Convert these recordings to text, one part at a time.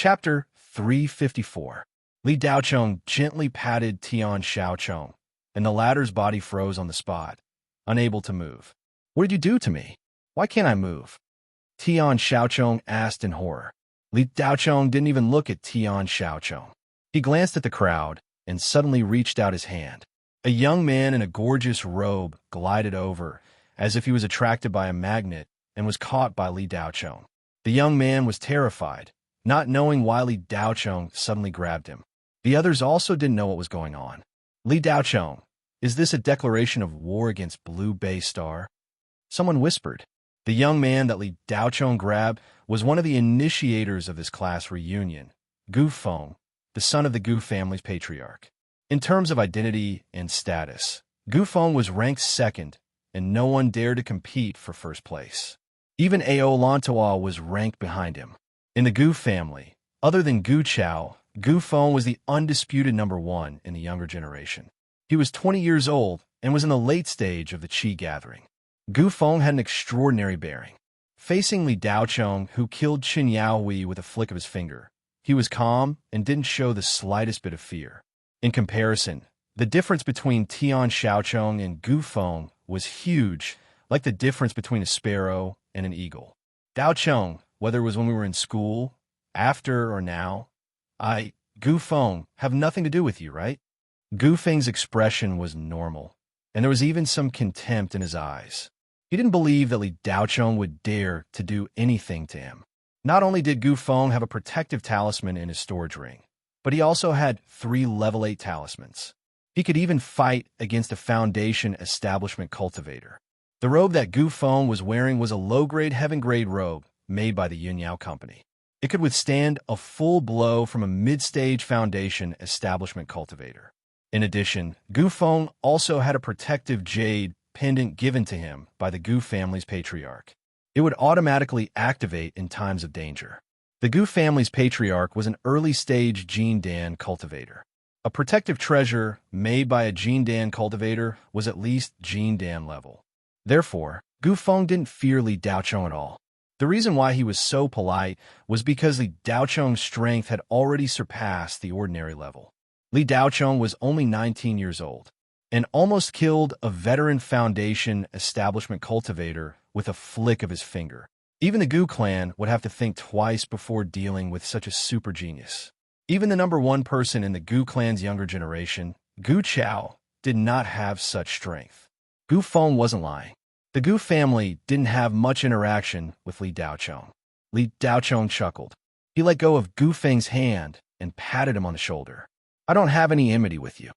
Chapter 354. Li Daocheng gently patted Tian Shaocheng, and the latter's body froze on the spot, unable to move. "What did you do to me? Why can't I move?" Tian Shaocheng asked in horror. Li Daocheng didn't even look at Tian Shaocheng. He glanced at the crowd and suddenly reached out his hand. A young man in a gorgeous robe glided over, as if he was attracted by a magnet, and was caught by Li Daocheng. The young man was terrified, not knowing why Li Daocheng suddenly grabbed him. The others also didn't know what was going on. "Li Daocheng, is this a declaration of war against Blue Bay Star?" Someone whispered. The young man that Li Daocheng grabbed was one of the initiators of this class reunion, Gu Feng, the son of the Gu family's patriarch. In terms of identity and status, Gu Feng was ranked second, and no one dared to compete for first place. Even Ao Lantois was ranked behind him. In the Gu family, other than Gu Chao, Gu Feng was the undisputed number one in the younger generation. He was 20 years old and was in the late stage of the Qi gathering. Gu Feng had an extraordinary bearing. Facing Li Daocheng, who killed Qin Yaohui with a flick of his finger, he was calm and didn't show the slightest bit of fear. In comparison, the difference between Tian Shaocheng and Gu Feng was huge, like the difference between a sparrow and an eagle. "Daocheng, whether it was when we were in school, after, or now, Gu Feng, have nothing to do with you, right?" Gu Feng's expression was normal, and there was even some contempt in his eyes. He didn't believe that Li Daocheng would dare to do anything to him. Not only did Gu Feng have a protective talisman in his storage ring, but he also had 3 level 8 talismans. He could even fight against a Foundation establishment cultivator. The robe that Gu Feng was wearing was a low-grade heaven-grade robe made by the Yunyao Company. It could withstand a full blow from a mid-stage Foundation establishment cultivator. In addition, Gu Feng also had a protective jade pendant given to him by the Gu family's patriarch. It would automatically activate in times of danger. The Gu family's patriarch was an early-stage Jindan cultivator. A protective treasure made by a Jindan cultivator was at least Jindan level. Therefore, Gu Feng didn't fear Li Daocheng at all. The reason why he was so polite was because Li Daocheng's strength had already surpassed the ordinary level. Li Daocheng was only 19 years old and almost killed a veteran Foundation establishment cultivator with a flick of his finger. Even the Gu clan would have to think twice before dealing with such a super genius. Even the number one person in the Gu clan's younger generation, Gu Chao, did not have such strength. Gu Feng wasn't lying. The Gu family didn't have much interaction with Li Daocheng. Li Daocheng chuckled. He let go of Gu Feng's hand and patted him on the shoulder. "I don't have any enmity with you.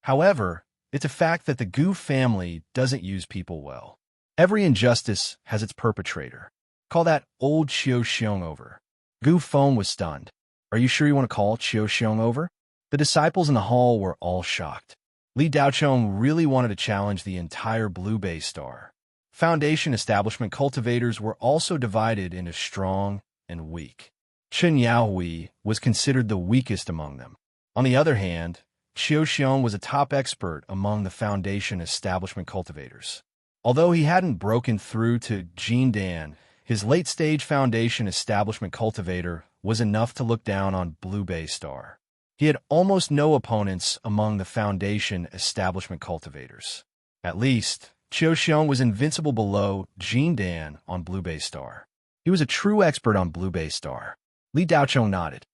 However, it's a fact that the Gu family doesn't use people well. Every injustice has its perpetrator. Call that old Qiu Xiong over." Gu Feng was stunned. "Are you sure you want to call Qiu Xiong over?" The disciples in the hall were all shocked. Li Daocheng really wanted to challenge the entire Blue Bay Star. Foundation establishment cultivators were also divided into strong and weak. Qin Yaohui was considered the weakest among them. On the other hand, Qiu Xiong was a top expert among the Foundation establishment cultivators. Although he hadn't broken through to Jindan, his late-stage Foundation establishment cultivator was enough to look down on Blue Bay Star. He had almost no opponents among the Foundation establishment cultivators. At least, Qiu Xiong was invincible below Jindan on Blue Bay Star. He was a true expert on Blue Bay Star. Li Daocheng nodded.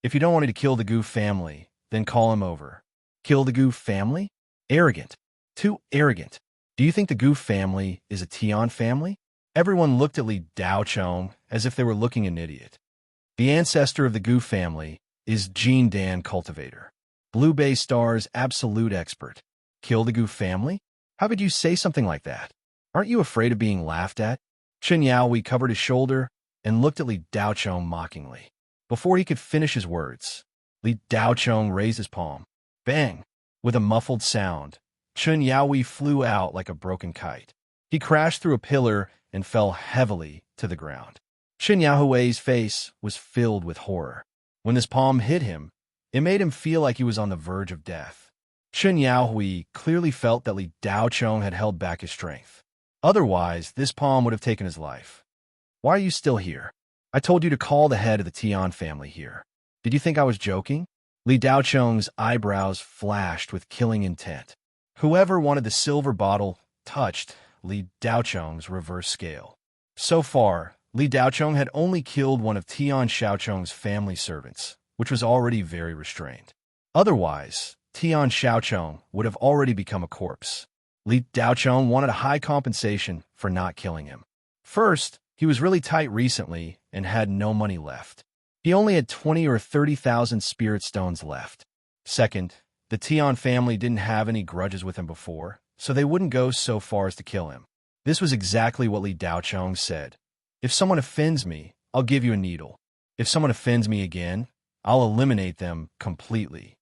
"If you don't want me to kill the Gu family, then call him over." "Kill the Gu family? Arrogant. Too arrogant. Do you think the Gu family is a Tian family?" Everyone looked at Li Daocheng as if they were looking at an idiot. "The ancestor of the Gu family is Jindan cultivator. Blue Bay Star's absolute expert. Kill the Gu family? How could you say something like that? Aren't you afraid of being laughed at?" Qin Yaohui covered his shoulder and looked at Li Daocheng mockingly. Before he could finish his words, Li Daocheng raised his palm. Bang! With a muffled sound, Qin Yaohui flew out like a broken kite. He crashed through a pillar and fell heavily to the ground. Qin Yaohui's face was filled with horror. When this palm hit him, it made him feel like he was on the verge of death. Qin Yaohui clearly felt that Li Daocheng had held back his strength. Otherwise, this palm would have taken his life. "Why are you still here?" I told you to call the head of the Tian family here. Did you think I was joking? Li Daocheng's eyebrows flashed with killing intent. Whoever wanted the silver bottle touched Li Daocheng's reverse scale. So far, Li Daocheng had only killed one of Tian Shaocheng's family servants, which was already very restrained. Otherwise, Tian Shaocheng would have already become a corpse. Li Daocheng wanted a high compensation for not killing him. First, he was really tight recently and had no money left. He only had 20 or 30,000 spirit stones left. Second, the Tian family didn't have any grudges with him before, so they wouldn't go so far as to kill him. This was exactly what Li Daocheng said. If someone offends me, I'll give you a needle. If someone offends me again, I'll eliminate them completely.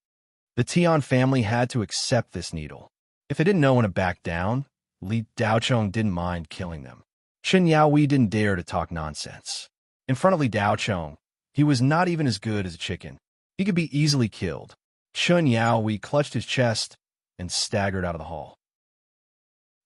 The Tian family had to accept this needle. If they didn't know when to back down, Li Daocheng didn't mind killing them. Chen Yaoi didn't dare to talk nonsense. In front of Li Daocheng, he was not even as good as a chicken. He could be easily killed. Chen Yaoi clutched his chest and staggered out of the hall.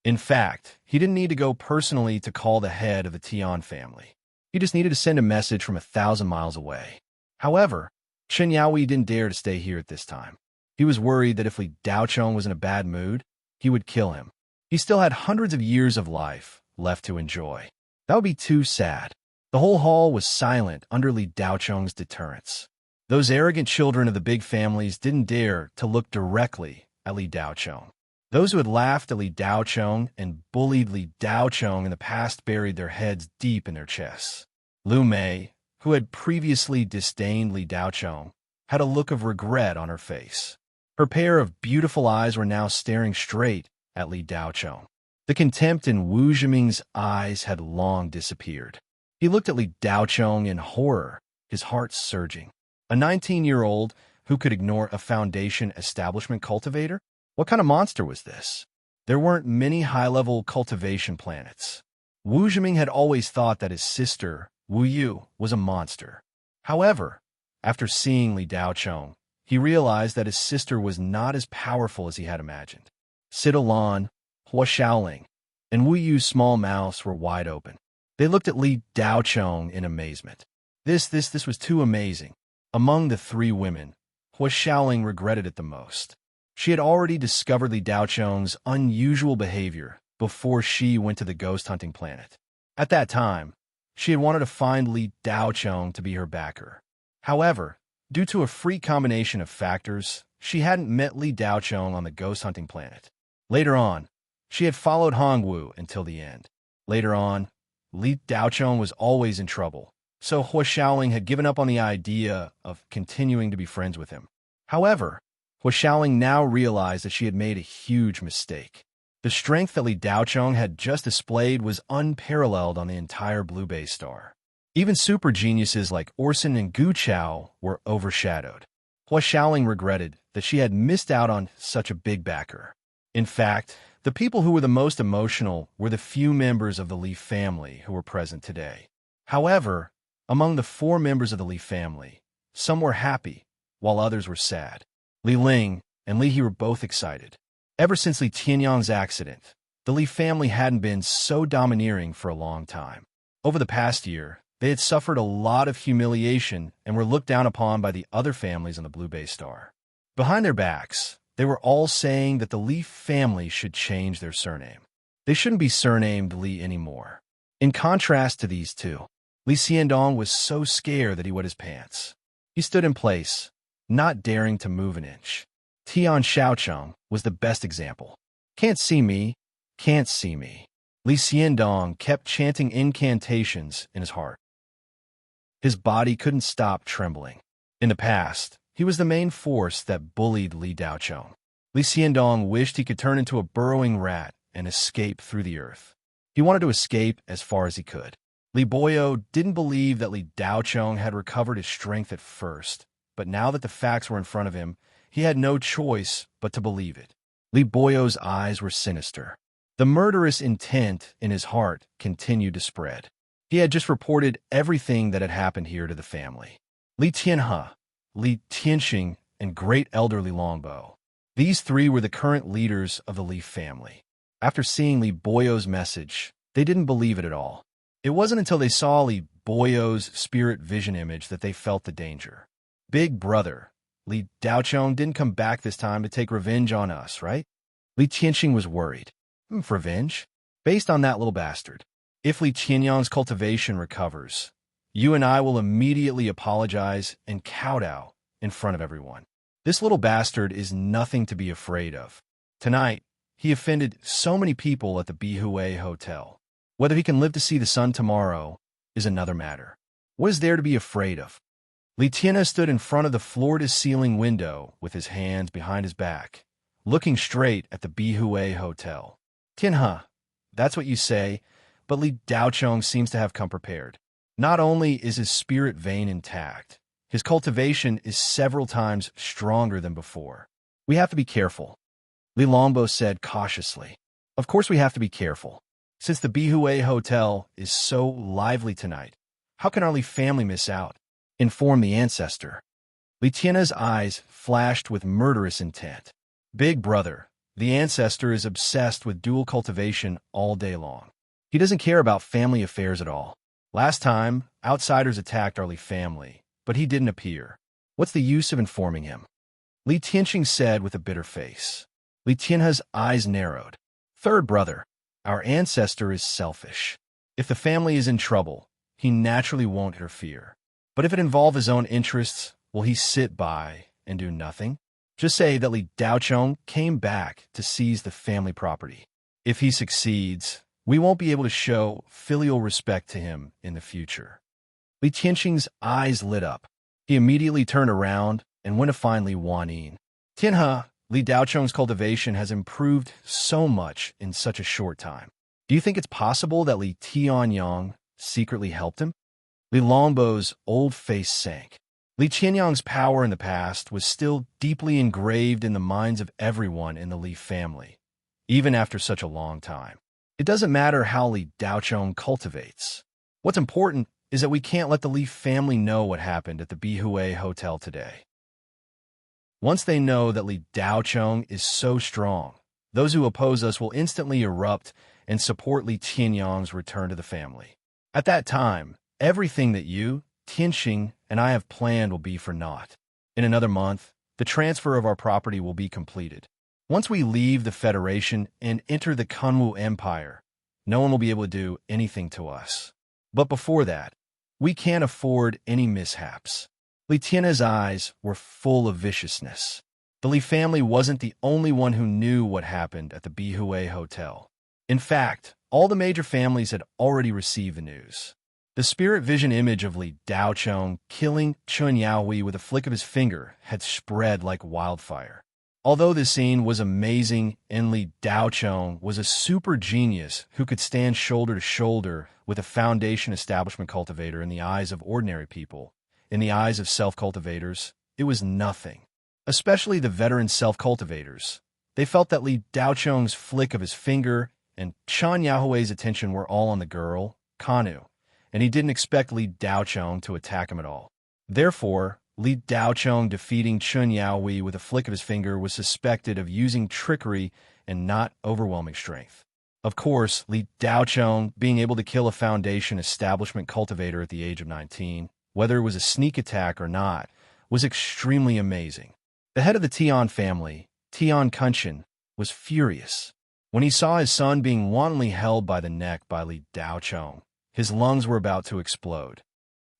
In fact, he didn't need to go personally to call the head of the Tian family. He just needed to send a message from 1,000 miles away. However, Chen Yaoi didn't dare to stay here at this time. He was worried that if Li Daocheng was in a bad mood, he would kill him. He still had hundreds of years of life left to enjoy. That would be too sad. The whole hall was silent under Li Daocheng's deterrence. Those arrogant children of the big families didn't dare to look directly at Li Daocheng. Those who had laughed at Li Daocheng and bullied Li Daocheng in the past buried their heads deep in their chests. Lu Mei, who had previously disdained Li Daocheng, had a look of regret on her face. Her pair of beautiful eyes were now staring straight at Li Daocheng. The contempt in Wu Zhiming's eyes had long disappeared. He looked at Li Daocheng in horror, his heart surging. A 19-year-old who could ignore a Foundation establishment cultivator? What kind of monster was this? There weren't many high-level cultivation planets. Wu Zhiming had always thought that his sister, Wu Yu, was a monster. However, after seeing Li Daocheng, he realized that his sister was not as powerful as he had imagined. Sidalan, Hua Shaoling, and Wu Yu's small mouths were wide open. They looked at Li Daocheng in amazement. This was too amazing. Among the three women, Hua Shaoling regretted it the most. She had already discovered Li Daocheng's unusual behavior before she went to the ghost hunting planet. At that time, she had wanted to find Li Daocheng to be her backer. However, due to a freak combination of factors, she hadn't met Li Daocheng on the ghost hunting planet. Later on, she had followed Hongwu until the end. Later on, Li Daocheng was always in trouble, so Hua Shaoling had given up on the idea of continuing to be friends with him. However, Hua Shaoling now realized that she had made a huge mistake. The strength that Li Daocheng had just displayed was unparalleled on the entire Blue Bay Star. Even super geniuses like Orson and Gu Chao were overshadowed. Hua Shaoling regretted that she had missed out on such a big backer. In fact, the people who were the most emotional were the few members of the Li family who were present today. However, among the 4 members of the Li family, some were happy, while others were sad. Li Ling and Li He were both excited. Ever since Li Tianyang's accident, the Li family hadn't been so domineering for a long time. Over the past year, they had suffered a lot of humiliation and were looked down upon by the other families on the Blue Bay Star. Behind their backs, they were all saying that the Li family should change their surname. They shouldn't be surnamed Li anymore. In contrast to these two, Li Xiandong was so scared that he wet his pants. He stood in place, not daring to move an inch. Tian Shaocheng was the best example. Can't see me, can't see me. Li Xiandong kept chanting incantations in his heart. His body couldn't stop trembling. In the past, he was the main force that bullied Li Daocheng. Li Xiandong wished he could turn into a burrowing rat and escape through the earth. He wanted to escape as far as he could. Li Boyo didn't believe that Li Daocheng had recovered his strength at first, but now that the facts were in front of him, he had no choice but to believe it. Li Boyo's eyes were sinister. The murderous intent in his heart continued to spread. He had just reported everything that had happened here to the family. Li Tianhe, Li Tianxing, and Great Elder Li Longbo. These 3 were the current leaders of the Li family. After seeing Li Boyo's message, they didn't believe it at all. It wasn't until they saw Li Boyo's spirit vision image that they felt the danger. Big brother, Li Daochong didn't come back this time to take revenge on us, right? Li Qianxing was worried. Revenge? Based on that little bastard. If Li Qianyang's cultivation recovers, you and I will immediately apologize and kowtow in front of everyone. This little bastard is nothing to be afraid of. Tonight, he offended so many people at the Bihue Hotel. Whether he can live to see the sun tomorrow is another matter. What is there to be afraid of? Li Tianhe stood in front of the floor-to-ceiling window with his hands behind his back, looking straight at the Bihue Hotel. Tianhe, that's what you say, but Li Daochong seems to have come prepared. Not only is his spirit vein intact, his cultivation is several times stronger than before. We have to be careful, Li Longbo said cautiously. Of course we have to be careful. Since the Bihue Hotel is so lively tonight, how can our Li family miss out? Inform the ancestor. Li Tianhe's eyes flashed with murderous intent. Big brother, the ancestor is obsessed with dual cultivation all day long. He doesn't care about family affairs at all. Last time, outsiders attacked our Li family, but he didn't appear. What's the use of informing him? Li Tianxing said with a bitter face. Li Tianhe's eyes narrowed. Third brother, our ancestor is selfish. If the family is in trouble, he naturally won't interfere. But if it involves his own interests, will he sit by and do nothing? Just say that Li Daochong came back to seize the family property. If he succeeds, we won't be able to show filial respect to him in the future. Li Tianxing's eyes lit up. He immediately turned around and went to find Li Wanyin. Tianhe, Li Daochong's cultivation has improved so much in such a short time. Do you think it's possible that Li Tianyang secretly helped him? Li Longbo's old face sank. Li Qianyang's power in the past was still deeply engraved in the minds of everyone in the Li family, even after such a long time. It doesn't matter how Li Daochong cultivates. What's important is that we can't let the Li family know what happened at the Bihue Hotel today. Once they know that Li Daochong is so strong, those who oppose us will instantly erupt and support Li Qianyang's return to the family. At that time, everything that you, Tianxing, and I have planned will be for naught. In another month, the transfer of our property will be completed. Once we leave the Federation and enter the Kunwu Empire, no one will be able to do anything to us. But before that, we can't afford any mishaps. Li Tianhe's eyes were full of viciousness. The Li family wasn't the only one who knew what happened at the Bihue Hotel. In fact, all the major families had already received the news. The spirit vision image of Li Daochong killing Chun Yaohui with a flick of his finger had spread like wildfire. Although this scene was amazing and Li Daochong was a super genius who could stand shoulder to shoulder with a foundation establishment cultivator in the eyes of ordinary people, in the eyes of self-cultivators, it was nothing. Especially the veteran self-cultivators. They felt that Li Daochong's flick of his finger and Chun Yaohui's attention were all on the girl, Kanu, and he didn't expect Li Daochong to attack him at all. Therefore, Li Daochong defeating Chun Yaohui with a flick of his finger was suspected of using trickery and not overwhelming strength. Of course, Li Daochong being able to kill a foundation establishment cultivator at the age of 19, whether it was a sneak attack or not, was extremely amazing. The head of the Tian family, Tian Kunshin, was furious. When he saw his son being wantonly held by the neck by Li Daochong, his lungs were about to explode.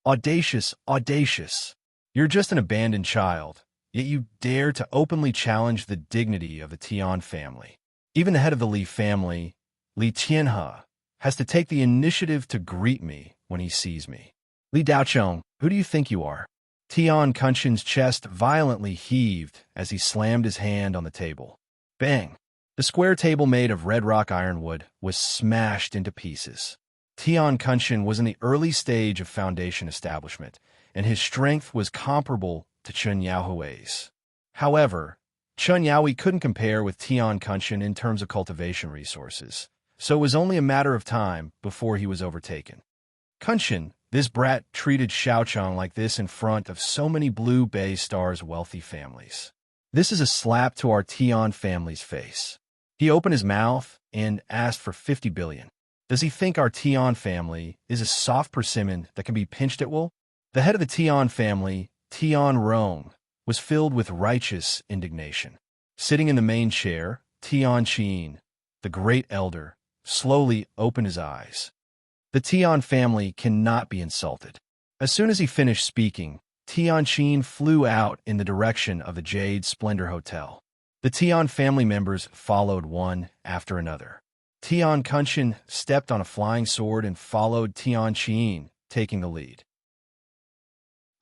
Audacious, audacious! You're just an abandoned child, yet you dare to openly challenge the dignity of the Tian family. Even the head of the Li family, Li Tianhe, has to take the initiative to greet me when he sees me. Li Daochong, who do you think you are? Tian Kunshin's chest violently heaved as he slammed his hand on the table. Bang! The square table made of red rock ironwood was smashed into pieces. Tian Kunshin was in the early stage of foundation establishment, and his strength was comparable to Chun Yaohui's. However, Chun Yaohui couldn't compare with Tian Kunshin in terms of cultivation resources, so it was only a matter of time before he was overtaken. Kunshin, this brat treated Xiaochang like this in front of so many Blue Bay Star's wealthy families. This is a slap to our Tian family's face. He opened his mouth and asked for 50 billion. Does he think our Tian family is a soft persimmon that can be pinched at will? The head of the Tian family, Tian Rong, was filled with righteous indignation. Sitting in the main chair, Tian Qin, the great elder, slowly opened his eyes. The Tian family cannot be insulted. As soon as he finished speaking, Tian Qin flew out in the direction of the Jade Splendor Hotel. The Tian family members followed one after another. Tian Kunshin stepped on a flying sword and followed Tian Qin, taking the lead.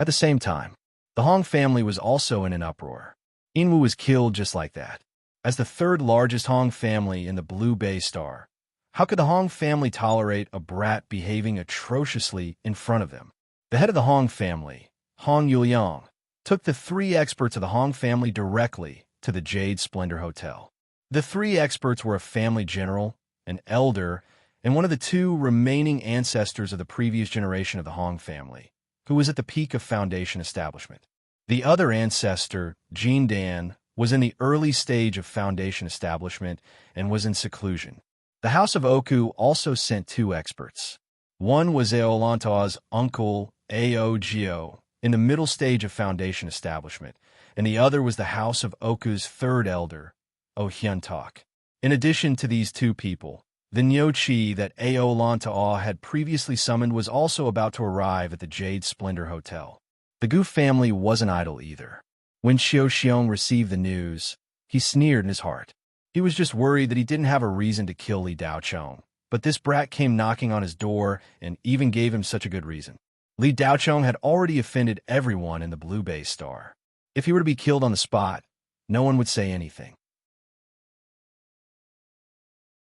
At the same time, the Hong family was also in an uproar. Inwu was killed just like that. As the third largest Hong family in the Blue Bay Star, how could the Hong family tolerate a brat behaving atrociously in front of them? The head of the Hong family, Hong Yuliang, took the 3 experts of the Hong family directly to the Jade Splendor Hotel. The 3 experts were a family general, an elder, and one of the 2 remaining ancestors of the previous generation of the Hong family, who was at the peak of Foundation establishment. The other ancestor, Jin Dan, was in the early stage of Foundation establishment and was in seclusion. The House of Oku also sent 2 experts. One was Aolanta's uncle, Ao Gio, in the middle stage of Foundation establishment, and the other was the House of Oku's 3rd elder, O Hyun Tak. In addition to these 2 people, the Nyochi that Aolanta had previously summoned was also about to arrive at the Jade Splendor Hotel. The Gu family wasn't idle either. When Xiao Xiong received the news, he sneered in his heart. He was just worried that he didn't have a reason to kill Li Daochong, but this brat came knocking on his door and even gave him such a good reason. Li Daochong had already offended everyone in the Blue Bay Star. If he were to be killed on the spot, no one would say anything.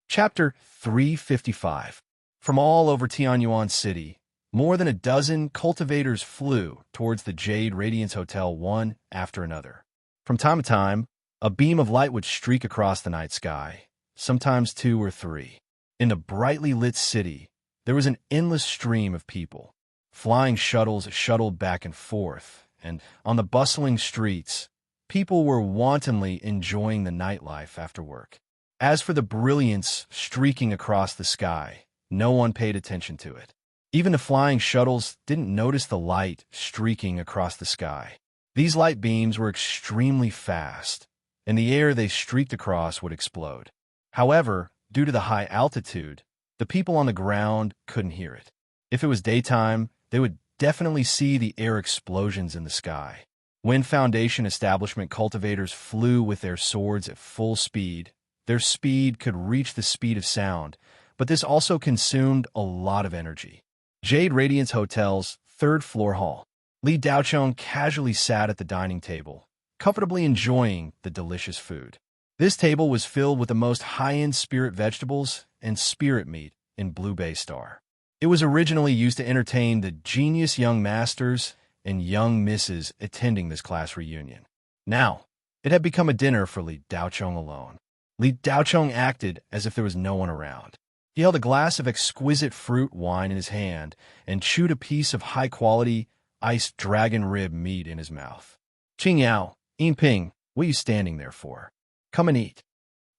Chapter 355. From all over Tianyuan City, more than a dozen cultivators flew towards the Jade Radiance Hotel one after another. From time to time, a beam of light would streak across the night sky, sometimes 2 or 3. In the brightly lit city, there was an endless stream of people. Flying shuttles shuttled back and forth, and on the bustling streets, people were wantonly enjoying the nightlife after work. As for the brilliance streaking across the sky, no one paid attention to it. Even the flying shuttles didn't notice the light streaking across the sky. These light beams were extremely fast, and the air they streaked across would explode. However, due to the high altitude, the people on the ground couldn't hear it. If it was daytime, they would definitely see the air explosions in the sky. When Foundation establishment cultivators flew with their swords at full speed, their speed could reach the speed of sound, but this also consumed a lot of energy. Jade Radiance Hotel's 3rd floor hall. Li Daochong casually sat at the dining table, comfortably enjoying the delicious food. This table was filled with the most high-end spirit vegetables and spirit meat in Blue Bay Star. It was originally used to entertain the genius young masters and young misses attending this class reunion. Now, it had become a dinner for Li Daochong alone. Li Daochong acted as if there was no one around. He held a glass of exquisite fruit wine in his hand and chewed a piece of high-quality, iced dragon rib meat in his mouth. Qing Yao, Yin Ping, what are you standing there for? Come and eat.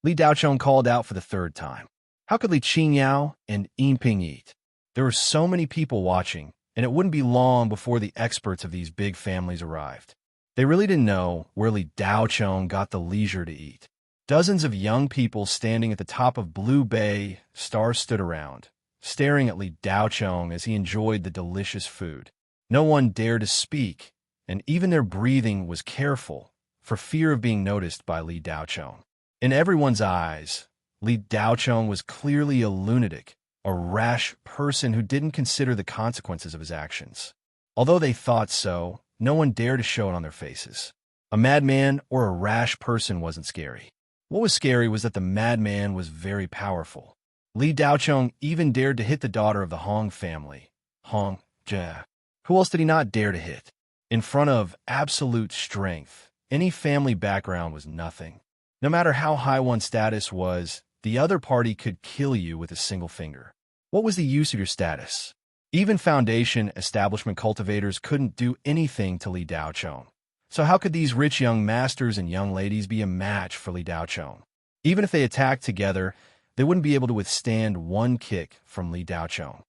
Li Daochong called out for the 3rd time. How could Li Qing Yao and Yin Ping eat? There were so many people watching, and it wouldn't be long before the experts of these big families arrived. They really didn't know where Li Daochong got the leisure to eat. Dozens of young people standing at the top of Blue Bay Star stood around, staring at Li Daochong as he enjoyed the delicious food. No one dared to speak, and even their breathing was careful, for fear of being noticed by Li Daochong. In everyone's eyes, Li Daochong was clearly a lunatic, a rash person who didn't consider the consequences of his actions. Although they thought so, no one dared to show it on their faces. A madman or a rash person wasn't scary. What was scary was that the madman was very powerful. Li Daochong even dared to hit the daughter of the Hong family, Hong Jia. Who else did he not dare to hit? In front of absolute strength, any family background was nothing. No matter how high one's status was, the other party could kill you with a single finger. What was the use of your status? Even Foundation establishment cultivators couldn't do anything to Li Daochong. So how could these rich young masters and young ladies be a match for Li Daochong? Even if they attacked together, they wouldn't be able to withstand one kick from Li Daochong.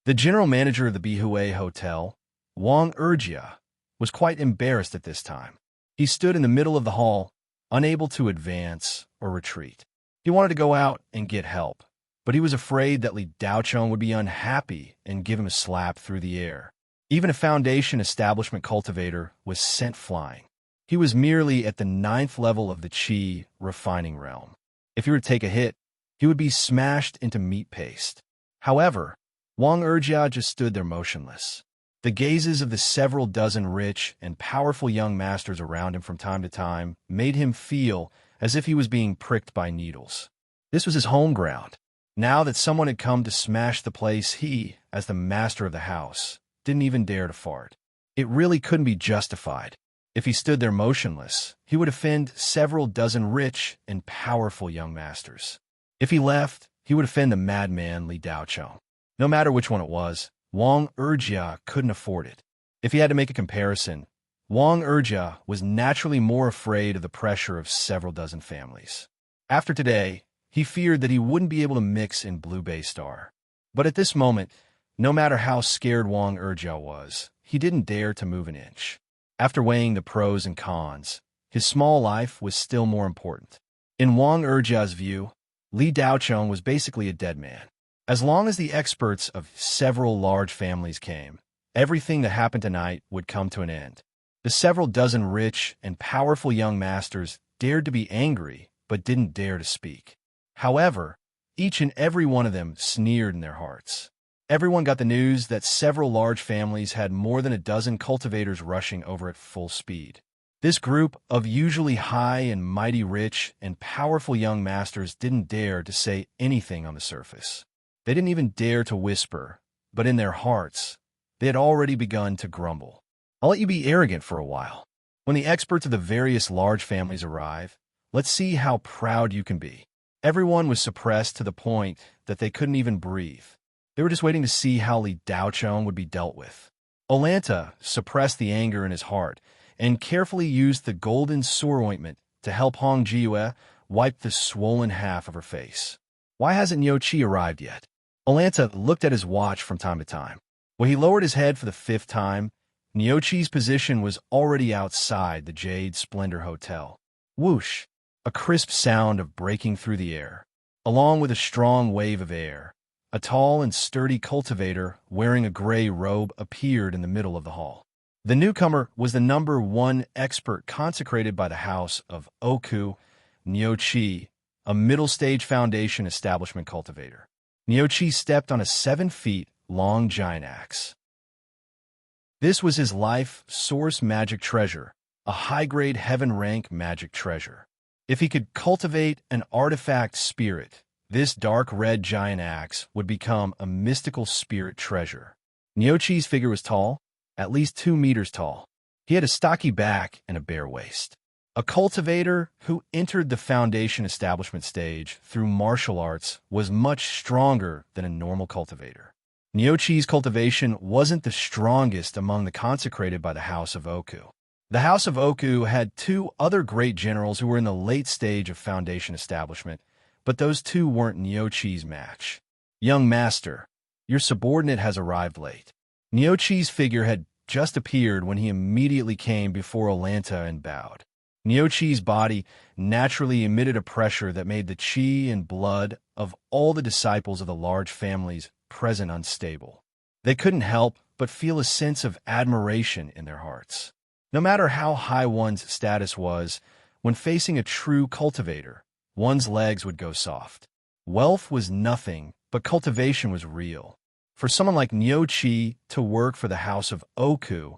The general manager of the Bihui Hotel, Wang Erjia, was quite embarrassed at this time. He stood in the middle of the hall, unable to advance or retreat. He wanted to go out and get help, but he was afraid that Li Daochong would be unhappy and give him a slap through the air. Even a foundation establishment cultivator was sent flying. He was merely at the 9th level of the Qi refining realm. If he were to take a hit, he would be smashed into meat paste. However, Wang Erjia just stood there motionless. The gazes of the several dozen rich and powerful young masters around him from time to time made him feel as if he was being pricked by needles. This was his home ground. Now that someone had come to smash the place, he, as the master of the house, didn't even dare to fart. It really couldn't be justified. If he stood there motionless, he would offend several dozen rich and powerful young masters. If he left, he would offend the madman Li Daochong. No matter which one it was, Wang Erjia couldn't afford it. If he had to make a comparison, Wang Erjia was naturally more afraid of the pressure of several dozen families. After today, he feared that he wouldn't be able to mix in Blue Bay Star. But at this moment, no matter how scared Wang Erjia was, he didn't dare to move an inch. After weighing the pros and cons, his small life was still more important. In Wang Erjia's view, Li Daochong was basically a dead man. As long as the experts of several large families came, everything that happened tonight would come to an end. The several dozen rich and powerful young masters dared to be angry, but didn't dare to speak. However, each and every one of them sneered in their hearts. Everyone got the news that several large families had more than a dozen cultivators rushing over at full speed. This group of usually high and mighty rich and powerful young masters didn't dare to say anything on the surface. They didn't even dare to whisper, but in their hearts, they had already begun to grumble. I'll let you be arrogant for a while. When the experts of the various large families arrive, let's see how proud you can be. Everyone was suppressed to the point that they couldn't even breathe. They were just waiting to see how Li Daochong would be dealt with. Olanta suppressed the anger in his heart and carefully used the golden sore ointment to help Hong Jiue wipe the swollen half of her face. Why hasn't Niu Qi arrived yet? Olanta looked at his watch from time to time. When he lowered his head for the 5th time, Niu Qi's position was already outside the Jade Splendor Hotel. Whoosh! A crisp sound of breaking through the air. Along with a strong wave of air, a tall and sturdy cultivator wearing a gray robe appeared in the middle of the hall. The newcomer was the #1 expert consecrated by the house of Oku, Niu Qi, a middle-stage foundation establishment cultivator. Niu Qi stepped on a 7-feet-long giant axe. This was his life source magic treasure, a high-grade heaven-rank magic treasure. If he could cultivate an artifact spirit, this dark red giant axe would become a mystical spirit treasure. Niu Qi's figure was tall, at least 2 meters tall. He had a stocky back and a bare waist. A cultivator who entered the foundation establishment stage through martial arts was much stronger than a normal cultivator. Niu Qi's cultivation wasn't the strongest among the consecrated by the House of Oku. The House of Oku had 2 other great generals who were in the late stage of foundation establishment, but those 2 weren't Niu Qi's match. Young master, your subordinate has arrived late. Niu Qi's figure had just appeared when he immediately came before Olanta and bowed. Niu Qi's body naturally emitted a pressure that made the qi and blood of all the disciples of the large families present unstable. They couldn't help but feel a sense of admiration in their hearts. No matter how high one's status was, when facing a true cultivator, one's legs would go soft. Wealth was nothing, but cultivation was real. For someone like Niu Qi to work for the House of Oku,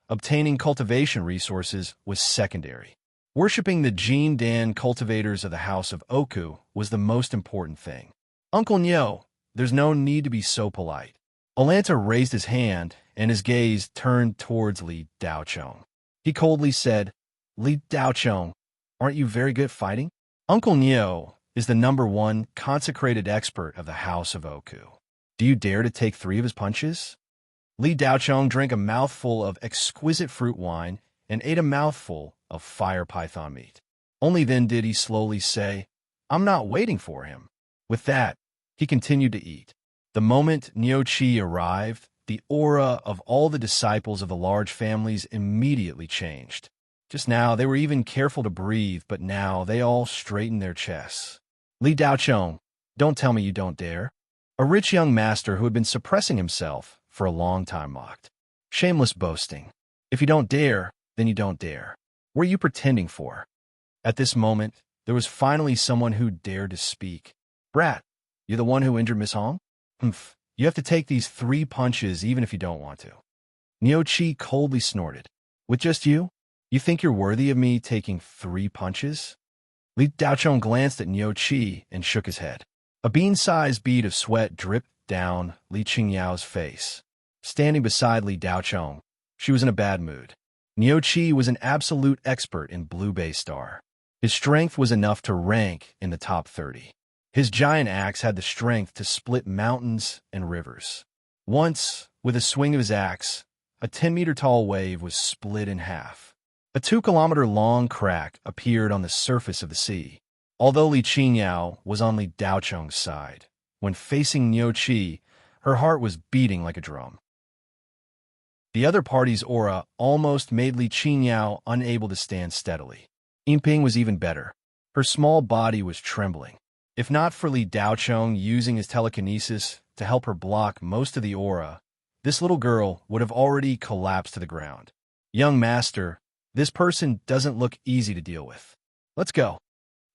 obtaining cultivation resources was secondary. Worshipping the Jin Dan cultivators of the House of Oku was the most important thing. Uncle Niu, there's no need to be so polite. Olanta raised his hand, and his gaze turned towards Li Daochong. He coldly said, Li Daochong, aren't you very good at fighting? Uncle Niu is the #1 consecrated expert of the House of Oku. Do you dare to take 3 of his punches? Li Daochong drank a mouthful of exquisite fruit wine and ate a mouthful of fire python meat. Only then did he slowly say, I'm not waiting for him. With that, he continued to eat. The moment Niu Qi arrived, the aura of all the disciples of the large families immediately changed. Just now, they were even careful to breathe, but now they all straightened their chests. Li Daochong, don't tell me you don't dare. A rich young master who had been suppressing himself for a long time mocked. Shameless boasting. If you don't dare, then you don't dare. What are you pretending for? At this moment, there was finally someone who dared to speak. Brat, you're the one who injured Miss Hong? Humph, you have to take these 3 punches even if you don't want to. Niu Qi coldly snorted. With just you? You think you're worthy of me taking 3 punches? Li Daochong glanced at Niu Qi and shook his head. A bean-sized bead of sweat dripped down Li Qingyao's face. Standing beside Li Daochong, she was in a bad mood. Niu Qi was an absolute expert in Blue Bay Star. His strength was enough to rank in the top 30. His giant axe had the strength to split mountains and rivers. Once, with a swing of his axe, a 10-meter-tall wave was split in half. A 2-kilometer-long crack appeared on the surface of the sea. Although Li Qingyao was on Li Daochong's side, when facing Niu Qi, her heart was beating like a drum. The other party's aura almost made Li Qingyao unable to stand steadily. Yinping was even better. Her small body was trembling. If not for Li Daochong using his telekinesis to help her block most of the aura, this little girl would have already collapsed to the ground. Young master, this person doesn't look easy to deal with. Let's go.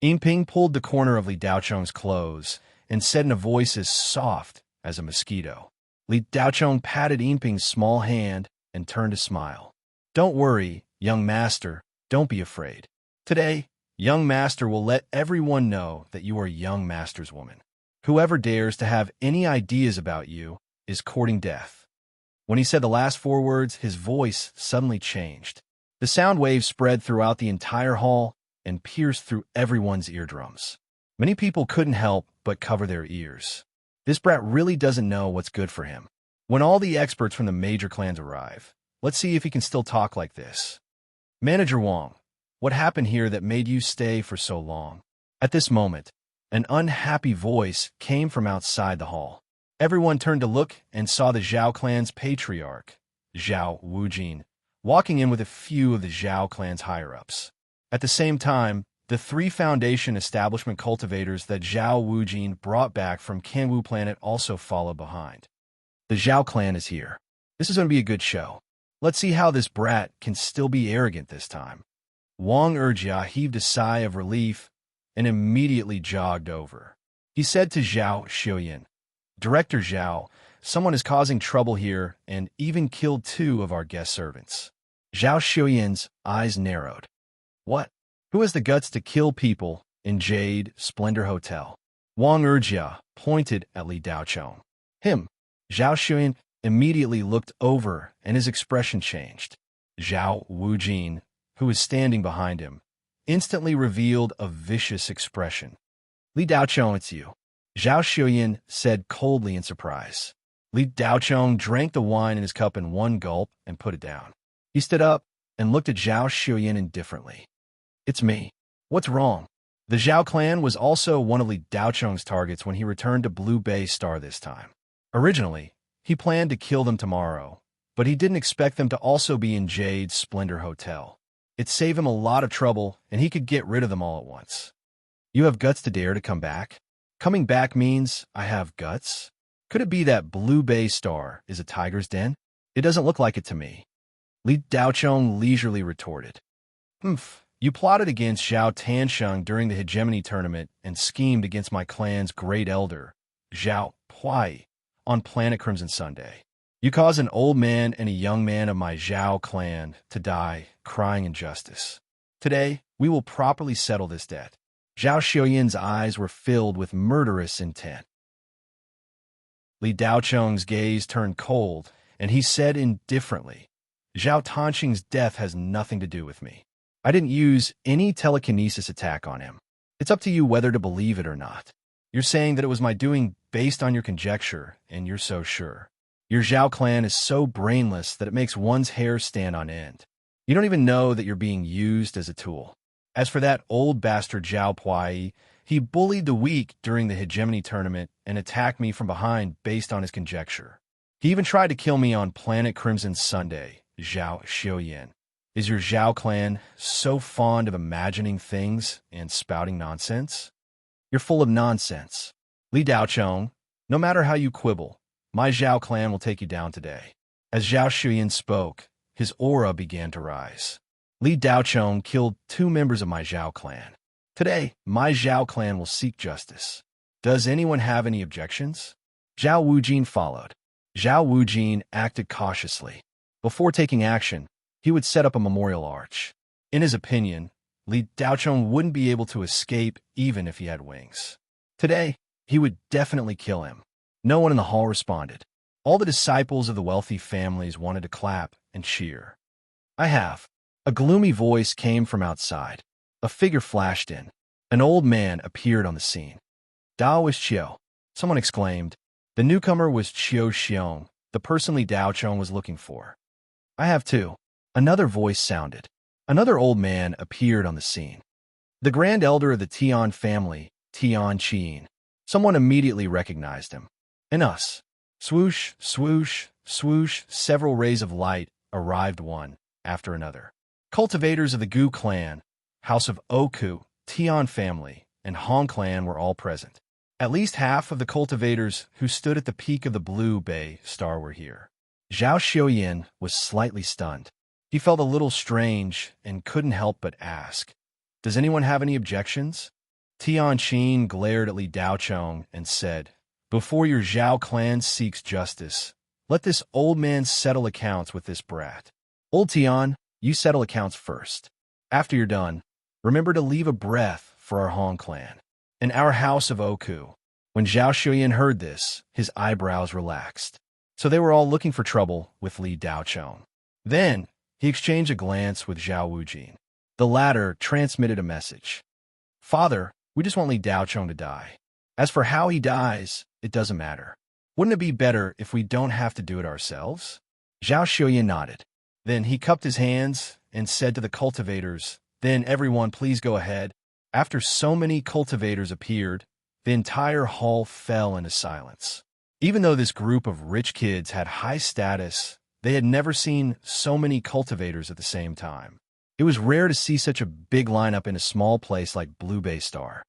Yinping pulled the corner of Li Daochong's clothes and said in a voice as soft as a mosquito. Li Daochong patted Yinping's small hand and turned to smile. Don't worry, young master, don't be afraid. Today, young master will let everyone know that you are young master's woman. Whoever dares to have any ideas about you is courting death. When he said the last 4 words, his voice suddenly changed. The sound waves spread throughout the entire hall and pierced through everyone's eardrums. Many people couldn't help but cover their ears. This brat really doesn't know what's good for him. When all the experts from the major clans arrive, let's see if he can still talk like this. Manager Wong, what happened here that made you stay for so long? At this moment, an unhappy voice came from outside the hall. Everyone turned to look and saw the Zhao clan's patriarch, Zhao Wujin, walking in with a few of the Zhao clan's higher-ups. At the same time, the 3 Foundation establishment cultivators that Zhao Wujin brought back from Kanwu planet also followed behind. The Zhao clan is here. This is going to be a good show. Let's see how this brat can still be arrogant this time. Wang Erjia heaved a sigh of relief and immediately jogged over. He said to Zhao Xiuyan, Director Zhao, someone is causing trouble here and even killed 2 of our guest servants. Zhao Xiuyan's eyes narrowed. What? Who has the guts to kill people in Jade Splendor Hotel? Wang Erjia pointed at Li Daochong. Him. Zhao Xiuyan immediately looked over and his expression changed. Zhao Wujin, who was standing behind him, instantly revealed a vicious expression. Li Daochong, it's you. Zhao Xiuyan said coldly in surprise. Li Daochong drank the wine in his cup in one gulp and put it down. He stood up and looked at Zhao Xiuyan indifferently. It's me. What's wrong? The Zhao clan was also one of Li Daochong's targets when he returned to Blue Bay Star this time. Originally, he planned to kill them tomorrow, but he didn't expect them to also be in Jade's Splendor Hotel. It saved him a lot of trouble, and he could get rid of them all at once. You have guts to dare to come back? Coming back means I have guts? Could it be that Blue Bay Star is a tiger's den? It doesn't look like it to me. Li Daochong leisurely retorted. Humph, you plotted against Zhao Tansheng during the hegemony tournament and schemed against my clan's great elder, Zhao Puai, on Planet Crimson Sunday. You caused an old man and a young man of my Zhao clan to die, crying injustice. Today, we will properly settle this debt. Zhao Xiuyan's eyes were filled with murderous intent. Li Daochong's gaze turned cold, and he said indifferently, Zhao Tansheng's death has nothing to do with me. I didn't use any telekinesis attack on him. It's up to you whether to believe it or not. You're saying that it was my doing based on your conjecture, and you're so sure. Your Zhao clan is so brainless that it makes one's hair stand on end. You don't even know that you're being used as a tool. As for that old bastard Zhao Puai, He bullied the weak during the hegemony tournament and attacked me from behind based on his conjecture. He even tried to kill me on Planet Crimson Sunday, Zhao Xiuyan. Is your Zhao clan so fond of imagining things and spouting nonsense? You're full of nonsense. Li Daochong, no matter how you quibble, my Zhao clan will take you down today. As Zhao Xiuyan spoke, his aura began to rise. Li Daochong killed 2 members of my Zhao clan. Today, my Zhao clan will seek justice. Does anyone have any objections? Zhao Wujin followed. Zhao Wujin acted cautiously. Before taking action, he would set up a memorial arch. In his opinion, Li Daochong wouldn't be able to escape even if he had wings. Today, he would definitely kill him. No one in the hall responded. All the disciples of the wealthy families wanted to clap and cheer. I have. A gloomy voice came from outside. A figure flashed in. An old man appeared on the scene. Dao is Qiu, someone exclaimed. The newcomer was Qiu Xiong, the person Li Daochong was looking for. I have too. Another voice sounded. Another old man appeared on the scene. The grand elder of the Tian family, Tian Qin. Someone immediately recognized him. And us. Swoosh, swoosh, swoosh, several rays of light arrived one after another. Cultivators of the Ghoul clan, House of Oku, Tian family, and Hong clan were all present. At least half of the cultivators who stood at the peak of the Blue Bay Star were here. Zhao Xiuyan was slightly stunned. He felt a little strange and couldn't help but ask, "Does anyone have any objections?" Tian Qin glared at Li Daochong and said, "Before your Zhao clan seeks justice, let this old man settle accounts with this brat. Old Tian, you settle accounts first. After you're done, remember to leave a breath for our Hong clan and our House of Oku." When Zhao Xiuyan heard this, his eyebrows relaxed. So they were all looking for trouble with Li Daochong. Then, he exchanged a glance with Zhao Wujin. The latter transmitted a message. "Father, we just want Li Daochong to die. As for how he dies, it doesn't matter. Wouldn't it be better if we don't have to do it ourselves?" Zhao Xiuyan nodded. Then he cupped his hands and said to the cultivators, "Then everyone please go ahead." After so many cultivators appeared, the entire hall fell into silence. Even though this group of rich kids had high status, they had never seen so many cultivators at the same time. It was rare to see such a big lineup in a small place like Blue Bay Star.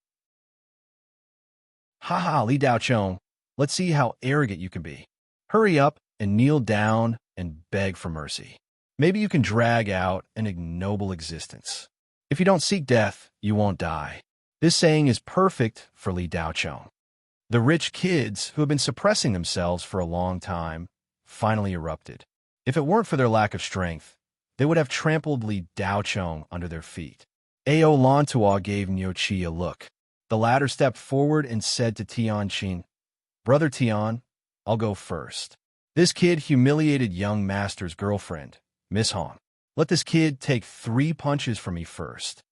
"Haha, Li Daochong, let's see how arrogant you can be. Hurry up and kneel down and beg for mercy. Maybe you can drag out an ignoble existence. If you don't seek death, you won't die." This saying is perfect for Li Daochong. The rich kids, who had been suppressing themselves for a long time, finally erupted. If it weren't for their lack of strength, they would have trampled Li Daochong under their feet. Ao Lantua gave Niu Qi a look. The latter stepped forward and said to Tian Qin, "Brother Tian, I'll go first. This kid humiliated young master's girlfriend, Miss Hong. Let this kid take 3 punches from me first."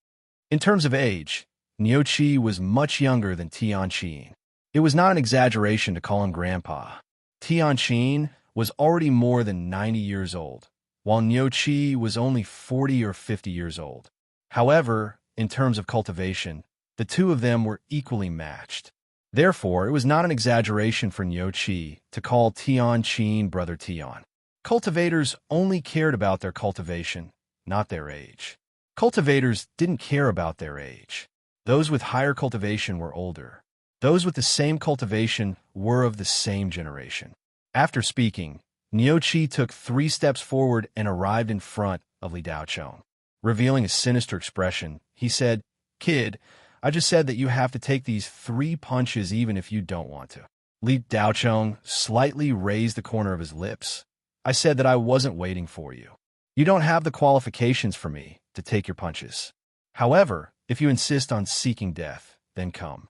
In terms of age, Niu Qi was much younger than Tian Qin. It was not an exaggeration to call him grandpa. Tian Qin was already more than 90 years old, while Niu Qi was only 40 or 50 years old. However, in terms of cultivation, the two of them were equally matched. Therefore, it was not an exaggeration for Niu Qi to call Tian Qin Brother Tian. Cultivators only cared about their cultivation, not their age. Cultivators didn't care about their age. Those with higher cultivation were older. Those with the same cultivation were of the same generation. After speaking, Niu Qi took 3 steps forward and arrived in front of Li Daochong. Revealing a sinister expression, he said, "Kid, I just said that you have to take these 3 punches even if you don't want to." Li Daochong slightly raised the corner of his lips. "I said that I wasn't waiting for you. You don't have the qualifications for me to take your punches. However, if you insist on seeking death, then come."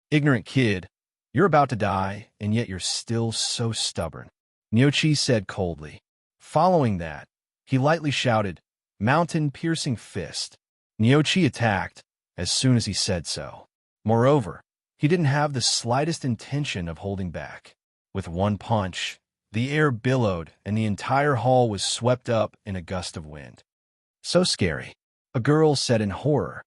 "Ignorant kid, you're about to die, and yet you're still so stubborn," Niu Qi said coldly. Following that, he lightly shouted, "Mountain-piercing fist." Niu Qi attacked as soon as he said so. Moreover, he didn't have the slightest intention of holding back. With one punch, the air billowed and the entire hall was swept up in a gust of wind. "So scary," a girl said in horror.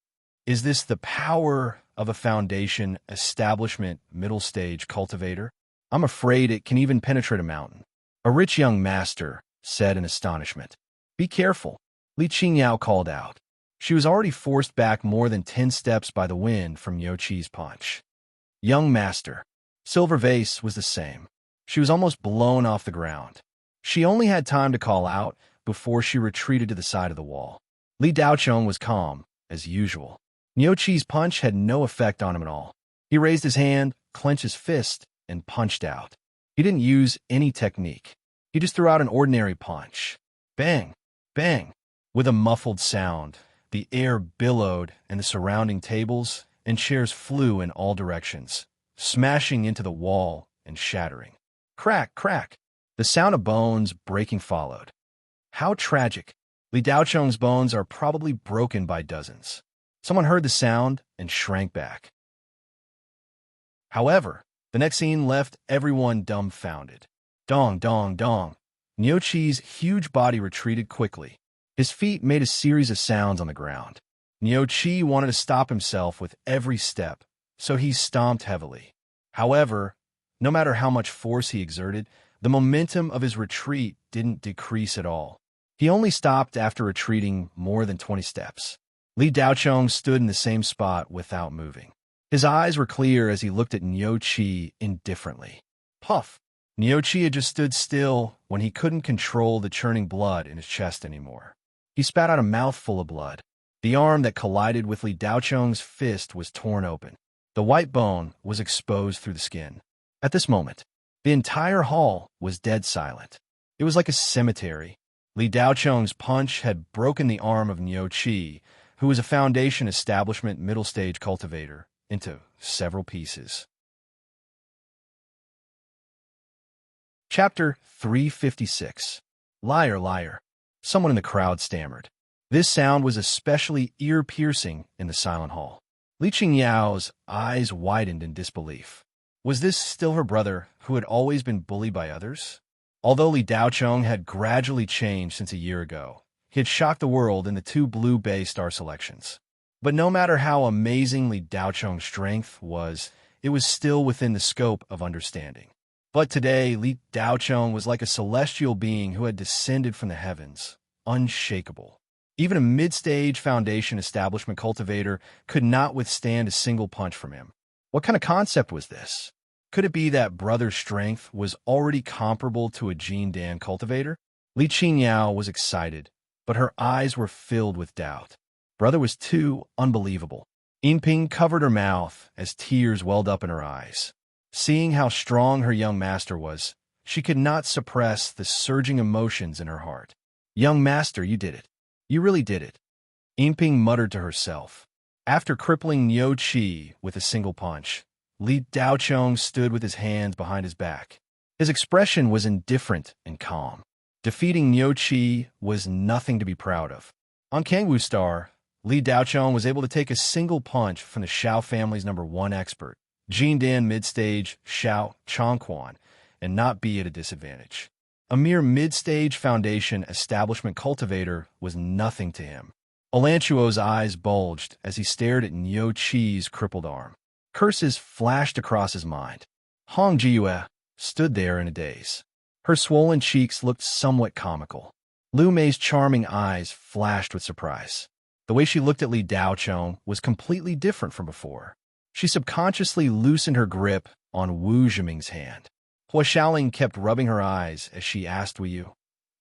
"Is this the power of a foundation, establishment, middle stage cultivator? I'm afraid it can even penetrate a mountain. A rich young master said in astonishment. Be careful, Li Qingyao called out. She was already forced back more than 10 steps by the wind from Niu Qi's punch. Young master. Silver Vase was the same. She was almost blown off the ground. She only had time to call out before she retreated to the side of the wall. Li Daocheng was calm, as usual. Niu Qi's punch had no effect on him at all. He raised his hand, clenched his fist, and punched out. He didn't use any technique. He just threw out an ordinary punch. Bang! Bang! With a muffled sound, the air billowed and the surrounding tables and chairs flew in all directions, smashing into the wall and shattering. Crack, crack! The sound of bones breaking followed. How tragic! Li Daocheng's bones are probably broken by dozens. Someone heard the sound and shrank back. However, the next scene left everyone dumbfounded. Dong, dong, dong. Niu Qi's huge body retreated quickly. His feet made a series of sounds on the ground. Niu Qi wanted to stop himself with every step, so he stomped heavily. However, no matter how much force he exerted, the momentum of his retreat didn't decrease at all. He only stopped after retreating more than 20 steps. Li Daocheng stood in the same spot without moving. His eyes were clear as he looked at Niu Qi indifferently. Puff! Niu Qi had just stood still when he couldn't control the churning blood in his chest anymore. He spat out a mouthful of blood. The arm that collided with Li Daocheng's fist was torn open. The white bone was exposed through the skin. At this moment, the entire hall was dead silent. It was like a cemetery. Li Daocheng's punch had broken the arm of Niu Qi, who was a foundation establishment middle stage cultivator, into several pieces. Chapter 356. Liar, liar. Someone in the crowd stammered. This sound was especially ear-piercing in the silent hall. Li Qingyao's eyes widened in disbelief. Was this still her brother, who had always been bullied by others? Although Li Daocheng had gradually changed since a year ago, he had shocked the world in the 2 Blue Bay Star selections. But no matter how amazing Li Daocheng's strength was, it was still within the scope of understanding. But today, Li Daocheng was like a celestial being who had descended from the heavens, unshakable. Even a mid-stage foundation establishment cultivator could not withstand a single punch from him. What kind of concept was this? Could it be that brother's strength was already comparable to a Jindan cultivator? Li Qingyao was excited, but her eyes were filled with doubt. Brother was too unbelievable. Yinping covered her mouth as tears welled up in her eyes. Seeing how strong her young master was, she could not suppress the surging emotions in her heart. Young master, you did it. You really did it. Yinping muttered to herself. After crippling Niu Qi with a single punch, Li Daocheng stood with his hands behind his back. His expression was indifferent and calm. Defeating Niu Qi was nothing to be proud of. On Kangwu Star, Li Daocheng was able to take a single punch from the Xiao family's #1 expert, Jindan mid-stage Xiao Chongquan, and not be at a disadvantage. A mere mid-stage foundation establishment cultivator was nothing to him. Olanchuo's eyes bulged as he stared at Niu Qi's crippled arm. Curses flashed across his mind. Hong Jiyue stood there in a daze. Her swollen cheeks looked somewhat comical. Lu Mei's charming eyes flashed with surprise. The way she looked at Li Daocheng was completely different from before. She subconsciously loosened her grip on Wu Zhiming's hand. Hua Xiaoling kept rubbing her eyes as she asked Wu Yu,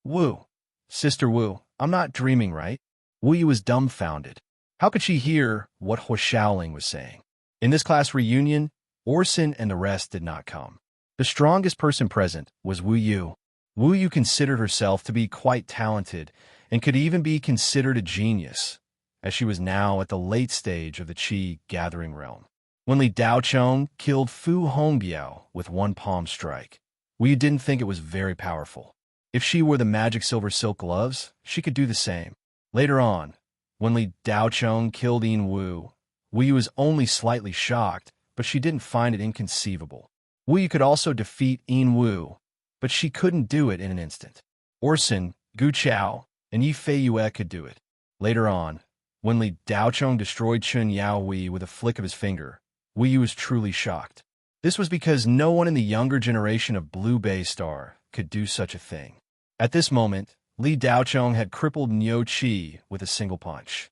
Wu, Sister Wu, I'm not dreaming, right? Wu Yu was dumbfounded. How could she hear what Hua Xiaoling was saying? In this class reunion, Orson and the rest did not come. The strongest person present was Wu Yu. Wu Yu considered herself to be quite talented and could even be considered a genius, as she was now at the late stage of the Qi gathering realm. When Li Daocheng killed Fu Hongbiao with one palm strike, Wu Yu didn't think it was very powerful. If she wore the magic silver silk gloves, she could do the same. Later on, when Li Daocheng killed Yin Wu, Wu Yu was only slightly shocked, but she didn't find it inconceivable. Wu Yu could also defeat Yin Wu, but she couldn't do it in an instant. Orson, Gu Chao, and Yi Fei Yue could do it. Later on, When Li Daocheng destroyed Chun Yao Wei with a flick of his finger, Wu Yu was truly shocked. This was because no one in the younger generation of Blue Bay Star could do such a thing. At this moment, Li Daocheng had crippled Niu Qi with a single punch.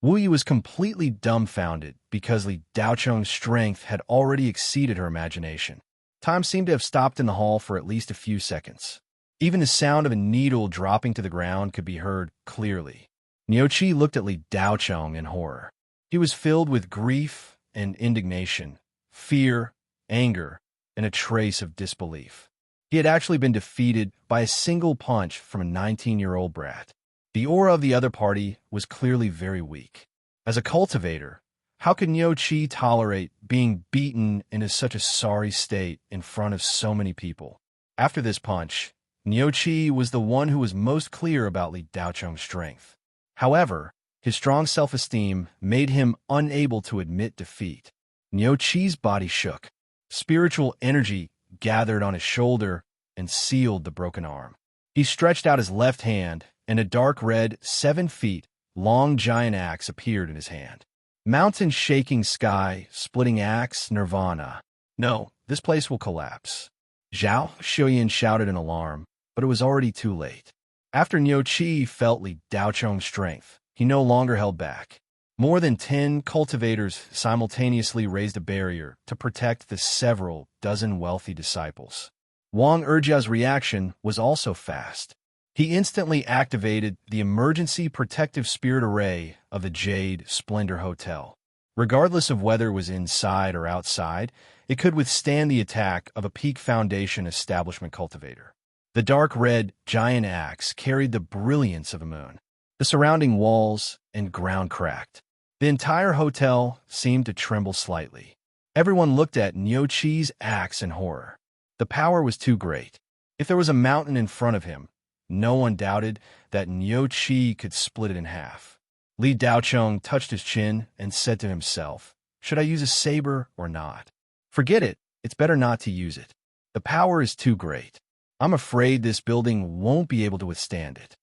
Wu Yu was completely dumbfounded because Li Daocheng's strength had already exceeded her imagination. Time seemed to have stopped in the hall for at least a few seconds. Even the sound of a needle dropping to the ground could be heard clearly. Niu Qi looked at Li Daocheng in horror. He was filled with grief and indignation, fear, anger, and a trace of disbelief. He had actually been defeated by a single punch from a 19-year-old brat. The aura of the other party was clearly very weak. As a cultivator, how could Niu Qi tolerate being beaten in such a sorry state in front of so many people? After this punch, Niu Qi was the one who was most clear about Li Daocheng's strength. However, his strong self-esteem made him unable to admit defeat. Niu Qi's body shook. Spiritual energy gathered on his shoulder and sealed the broken arm. He stretched out his left hand, and a dark red, 7 feet long giant axe appeared in his hand. Mountain-shaking sky, splitting axe, nirvana. No, this place will collapse. Zhao Xiuyan shouted in alarm, but it was already too late. After Niu Qi felt Li Daocheng's strength, he no longer held back. More than 10 cultivators simultaneously raised a barrier to protect the several dozen wealthy disciples. Wang Erjia's reaction was also fast. He instantly activated the emergency protective spirit array of the Jade Splendor Hotel. Regardless of whether it was inside or outside, it could withstand the attack of a Peak Foundation establishment cultivator. The dark red giant axe carried the brilliance of a moon. The surrounding walls and ground cracked. The entire hotel seemed to tremble slightly. Everyone looked at Niu Qi's axe in horror. The power was too great. If there was a mountain in front of him, no one doubted that Niu Qi could split it in half. Li Daocheng touched his chin and said to himself, "Should I use a saber or not? Forget it. It's better not to use it. The power is too great. I'm afraid this building won't be able to withstand it."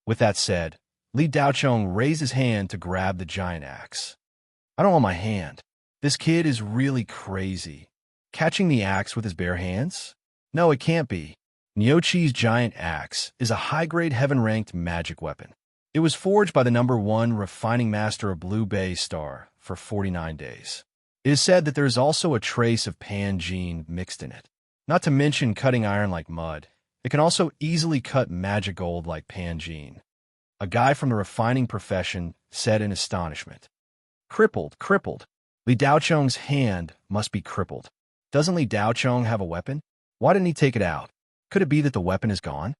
With that said, Li Daocheng raised his hand to grab the giant axe. "I don't want my hand. This kid is really crazy. Catching the axe with his bare hands? No, it can't be. Niu Qi's giant axe is a high-grade heaven-ranked magic weapon. It was forged by the #1 refining master of Blue Bay Star for 49 days. It is said that there is also a trace of Pan gene mixed in it. Not to mention cutting iron like mud, it can also easily cut magic gold like Pan gene." A guy from the refining profession said in astonishment. Crippled. Li Daocheng's hand must be crippled. Doesn't Li Daocheng have a weapon? Why didn't he take it out? Could it be that the weapon is gone?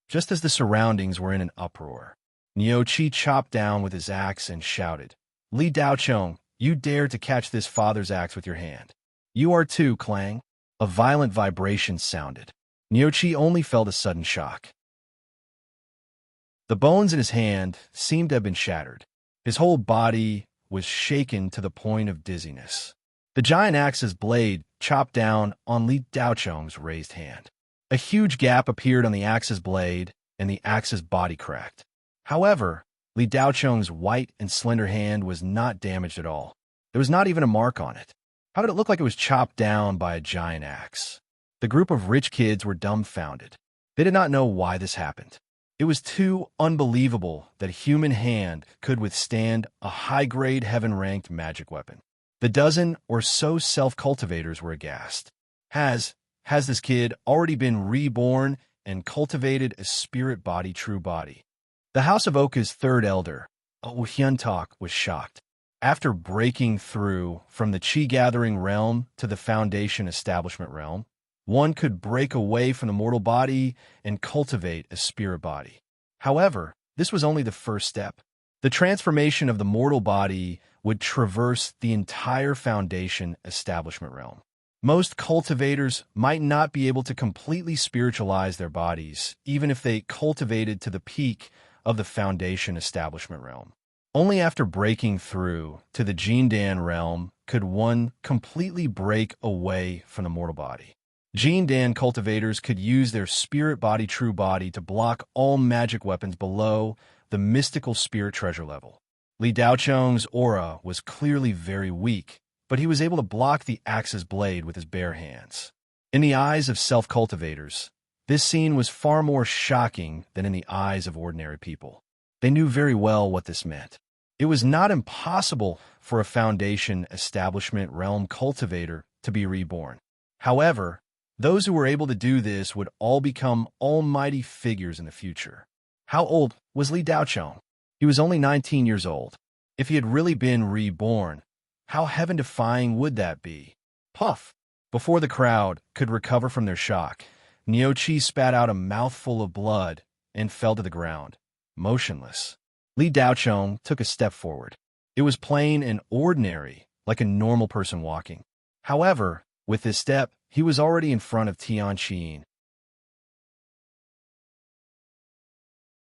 Just as the surroundings were in an uproar, Niu Qi chopped down with his axe and shouted, "Li Daocheng, you dare to catch this father's axe with your hand. You are too, clang." A violent vibration sounded. Niu Qi only felt a sudden shock. The bones in his hand seemed to have been shattered. His whole body was shaken to the point of dizziness. The giant axe's blade chopped down on Li Daocheng's raised hand. A huge gap appeared on the axe's blade, and the axe's body cracked. However, Li Daocheng's white and slender hand was not damaged at all. There was not even a mark on it. How did it look like it was chopped down by a giant axe? The group of rich kids were dumbfounded. They did not know why this happened. It was too unbelievable that a human hand could withstand a high-grade heaven-ranked magic weapon. The dozen or so self-cultivators were aghast. Has this kid already been reborn and cultivated a spirit body, true body? The House of Oka's third elder, Hyuntak, was shocked. After breaking through from the Qi-gathering realm to the Foundation establishment realm, one could break away from the mortal body and cultivate a spirit body. However, this was only the first step. The transformation of the mortal body would traverse the entire Foundation establishment realm. Most cultivators might not be able to completely spiritualize their bodies, even if they cultivated to the peak of the Foundation establishment realm. Only after breaking through to the Jindan realm could one completely break away from the mortal body. Jin Dan cultivators could use their spirit body true body to block all magic weapons below the mystical spirit treasure level. Li Daocheng's aura was clearly very weak, but he was able to block the axe's blade with his bare hands. In the eyes of self-cultivators, this scene was far more shocking than in the eyes of ordinary people. They knew very well what this meant. It was not impossible for a Foundation Establishment Realm cultivator to be reborn. However, those who were able to do this would all become almighty figures in the future. How old was Li Daocheng? He was only 19 years old. If he had really been reborn, how heaven-defying would that be? Puff! Before the crowd could recover from their shock, Niuchi spat out a mouthful of blood and fell to the ground, motionless. Li Daocheng took a step forward. It was plain and ordinary, like a normal person walking. However, with this step, he was already in front of Tianqin.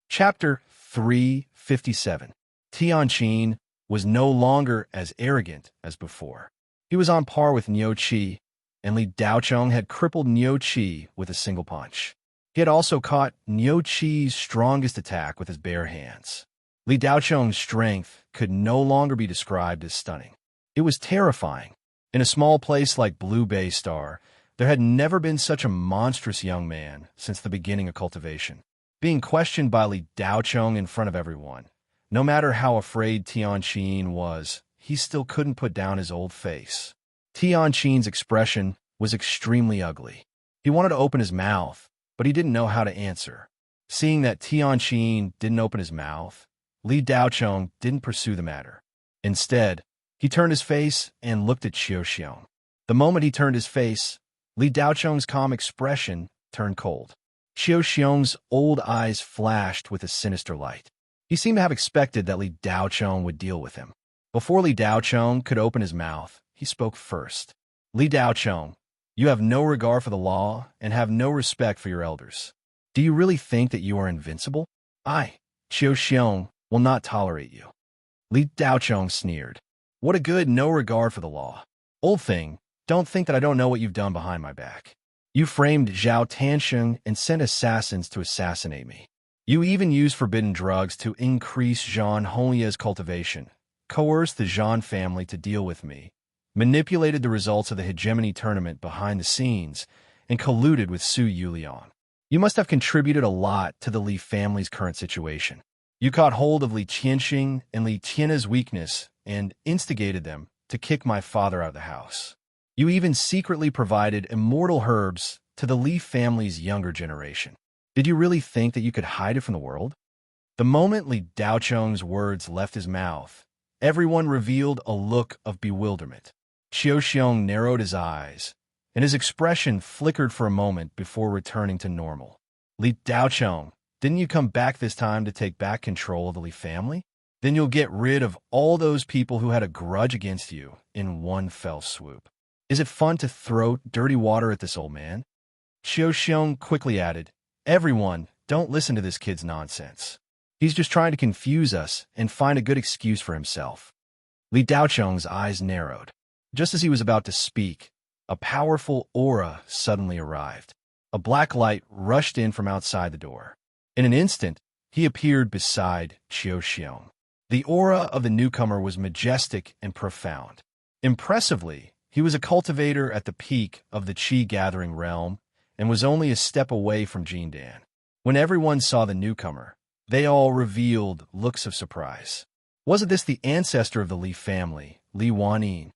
Chapter 357. Tianqin was no longer as arrogant as before. He was on par with Niuchi, and Li Daocheng had crippled Niuchi with a single punch. He had also caught Niuchi's strongest attack with his bare hands. Li Daocheng's strength could no longer be described as stunning. It was terrifying. In a small place like Blue Bay Star, there had never been such a monstrous young man since the beginning of cultivation. Being questioned by Li Daocheng in front of everyone, no matter how afraid Tianqin was, he still couldn't put down his old face. Tianqin's expression was extremely ugly. He wanted to open his mouth, but he didn't know how to answer. Seeing that Tianqin didn't open his mouth, Li Daocheng didn't pursue the matter. Instead, he turned his face and looked at Xiaoxiong. The moment he turned his face, Li Daocheng's calm expression turned cold. Xiaoxiong's old eyes flashed with a sinister light. He seemed to have expected that Li Daocheng would deal with him. Before Li Daocheng could open his mouth, he spoke first. Li Daocheng, you have no regard for the law and have no respect for your elders. Do you really think that you are invincible? I, Xiaoxiong, will not tolerate you. Li Daocheng sneered. What a good no regard for the law. Old thing, don't think that I don't know what you've done behind my back. You framed Zhao Tansheng and sent assassins to assassinate me. You even used forbidden drugs to increase Zhang Honglia's cultivation, coerced the Zhang family to deal with me, manipulated the results of the hegemony tournament behind the scenes, and colluded with Su Yuliang. You must have contributed a lot to the Li family's current situation. You caught hold of Li Qianxing and Li Tiana's weakness and instigated them to kick my father out of the house. You even secretly provided immortal herbs to the Li family's younger generation. Did you really think that you could hide it from the world? The moment Li Daocheng's words left his mouth, everyone revealed a look of bewilderment. Xiaoxiong narrowed his eyes, and his expression flickered for a moment before returning to normal. Li Daocheng, didn't you come back this time to take back control of the Li family? Then you'll get rid of all those people who had a grudge against you in one fell swoop. Is it fun to throw dirty water at this old man? Xiaoxiong quickly added, everyone, don't listen to this kid's nonsense. He's just trying to confuse us and find a good excuse for himself. Li Daocheng's eyes narrowed. Just as he was about to speak, a powerful aura suddenly arrived. A black light rushed in from outside the door. In an instant, he appeared beside Xiaoxiong. The aura of the newcomer was majestic and profound. Impressively, he was a cultivator at the peak of the Qi-gathering realm and was only a step away from Jindan. When everyone saw the newcomer, they all revealed looks of surprise. Wasn't this the ancestor of the Li family, Li Wanin?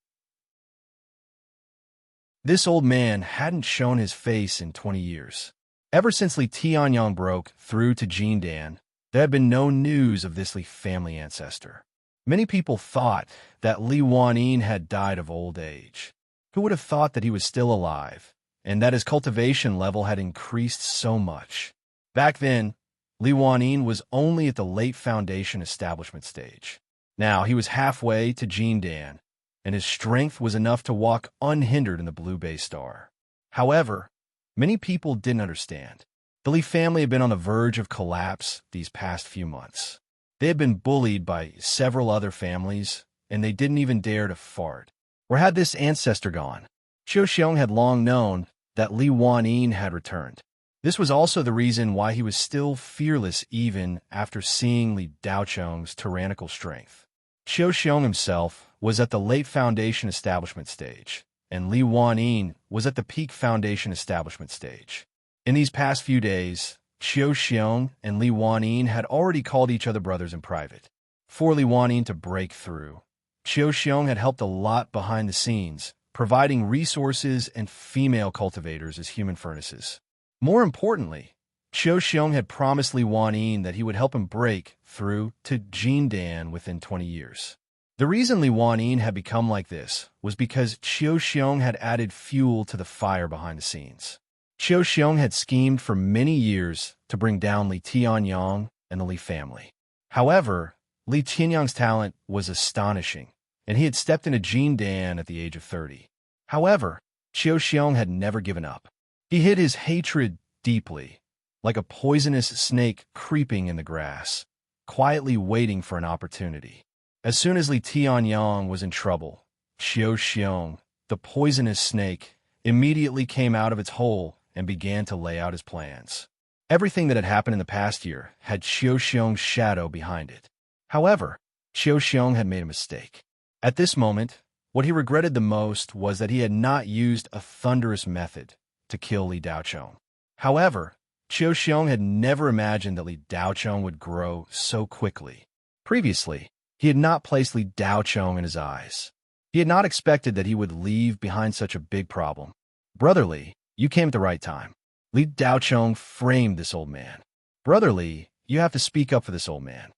This old man hadn't shown his face in 20 years. Ever since Li Tianyang broke through to Jindan, there had been no news of this Li family ancestor. Many people thought that Li Wanin had died of old age. Who would have thought that he was still alive, and that his cultivation level had increased so much? Back then, Li Wanin was only at the late Foundation establishment stage. Now he was halfway to Jindan, and his strength was enough to walk unhindered in the Blue Bay Star. However, many people didn't understand. The Li family had been on the verge of collapse these past few months. They had been bullied by several other families, and they didn't even dare to fart. Where had this ancestor gone? Xiaoxiong had long known that Li Wanyin had returned. This was also the reason why he was still fearless even after seeing Li Daocheng's tyrannical strength. Qiu Xiong himself was at the late foundation establishment stage, and Li Wanyin was at the peak foundation establishment stage. In these past few days, Qiu Xiong and Li Wanyin had already called each other brothers in private. For Li Wanyin to break through, Qiu Xiong had helped a lot behind the scenes, providing resources and female cultivators as human furnaces. More importantly, Qiu Xiong had promised Li Wanyin that he would help him break through to Jindan within 20 years. The reason Li Wanyin had become like this was because Qiu Xiong had added fuel to the fire behind the scenes. Qiu Xiong had schemed for many years to bring down Li Tianyang and the Li family. However, Li Tianyang's talent was astonishing, and he had stepped into Jindan at the age of 30. However, Qiu Xiong had never given up. He hid his hatred deeply, like a poisonous snake creeping in the grass, quietly waiting for an opportunity. As soon as Li Tianyang was in trouble, Qiu Xiong, the poisonous snake, immediately came out of its hole and began to lay out his plans. Everything that had happened in the past year had Qiu Xiong's shadow behind it. However, Qiu Xiong had made a mistake. At this moment, what he regretted the most was that he had not used a thunderous method to kill Li Daocheng. However, Qiu Xiong had never imagined that Li Daocheng would grow so quickly. Previously, he had not placed Li Daocheng in his eyes. He had not expected that he would leave behind such a big problem. Brother Li, you came at the right time. Li Daocheng framed this old man. Brother Li, you have to speak up for this old man.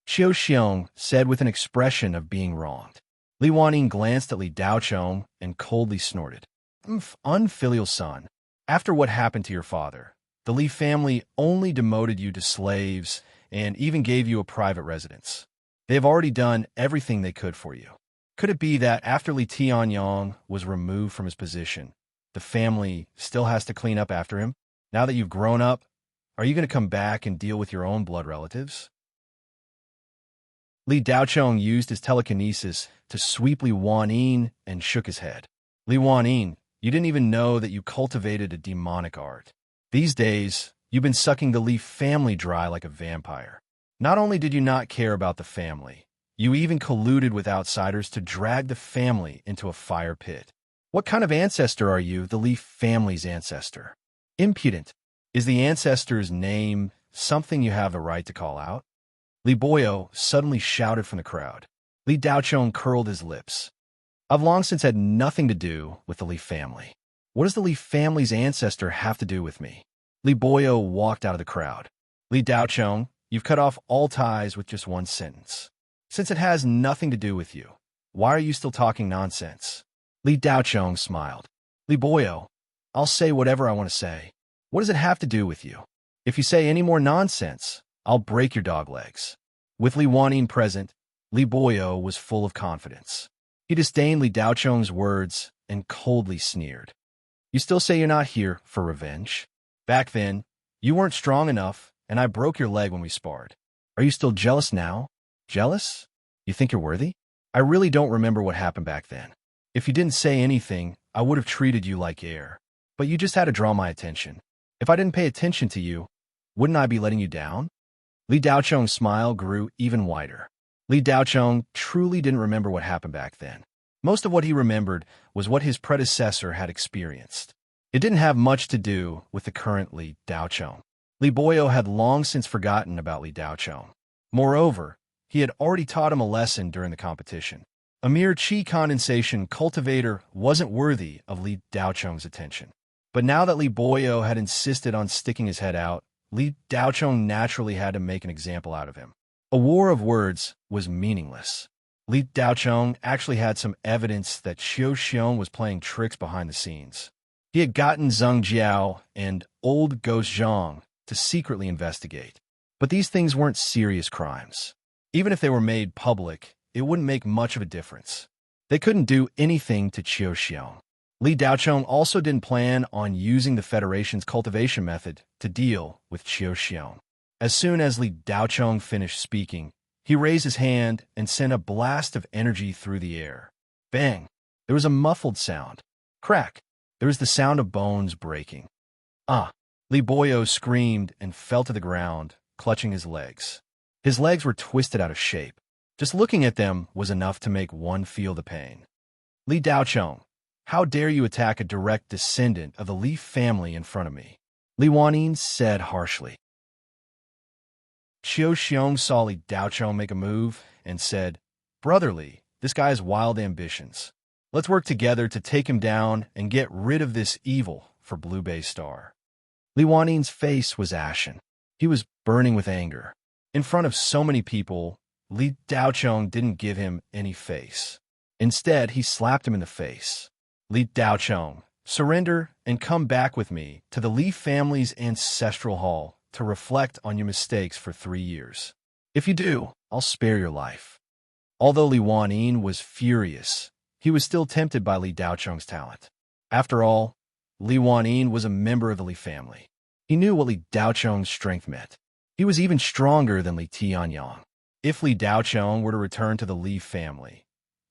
Qiu Xiong said with an expression of being wronged. Li Wanyin glanced at Li Daocheng and coldly snorted. Unfilial son, after what happened to your father, the Li family only demoted you to slaves and even gave you a private residence. They have already done everything they could for you. Could it be that after Li Tianyang was removed from his position, the family still has to clean up after him? Now that you've grown up, are you going to come back and deal with your own blood relatives? Li Daocheng used his telekinesis to sweep Li Wanyin and shook his head. Li Wanyin, you didn't even know that you cultivated a demonic art. These days, you've been sucking the Li family dry like a vampire. Not only did you not care about the family, you even colluded with outsiders to drag the family into a fire pit. What kind of ancestor are you, the Li family's ancestor? Impudent. Is the ancestor's name something you have the right to call out? Li Boyo suddenly shouted from the crowd. Li Daocheng curled his lips. I've long since had nothing to do with the Li family. What does the Li family's ancestor have to do with me? Li Boyo walked out of the crowd. Li Daocheng, you've cut off all ties with just one sentence. Since it has nothing to do with you, why are you still talking nonsense? Li Daocheng smiled. Li Boyo, I'll say whatever I want to say. What does it have to do with you? If you say any more nonsense, I'll break your dog legs. With Li Wanyin present, Li Boyo was full of confidence. He disdained Li Daocheng's words and coldly sneered. You still say you're not here for revenge? Back then, you weren't strong enough, and I broke your leg when we sparred. Are you still jealous now? Jealous? You think you're worthy? I really don't remember what happened back then. If you didn't say anything, I would have treated you like air. But you just had to draw my attention. If I didn't pay attention to you, wouldn't I be letting you down? Li Daocheng's smile grew even wider. Li Daocheng truly didn't remember what happened back then. Most of what he remembered was what his predecessor had experienced. It didn't have much to do with the current Li Daocheng. Li Boyo had long since forgotten about Li Daocheng. Moreover, he had already taught him a lesson during the competition. A mere chi condensation cultivator wasn't worthy of Li Daocheng's attention. But now that Li Boyo had insisted on sticking his head out, Li Daocheng naturally had to make an example out of him. A war of words was meaningless. Li Daocheng actually had some evidence that Qiu Xiong was playing tricks behind the scenes. He had gotten Zheng Jiao and old Ghost Zhang to secretly investigate. But these things weren't serious crimes. Even if they were made public, it wouldn't make much of a difference. They couldn't do anything to Qiu Xiong. Li Daocheng also didn't plan on using the Federation's cultivation method to deal with Qiu Xiong. As soon as Li Daocheng finished speaking, he raised his hand and sent a blast of energy through the air. Bang! There was a muffled sound. Crack! There was the sound of bones breaking. Ah! Li Boyo screamed and fell to the ground, clutching his legs. His legs were twisted out of shape. Just looking at them was enough to make one feel the pain. Li Daochong, how dare you attack a direct descendant of the Li family in front of me? Li Wanyin said harshly. Qiu Xiong saw Li Daochong make a move and said, Brother Li, this guy has wild ambitions. Let's work together to take him down and get rid of this evil for Blue Bay Star. Li Wanyin's face was ashen. He was burning with anger. In front of so many people, Li Daochong didn't give him any face. Instead, he slapped him in the face. Li Daochong, surrender and come back with me to the Li family's ancestral hall to reflect on your mistakes for 3 years. If you do, I'll spare your life. Although Li Wanyin was furious, he was still tempted by Li Daochong's talent. After all, Li Wanyin was a member of the Li family. He knew what Li Daochong's strength meant. He was even stronger than Li Tianyang. If Li Daochong were to return to the Li family,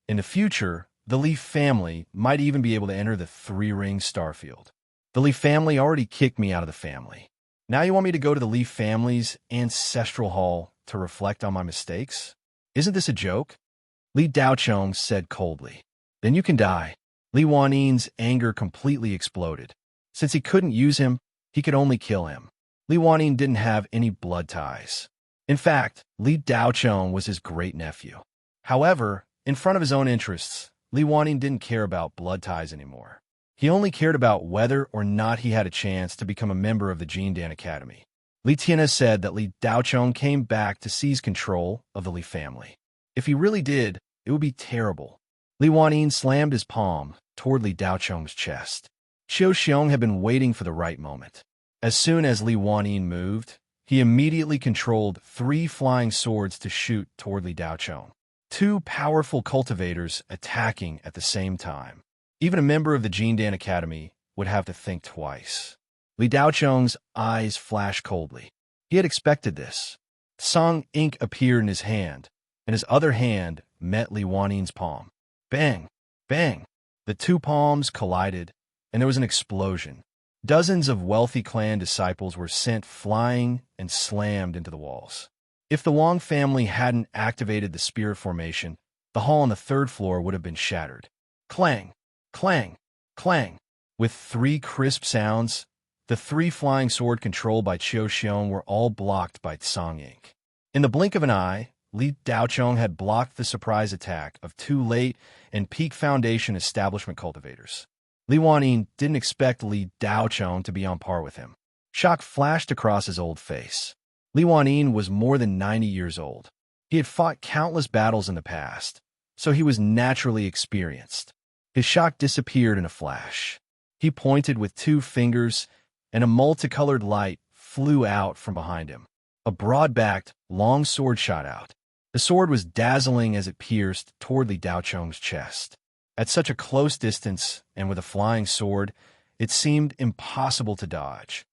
in the future, the Li family might even be able to enter the three-ring starfield. The Li family already kicked me out of the family. Now you want me to go to the Li family's ancestral hall to reflect on my mistakes? Isn't this a joke? Li Daochong said coldly. Then you can die. Li Wanyin's anger completely exploded. Since he couldn't use him, he could only kill him. Li Wanyin didn't have any blood ties. In fact, Li Daochong was his great-nephew. However, in front of his own interests, Li Wanyin didn't care about blood ties anymore. He only cared about whether or not he had a chance to become a member of the Jindan Academy. Li Tiana said that Li Daochong came back to seize control of the Li family. If he really did, it would be terrible. Li Wanyin slammed his palm toward Li Daochong's chest. Qiu Xiong had been waiting for the right moment. As soon as Li Wanyin moved, he immediately controlled 3 flying swords to shoot toward Li Daochong. 2 powerful cultivators attacking at the same time. Even a member of the Jindan Academy would have to think twice. Li Daochong's eyes flashed coldly. He had expected this. Song ink appeared in his hand, and his other hand met Li Wanyin's palm. Bang! Bang! The 2 palms collided, and there was an explosion. Dozens of wealthy clan disciples were sent flying and slammed into the walls. If the Wang family hadn't activated the spirit formation, the hall on the 3rd floor would have been shattered. Clang! Clang! Clang! With 3 crisp sounds, the 3 flying sword controlled by Qiu Xiong were all blocked by Tsang ink. In the blink of an eye, Li Daochong had blocked the surprise attack of 2 late and peak foundation establishment cultivators. Li Wanyin didn't expect Li Daochong to be on par with him. Shock flashed across his old face. Li Wanyin was more than 90 years old. He had fought countless battles in the past, so he was naturally experienced. His shock disappeared in a flash. He pointed with 2 fingers, and a multicolored light flew out from behind him. A broad-backed, long sword shot out. The sword was dazzling as it pierced toward Li Daochong's chest. At such a close distance, and with a flying sword, it seemed impossible to dodge.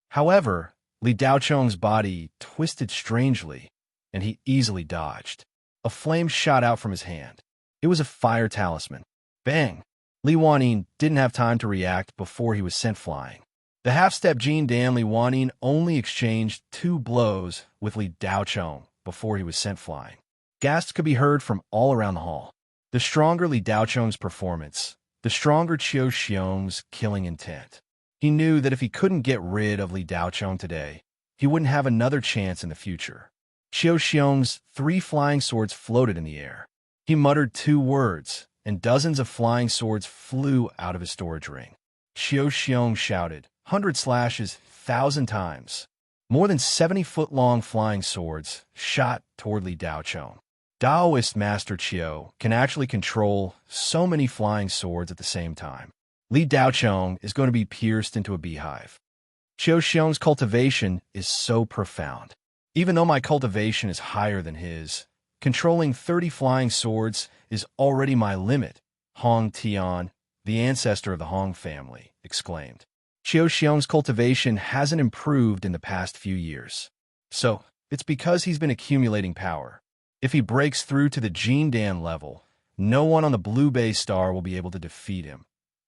However, Li Daochong's body twisted strangely, and he easily dodged. A flame shot out from his hand. It was a fire talisman. Bang! Li Wanyin didn't have time to react before he was sent flying. The half-step Jindan Li Wanyin only exchanged 2 blows with Li Daochong before he was sent flying. Gasps could be heard from all around the hall. The stronger Li Daochong's performance, the stronger Qiu Xiong's killing intent. He knew that if he couldn't get rid of Li Daochong today, he wouldn't have another chance in the future. Qiu Xiong's 3 flying swords floated in the air. He muttered 2 words, and dozens of flying swords flew out of his storage ring. Qiu Xiong shouted, 100 slashes, 1,000 times. More than 70-foot-long flying swords shot toward Li Daochong. Taoist Master Qiu can actually control so many flying swords at the same time. Li Daochong is going to be pierced into a beehive. Qiu Xiong's cultivation is so profound. Even though my cultivation is higher than his, controlling 30 flying swords is already my limit, Hong Tian, the ancestor of the Hong family, exclaimed. Qiu Xiong's cultivation hasn't improved in the past few years. So, it's because he's been accumulating power. If he breaks through to the Jindan level, no one on the Blue Bay Star will be able to defeat him.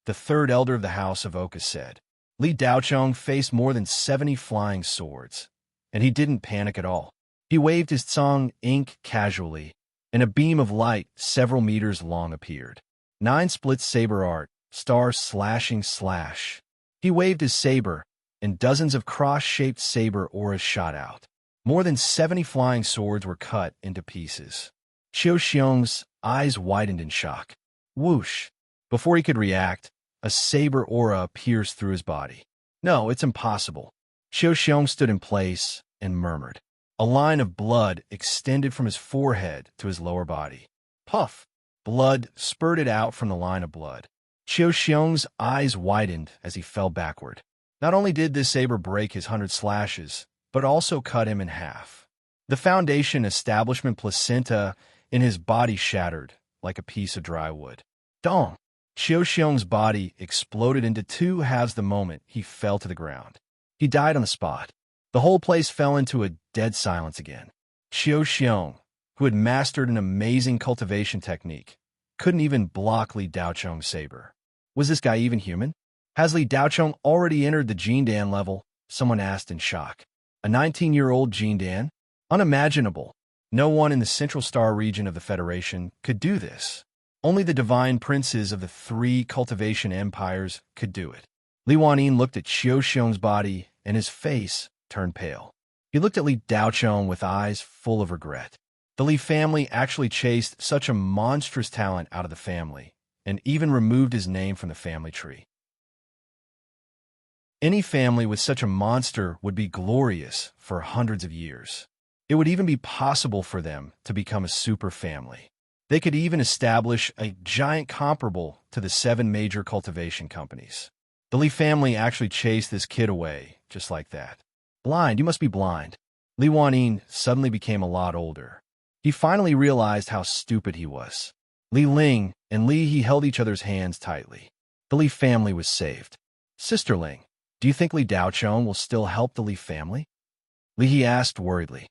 the third elder of the House of Oka said. Li Daochong faced more than 70 flying swords, and he didn't panic at all. He waved his Tsang ink casually, and a beam of light several meters long appeared. 9 split saber art, star slashing slash. He waved his saber, and dozens of cross-shaped saber auras shot out. More than 70 flying swords were cut into pieces. Qiu Xiong's eyes widened in shock. Whoosh! Before he could react, a saber aura pierced through his body. No, it's impossible. Qiu Xiong stood in place and murmured. A line of blood extended from his forehead to his lower body. Puff! Blood spurted out from the line of blood. Qiu Xiong's eyes widened as he fell backward. Not only did this saber break his 100 slashes, but also cut him in half. The foundation establishment placenta in his body shattered like a piece of dry wood. Dong! Qiu Xiong's body exploded into 2 halves the moment he fell to the ground. He died on the spot. The whole place fell into a dead silence again. Qiu Xiong, who had mastered an amazing cultivation technique, couldn't even block Li Daochong's saber. Was this guy even human? Has Li Daochong already entered the Jindan level? Someone asked in shock. A 19-year-old Jindan? Unimaginable. No one in the Central Star region of the Federation could do this. Only the divine princes of the 3 cultivation empires could do it. Li Wanyin looked at Qiu Xiong's body, and his face turned pale. He looked at Li Daochong with eyes full of regret. The Li family actually chased such a monstrous talent out of the family, and even removed his name from the family tree. Any family with such a monster would be glorious for hundreds of years. It would even be possible for them to become a super family. They could even establish a giant comparable to the 7 major cultivation companies. The Li family actually chased this kid away, just like that. Blind, you must be blind. Li Wanyin suddenly became a lot older. He finally realized how stupid he was. Li Ling and Li He held each other's hands tightly. The Li family was saved. Sister Ling, do you think Li Daochong will still help the Li family? Li He asked worriedly.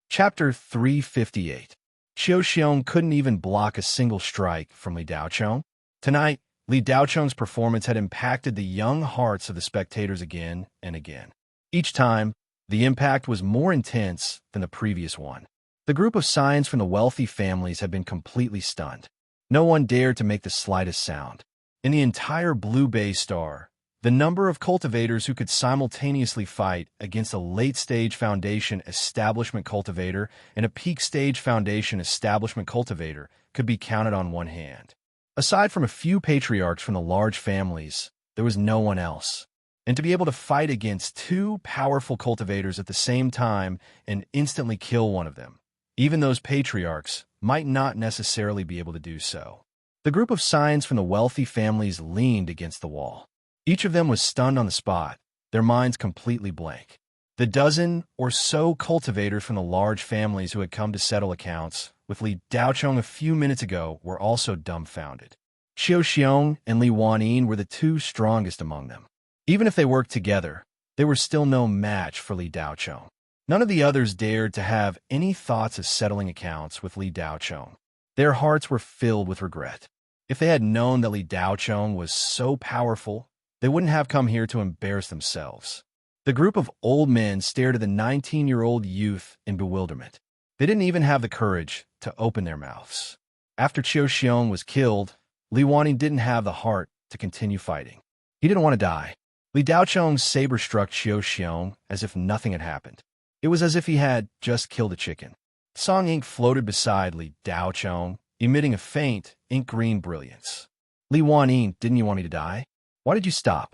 Chapter 358. Qiu Xiong couldn't even block a single strike from Li Daochong. Tonight, Li Daochong's performance had impacted the young hearts of the spectators again and again. Each time, the impact was more intense than the previous one. The group of scions from the wealthy families had been completely stunned. No one dared to make the slightest sound. In the entire Blue Bay Star, the number of cultivators who could simultaneously fight against a late-stage Foundation Establishment cultivator and a peak-stage Foundation Establishment cultivator could be counted on one hand. Aside from a few patriarchs from the large families, there was no one else. And to be able to fight against 2 powerful cultivators at the same time and instantly kill one of them, even those patriarchs might not necessarily be able to do so. The group of scions from the wealthy families leaned against the wall. Each of them was stunned on the spot, their minds completely blank. The dozen or so cultivators from the large families who had come to settle accounts with Li Daochong a few minutes ago were also dumbfounded. Qiu Xiong and Li Wanyin were the 2 strongest among them. Even if they worked together, they were still no match for Li Daochong. None of the others dared to have any thoughts of settling accounts with Li Daochong. Their hearts were filled with regret. If they had known that Li Daochong was so powerful, they wouldn't have come here to embarrass themselves. The group of old men stared at the 19-year-old youth in bewilderment. They didn't even have the courage to open their mouths. After Qiu Xiong was killed, Li Wanyin didn't have the heart to continue fighting. He didn't want to die. Li Daochong's saber struck Qiu Xiong as if nothing had happened. It was as if he had just killed a chicken. Song ink floated beside Li Daochong, emitting a faint, ink-green brilliance. Li Wanyin, didn't you want me to die? Why did you stop?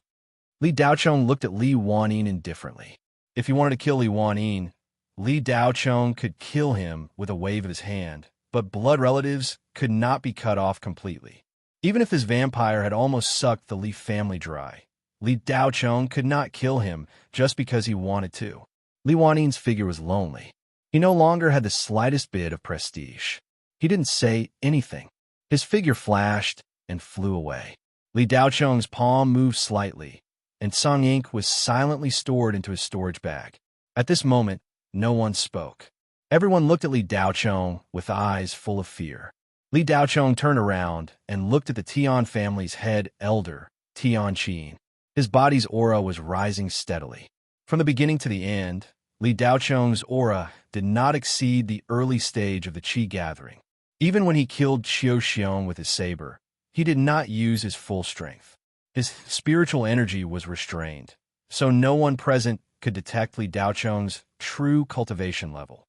Li Daochong looked at Li Wanyin indifferently. If he wanted to kill Li Wanyin, Li Daochong could kill him with a wave of his hand, but blood relatives could not be cut off completely. Even if his vampire had almost sucked the Li family dry, Li Daochong could not kill him just because he wanted to. Li Wanyin's figure was lonely. He no longer had the slightest bit of prestige. He didn't say anything. His figure flashed and flew away. Li Daochong's palm moved slightly, and Song ink was silently stored into his storage bag. At this moment, no one spoke. Everyone looked at Li Daochong with eyes full of fear. Li Daochong turned around and looked at the Tian family's head elder, Tian Qin. His body's aura was rising steadily. From the beginning to the end, Li Daochong's aura did not exceed the early stage of the Qi gathering. Even when he killed Qiu Xiong with his saber, he did not use his full strength. His spiritual energy was restrained, so no one present could detect Li Daochong's true cultivation level.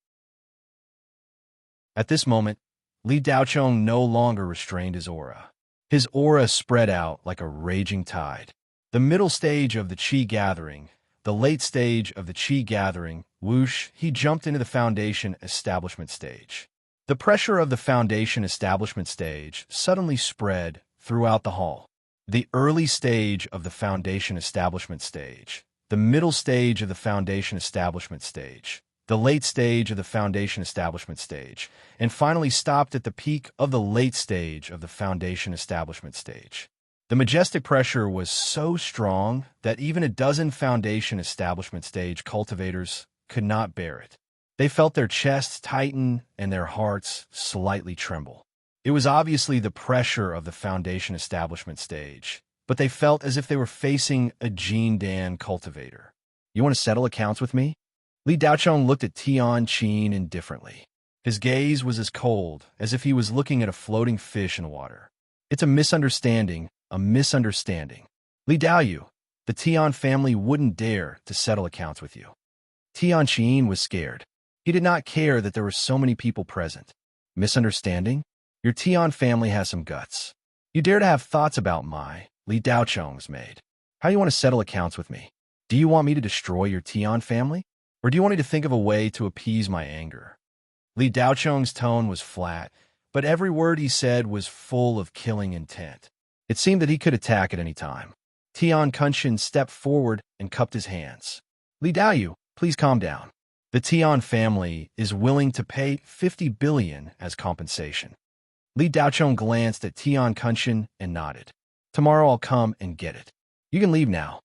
At this moment, Li Daochong no longer restrained his aura. His aura spread out like a raging tide. The middle stage of the Qi gathering, the late stage of the Qi gathering, whoosh, he jumped into the foundation establishment stage. The pressure of the foundation establishment stage suddenly spread throughout the hall. The early stage of the foundation establishment stage, the middle stage of the foundation establishment stage, the late stage of the foundation establishment stage, and finally stopped at the peak of the late stage of the foundation establishment stage. The majestic pressure was so strong that even a dozen foundation establishment stage cultivators could not bear it. They felt their chests tighten and their hearts slightly tremble. It was obviously the pressure of the foundation establishment stage, but they felt as if they were facing a Jin Dan cultivator. "You want to settle accounts with me?" Li Daochong looked at Tian Qin indifferently. His gaze was as cold as if he was looking at a floating fish in water. "It's a misunderstanding, a misunderstanding. Li Daoyu, the Tian family wouldn't dare to settle accounts with you." Tian Qin was scared. He did not care that there were so many people present. "Misunderstanding? Your Tian family has some guts. You dare to have thoughts about Li Daochong's maid. How do you want to settle accounts with me? Do you want me to destroy your Tian family? Or do you want me to think of a way to appease my anger?" Li Daochong's tone was flat, but every word he said was full of killing intent. It seemed that he could attack at any time. Tian Kunshin stepped forward and cupped his hands. "Li Daoyu, please calm down. The Tian family is willing to pay 50 billion as compensation." Li Daochong glanced at Tian Kunshin and nodded. "Tomorrow I'll come and get it. You can leave now."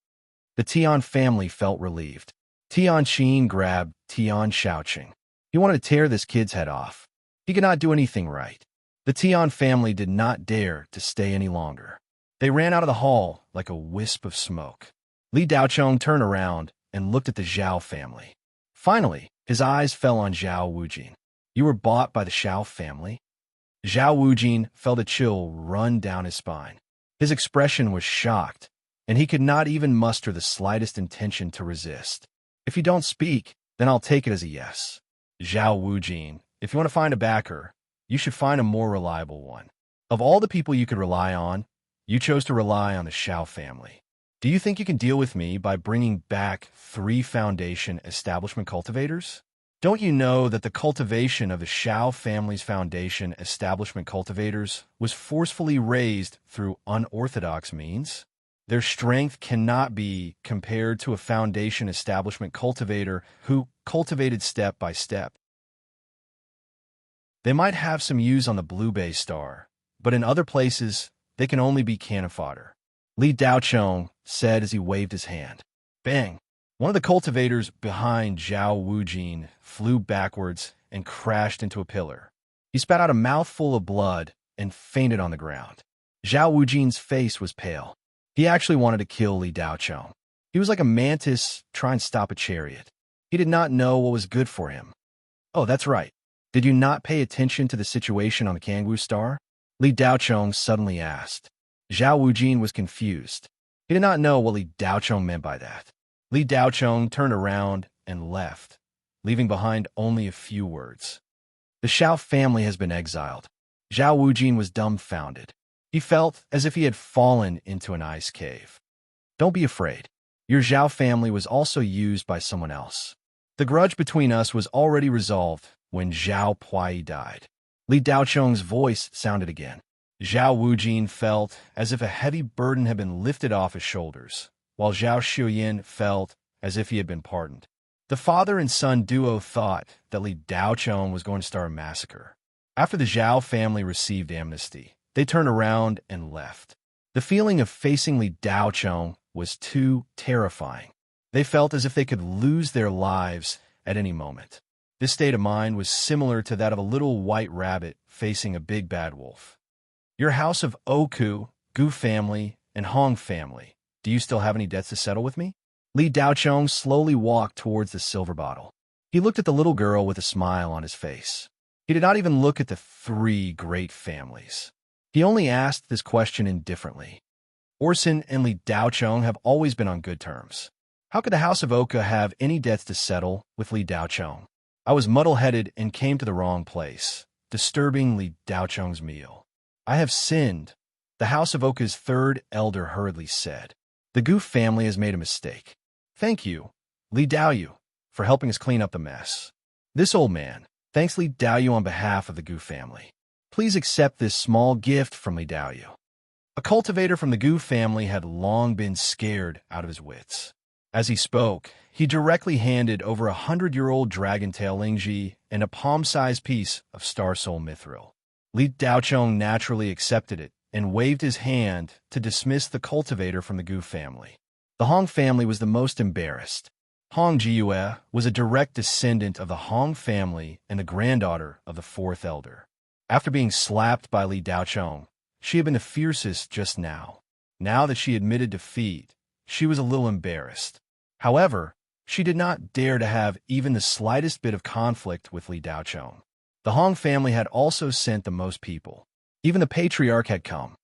The Tian family felt relieved. Tian Qin grabbed Tian Shaoqing. He wanted to tear this kid's head off. He could not do anything right. The Tian family did not dare to stay any longer. They ran out of the hall like a wisp of smoke. Li Daochong turned around and looked at the Zhao family. Finally, his eyes fell on Zhao Wujin. "You were bought by the Zhao family?" Zhao Wujin felt a chill run down his spine. His expression was shocked, and he could not even muster the slightest intention to resist. "If you don't speak, then I'll take it as a yes." "Zhao Wujin, if you want to find a backer, you should find a more reliable one. Of all the people you could rely on, you chose to rely on the Zhao family. Do you think you can deal with me by bringing back 3 foundation establishment cultivators? Don't you know that the cultivation of the Zhao family's foundation establishment cultivators was forcefully raised through unorthodox means? Their strength cannot be compared to a foundation establishment cultivator who cultivated step by step. They might have some use on the Blue Bay Star, but in other places, they can only be cannon fodder." Li Daochong said as he waved his hand. Bang! One of the cultivators behind Zhao Wujin flew backwards and crashed into a pillar. He spat out a mouthful of blood and fainted on the ground. Zhao Wujin's face was pale. He actually wanted to kill Li Daochong. He was like a mantis trying to stop a chariot. He did not know what was good for him. "Oh, that's right. Did you not pay attention to the situation on the Kangwu Star?" Li Daochong suddenly asked. Zhao Wujin was confused. He did not know what Li Daochong meant by that. Li Daochong turned around and left, leaving behind only a few words. "The Zhao family has been exiled." Zhao Wujin was dumbfounded. He felt as if he had fallen into an ice cave. "Don't be afraid. Your Zhao family was also used by someone else. The grudge between us was already resolved when Zhao Puyi died." Li Daochong's voice sounded again. Zhao Wujin felt as if a heavy burden had been lifted off his shoulders, while Zhao Xiuyin felt as if he had been pardoned. The father and son duo thought that Li Daochong was going to start a massacre. After the Zhao family received amnesty, they turned around and left. The feeling of facing Li Daochong was too terrifying. They felt as if they could lose their lives at any moment. This state of mind was similar to that of a little white rabbit facing a big bad wolf. Your house of Oku, Gu family, and Hong family. Do you still have any debts to settle with me? Li Daochong slowly walked towards the silver bottle. He looked at the little girl with a smile on his face. He did not even look at the three great families. He only asked this question indifferently. Orson and Li Daochong have always been on good terms. How could the House of Oka have any debts to settle with Li Daochong? I was muddle-headed and came to the wrong place, disturbing Li Daochong's meal. I have sinned, the House of Oka's third elder hurriedly said. The Gu family has made a mistake. Thank you, Li Daoyu, for helping us clean up the mess. This old man thanks Li Daoyu on behalf of the Gu family. Please accept this small gift from Li Daoyu. A cultivator from the Gu family had long been scared out of his wits. As he spoke, he directly handed over 100-year-old dragon-tail Lingji and a palm-sized piece of Star Soul Mithril. Li Daochong naturally accepted it and waved his hand to dismiss the cultivator from the Gu family. The Hong family was the most embarrassed. Hong Jiyue was a direct descendant of the Hong family and the granddaughter of the fourth elder. After being slapped by Li Daochong, she had been the fiercest just now. Now that she admitted defeat, she was a little embarrassed. However, she did not dare to have even the slightest bit of conflict with Li Daochong. The Hong family had also sent the most people. Even the patriarch had come.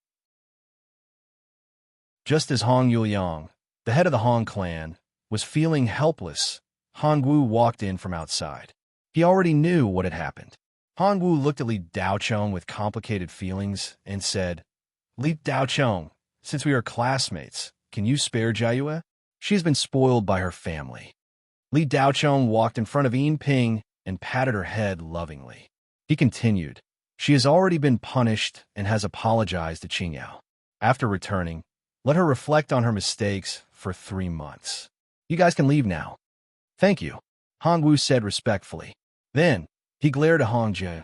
Just as Hong Yuliang, the head of the Hong clan, was feeling helpless, Han Wu walked in from outside. He already knew what had happened. Han Wu looked at Li Daochong with complicated feelings and said, Li Daochong, since we are classmates, can you spare Jiayue? She has been spoiled by her family. Li Daochong walked in front of Yin Ping and patted her head lovingly. He continued, she has already been punished and has apologized to Qingyao. After returning, let her reflect on her mistakes for 3 months. You guys can leave now. Thank you, Han Wu said respectfully. Then, he glared at Hong Jie.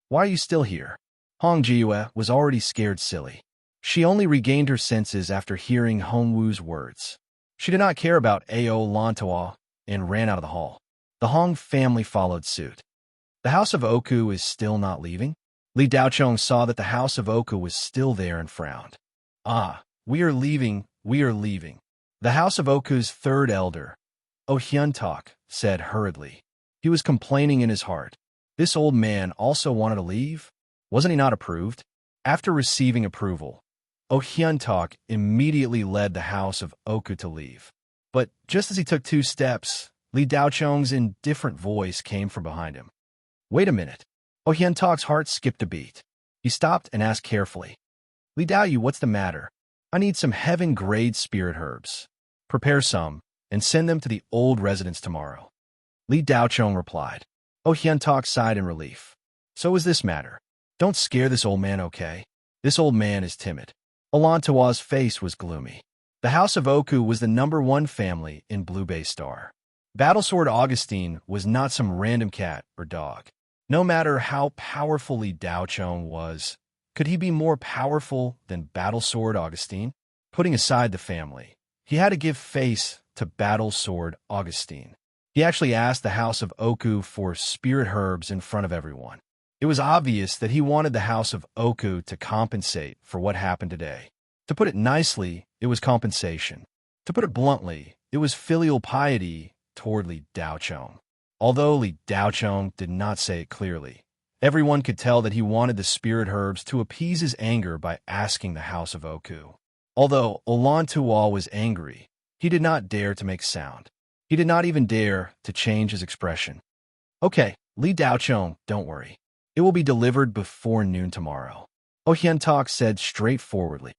Why are you still here? Hong Jiyue was already scared silly. She only regained her senses after hearing Hong Wu's words. She did not care about Ao Lantoa and ran out of the hall. The Hong family followed suit. The House of Oku is still not leaving? Li Daochong saw that the House of Oku was still there and frowned. Ah, we are leaving, we are leaving. The House of Oku's third elder, Oh Hyun-tok, said hurriedly. He was complaining in his heart. This old man also wanted to leave? Wasn't he not approved? After receiving approval, Oh Hyun-tok immediately led the House of Oku to leave. But just as he took 2 steps, Li Daochong's indifferent voice came from behind him. Wait a minute. Oh Hyun-tok's heart skipped a beat. He stopped and asked carefully, Li Daoyu, what's the matter? I need some heaven-grade spirit herbs. Prepare some and send them to the old residence tomorrow. Li Daochong replied. Oh Hyun-tok sighed in relief. So is this matter. Don't scare this old man, okay? This old man is timid. Olantawa's face was gloomy. The House of Oku was the #1 family in Blue Bay Star. Battlesword Augustine was not some random cat or dog. No matter how powerful Li Daochong was, could he be more powerful than Battlesword Augustine? Putting aside the family, he had to give face to Battlesword Augustine. He actually asked the House of Oku for spirit herbs in front of everyone. It was obvious that he wanted the House of Oku to compensate for what happened today. To put it nicely, it was compensation. To put it bluntly, it was filial piety toward Li Daochong. Although Li Daochong did not say it clearly, everyone could tell that he wanted the spirit herbs to appease his anger by asking the House of Oku. Although Olantual was angry, he did not dare to make sound. He did not even dare to change his expression. Okay, Li Daochong, don't worry. It will be delivered before noon tomorrow. Oh Hyun-tok said straightforwardly.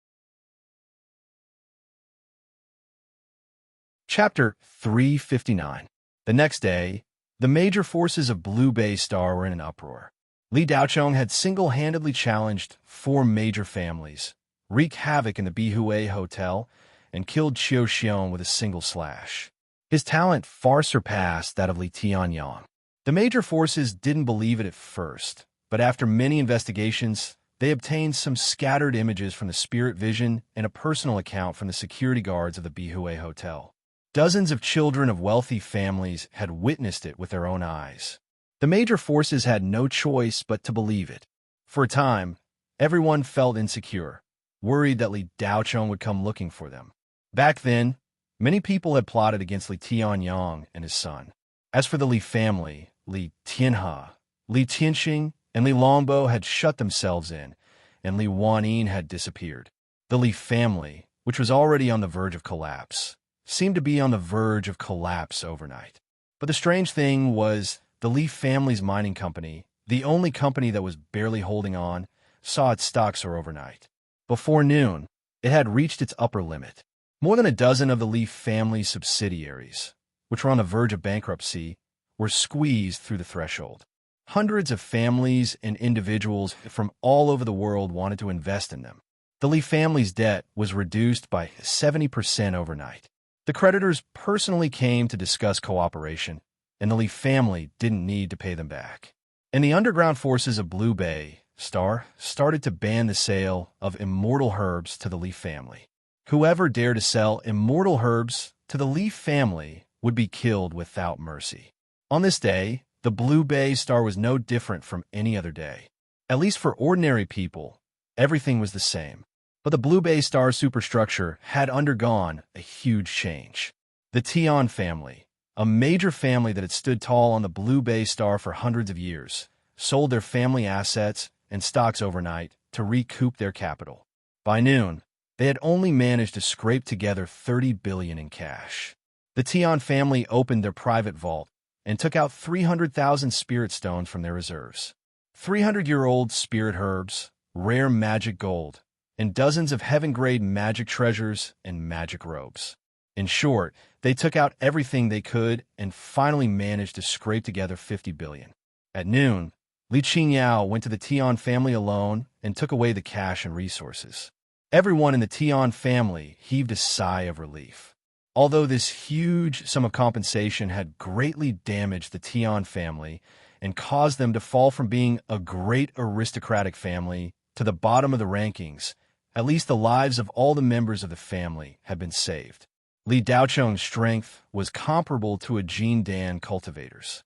Chapter 359. The next day, the major forces of Blue Bay Star were in an uproar. Li Daochong had single-handedly challenged 4 major families, wreaked havoc in the Bihue Hotel, and killed Qiu Xiong with a single slash. His talent far surpassed that of Li Tianyang. The major forces didn't believe it at first, but after many investigations, they obtained some scattered images from the spirit vision and a personal account from the security guards of the Bihue Hotel. Dozens of children of wealthy families had witnessed it with their own eyes. The major forces had no choice but to believe it. For a time, everyone felt insecure, worried that Li Daocheng would come looking for them. Back then, many people had plotted against Li Tianyang and his son. As for the Li family, Li Tianhe, Li Tianxing, and Li Longbo had shut themselves in, and Li Wanyin had disappeared. The Li family, which was already on the verge of collapse, seemed to be on the verge of collapse overnight. But the strange thing was, the Li family's mining company, the only company that was barely holding on, saw its stocks soar overnight. Before noon, it had reached its upper limit. More than a dozen of the Li family's subsidiaries, which were on the verge of bankruptcy, were squeezed through the threshold. Hundreds of families and individuals from all over the world wanted to invest in them. The Li family's debt was reduced by 70% overnight. The creditors personally came to discuss cooperation, and the Li family didn't need to pay them back. And the underground forces of Blue Bay Star started to ban the sale of immortal herbs to the Li family. Whoever dared to sell immortal herbs to the Li family would be killed without mercy. On this day, the Blue Bay Star was no different from any other day. At least for ordinary people, everything was the same. But the Blue Bay Star superstructure had undergone a huge change. The Tian family, a major family that had stood tall on the Blue Bay Star for hundreds of years, sold their family assets and stocks overnight to recoup their capital. By noon, they had only managed to scrape together 30 billion in cash. The Tian family opened their private vault and took out 300,000 spirit stones from their reserves. 300-year-old spirit herbs, rare magic gold, and dozens of heaven-grade magic treasures and magic robes. In short, they took out everything they could and finally managed to scrape together 50 billion. At noon, Li Qingyao went to the Tian family alone and took away the cash and resources. Everyone in the Tian family heaved a sigh of relief. Although this huge sum of compensation had greatly damaged the Tian family and caused them to fall from being a great aristocratic family to the bottom of the rankings, at least the lives of all the members of the family had been saved. Li Daocheng's strength was comparable to a Jin Dan cultivator's.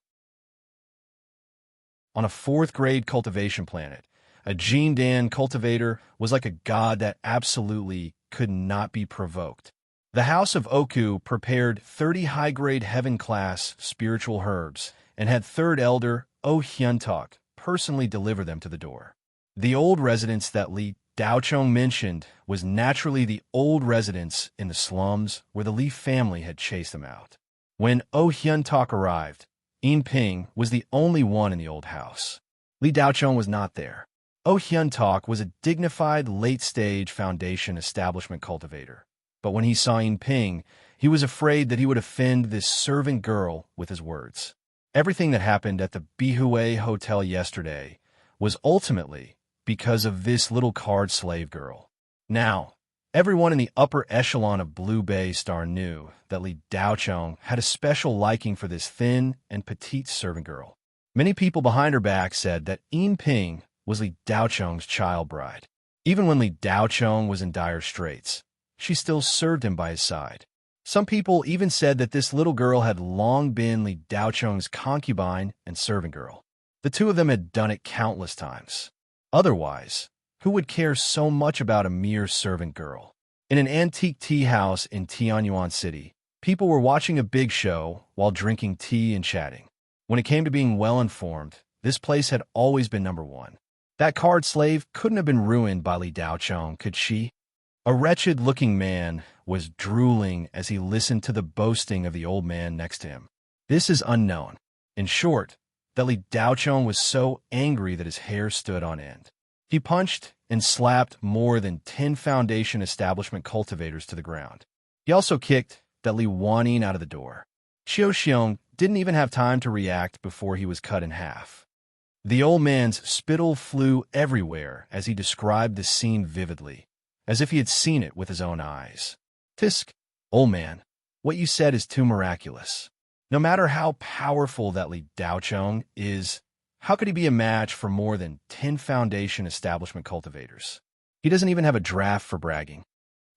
On a fourth-grade cultivation planet, a Jin Dan cultivator was like a god that absolutely could not be provoked. The House of Oku prepared 30 high-grade heaven-class spiritual herbs and had third elder O Hyuntok personally deliver them to the door. The old residence that Li Daocheng mentioned was naturally the old residence in the slums where the Li family had chased them out. When O Hyuntok arrived, Yin Ping was the only one in the old house. Li Daocheng was not there. O Hyuntok was a dignified late-stage foundation establishment cultivator. But when he saw Yin Ping, he was afraid that he would offend this servant girl with his words. Everything that happened at the Bihue Hotel yesterday was ultimately because of this little card slave girl. Now, everyone in the upper echelon of Blue Bay Star knew that Li Daocheng had a special liking for this thin and petite servant girl. Many people behind her back said that Yin Ping was Li Daocheng's child bride. Even when Li Daocheng was in dire straits, she still served him by his side. Some people even said that this little girl had long been Li Daocheng's concubine and servant girl. The two of them had done it countless times. Otherwise, who would care so much about a mere servant girl? In an antique tea house in Tianyuan City, people were watching a big show while drinking tea and chatting. When it came to being well-informed, this place had always been number one. That card slave couldn't have been ruined by Li Daocheng, could she? A wretched-looking man was drooling as he listened to the boasting of the old man next to him. This is unknown. In short, that Li Daocheng was so angry that his hair stood on end. He punched and slapped more than 10 foundation establishment cultivators to the ground. He also kicked that Li Wanyin out of the door. Qiu Xiong didn't even have time to react before he was cut in half. The old man's spittle flew everywhere as he described the scene vividly, as if he had seen it with his own eyes. Tisk, old man, what you said is too miraculous. No matter how powerful that Li Daocheng is, how could he be a match for more than 10 foundation establishment cultivators? He doesn't even have a draft for bragging.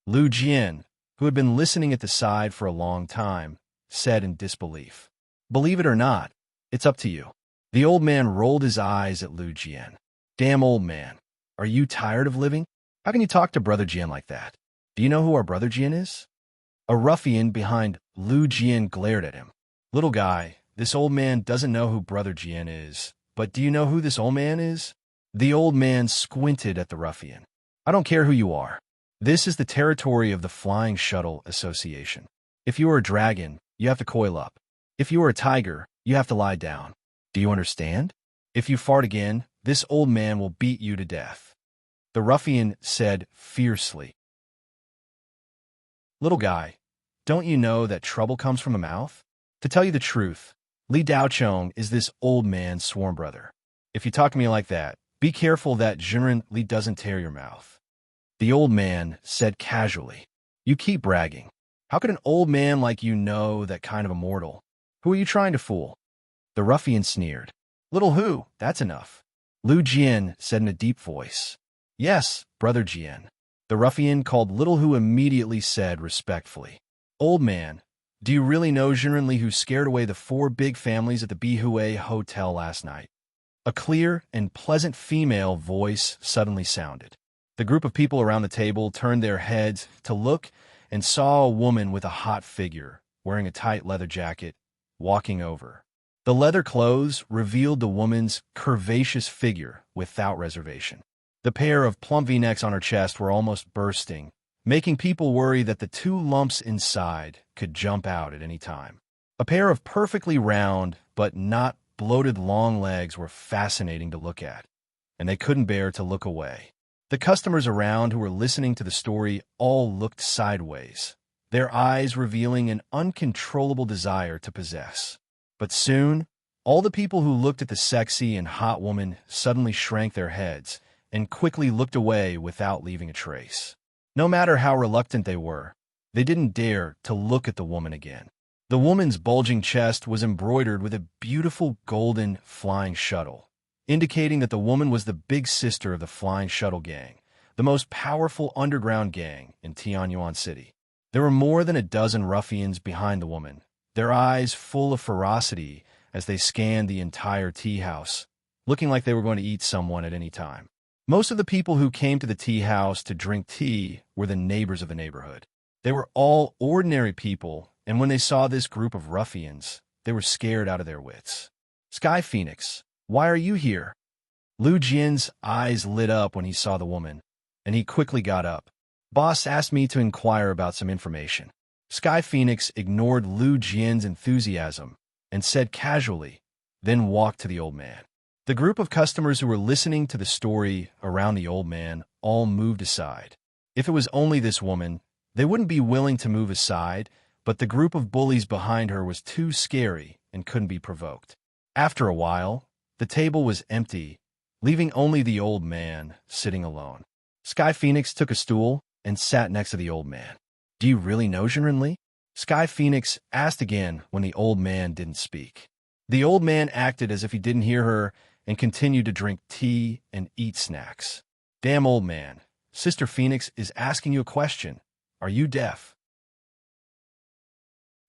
Lu Jian, who had been listening at the side for a long time, said in disbelief, "Believe it or not, it's up to you." The old man rolled his eyes at Lu Jian. Damn old man. Are you tired of living? How can you talk to Brother Jian like that? Do you know who our Brother Jian is? A ruffian behind Lu Jian glared at him. Little guy, this old man doesn't know who Brother Jian is, but do you know who this old man is? The old man squinted at the ruffian. I don't care who you are. This is the territory of the Flying Shuttle Association. If you are a dragon, you have to coil up. If you are a tiger, you have to lie down. Do you understand? If you fart again, this old man will beat you to death. The ruffian said fiercely. Little guy, don't you know that trouble comes from the mouth? To tell you the truth, Li Daochong is this old man's sworn brother. If you talk to me like that, be careful that Jinren Li doesn't tear your mouth. The old man said casually. You keep bragging. How could an old man like you know that kind of a mortal? Who are you trying to fool? The ruffian sneered. Little Hu, that's enough. Lu Jian said in a deep voice. Yes, Brother Jian. The ruffian called Little Hu immediately said respectfully. Old man, do you really know Jinren Li who scared away the 4 big families at the Bihui Hotel last night? A clear and pleasant female voice suddenly sounded. The group of people around the table turned their heads to look and saw a woman with a hot figure, wearing a tight leather jacket, walking over. The leather clothes revealed the woman's curvaceous figure without reservation. The pair of plump V-necks on her chest were almost bursting, making people worry that the 2 lumps inside could jump out at any time. A pair of perfectly round but not bloated long legs were fascinating to look at, and they couldn't bear to look away. The customers around who were listening to the story all looked sideways, their eyes revealing an uncontrollable desire to possess. But soon, all the people who looked at the sexy and hot woman suddenly shrank their heads and quickly looked away without leaving a trace. No matter how reluctant they were, they didn't dare to look at the woman again. The woman's bulging chest was embroidered with a beautiful golden flying shuttle, indicating that the woman was the big sister of the Flying Shuttle Gang, the most powerful underground gang in Tianyuan City. There were more than a dozen ruffians behind the woman, their eyes full of ferocity as they scanned the entire tea house, looking like they were going to eat someone at any time. Most of the people who came to the tea house to drink tea were the neighbors of the neighborhood. They were all ordinary people, and when they saw this group of ruffians, they were scared out of their wits. Sky Phoenix, why are you here? Lu Jian's eyes lit up when he saw the woman, and he quickly got up. Boss asked me to inquire about some information. Sky Phoenix ignored Lu Jian's enthusiasm and said casually, then walked to the old man. The group of customers who were listening to the story around the old man all moved aside. If it was only this woman, they wouldn't be willing to move aside, but the group of bullies behind her was too scary and couldn't be provoked. After a while, the table was empty, leaving only the old man sitting alone. Sky Phoenix took a stool and sat next to the old man. Do you really know Jinren Li? Sky Phoenix asked again when the old man didn't speak. The old man acted as if he didn't hear her and continued to drink tea and eat snacks. Damn old man, Sister Phoenix is asking you a question. Are you deaf?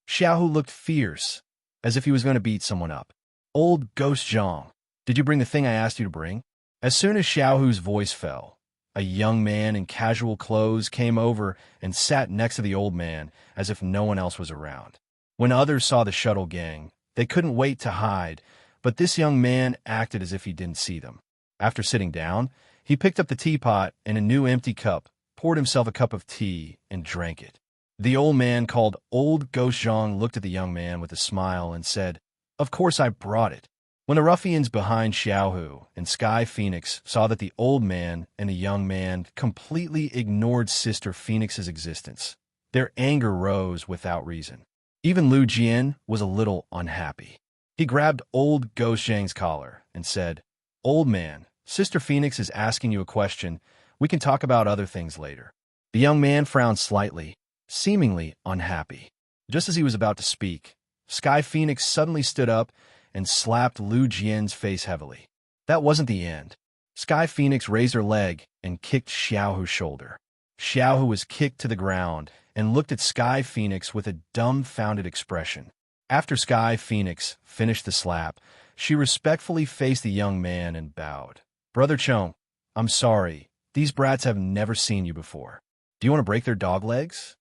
Xiaohu looked fierce, as if he was going to beat someone up. Old Ghost Zhang, did you bring the thing I asked you to bring? As soon as Xiaohu's voice fell, a young man in casual clothes came over and sat next to the old man as if no one else was around. When others saw the shuttle gang, they couldn't wait to hide, but this young man acted as if he didn't see them. After sitting down, he picked up the teapot and a new empty cup, poured himself a cup of tea, and drank it. The old man called Old Ghost Zhang looked at the young man with a smile and said, Of course I brought it. When the ruffians behind Xiaohu and Sky Phoenix saw that the old man and the young man completely ignored Sister Phoenix's existence, their anger rose without reason. Even Lu Jian was a little unhappy. He grabbed Old Ghost Zhang's collar and said, Old man, Sister Phoenix is asking you a question. We can talk about other things later. The young man frowned slightly, seemingly unhappy. Just as he was about to speak, Sky Phoenix suddenly stood up and slapped Lu Jian's face heavily. That wasn't the end. Sky Phoenix raised her leg and kicked Xiaohu's shoulder. Xiaohu was kicked to the ground and looked at Sky Phoenix with a dumbfounded expression. After Sky Phoenix finished the slap, she respectfully faced the young man and bowed. Brother Chong, I'm sorry. These brats have never seen you before. Do you want to break their dog legs?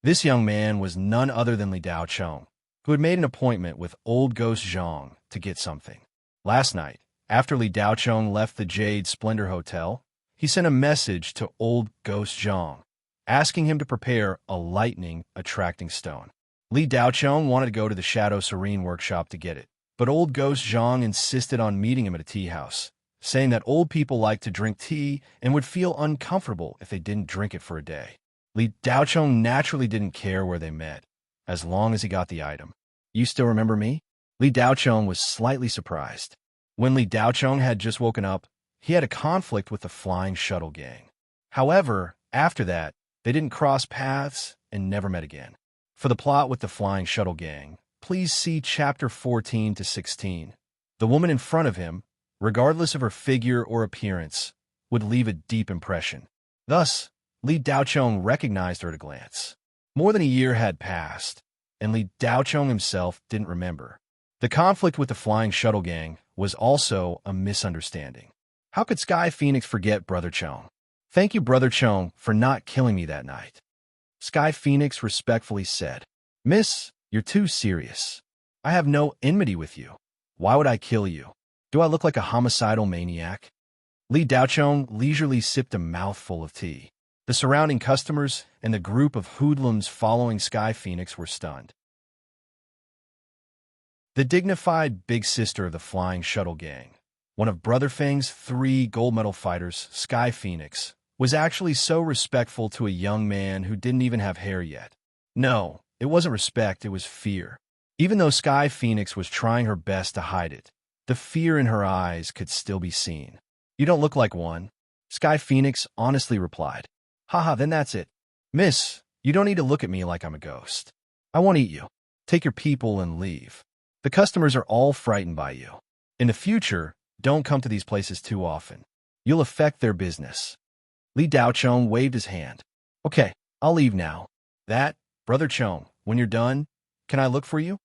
This young man was none other than Li Dao Chong, who had made an appointment with old Ghost Zhang to get something. Last night, after Li Dao Chong left the Jade Splendor Hotel, he sent a message to old Ghost Zhang, asking him to prepare a lightning-attracting stone. Li Dao Chong wanted to go to the Shadow Serene workshop to get it, but old Ghost Zhang insisted on meeting him at a tea house, saying that old people like to drink tea and would feel uncomfortable if they didn't drink it for a day. Li Dao Chong naturally didn't care where they met, as long as he got the item. You still remember me? Li Dao Chong was slightly surprised. When Li Dao Chong had just woken up, he had a conflict with the Flying Shuttle Gang. However, after that, they didn't cross paths and never met again. For the plot with the Flying Shuttle Gang, please see Chapter 14 to 16. The woman in front of him, regardless of her figure or appearance, would leave a deep impression. Thus, Li Dao Chong recognized her at a glance. More than a year had passed, and Li Dao Chong himself didn't remember. The conflict with the Flying Shuttle Gang was also a misunderstanding. How could Sky Phoenix forget Brother Chong? Thank you, Brother Chong, for not killing me that night. Sky Phoenix respectfully said, Miss, you're too serious. I have no enmity with you. Why would I kill you? Do I look like a homicidal maniac? Li Dao Chong leisurely sipped a mouthful of tea. The surrounding customers and the group of hoodlums following Sky Phoenix were stunned. The dignified big sister of the Flying Shuttle Gang, one of Brother Fang's 3 gold medal fighters, Sky Phoenix, was actually so respectful to a young man who didn't even have hair yet. No, it wasn't respect, it was fear. Even though Sky Phoenix was trying her best to hide it, the fear in her eyes could still be seen. You don't look like one, Sky Phoenix honestly replied. Haha, then that's it. Miss, you don't need to look at me like I'm a ghost. I won't eat you. Take your people and leave. The customers are all frightened by you. In the future, don't come to these places too often. You'll affect their business. Li Dao Chong waved his hand. Okay, I'll leave now. That, Brother Chong, when you're done, can I look for you?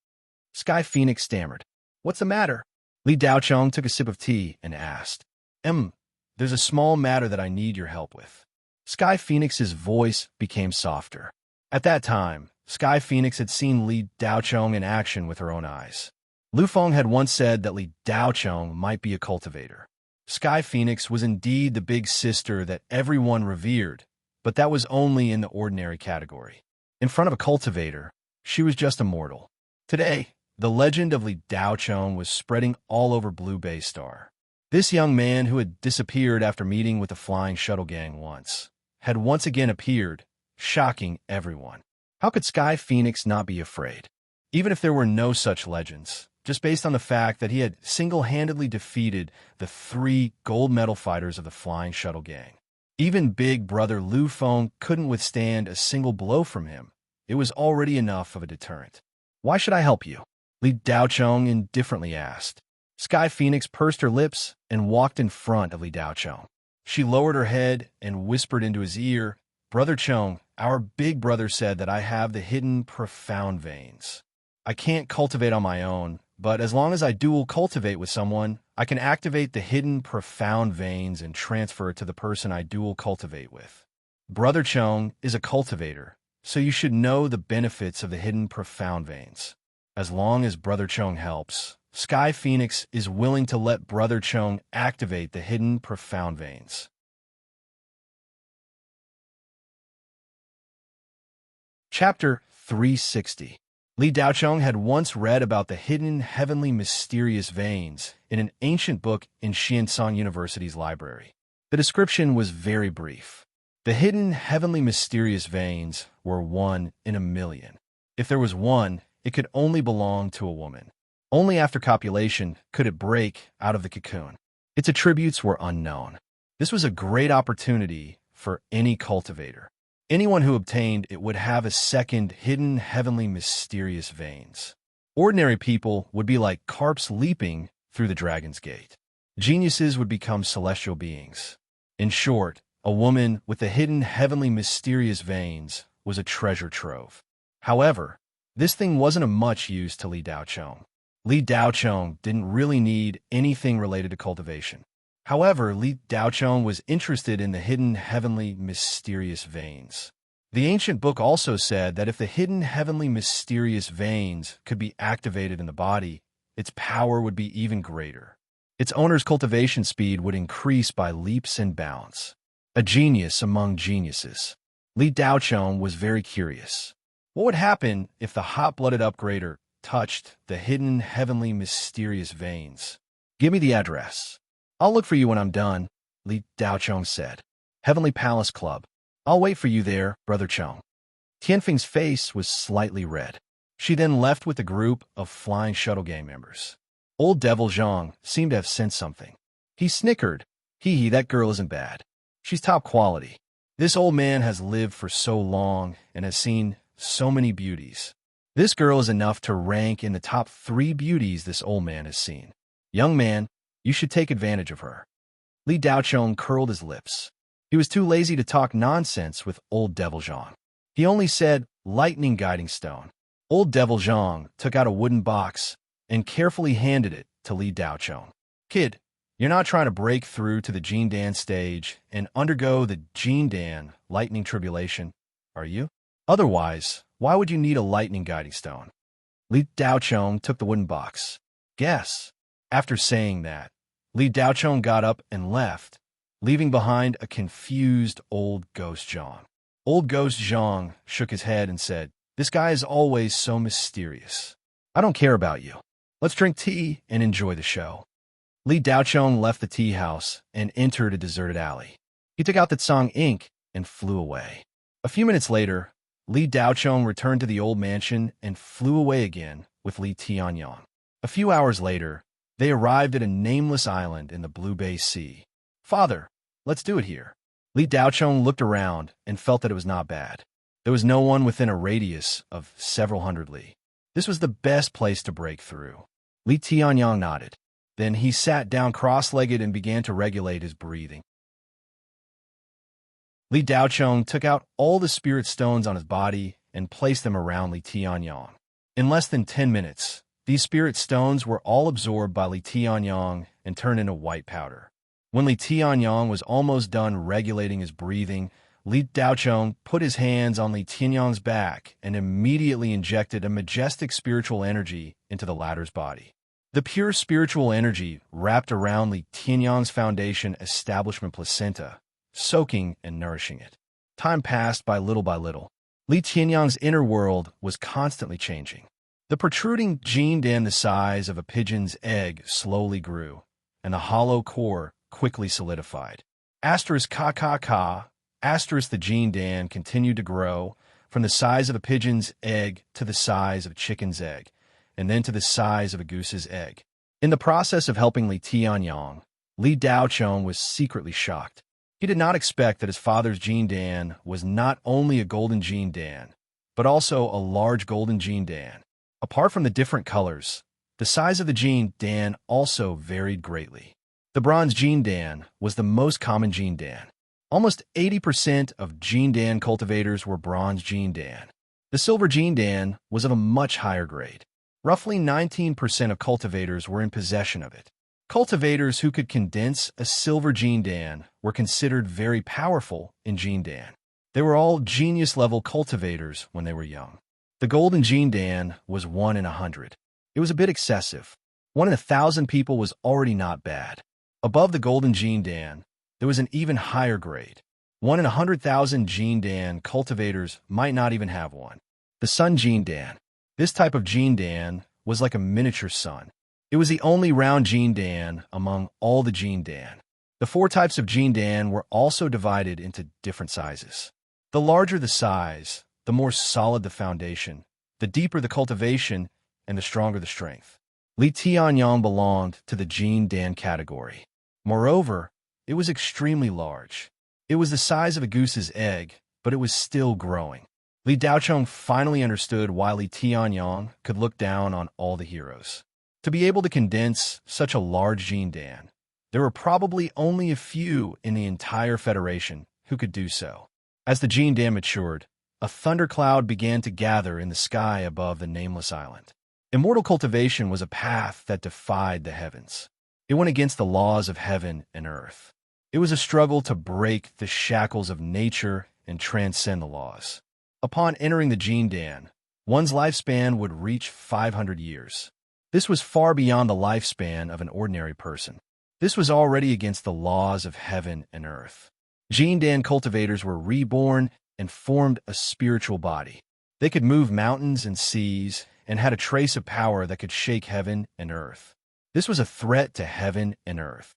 Sky Phoenix stammered. What's the matter? Li Dao Chong took a sip of tea and asked. There's a small matter that I need your help with. Sky Phoenix's voice became softer. At that time, Sky Phoenix had seen Li Dao Chong in action with her own eyes. Lu Feng had once said that Li Dao Chong might be a cultivator. Sky Phoenix was indeed the big sister that everyone revered, but that was only in the ordinary category. In front of a cultivator, she was just a mortal. Today, the legend of Li Dao Chong was spreading all over Blue Bay Star. This young man who had disappeared after meeting with the Flying Shuttle Gang once, had once again appeared, shocking everyone. How could Sky Phoenix not be afraid? Even if there were no such legends, just based on the fact that he had single-handedly defeated the 3 gold medal fighters of the Flying Shuttle Gang. Even big brother Lu Feng couldn't withstand a single blow from him. It was already enough of a deterrent. Why should I help you? Li Dao Chong indifferently asked. Sky Phoenix pursed her lips and walked in front of Li Dao Chong. She lowered her head and whispered into his ear, Brother Chong, our big brother said that I have the hidden profound veins. I can't cultivate on my own, but as long as I dual cultivate with someone, I can activate the hidden profound veins and transfer it to the person I dual cultivate with. Brother Chong is a cultivator, so you should know the benefits of the hidden profound veins. As long as Brother Chong helps, Sky Phoenix is willing to let Brother Chong activate the hidden profound veins. Chapter 360. Li Dao Chong had once read about the hidden heavenly mysterious veins in an ancient book in Xianshan University's library. The description was very brief. The hidden heavenly mysterious veins were 1 in a million. If there was one, it could only belong to a woman. Only after copulation could it break out of the cocoon. Its attributes were unknown. This was a great opportunity for any cultivator. Anyone who obtained it would have a second hidden heavenly mysterious veins. Ordinary people would be like carps leaping through the dragon's gate. Geniuses would become celestial beings. In short, a woman with the hidden heavenly mysterious veins was a treasure trove. However, This thing wasn't of much use to Li Daochong. Li Daochong didn't really need anything related to cultivation. However, Li Daochong was interested in the hidden heavenly mysterious veins. The ancient book also said that if the hidden heavenly mysterious veins could be activated in the body, its power would be even greater. Its owner's cultivation speed would increase by leaps and bounds. A genius among geniuses. Li Daochong was very curious. What would happen if the hot-blooded upgrader touched the hidden heavenly mysterious veins? Give me the address. I'll look for you when I'm done, Li Daochong said. Heavenly Palace Club. I'll wait for you there, Brother Chong. Tianfeng's face was slightly red. She then left with a group of flying shuttle gang members. Old Devil Zhang seemed to have sensed something. He snickered. Hee, that girl isn't bad. She's top quality. This old man has lived for so long and has seen so many beauties. This girl is enough to rank in the top 3 beauties this old man has seen. Young man, you should take advantage of her. Li Daochong curled his lips. He was too lazy to talk nonsense with Old Devil Zhang. He only said, lightning guiding stone. Old Devil Zhang took out a wooden box and carefully handed it to Li Daochong. Kid, you're not trying to break through to the Jin Dan stage and undergo the Jin Dan lightning tribulation, are you? Otherwise, why would you need a lightning guiding stone? Li Daochong took the wooden box. Guess. After saying that, Li Daochong got up and left, leaving behind a confused old Ghost Zhang. Old Ghost Zhang shook his head and said, this guy is always so mysterious. I don't care about you. Let's drink tea and enjoy the show. Li Daochong left the tea house and entered a deserted alley. He took out the Tsang ink and flew away. A few minutes later, Li Daochong returned to the old mansion and flew away again with Li Tianyang. A few hours later, they arrived at a nameless island in the Blue Bay Sea. Father, let's do it here. Li Daochong looked around and felt that it was not bad. There was no one within a radius of several hundred li. This was the best place to break through. Li Tianyang nodded. Then he sat down cross-legged and began to regulate his breathing. Li Daochong took out all the spirit stones on his body and placed them around Li Tianyang. In less than 10 minutes, these spirit stones were all absorbed by Li Tianyang and turned into white powder. When Li Tianyang was almost done regulating his breathing, Li Daochong put his hands on Li Tianyang's back and immediately injected a majestic spiritual energy into the latter's body. The pure spiritual energy wrapped around Li Tianyang's foundation establishment placenta, soaking and nourishing it. Time passed by little. Li Tianyang's inner world was constantly changing. The protruding Jin Dan the size of a pigeon's egg slowly grew, and the hollow core quickly solidified. Asterisk ka. Asterisk the Jin Dan continued to grow from the size of a pigeon's egg to the size of a chicken's egg, and then to the size of a goose's egg. In the process of helping Li Tianyang, Li Daochong was secretly shocked. He did not expect that his father's Jin Dan was not only a golden Jin Dan, but also a large golden Jin Dan. Apart from the different colors, the size of the Jin Dan also varied greatly. The bronze Jin Dan was the most common Jin Dan. Almost 80% of Jin Dan cultivators were bronze Jin Dan. The silver Jin Dan was of a much higher grade. Roughly 19% of cultivators were in possession of it. Cultivators who could condense a silver Jin Dan were considered very powerful in Jin Dan. They were all genius-level cultivators when they were young. The golden Jin Dan was 1 in 100. It was a bit excessive. 1 in 1,000 people was already not bad. Above the golden Jin Dan, there was an even higher grade. 1 in 100,000 Jin Dan cultivators might not even have one. The sun Jin Dan. This type of Jin Dan was like a miniature sun. It was the only round Jin Dan among all the Jin Dan. The 4 types of Jin Dan were also divided into different sizes. The larger the size, the more solid the foundation, the deeper the cultivation, and the stronger the strength. Li Tianyang belonged to the Jin Dan category. Moreover, it was extremely large. It was the size of a goose's egg, but it was still growing. Li Daochong finally understood why Li Tianyang could look down on all the heroes. To be able to condense such a large Jin Dan, there were probably only a few in the entire Federation who could do so. As the Jin Dan matured, a thundercloud began to gather in the sky above the nameless island. Immortal cultivation was a path that defied the heavens. It went against the laws of heaven and earth. It was a struggle to break the shackles of nature and transcend the laws. Upon entering the Jindan, one's lifespan would reach 500 years. This was far beyond the lifespan of an ordinary person. This was already against the laws of heaven and earth. Jindan cultivators were reborn and formed a spiritual body. They could move mountains and seas and had a trace of power that could shake heaven and earth. This was a threat to heaven and earth.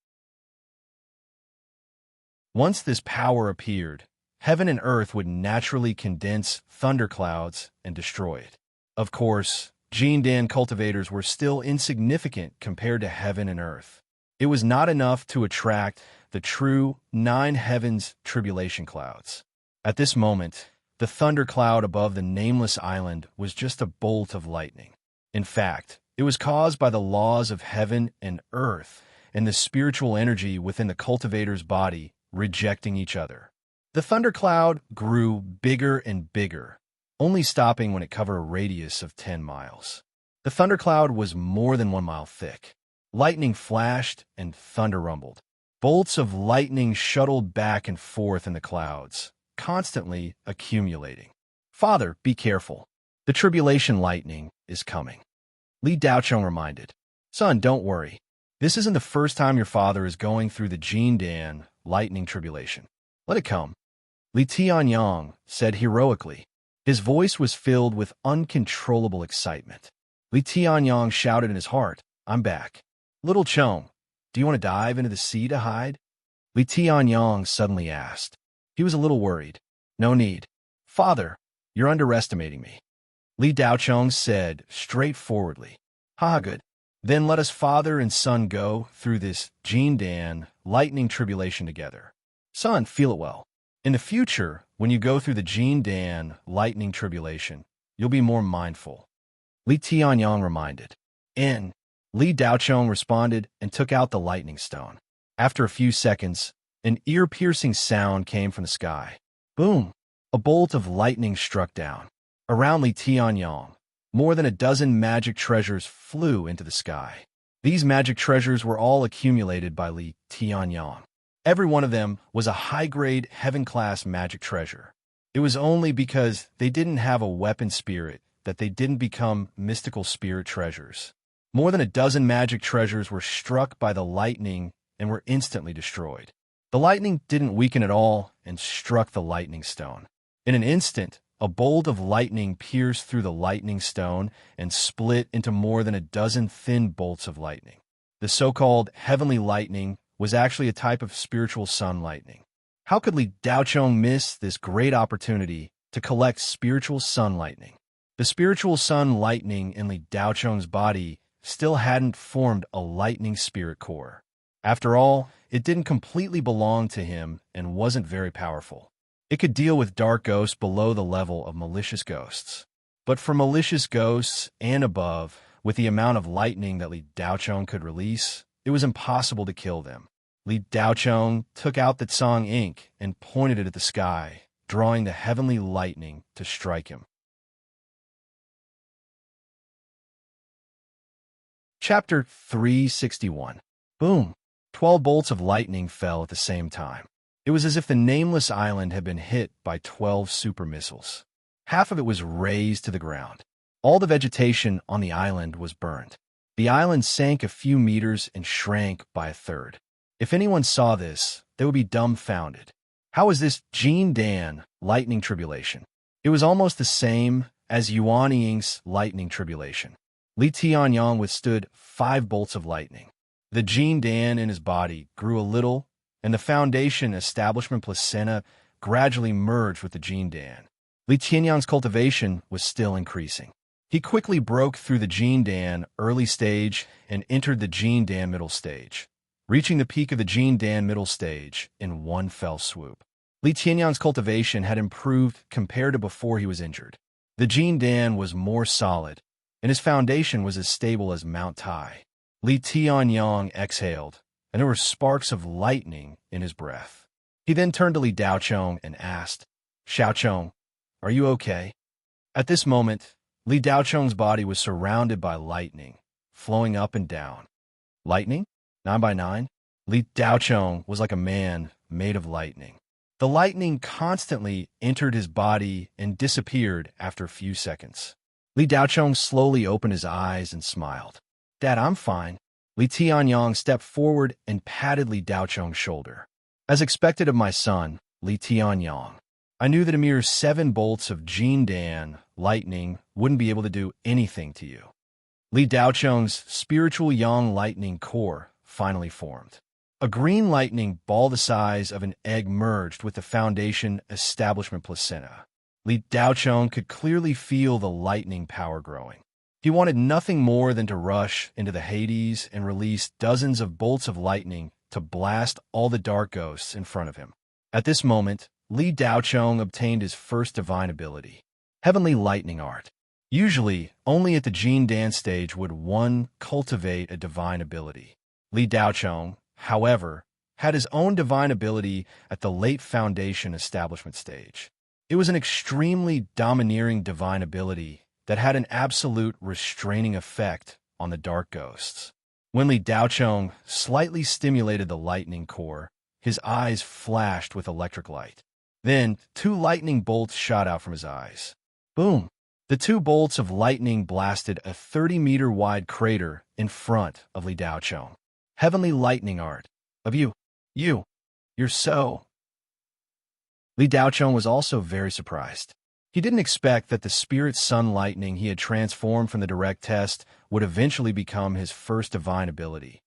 Once this power appeared, heaven and earth would naturally condense thunderclouds and destroy it. Of course, Jindan cultivators were still insignificant compared to heaven and earth. It was not enough to attract the true 9 heavens tribulation clouds. At this moment, the thundercloud above the nameless island was just a bolt of lightning. In fact, it was caused by the laws of heaven and earth and the spiritual energy within the cultivator's body rejecting each other. The thundercloud grew bigger and bigger, only stopping when it covered a radius of 10 miles. The thundercloud was more than 1 mile thick. Lightning flashed and thunder rumbled. Bolts of lightning shuttled back and forth in the clouds, constantly accumulating. "Father, be careful. The tribulation lightning is coming," Li Daocheng reminded. "Son, don't worry. This isn't the first time your father is going through the Jindan lightning tribulation. Let it come," Li Tianyang said heroically. His voice was filled with uncontrollable excitement. Li Tianyang shouted in his heart, "I'm back. Little Chong, do you want to dive into the sea to hide?" Li Tianyang suddenly asked. He was a little worried. "No need. Father, you're underestimating me," Li Daocheng said straightforwardly. "Ha, good. Then let us father and son go through this Jindan lightning tribulation together. Son, feel it well. In the future, when you go through the Jindan lightning tribulation, you'll be more mindful," Li Tianyang reminded. "In," Li Daocheng responded and took out the lightning stone. After a few seconds, an ear-piercing sound came from the sky. Boom! A bolt of lightning struck down. Around Li Tianyang, more than a dozen magic treasures flew into the sky. These magic treasures were all accumulated by Li Tianyang. Every one of them was a high-grade, heaven-class magic treasure. It was only because they didn't have a weapon spirit that they didn't become mystical spirit treasures. More than a dozen magic treasures were struck by the lightning and were instantly destroyed. The lightning didn't weaken at all and struck the lightning stone. In an instant, a bolt of lightning pierced through the lightning stone and split into more than a dozen thin bolts of lightning. The so-called heavenly lightning was actually a type of spiritual sun lightning. How could Li Daocheng miss this great opportunity to collect spiritual sun lightning? The spiritual sun lightning in Li Daocheng's body still hadn't formed a lightning spirit core. After all, it didn't completely belong to him and wasn't very powerful. It could deal with dark ghosts below the level of malicious ghosts. But for malicious ghosts and above, with the amount of lightning that Li Daocheng could release, it was impossible to kill them. Li Daocheng took out the Tsang ink and pointed it at the sky, drawing the heavenly lightning to strike him. Chapter 361. Boom! 12 bolts of lightning fell at the same time. It was as if the nameless island had been hit by 12 super missiles. Half of it was razed to the ground. All the vegetation on the island was burned. The island sank a few meters and shrank by a third. If anyone saw this, they would be dumbfounded. How was this Jindan lightning tribulation? It was almost the same as Yuan Ying's lightning tribulation. Li Tianyang withstood 5 bolts of lightning. The Jindan in his body grew a little, and the foundation establishment placenta gradually merged with the Jindan. Li Tianyang's cultivation was still increasing. He quickly broke through the Jindan early stage and entered the Jindan middle stage, reaching the peak of the Jindan middle stage in one fell swoop. Li Tianyang's cultivation had improved compared to before he was injured. The Jindan was more solid, and his foundation was as stable as Mount Tai. Li Tianyang exhaled, and there were sparks of lightning in his breath. He then turned to Li Daocheng and asked, "Xiaocheng, Are you okay? At this moment, Li Daocheng's body was surrounded by lightning, flowing up and down. Lightning? 9 by 9? Li Daocheng was like a man made of lightning. The lightning constantly entered his body and disappeared after a few seconds. Li Daocheng slowly opened his eyes and smiled. Dad, I'm fine. Li Tianyang stepped forward and patted Li Daocheng's shoulder. As expected of my son, Li Tianyang, I knew that a mere 7 bolts of Jindan, lightning, wouldn't be able to do anything to you. Li Daocheng's spiritual yang lightning core finally formed. A green lightning ball the size of an egg merged with the foundation establishment placenta. Li Daocheng could clearly feel the lightning power growing. He wanted nothing more than to rush into the Hades and release dozens of bolts of lightning to blast all the dark ghosts in front of him. At this moment, Li Daocheng obtained his first divine ability, Heavenly Lightning Art. Usually, only at the Jindan stage would one cultivate a divine ability. Li Daocheng, however, had his own divine ability at the late Foundation Establishment stage. It was an extremely domineering divine ability that had an absolute restraining effect on the dark ghosts. When Li Daocheng slightly stimulated the lightning core, his eyes flashed with electric light. Then, 2 lightning bolts shot out from his eyes. Boom! The 2 bolts of lightning blasted a 30-meter wide crater in front of Li Daocheng. Heavenly Lightning Art. Of you. You're so... Li Daocheng was also very surprised. He didn't expect that the Spirit Sun Lightning he had transformed from the direct test would eventually become his first divine ability.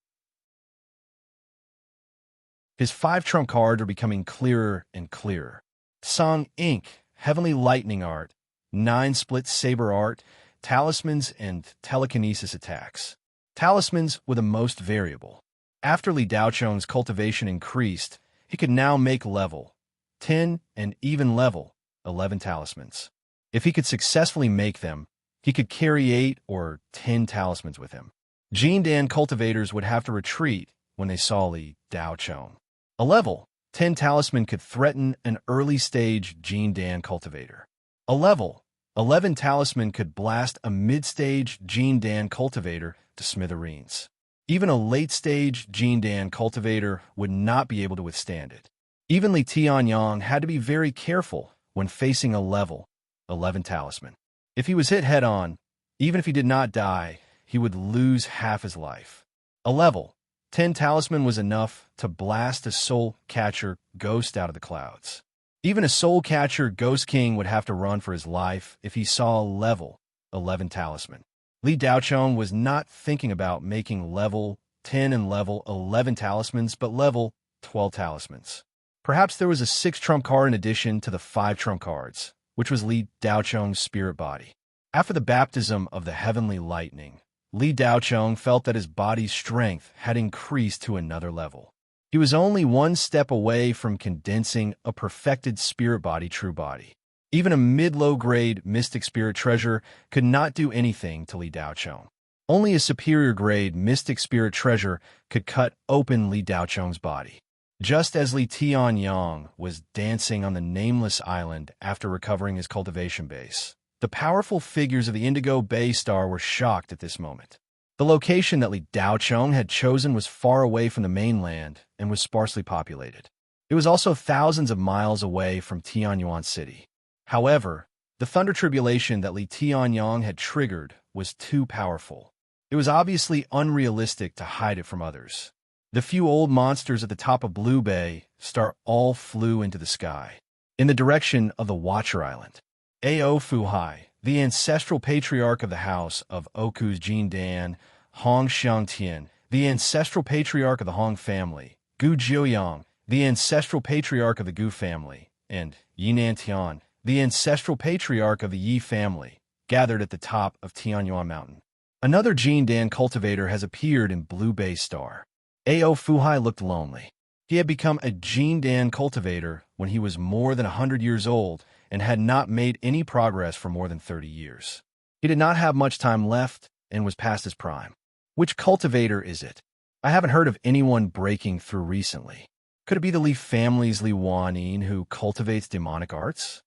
His 5 trump cards are becoming clearer and clearer. Song Ink, Heavenly Lightning Art, 9 Split Saber Art, Talismans and Telekinesis Attacks. Talismans were the most variable. After Li Daocheng's cultivation increased, he could now make level 10 and even level 11 talismans. If he could successfully make them, he could carry 8 or 10 talismans with him. Jindan cultivators would have to retreat when they saw Li Daocheng. A level 10 talisman could threaten an early-stage Jindan cultivator. A level 11 talisman could blast a mid-stage Jindan cultivator to smithereens. Even a late-stage Jindan cultivator would not be able to withstand it. Even Li Tianyang had to be very careful when facing a level 11 talisman. If he was hit head-on, even if he did not die, he would lose half his life. A level 10 talisman was enough to blast a soul catcher ghost out of the clouds. Even a soul catcher ghost king would have to run for his life if he saw a level 11 talisman. Li Daocheng was not thinking about making level 10 and level 11 talismans, but level 12 talismans. Perhaps there was a 6 trump card in addition to the 5 trump cards, which was Li Daocheng's spirit body. After the baptism of the heavenly lightning, Li Daocheng felt that his body's strength had increased to another level. He was only 1 step away from condensing a perfected spirit body true body. Even a mid-low grade mystic spirit treasure could not do anything to Li Daocheng. Only a superior grade mystic spirit treasure could cut open Li Daocheng's body. Just as Li Tianyang was dancing on the nameless island after recovering his cultivation base, the powerful figures of the Indigo Bay Star were shocked at this moment. The location that Li Daocheng had chosen was far away from the mainland and was sparsely populated. It was also thousands of miles away from Tianyuan City. However, the thunder tribulation that Li Tianyang had triggered was too powerful. It was obviously unrealistic to hide it from others. The few old monsters at the top of Blue Bay Star all flew into the sky, in the direction of the Watcher Island. Ao Fuhai, the ancestral patriarch of the house of Oku's Jindan, Hong Xiangtian, the ancestral patriarch of the Hong family, Gu Jiuyang, the ancestral patriarch of the Gu family, and Yinan Tian, the ancestral patriarch of the Yi family, gathered at the top of Tianyuan Mountain. Another Jindan cultivator has appeared in Blue Bay Star. Ao Fuhai looked lonely. He had become a Jindan cultivator when he was more than 100 years old and had not made any progress for more than 30 years. He did not have much time left and was past his prime. Which cultivator is it? I haven't heard of anyone breaking through recently. Could it be the Li family's Li Wanin who cultivates demonic arts?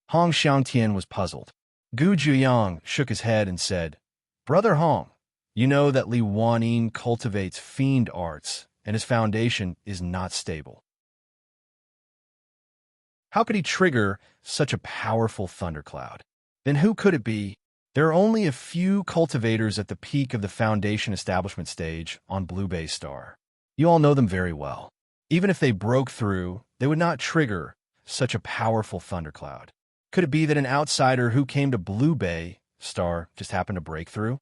Hong Xiangtian was puzzled. Gu Zhuyang shook his head and said, Brother Hong, you know that Li Wanyin cultivates fiend arts, and his foundation is not stable. How could he trigger such a powerful thundercloud? Then who could it be? There are only a few cultivators at the peak of the foundation establishment stage on Blue Bay Star. You all know them very well. Even if they broke through, they would not trigger such a powerful thundercloud. Could it be that an outsider who came to Blue Bay Star just happened to break through?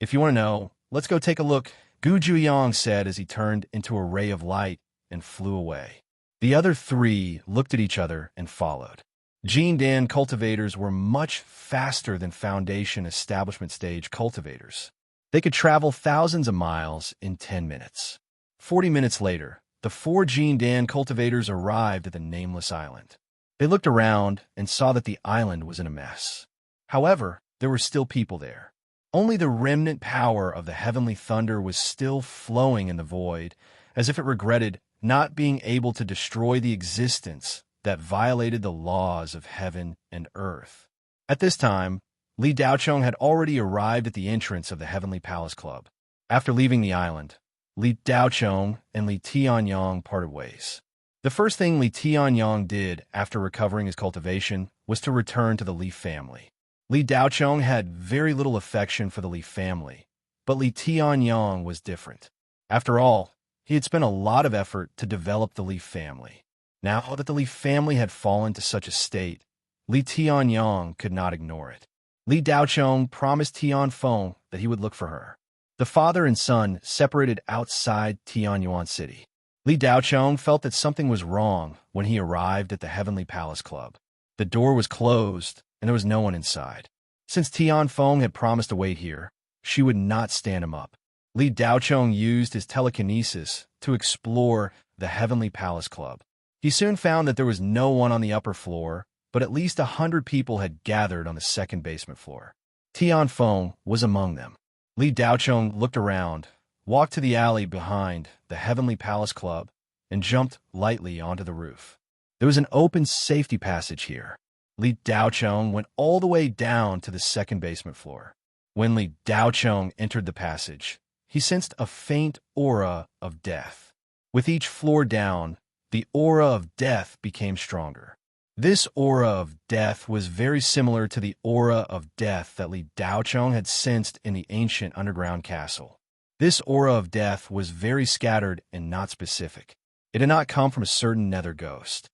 If you want to know, let's go take a look, Gu Zhuyang said as he turned into a ray of light and flew away. The other three looked at each other and followed. Jindan cultivators were much faster than foundation establishment stage cultivators. They could travel thousands of miles in 10 minutes. 40 minutes later, the 4 Jindan cultivators arrived at the nameless island. They looked around and saw that the island was in a mess. However, there were still people there. Only the remnant power of the heavenly thunder was still flowing in the void, as if it regretted not being able to destroy the existence that violated the laws of heaven and earth. At this time, Li Daocheng had already arrived at the entrance of the Heavenly Palace Club. After leaving the island, Li Daocheng and Li Tianyang parted ways. The first thing Li Tianyang did after recovering his cultivation was to return to the Li family. Li Daocheng had very little affection for the Li family, but Li Tianyang was different. After all, he had spent a lot of effort to develop the Li family. Now that the Li family had fallen to such a state, Li Tianyang could not ignore it. Li Daocheng promised Tianfeng that he would look for her. The father and son separated outside Tianyuan City. Li Daocheng felt that something was wrong when he arrived at the Heavenly Palace Club. The door was closed, and there was no one inside. Since Tianfeng had promised to wait here, she would not stand him up. Li Daocheng used his telekinesis to explore the Heavenly Palace Club. He soon found that there was no one on the upper floor, but at least 100 people had gathered on the second basement floor. Tianfeng was among them. Li Daocheng looked around, walked to the alley behind the Heavenly Palace Club, and jumped lightly onto the roof. There was an open safety passage here. Li Daocheng went all the way down to the second basement floor. When Li Daocheng entered the passage, he sensed a faint aura of death. With each floor down, the aura of death became stronger. This aura of death was very similar to the aura of death that Li Daocheng had sensed in the ancient underground castle. This aura of death was very scattered and not specific. It did not come from a certain nether ghost.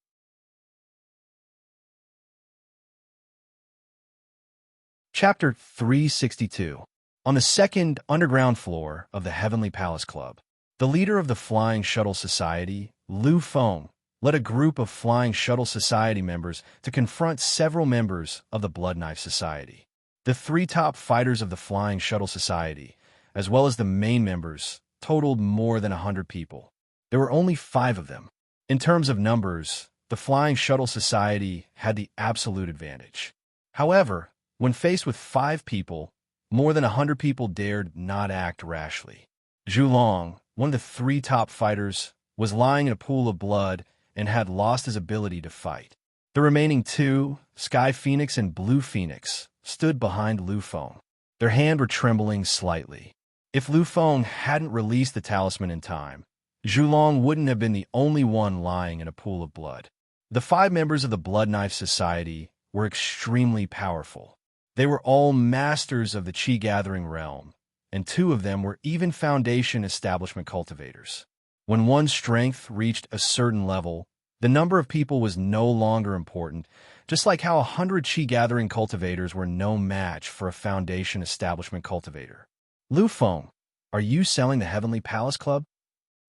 Chapter 362. On the second underground floor of the Heavenly Palace Club, the leader of the Flying Shuttle Society, Lu Feng, led a group of Flying Shuttle Society members to confront several members of the Blood Knife Society. The 3 top fighters of the Flying Shuttle Society, as well as the main members, totaled more than 100 people. There were only 5 of them. In terms of numbers, the Flying Shuttle Society had the absolute advantage. However, when faced with 5 people, more than 100 people dared not act rashly. Zhu Long, one of the 3 top fighters, was lying in a pool of blood and had lost his ability to fight. The remaining 2, Sky Phoenix and Blue Phoenix, stood behind Lu Feng. Their hands were trembling slightly. If Lu Feng hadn't released the talisman in time, Zhu Long wouldn't have been the only one lying in a pool of blood. The 5 members of the Blood Knife Society were extremely powerful. They were all masters of the Qi-gathering realm, and 2 of them were even Foundation establishment cultivators. When one's strength reached a certain level, the number of people was no longer important, just like how 100 Qi-gathering cultivators were no match for a Foundation establishment cultivator. Lu Feng, are you selling the Heavenly Palace Club?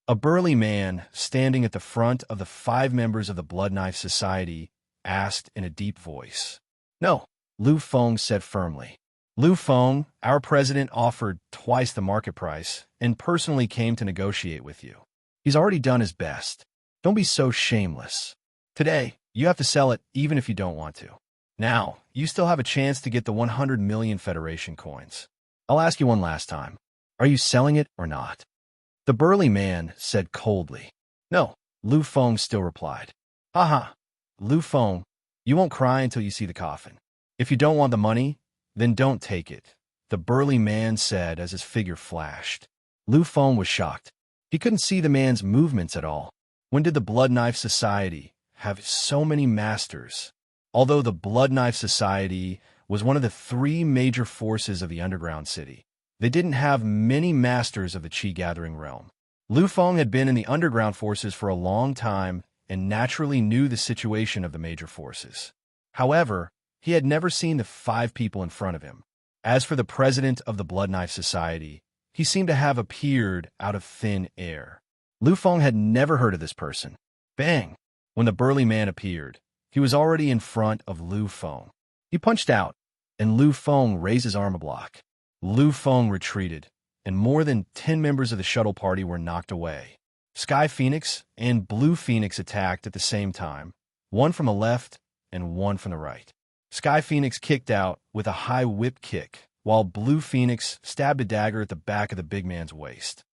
A burly man, standing at the front of the 5 members of the Blood Knife Society, asked in a deep voice. No, Lu Feng said firmly. Lu Feng, our president, offered twice the market price and personally came to negotiate with you. He's already done his best. Don't be so shameless. Today, you have to sell it even if you don't want to. Now, you still have a chance to get the 100 million Federation coins. I'll ask you one last time. Are you selling it or not? The burly man said coldly. No, Lu Feng still replied. Haha, Lu Feng, You won't cry until you see the coffin. If you don't want the money, then don't take it, the burly man said as his figure flashed. Lu Feng was shocked. He couldn't see the man's movements at all. When did the Blood Knife Society have so many masters? Although the Blood Knife Society was one of the 3 major forces of the underground city, they didn't have many masters of the Qi-gathering realm. Lu Feng had been in the underground forces for a long time and naturally knew the situation of the major forces. However, he had never seen the 5 people in front of him. As for the president of the Blood Knife Society, he seemed to have appeared out of thin air. Lu Feng had never heard of this person. Bang! When the burly man appeared, he was already in front of Lu Feng. He punched out, and Lu Feng raised his arm a block. Lu Feng retreated, and more than 10 members of the shuttle party were knocked away. Sky Phoenix and Blue Phoenix attacked at the same time, one from the left and one from the right. Sky Phoenix kicked out with a high whip kick, while Blue Phoenix stabbed a dagger at the back of the big man's waist.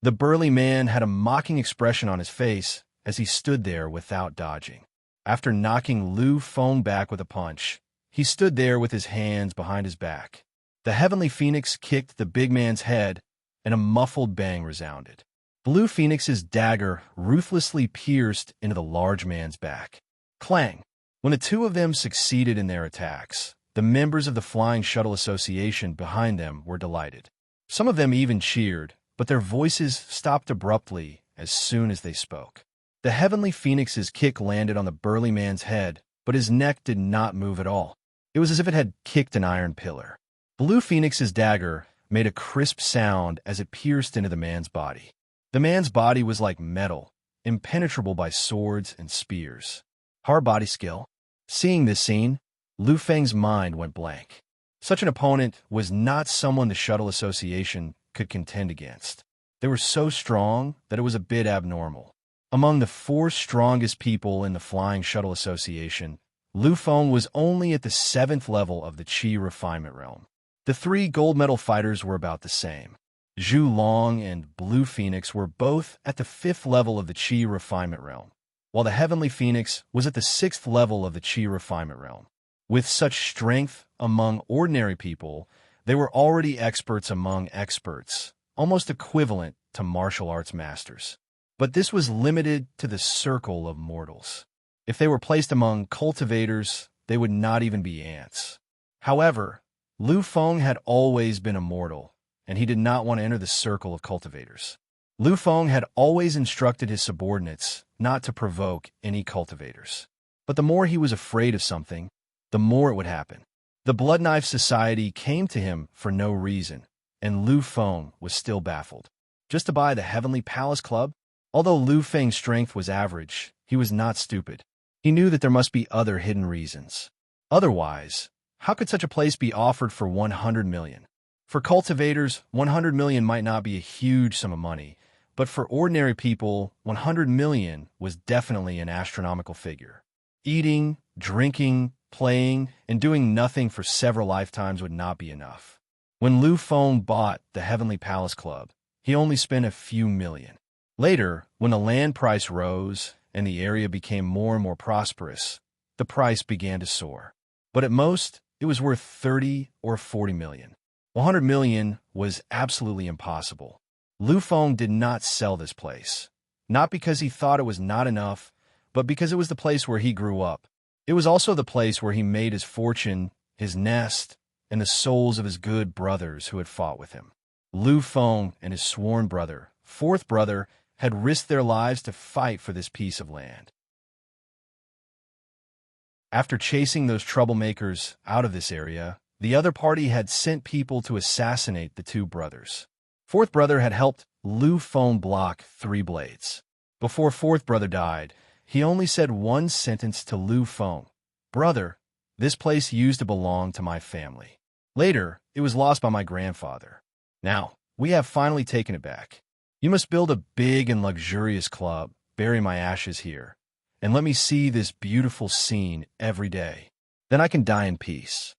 The burly man had a mocking expression on his face as he stood there without dodging. After knocking Lu Feng back with a punch, he stood there with his hands behind his back. The Heavenly Phoenix kicked the big man's head, and a muffled bang resounded. Blue Phoenix's dagger ruthlessly pierced into the large man's back. Clang! When the 2 of them succeeded in their attacks, the members of the Flying Shuttle Association behind them were delighted. Some of them even cheered, but their voices stopped abruptly as soon as they spoke. The Heavenly Phoenix's kick landed on the burly man's head, but his neck did not move at all. It was as if it had kicked an iron pillar. Blue Phoenix's dagger made a crisp sound as it pierced into the man's body. The man's body was like metal, impenetrable by swords and spears. Hard body skill. Seeing this scene, Lu Feng's mind went blank. Such an opponent was not someone the Shuttle Association could contend against. They were so strong that it was a bit abnormal. Among the 4 strongest people in the Flying Shuttle Association, Lu Feng was only at the 7th level of the Qi refinement realm. The 3 gold medal fighters were about the same. Zhu Long and Blue Phoenix were both at the 5th level of the Qi refinement realm, while the Heavenly Phoenix was at the 6th level of the Qi refinement realm. With such strength among ordinary people, they were already experts among experts, almost equivalent to martial arts masters. But this was limited to the circle of mortals. If they were placed among cultivators, they would not even be ants. However, Lu Feng had always been a mortal, and he did not want to enter the circle of cultivators. Lu Feng had always instructed his subordinates not to provoke any cultivators. But the more he was afraid of something, the more it would happen. The Blood Knife Society came to him for no reason, and Lu Feng was still baffled. Just to buy the Heavenly Palace Club? Although Lu Feng's strength was average, he was not stupid. He knew that there must be other hidden reasons. Otherwise, how could such a place be offered for 100 million? For cultivators, 100 million might not be a huge sum of money, but for ordinary people, 100 million was definitely an astronomical figure. Eating, drinking, playing, and doing nothing for several lifetimes would not be enough. When Lu Feng bought the Heavenly Palace Club, he only spent a few million. Later, when the land price rose and the area became more and more prosperous, the price began to soar. But at most, it was worth 30 or 40 million. 100 million was absolutely impossible. Lu Feng did not sell this place, not because he thought it was not enough, but because it was the place where he grew up. It was also the place where he made his fortune, his nest, and the souls of his good brothers who had fought with him. Lu Feng and his sworn brother, 4th brother, had risked their lives to fight for this piece of land. After chasing those troublemakers out of this area, the other party had sent people to assassinate the 2 brothers. 4th brother had helped Lu Feng block 3 blades. Before 4th brother died, he only said one sentence to Lu Feng: "Brother, this place used to belong to my family. Later, it was lost by my grandfather. Now, we have finally taken it back. You must build a big and luxurious club, bury my ashes here, and let me see this beautiful scene every day. Then I can die in peace."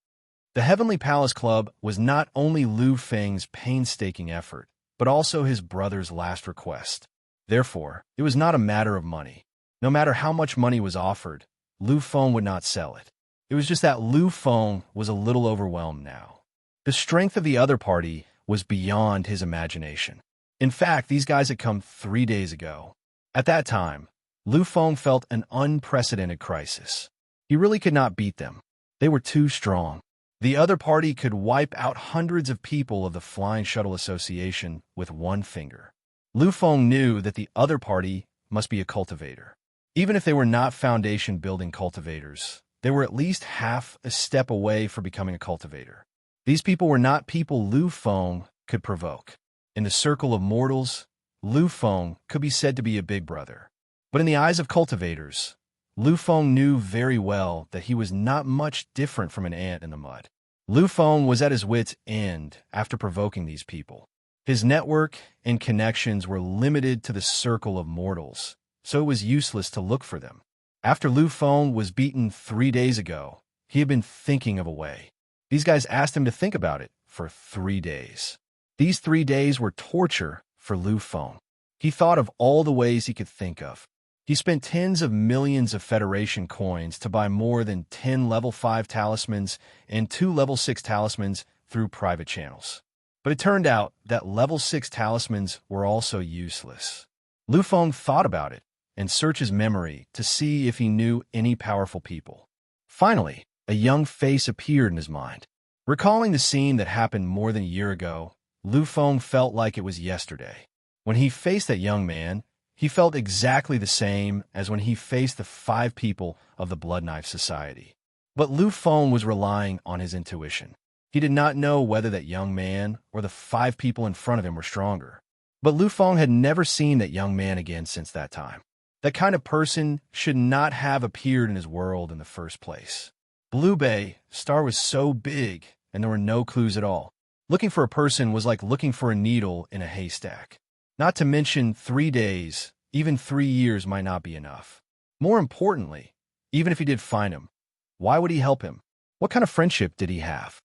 The Heavenly Palace Club was not only Lu Feng's painstaking effort, but also his brother's last request. Therefore, it was not a matter of money. No matter how much money was offered, Lu Feng would not sell it. It was just that Lu Feng was a little overwhelmed now. The strength of the other party was beyond his imagination. In fact, these guys had come 3 days ago. At that time, Lu Feng felt an unprecedented crisis. He really could not beat them. They were too strong. The other party could wipe out hundreds of people of the Flying Shuttle Association with one finger. Lu Feng knew that the other party must be a cultivator. Even if they were not foundation-building cultivators, they were at least half a step away from becoming a cultivator. These people were not people Lu Feng could provoke. In the circle of mortals, Lu Feng could be said to be a big brother. But in the eyes of cultivators, Lu Feng knew very well that he was not much different from an ant in the mud. Lu Feng was at his wit's end after provoking these people. His network and connections were limited to the circle of mortals, so it was useless to look for them. After Lu Feng was beaten 3 days ago, he had been thinking of a way. These guys asked him to think about it for 3 days. These 3 days were torture for Lu Feng. He thought of all the ways he could think of. He spent tens of millions of Federation coins to buy more than 10 level 5 talismans and 2 level 6 talismans through private channels. But it turned out that level 6 talismans were also useless. Lu Feng thought about it and searched his memory to see if he knew any powerful people. Finally, a young face appeared in his mind. Recalling the scene that happened more than a year ago, Lu Feng felt like it was yesterday. When he faced that young man, he felt exactly the same as when he faced the 5 people of the Blood Knife Society. But Lu Feng was relying on his intuition. He did not know whether that young man or the 5 people in front of him were stronger. But Lu Feng had never seen that young man again since that time. That kind of person should not have appeared in his world in the first place. Blue Bay Star was so big, and there were no clues at all. Looking for a person was like looking for a needle in a haystack. Not to mention 3 days, even 3 years might not be enough. More importantly, even if he did find him, why would he help him? What kind of friendship did he have?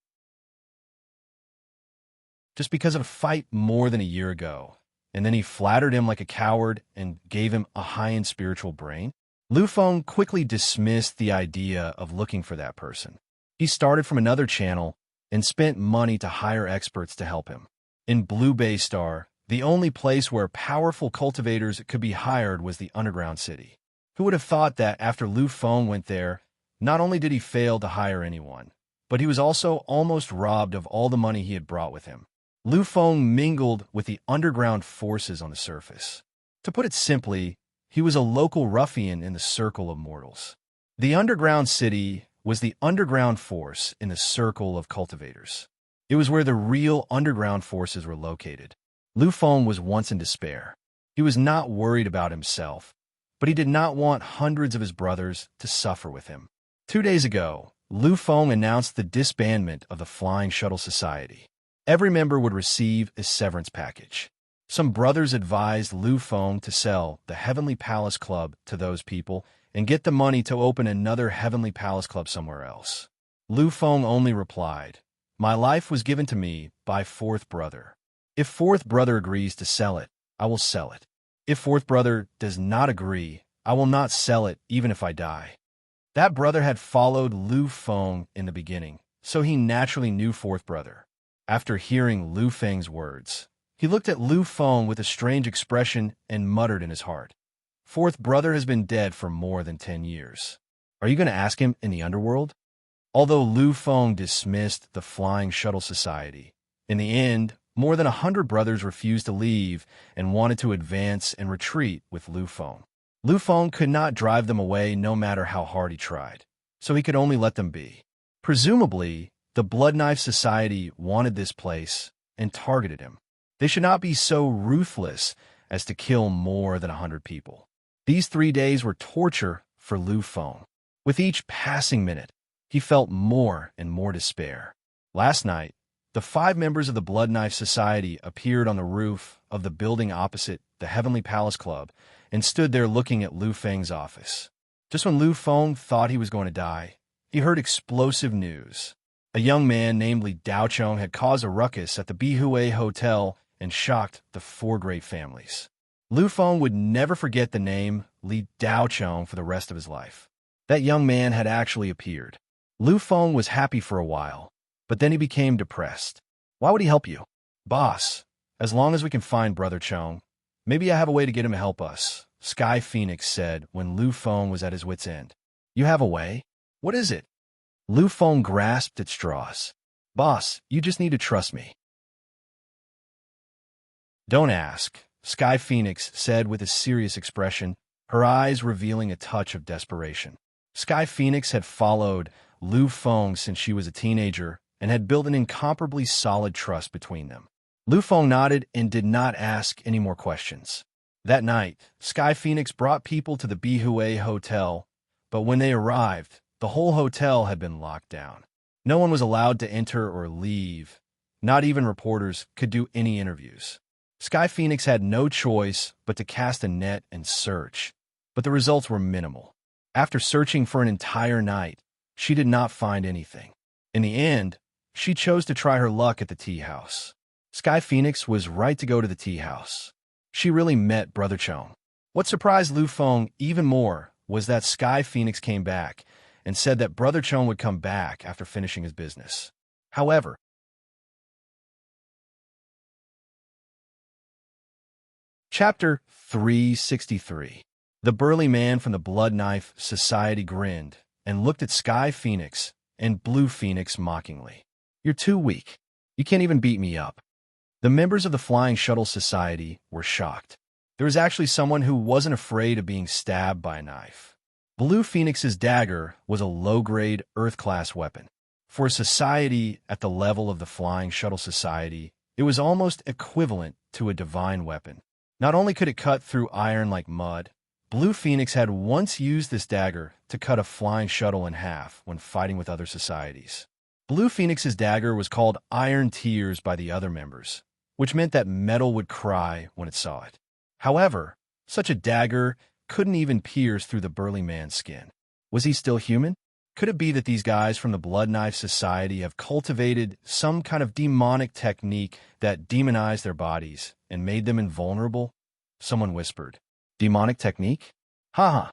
Just because of a fight more than a year ago, and then he flattered him like a coward and gave him a high-end spiritual brain? Lu Feng quickly dismissed the idea of looking for that person. He started from another channel and spent money to hire experts to help him. In Blue Bay Star, the only place where powerful cultivators could be hired was the underground city. Who would have thought that after Lu Feng went there, not only did he fail to hire anyone, but he was also almost robbed of all the money he had brought with him. Lu Feng mingled with the underground forces on the surface. To put it simply, he was a local ruffian in the circle of mortals. The underground city was the underground force in the circle of cultivators. It was where the real underground forces were located. Lu Feng was once in despair. He was not worried about himself, but he did not want hundreds of his brothers to suffer with him. 2 days ago, Lu Feng announced the disbandment of the Flying Shuttle Society. Every member would receive a severance package. Some brothers advised Lu Feng to sell the Heavenly Palace Club to those people and get the money to open another Heavenly Palace Club somewhere else. Lu Feng only replied, "My life was given to me by 4th brother. If 4th brother agrees to sell it, I will sell it. If 4th brother does not agree, I will not sell it even if I die." That brother had followed Lu Feng in the beginning, so he naturally knew 4th brother. After hearing Lu Feng's words, he looked at Lu Feng with a strange expression and muttered in his heart, "4th brother has been dead for more than 10 years. Are you going to ask him in the underworld?" Although Lu Feng dismissed the Flying Shuttle Society, in the end, more than 100 brothers refused to leave and wanted to advance and retreat with Lu Feng. Lu Feng could not drive them away no matter how hard he tried, so he could only let them be. Presumably, the Blood Knife Society wanted this place and targeted him. They should not be so ruthless as to kill more than 100 people. These 3 days were torture for Lu Feng. With each passing minute, he felt more and more despair. Last night, the 5 members of the Blood Knife Society appeared on the roof of the building opposite the Heavenly Palace Club and stood there looking at Lu Feng's office. Just when Lu Feng thought he was going to die, he heard explosive news. A young man named Li Daochong had caused a ruckus at the Bihue Hotel and shocked the 4 great families. Lu Feng would never forget the name Li Daochong for the rest of his life. That young man had actually appeared. Lu Feng was happy for a while, but then he became depressed. Why would he help you? Boss, as long as we can find Brother Chong, maybe I have a way to get him to help us, Sky Phoenix said when Lu Feng was at his wit's end. You have a way? What is it? Lu Feng grasped at straws. Boss, you just need to trust me. Don't ask, Sky Phoenix said with a serious expression, her eyes revealing a touch of desperation. Sky Phoenix had followed Lu Feng since she was a teenager and had built an incomparably solid trust between them. Lu Feng nodded and did not ask any more questions. That night, Sky Phoenix brought people to the Bihue Hotel, but when they arrived, the whole hotel had been locked down. No one was allowed to enter or leave. Not even reporters could do any interviews. Sky Phoenix had no choice but to cast a net and search, but the results were minimal. After searching for an entire night, she did not find anything. In the end, she chose to try her luck at the tea house. Sky Phoenix was right to go to the tea house. She really met Brother Chong. What surprised Lu Feng even more was that Sky Phoenix came back and said that Brother Chong would come back after finishing his business. However, Chapter 363. The burly man from the Blood Knife Society grinned and looked at Sky Phoenix and Blue Phoenix mockingly. You're too weak. You can't even beat me up. The members of the Flying Shuttle Society were shocked. There was actually someone who wasn't afraid of being stabbed by a knife. Blue Phoenix's dagger was a low-grade Earth-class weapon. For a society at the level of the Flying Shuttle Society, it was almost equivalent to a divine weapon. Not only could it cut through iron like mud, Blue Phoenix had once used this dagger to cut a flying shuttle in half when fighting with other societies. Blue Phoenix's dagger was called Iron Tears by the other members, which meant that metal would cry when it saw it. However, such a dagger couldn't even pierce through the burly man's skin. Was he still human? Could it be that these guys from the Blood Knife Society have cultivated some kind of demonic technique that demonized their bodies and made them invulnerable? Someone whispered. Demonic technique? Ha!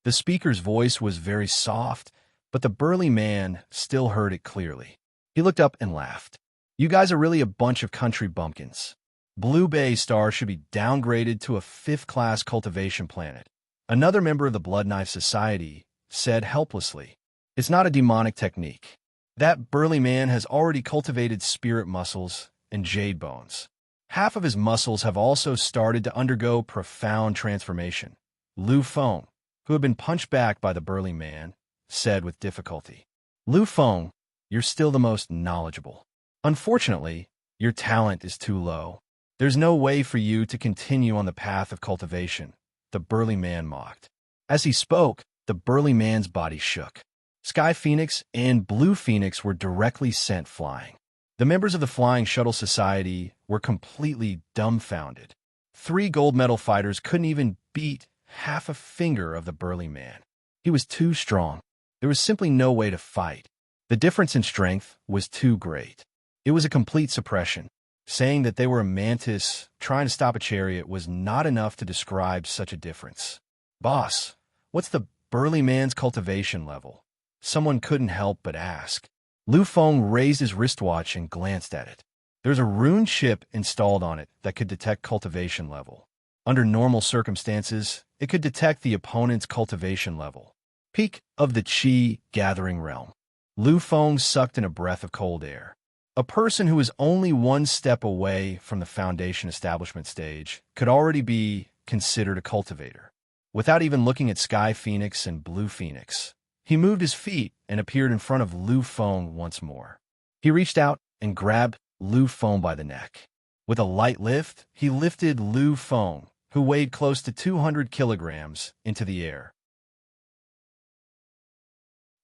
The speaker's voice was very soft, but the burly man still heard it clearly. He looked up and laughed. You guys are really a bunch of country bumpkins. Blue Bay Star should be downgraded to a 5th-class cultivation planet. Another member of the Blood Knife Society said helplessly. It's not a demonic technique. That burly man has already cultivated spirit muscles and jade bones. Half of his muscles have also started to undergo profound transformation. Lu Feng, who had been punched back by the burly man, said with difficulty. Lu Feng, you're still the most knowledgeable. Unfortunately, your talent is too low. There's no way for you to continue on the path of cultivation, the burly man mocked. As he spoke, the burly man's body shook. Sky Phoenix and Blue Phoenix were directly sent flying. The members of the Flying Shuttle Society were completely dumbfounded. 3 gold medal fighters couldn't even beat half a finger of the burly man. He was too strong. There was simply no way to fight. The difference in strength was too great. It was a complete suppression. Saying that they were a mantis trying to stop a chariot was not enough to describe such a difference. Boss, what's the burly man's cultivation level? Someone couldn't help but ask. Lu Feng raised his wristwatch and glanced at it. There's a rune chip installed on it that could detect cultivation level. Under normal circumstances, it could detect the opponent's cultivation level. Peak of the Qi gathering realm. Lu Feng sucked in a breath of cold air. A person who is only 1 step away from the foundation establishment stage could already be considered a cultivator. Without even looking at Sky Phoenix and Blue Phoenix, he moved his feet and appeared in front of Lu Feng once more. He reached out and grabbed Lu Feng by the neck. With a light lift, he lifted Lu Feng, who weighed close to 200 kilograms, into the air.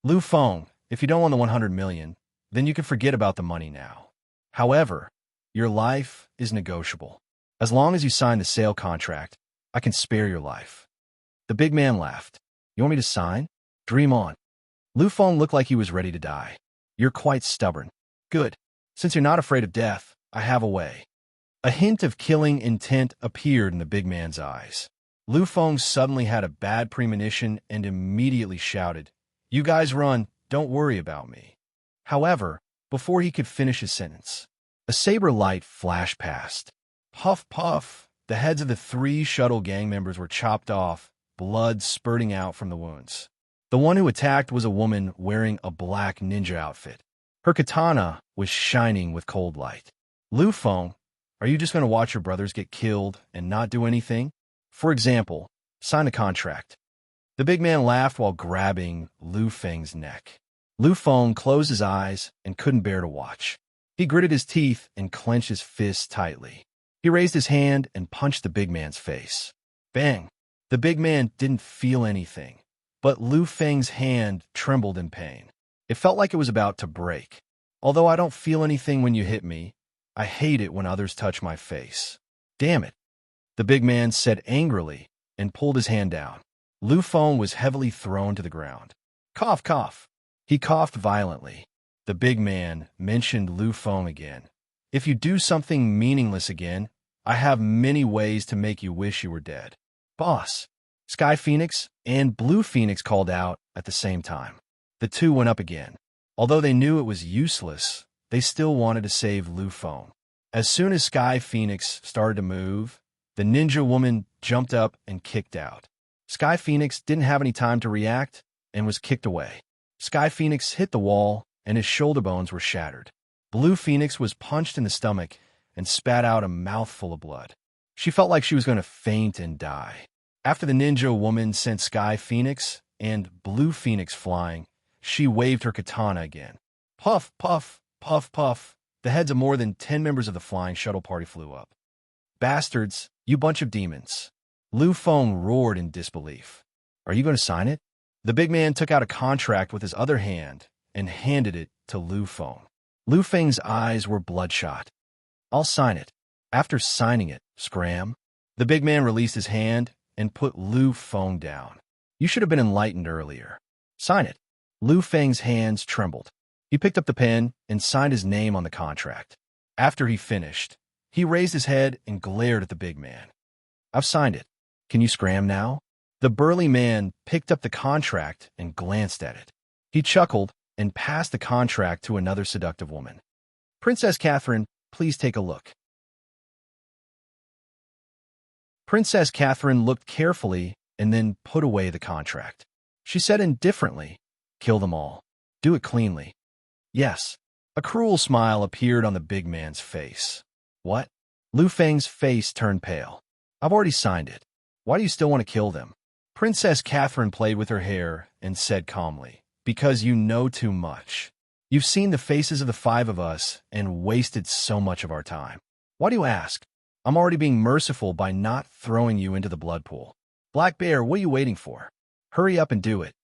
Lu Feng, if you don't want the 100 million, then you can forget about the money now. However, your life is negotiable. As long as you sign the sale contract, I can spare your life. The big man laughed. You want me to sign? Dream on. Lu Feng looked like he was ready to die. You're quite stubborn. Good. Since you're not afraid of death, I have a way. A hint of killing intent appeared in the big man's eyes. Lu Feng suddenly had a bad premonition and immediately shouted, "You guys run, don't worry about me." However, before he could finish his sentence, a saber light flashed past. Puff, puff, the heads of the 3 shuttle gang members were chopped off, blood spurting out from the wounds. The one who attacked was a woman wearing a black ninja outfit. Her katana was shining with cold light. "Lu Feng, are you just going to watch your brothers get killed and not do anything? For example, sign a contract." The big man laughed while grabbing Lu Feng's neck. Lu Feng closed his eyes and couldn't bear to watch. He gritted his teeth and clenched his fists tightly. He raised his hand and punched the big man's face. Bang! The big man didn't feel anything, but Lu Feng's hand trembled in pain. It felt like it was about to break. "Although I don't feel anything when you hit me, I hate it when others touch my face. Damn it," the big man said angrily and pulled his hand down. Lu Feng was heavily thrown to the ground. Cough, cough. He coughed violently. The big man mentioned Lu Feng again. "If you do something meaningless again, I have many ways to make you wish you were dead." "Boss!" Sky Phoenix and Blue Phoenix called out at the same time. The 2 went up again. Although they knew it was useless, they still wanted to save Lu Feng. As soon as Sky Phoenix started to move, the ninja woman jumped up and kicked out. Sky Phoenix didn't have any time to react and was kicked away. Sky Phoenix hit the wall and his shoulder bones were shattered. Blue Phoenix was punched in the stomach and spat out a mouthful of blood. She felt like she was going to faint and die. After the ninja woman sent Sky Phoenix and Blue Phoenix flying, she waved her katana again. Puff, puff, puff, puff. The heads of more than 10 members of the flying shuttle party flew up. "Bastards, you bunch of demons." Lu Feng roared in disbelief. "Are you going to sign it?" The big man took out a contract with his other hand and handed it to Lu Feng. Lu Feng's eyes were bloodshot. "I'll sign it." After signing it, scram. The big man released his hand and put Lu Feng down. "You should have been enlightened earlier. Sign it." Lu Feng's hands trembled. He picked up the pen and signed his name on the contract. After he finished, he raised his head and glared at the big man. "I've signed it. Can you scram now?" The burly man picked up the contract and glanced at it. He chuckled and passed the contract to another seductive woman. "Princess Catherine, please take a look." Princess Catherine looked carefully and then put away the contract. She said indifferently, "Kill them all. Do it cleanly." "Yes." A cruel smile appeared on the big man's face. "What?" Lu Feng's face turned pale. "I've already signed it. Why do you still want to kill them?" Princess Catherine played with her hair and said calmly, "Because you know too much. You've seen the faces of the 5 of us and wasted so much of our time. Why do you ask? I'm already being merciful by not throwing you into the blood pool. Black Bear, what are you waiting for? Hurry up and do it."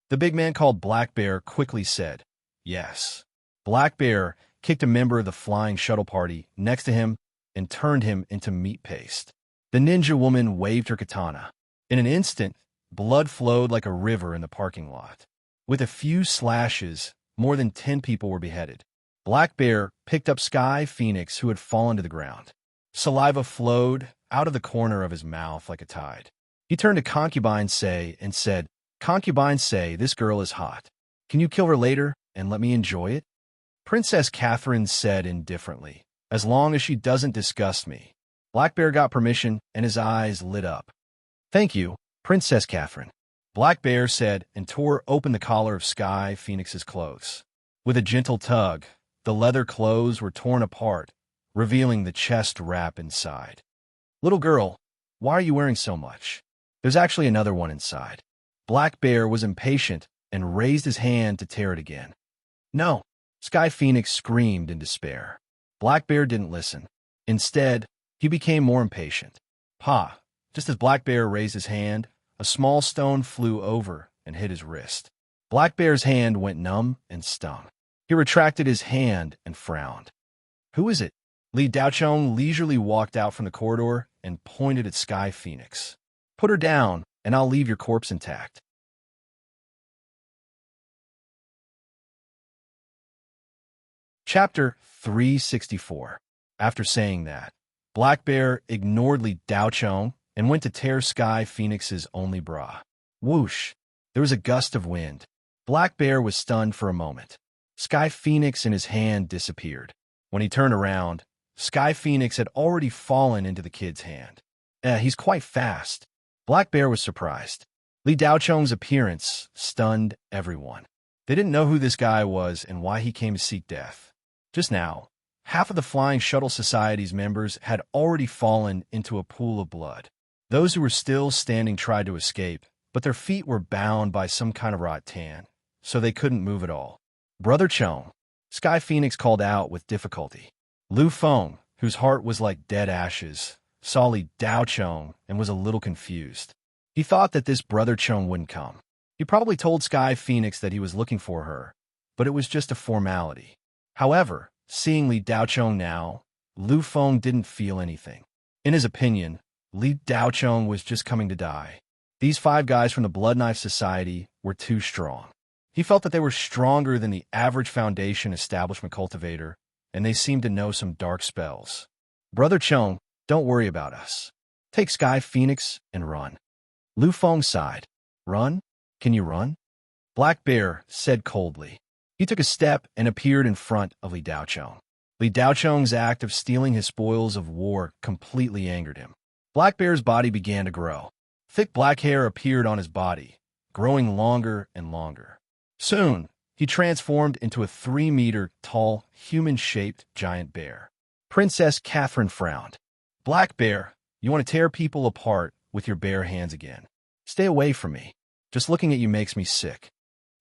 The big man called Black Bear quickly said, "Yes." Black Bear kicked a member of the flying shuttle party next to him and turned him into meat paste. The ninja woman waved her katana. In an instant, blood flowed like a river in the parking lot. With a few slashes, more than 10 people were beheaded. Black Bear picked up Sky Phoenix, who had fallen to the ground. Saliva flowed out of the corner of his mouth like a tide. He turned to Concubine Say and said, "Concubine Say, this girl is hot. Can you kill her later and let me enjoy it?" Princess Catherine said indifferently, "As long as she doesn't disgust me." Black Bear got permission and his eyes lit up. "Thank you, Princess Catherine," Black Bear said and tore open the collar of Sky Phoenix's clothes. With a gentle tug, the leather clothes were torn apart, revealing the chest wrap inside. "Little girl, why are you wearing so much? There's actually another one inside." Black Bear was impatient and raised his hand to tear it again. "No!" Sky Phoenix screamed in despair. Black Bear didn't listen. Instead, he became more impatient. "Pa!" Just as Black Bear raised his hand, a small stone flew over and hit his wrist. Black Bear's hand went numb and stung. He retracted his hand and frowned. "Who is it?" Li Daochong leisurely walked out from the corridor and pointed at Sky Phoenix. "Put her down, and I'll leave your corpse intact." Chapter 364. After saying that, Black Bear ignored Li Daochong and went to tear Sky Phoenix's only bra. Whoosh! There was a gust of wind. Black Bear was stunned for a moment. Sky Phoenix in his hand disappeared. When he turned around, Sky Phoenix had already fallen into the kid's hand. He's quite fast. Black Bear was surprised. Li Daochong's appearance stunned everyone. They didn't know who this guy was and why he came to seek death. Just now, half of the Flying Shuttle Society's members had already fallen into a pool of blood. Those who were still standing tried to escape, but their feet were bound by some kind of rattan, so they couldn't move at all. Brother Chong, Sky Phoenix called out with difficulty. Lu Feng, whose heart was like dead ashes, saw Li Daochong and was a little confused. He thought that this Brother Chong wouldn't come. He probably told Sky Phoenix that he was looking for her, but it was just a formality. However, seeing Li Daochong now, Lu Feng didn't feel anything. In his opinion, Li Daochong was just coming to die. These 5 guys from the Blood Knife Society were too strong. He felt that they were stronger than the average Foundation establishment cultivator, and they seemed to know some dark spells. Brother Chong, don't worry about us. Take Sky Phoenix and run. Lu Feng sighed. Run? Can you run? Black Bear said coldly. He took a step and appeared in front of Li Daochong. Li Daochong's act of stealing his spoils of war completely angered him. Black Bear's body began to grow. Thick black hair appeared on his body, growing longer and longer. Soon, he transformed into a 3-meter-tall, human-shaped giant bear. Princess Catherine frowned. Black Bear, you want to tear people apart with your bare hands again. Stay away from me. Just looking at you makes me sick.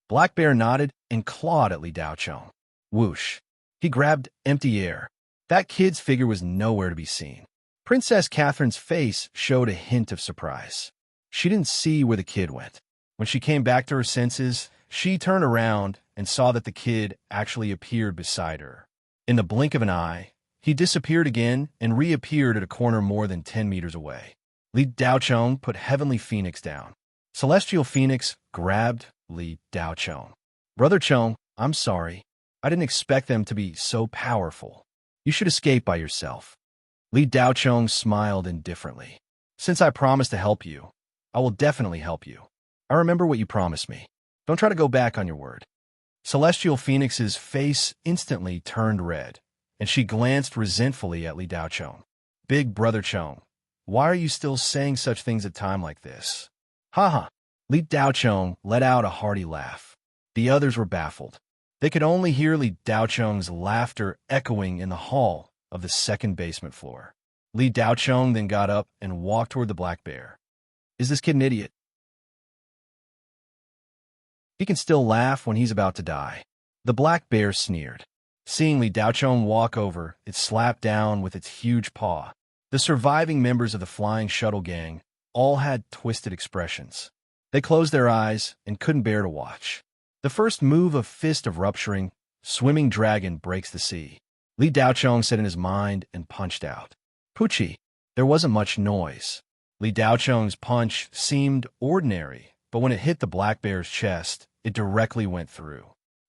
Black Bear nodded and clawed at Li Daochong. Whoosh. He grabbed empty air. That kid's figure was nowhere to be seen. Princess Catherine's face showed a hint of surprise. She didn't see where the kid went. When she came back to her senses, she turned around and saw that the kid actually appeared beside her. In the blink of an eye, he disappeared again and reappeared at a corner more than 10 meters away. Li Daochong put Heavenly Phoenix down. Celestial Phoenix grabbed Li Daochong. Brother Chong, I'm sorry. I didn't expect them to be so powerful. You should escape by yourself. Li Daochong smiled indifferently. Since I promised to help you, I will definitely help you. I remember what you promised me. Don't try to go back on your word. Celestial Phoenix's face instantly turned red, and she glanced resentfully at Li Daochong. Big Brother Chong, why are you still saying such things at a time like this? Ha. Li Daochong let out a hearty laugh. The others were baffled. They could only hear Li Daochong's laughter echoing in the hall of the second basement floor. Li Daochong then got up and walked toward the Black Bear. Is this kid an idiot? He can still laugh when he's about to die. The Black Bear sneered. Seeing Li Daochong walk over, it slapped down with its huge paw. The surviving members of the Flying Shuttle Gang all had twisted expressions. They closed their eyes and couldn't bear to watch. The first move of Fist of Rupturing, Swimming Dragon breaks the sea. Li Daochong said in his mind and punched out. Poochie. There wasn't much noise. Li Daochong's punch seemed ordinary, but when it hit the Black Bear's chest, it directly went through.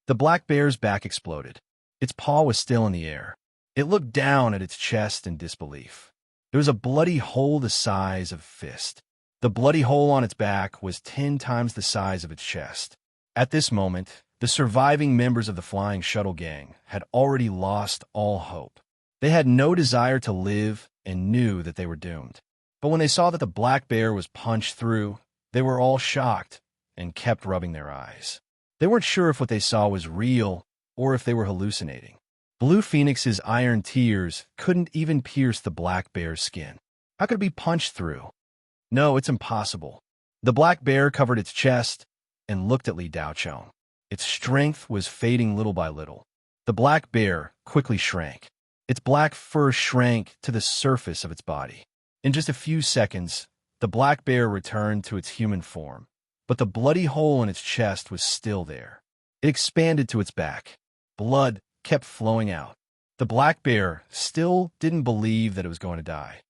The Black Bear's back exploded. Its paw was still in the air. It looked down at its chest in disbelief. There was a bloody hole the size of a fist. The bloody hole on its back was 10 times the size of its chest. At this moment, the surviving members of the Flying Shuttle Gang had already lost all hope. They had no desire to live and knew that they were doomed. But when they saw that the Black Bear was punched through, they were all shocked and kept rubbing their eyes. They weren't sure if what they saw was real or if they were hallucinating. Blue Phoenix's iron tears couldn't even pierce the Black Bear's skin. How could it be punched through? No, it's impossible. The Black Bear covered its chest and looked at Li Daochong. Its strength was fading little by little. The Black Bear quickly shrank. Its black fur shrank to the surface of its body. In just a few seconds, the Black Bear returned to its human form, but the bloody hole in its chest was still there. It expanded to its back. Blood kept flowing out. The Black Bear still didn't believe that it was going to die.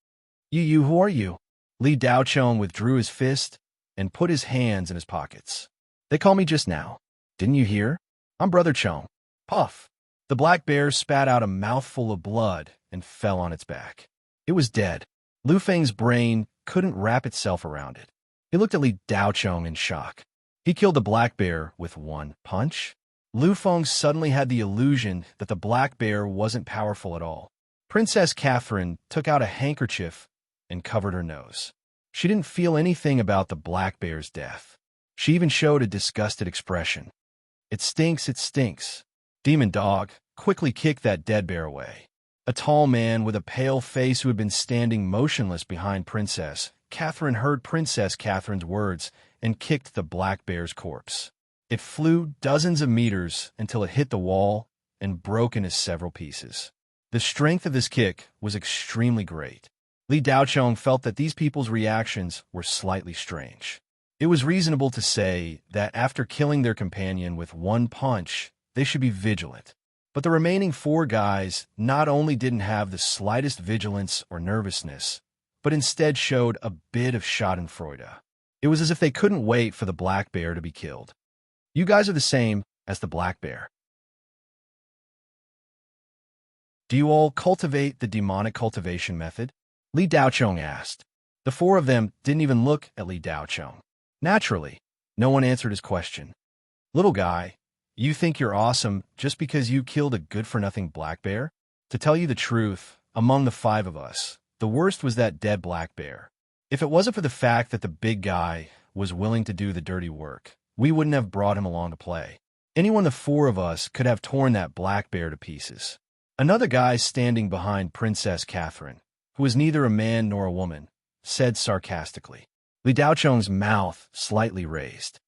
Who are you? Li Daochong withdrew his fist and put his hands in his pockets. They called me just now. Didn't you hear? I'm Brother Chong. Puff. The Black Bear spat out a mouthful of blood and fell on its back. It was dead. Lu Feng's brain couldn't wrap itself around it. He looked at Li Daochong in shock. He killed the black bear with one punch? Lu Feng suddenly had the illusion that the black bear wasn't powerful at all. Princess Catherine took out a handkerchief and covered her nose. She didn't feel anything about the black bear's death. She even showed a disgusted expression. It stinks, it stinks. Demon dog, quickly kick that dead bear away. A tall man with a pale face who had been standing motionless behind Princess Catherine heard Princess Catherine's words and kicked the black bear's corpse. It flew dozens of meters until it hit the wall and broke into several pieces. The strength of this kick was extremely great. Li Daochong felt that these people's reactions were slightly strange. It was reasonable to say that after killing their companion with one punch, they should be vigilant. But the remaining 4 guys not only didn't have the slightest vigilance or nervousness, but instead showed a bit of schadenfreude. It was as if they couldn't wait for the black bear to be killed. You guys are the same as the black bear. Do you all cultivate the demonic cultivation method? Li Daochong asked. The 4 of them didn't even look at Li Daochong. Naturally, no one answered his question. Little guy, you think you're awesome just because you killed a good-for-nothing black bear? To tell you the truth, among the 5 of us, the worst was that dead black bear. If it wasn't for the fact that the big guy was willing to do the dirty work, we wouldn't have brought him along to play. Any one of the 4 of us could have torn that black bear to pieces. Another guy standing behind Princess Catherine, who was neither a man nor a woman, said sarcastically. Li Daochong's mouth slightly raised.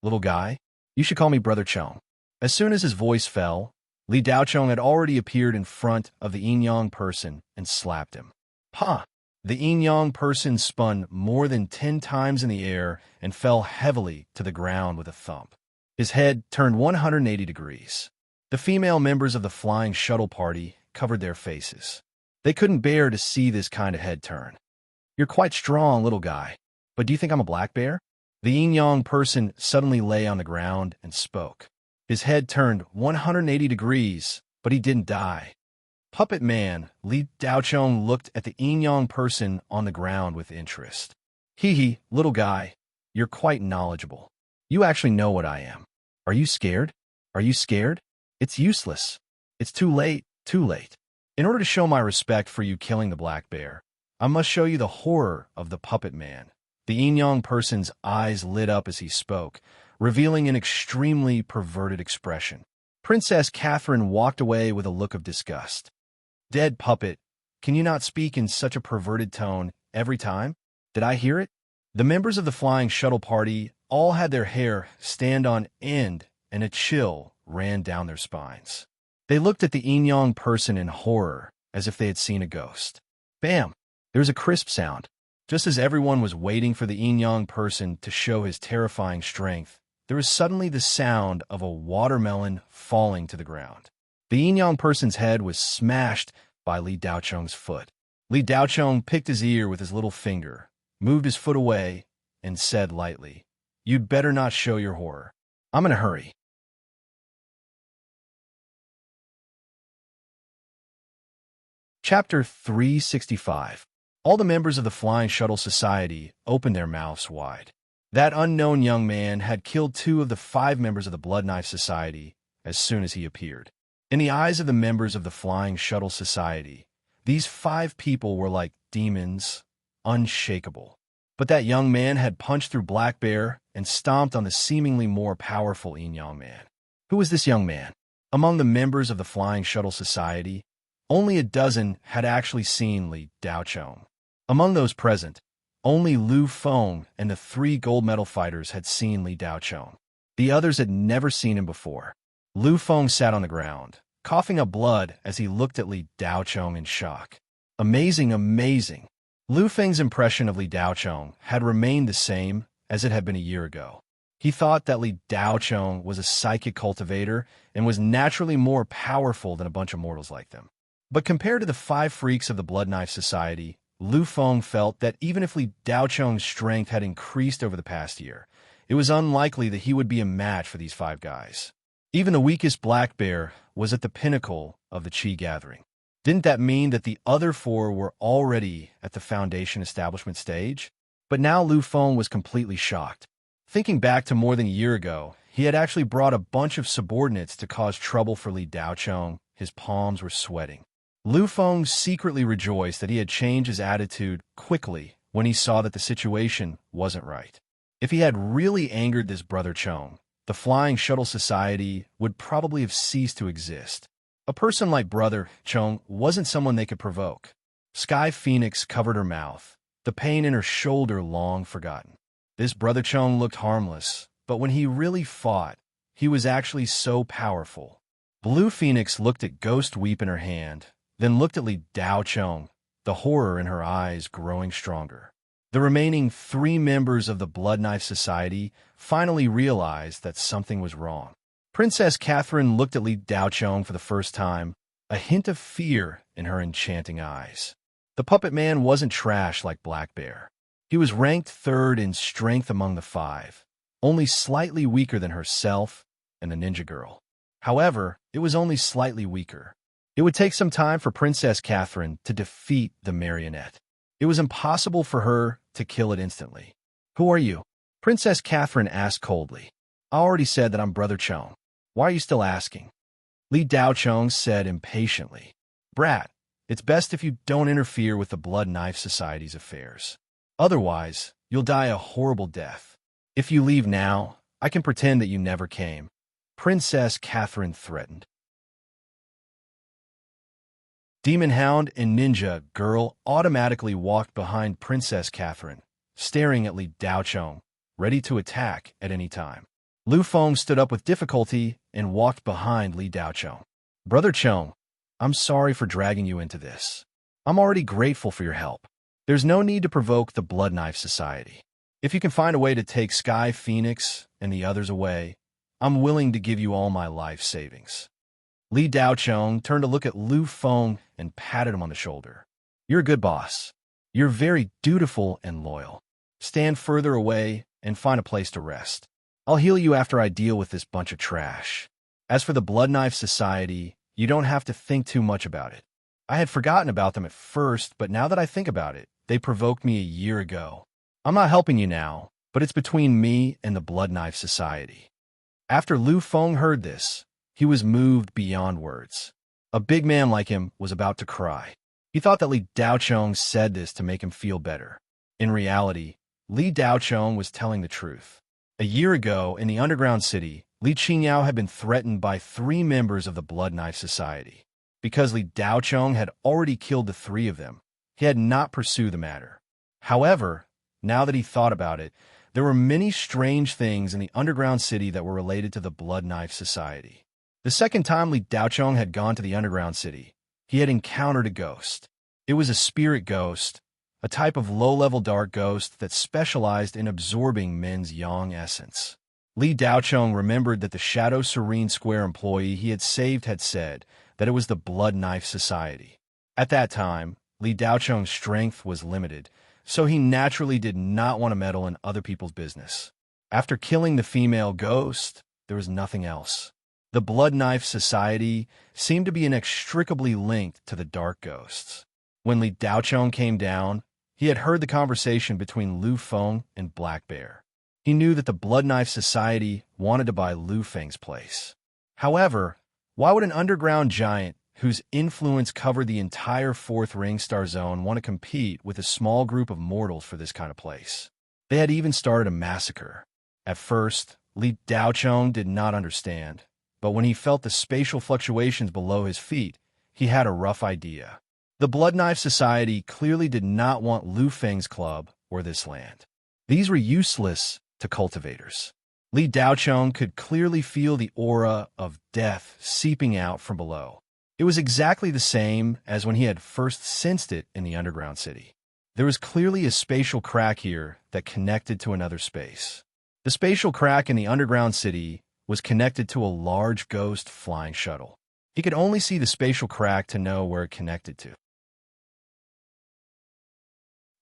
Little guy, you should call me Brother Chong. As soon as his voice fell, Li Daochong had already appeared in front of the yin-yang person and slapped him. Pa! The yin-yang person spun more than 10 times in the air and fell heavily to the ground with a thump. His head turned 180 degrees. The female members of the flying shuttle party covered their faces. They couldn't bear to see this kind of head turn. You're quite strong, little guy. But do you think I'm a black bear? The yin-yang person suddenly lay on the ground and spoke. His head turned 180 degrees, but he didn't die. Puppet Man, Li Daochong looked at the yin-yang person on the ground with interest. Hee, little guy, you're quite knowledgeable. You actually know what I am. Are you scared? Are you scared? It's useless. It's too late, too late. In order to show my respect for you killing the black bear, I must show you the horror of the Puppet Man. The yin-yang person's eyes lit up as he spoke, revealing an extremely perverted expression. Princess Catherine walked away with a look of disgust. Dead puppet, can you not speak in such a perverted tone every time? Did I hear it? The members of the flying shuttle party all had their hair stand on end, and a chill ran down their spines. They looked at the yin-yang person in horror, as if they had seen a ghost. Bam! There was a crisp sound. Just as everyone was waiting for the yin-yang person to show his terrifying strength, there was suddenly the sound of a watermelon falling to the ground. The yin-yang person's head was smashed by Li Daochong's foot. Li Daochong picked his ear with his little finger, moved his foot away, and said lightly, You'd better not show your horror. I'm in a hurry. Chapter 365. All the members of the Flying Shuttle Society opened their mouths wide. That unknown young man had killed 2 of the 5 members of the Blood Knife Society as soon as he appeared. In the eyes of the members of the Flying Shuttle Society, these 5 people were like demons, unshakable. But that young man had punched through Black Bear and stomped on the seemingly more powerful yin-yang man. Who was this young man? Among the members of the Flying Shuttle Society, only a dozen had actually seen Li Daochong. Among those present, only Lu Feng and the 3 gold medal fighters had seen Li Daochong. The others had never seen him before. Lu Feng sat on the ground, coughing up blood as he looked at Li Daochong in shock. Amazing, amazing. Lu Feng's impression of Li Daochong had remained the same as it had been a year ago. He thought that Li Daochong was a psychic cultivator and was naturally more powerful than a bunch of mortals like them. But compared to the 5 freaks of the Blood Knife Society, Lu Feng felt that even if Li Daochong's strength had increased over the past year, it was unlikely that he would be a match for these 5 guys. Even the weakest black bear was at the pinnacle of the Qi gathering. Didn't that mean that the other four were already at the Foundation establishment stage? But now Lu Feng was completely shocked. Thinking back to more than a year ago, he had actually brought a bunch of subordinates to cause trouble for Li Daocheng. His palms were sweating. Lu Feng secretly rejoiced that he had changed his attitude quickly when he saw that the situation wasn't right. If he had really angered this brother Chong, the Flying Shuttle Society would probably have ceased to exist. A person like Brother Chong wasn't someone they could provoke. Sky Phoenix covered her mouth, the pain in her shoulder long forgotten. This Brother Chong looked harmless, but when he really fought, he was actually so powerful. Blue Phoenix looked at Ghost Weep in her hand, then looked at Li Daocheng, the horror in her eyes growing stronger. The remaining 3 members of the Blood Knife Society finally realized that something was wrong. Princess Catherine looked at Li Daocheng for the first time, a hint of fear in her enchanting eyes. The puppet man wasn't trash like Black Bear. He was ranked 3rd in strength among the 5, only slightly weaker than herself and the ninja girl. However, it was only slightly weaker. It would take some time for Princess Catherine to defeat the marionette. It was impossible for her to kill it instantly. "Who are you?" Princess Catherine asked coldly. "I already said that I'm Brother Chong. Why are you still asking?" Li Daocheng said impatiently. "Brat, it's best if you don't interfere with the Blood Knife Society's affairs. Otherwise, you'll die a horrible death. If you leave now, I can pretend that you never came," Princess Catherine threatened. Demon Hound and Ninja Girl automatically walked behind Princess Catherine, staring at Li Daocheng, ready to attack at any time. Lu Feng stood up with difficulty and walked behind Li Daocheng. "Brother Chong, I'm sorry for dragging you into this. I'm already grateful for your help. There's no need to provoke the Blood Knife Society. If you can find a way to take Sky Phoenix and the others away, I'm willing to give you all my life savings." Li Daocheng turned to look at Lu Feng and patted him on the shoulder. "You're a good boss. You're very dutiful and loyal. Stand further away and find a place to rest. I'll heal you after I deal with this bunch of trash. As for the Blood Knife Society, you don't have to think too much about it. I had forgotten about them at first, but now that I think about it, they provoked me a year ago. I'm not helping you now, but it's between me and the Blood Knife Society." After Lu Feng heard this, he was moved beyond words. A big man like him was about to cry. He thought that Li Daocheng said this to make him feel better. In reality, Li Daocheng was telling the truth. A year ago, in the underground city, Li Qingyao had been threatened by 3 members of the Blood Knife Society. Because Li Daocheng had already killed the 3 of them, he had not pursued the matter. However, now that he thought about it, there were many strange things in the underground city that were related to the Blood Knife Society. The second time Li Daocheng had gone to the underground city, he had encountered a ghost. It was a spirit ghost, a type of low-level dark ghost that specialized in absorbing men's yang essence. Li Daocheng remembered that the Shadow Serene Square employee he had saved had said that it was the Blood Knife Society. At that time, Li Daocheng's strength was limited, so he naturally did not want to meddle in other people's business. After killing the female ghost, there was nothing else. The Blood Knife Society seemed to be inextricably linked to the dark ghosts. When Li Daocheng came down, he had heard the conversation between Lu Feng and Black Bear. He knew that the Blood Knife Society wanted to buy Lu Feng's place. However, why would an underground giant whose influence covered the entire 4th Ring Star Zone want to compete with a small group of mortals for this kind of place? They had even started a massacre. At first, Li Daocheng did not understand, but when he felt the spatial fluctuations below his feet, he had a rough idea. The Blood Knife Society clearly did not want Lu Feng's club or this land. These were useless to cultivators. Li Daocheng could clearly feel the aura of death seeping out from below. It was exactly the same as when he had first sensed it in the underground city. There was clearly a spatial crack here that connected to another space. The spatial crack in the underground city was connected to a large ghost flying shuttle. He could only see the spatial crack to know where it connected to.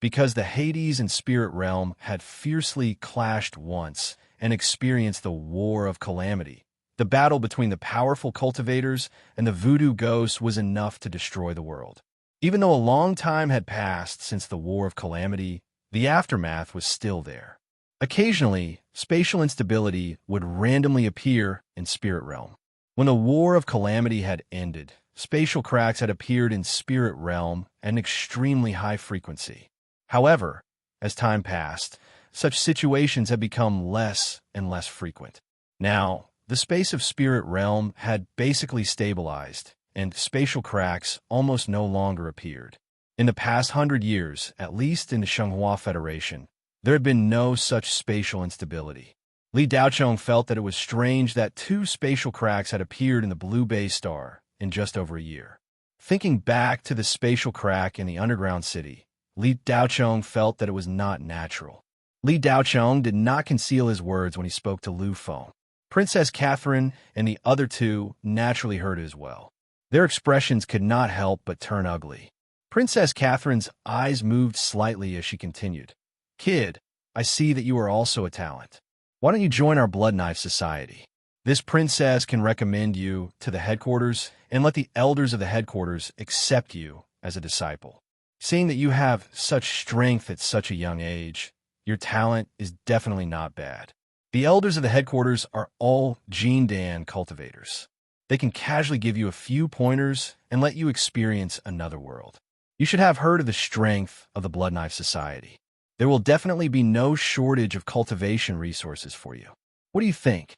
Because the Hades and Spirit Realm had fiercely clashed once and experienced the War of Calamity, The battle between the powerful cultivators and the voodoo ghosts was enough to destroy the world. Even though a long time had passed since the War of Calamity, the aftermath was still there. Occasionally, spatial instability would randomly appear in Spirit Realm. When the War of Calamity had ended, spatial cracks had appeared in Spirit Realm at an extremely high frequency. However, as time passed, such situations had become less and less frequent. Now, the space of Spirit Realm had basically stabilized, and spatial cracks almost no longer appeared. In the past 100 years, at least in the Shenghua Federation, there had been no such spatial instability. Li Daochong felt that it was strange that 2 spatial cracks had appeared in the Blue Bay Star in just over a year. Thinking back to the spatial crack in the underground city, Li Daochong felt that it was not natural. Li Daochong did not conceal his words when he spoke to Lu Feng. Princess Catherine and the other 2 naturally heard it as well. Their expressions could not help but turn ugly. Princess Catherine's eyes moved slightly as she continued. "Kid, I see that you are also a talent. Why don't you join our Blood Knife Society? This princess can recommend you to the headquarters and let the elders of the headquarters accept you as a disciple. Seeing that you have such strength at such a young age, your talent is definitely not bad. The elders of the headquarters are all Jindan cultivators. They can casually give you a few pointers and let you experience another world. You should have heard of the strength of the Blood Knife Society. There will definitely be no shortage of cultivation resources for you. What do you think?"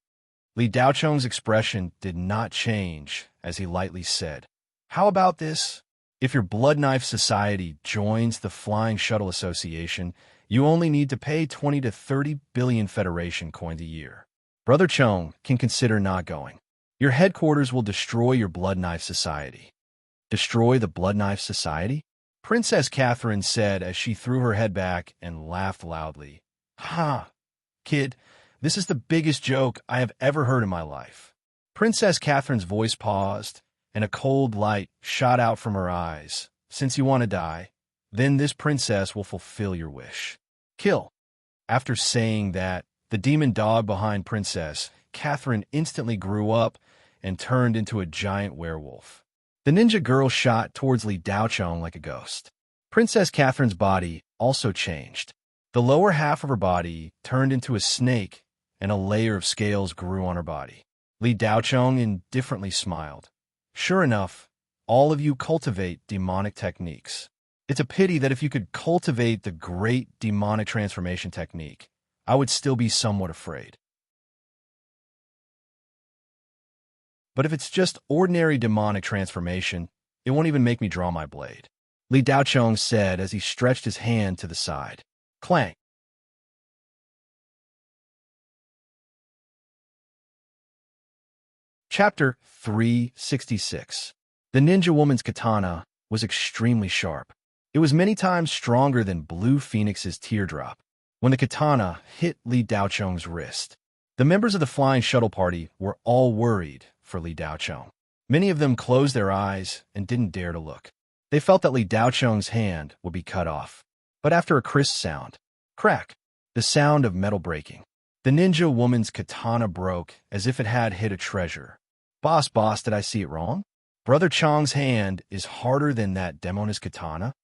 Li Daochong's expression did not change as he lightly said, "How about this? If your Blood Knife Society joins the Flying Shuttle Association, you only need to pay 20 to 30 billion Federation coins a year. Brother Chong can consider not going. Your headquarters will destroy your Blood Knife Society." "Destroy the Blood Knife Society?" Princess Catherine said as she threw her head back and laughed loudly. "Ha! Kid, this is the biggest joke I have ever heard in my life." Princess Catherine's voice paused, and a cold light shot out from her eyes. "Since you want to die, then this princess will fulfill your wish. Kill." After saying that, the demon dog behind Princess Catherine instantly grew up and turned into a giant werewolf. The ninja girl shot towards Li Daochong like a ghost. Princess Catherine's body also changed. The lower half of her body turned into a snake, and a layer of scales grew on her body. Li Daochong indifferently smiled. "Sure enough, all of you cultivate demonic techniques. It's a pity that if you could cultivate the great demonic transformation technique, I would still be somewhat afraid. But if it's just ordinary demonic transformation, it won't even make me draw my blade," Li Daochong said as he stretched his hand to the side. Clang! Chapter 366. The ninja woman's katana was extremely sharp. It was many times stronger than Blue Phoenix's teardrop. When the katana hit Li Daochong's wrist, the members of the flying shuttle party were all worried for Li Daochong. Many of them closed their eyes and didn't dare to look. They felt that Li Daochong's hand would be cut off. But after a crisp sound, crack, the sound of metal breaking, the ninja woman's katana broke as if it had hit a treasure. Boss, did I see it wrong? Brother Chong's hand is harder than that demon's katana?"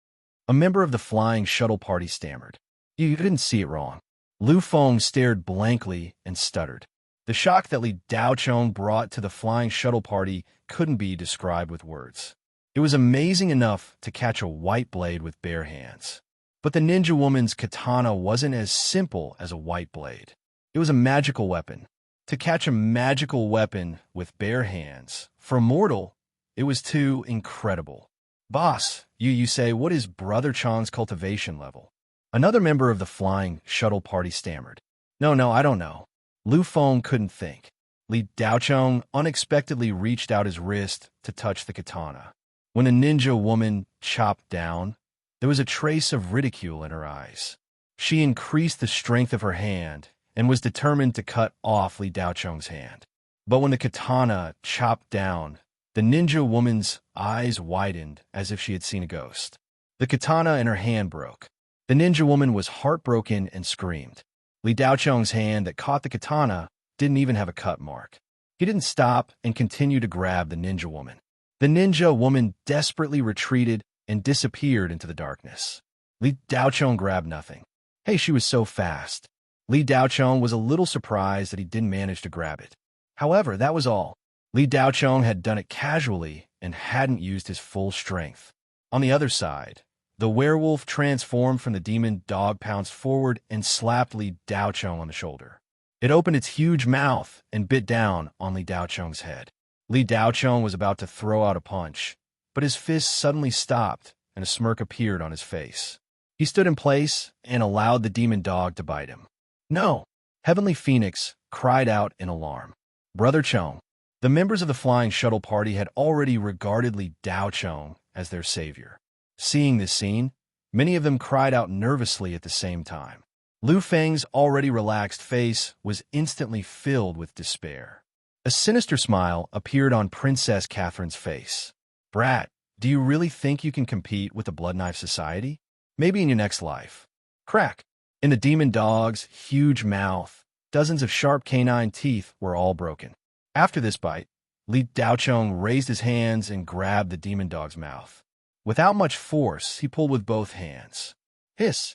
A member of the flying shuttle party stammered. You didn't see it wrong." Lu Feng stared blankly and stuttered. The shock that Li Daochong brought to the flying shuttle party couldn't be described with words. It was amazing enough to catch a white blade with bare hands. But the ninja woman's katana wasn't as simple as a white blade. It was a magical weapon. To catch a magical weapon with bare hands, for a mortal, it was too incredible. Boss, you say, what is Brother Chong's cultivation level? Another member of the flying shuttle party stammered. No, I don't know. Lu Feng couldn't think. Li Daochong unexpectedly reached out his wrist to touch the katana. When the ninja woman chopped down, there was a trace of ridicule in her eyes. She increased the strength of her hand and was determined to cut off Li Daochong's hand. But when the katana chopped down, the ninja woman's eyes widened as if she had seen a ghost. The katana in her hand broke. The ninja woman was heartbroken and screamed. Li Daochong's hand that caught the katana didn't even have a cut mark. He didn't stop and continued to grab the ninja woman. The ninja woman desperately retreated and disappeared into the darkness. Li Daochong grabbed nothing. Hey, she was so fast. Li Daochong was a little surprised that he didn't manage to grab it. However, that was all. Li Daochong had done it casually and hadn't used his full strength. On the other side, the werewolf transformed from the demon dog, pounced forward and slapped Li Daochong on the shoulder. It opened its huge mouth and bit down on Li Daochong's head. Li Daochong was about to throw out a punch, but his fist suddenly stopped and a smirk appeared on his face. He stood in place and allowed the demon dog to bite him. No! Heavenly Phoenix cried out in alarm. Brother Chong. The members of the flying shuttle party had already regarded Li Daochong as their savior. Seeing this scene, many of them cried out nervously at the same time. Lu Feng's already relaxed face was instantly filled with despair. A sinister smile appeared on Princess Catherine's face. Brat, do you really think you can compete with the Blood Knife Society? Maybe in your next life. Crack! In the demon dog's huge mouth, dozens of sharp canine teeth were all broken. After this bite, Li Daochong raised his hands and grabbed the demon dog's mouth. Without much force, he pulled with both hands. Hiss!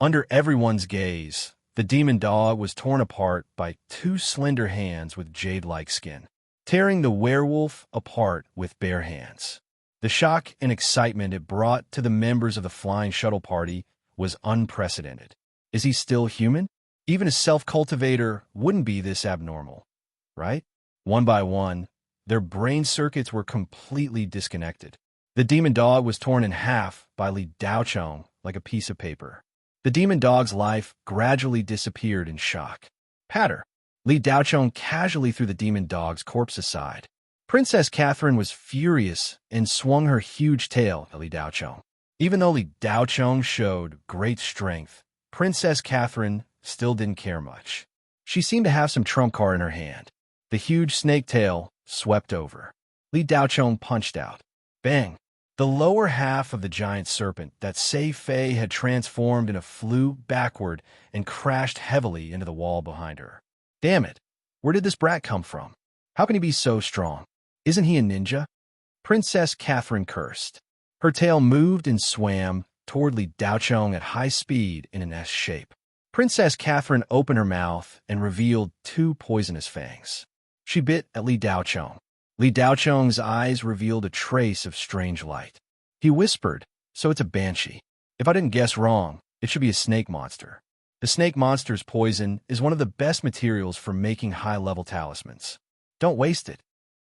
Under everyone's gaze, the demon dog was torn apart by two slender hands with jade-like skin, tearing the werewolf apart with bare hands. The shock and excitement it brought to the members of the flying shuttle party was unprecedented. Is he still human? Even a self-cultivator wouldn't be this abnormal, right? One by one, their brain circuits were completely disconnected. The demon dog was torn in half by Li Daochong like a piece of paper. The demon dog's life gradually disappeared in shock. Patter! Li Daochong casually threw the demon dog's corpse aside. Princess Catherine was furious and swung her huge tail at Li Daochong. Even though Li Daochong showed great strength, Princess Catherine still didn't care much. She seemed to have some trump card in her hand. The huge snake tail swept over. Li Daochong punched out. Bang! The lower half of the giant serpent that Sei Fei had transformed into flew backward and crashed heavily into the wall behind her. Damn it! Where did this brat come from? How can he be so strong? Isn't he a ninja? Princess Catherine cursed. Her tail moved and swam toward Li Daochong at high speed in an S shape. Princess Catherine opened her mouth and revealed two poisonous fangs. She bit at Li Daochong. Li Daochong's eyes revealed a trace of strange light. He whispered, so it's a banshee. If I didn't guess wrong, it should be a snake monster. The snake monster's poison is one of the best materials for making high-level talismans. Don't waste it.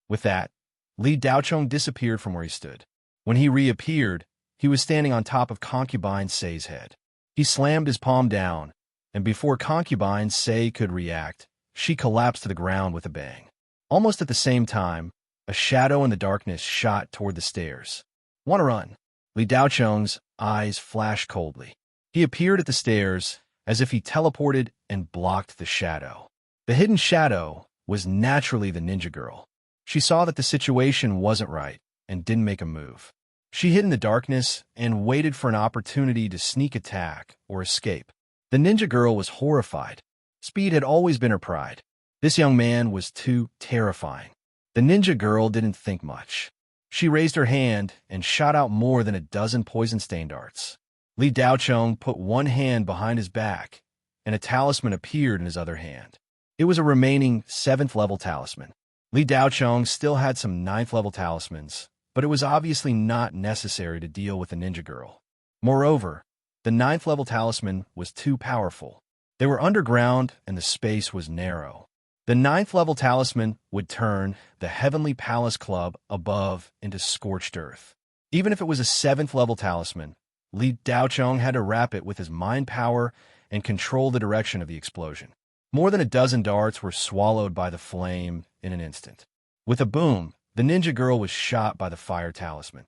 With that, Li Daochong disappeared from where he stood. When he reappeared, he was standing on top of Concubine Sei's head. He slammed his palm down, and before Concubine Sei could react, she collapsed to the ground with a bang. Almost at the same time, a shadow in the darkness shot toward the stairs. Want to run? Li Daochong's eyes flashed coldly. He appeared at the stairs as if he teleported and blocked the shadow. The hidden shadow was naturally the ninja girl. She saw that the situation wasn't right and didn't make a move. She hid in the darkness and waited for an opportunity to sneak attack or escape. The ninja girl was horrified. Speed had always been her pride. This young man was too terrifying. The ninja girl didn't think much. She raised her hand and shot out more than a dozen poison-stained darts. Li Daochong put one hand behind his back, and a talisman appeared in his other hand. It was a remaining 7th-level talisman. Li Daochong still had some 9th-level talismans, but it was obviously not necessary to deal with the ninja girl. Moreover, the 9th-level talisman was too powerful. They were underground and the space was narrow. The 9th-level talisman would turn the Heavenly Palace Club above into scorched earth. Even if it was a 7th-level talisman, Li Daochong had to wrap it with his mind power and control the direction of the explosion. More than a dozen darts were swallowed by the flame in an instant. With a boom, the ninja girl was shot by the fire talisman.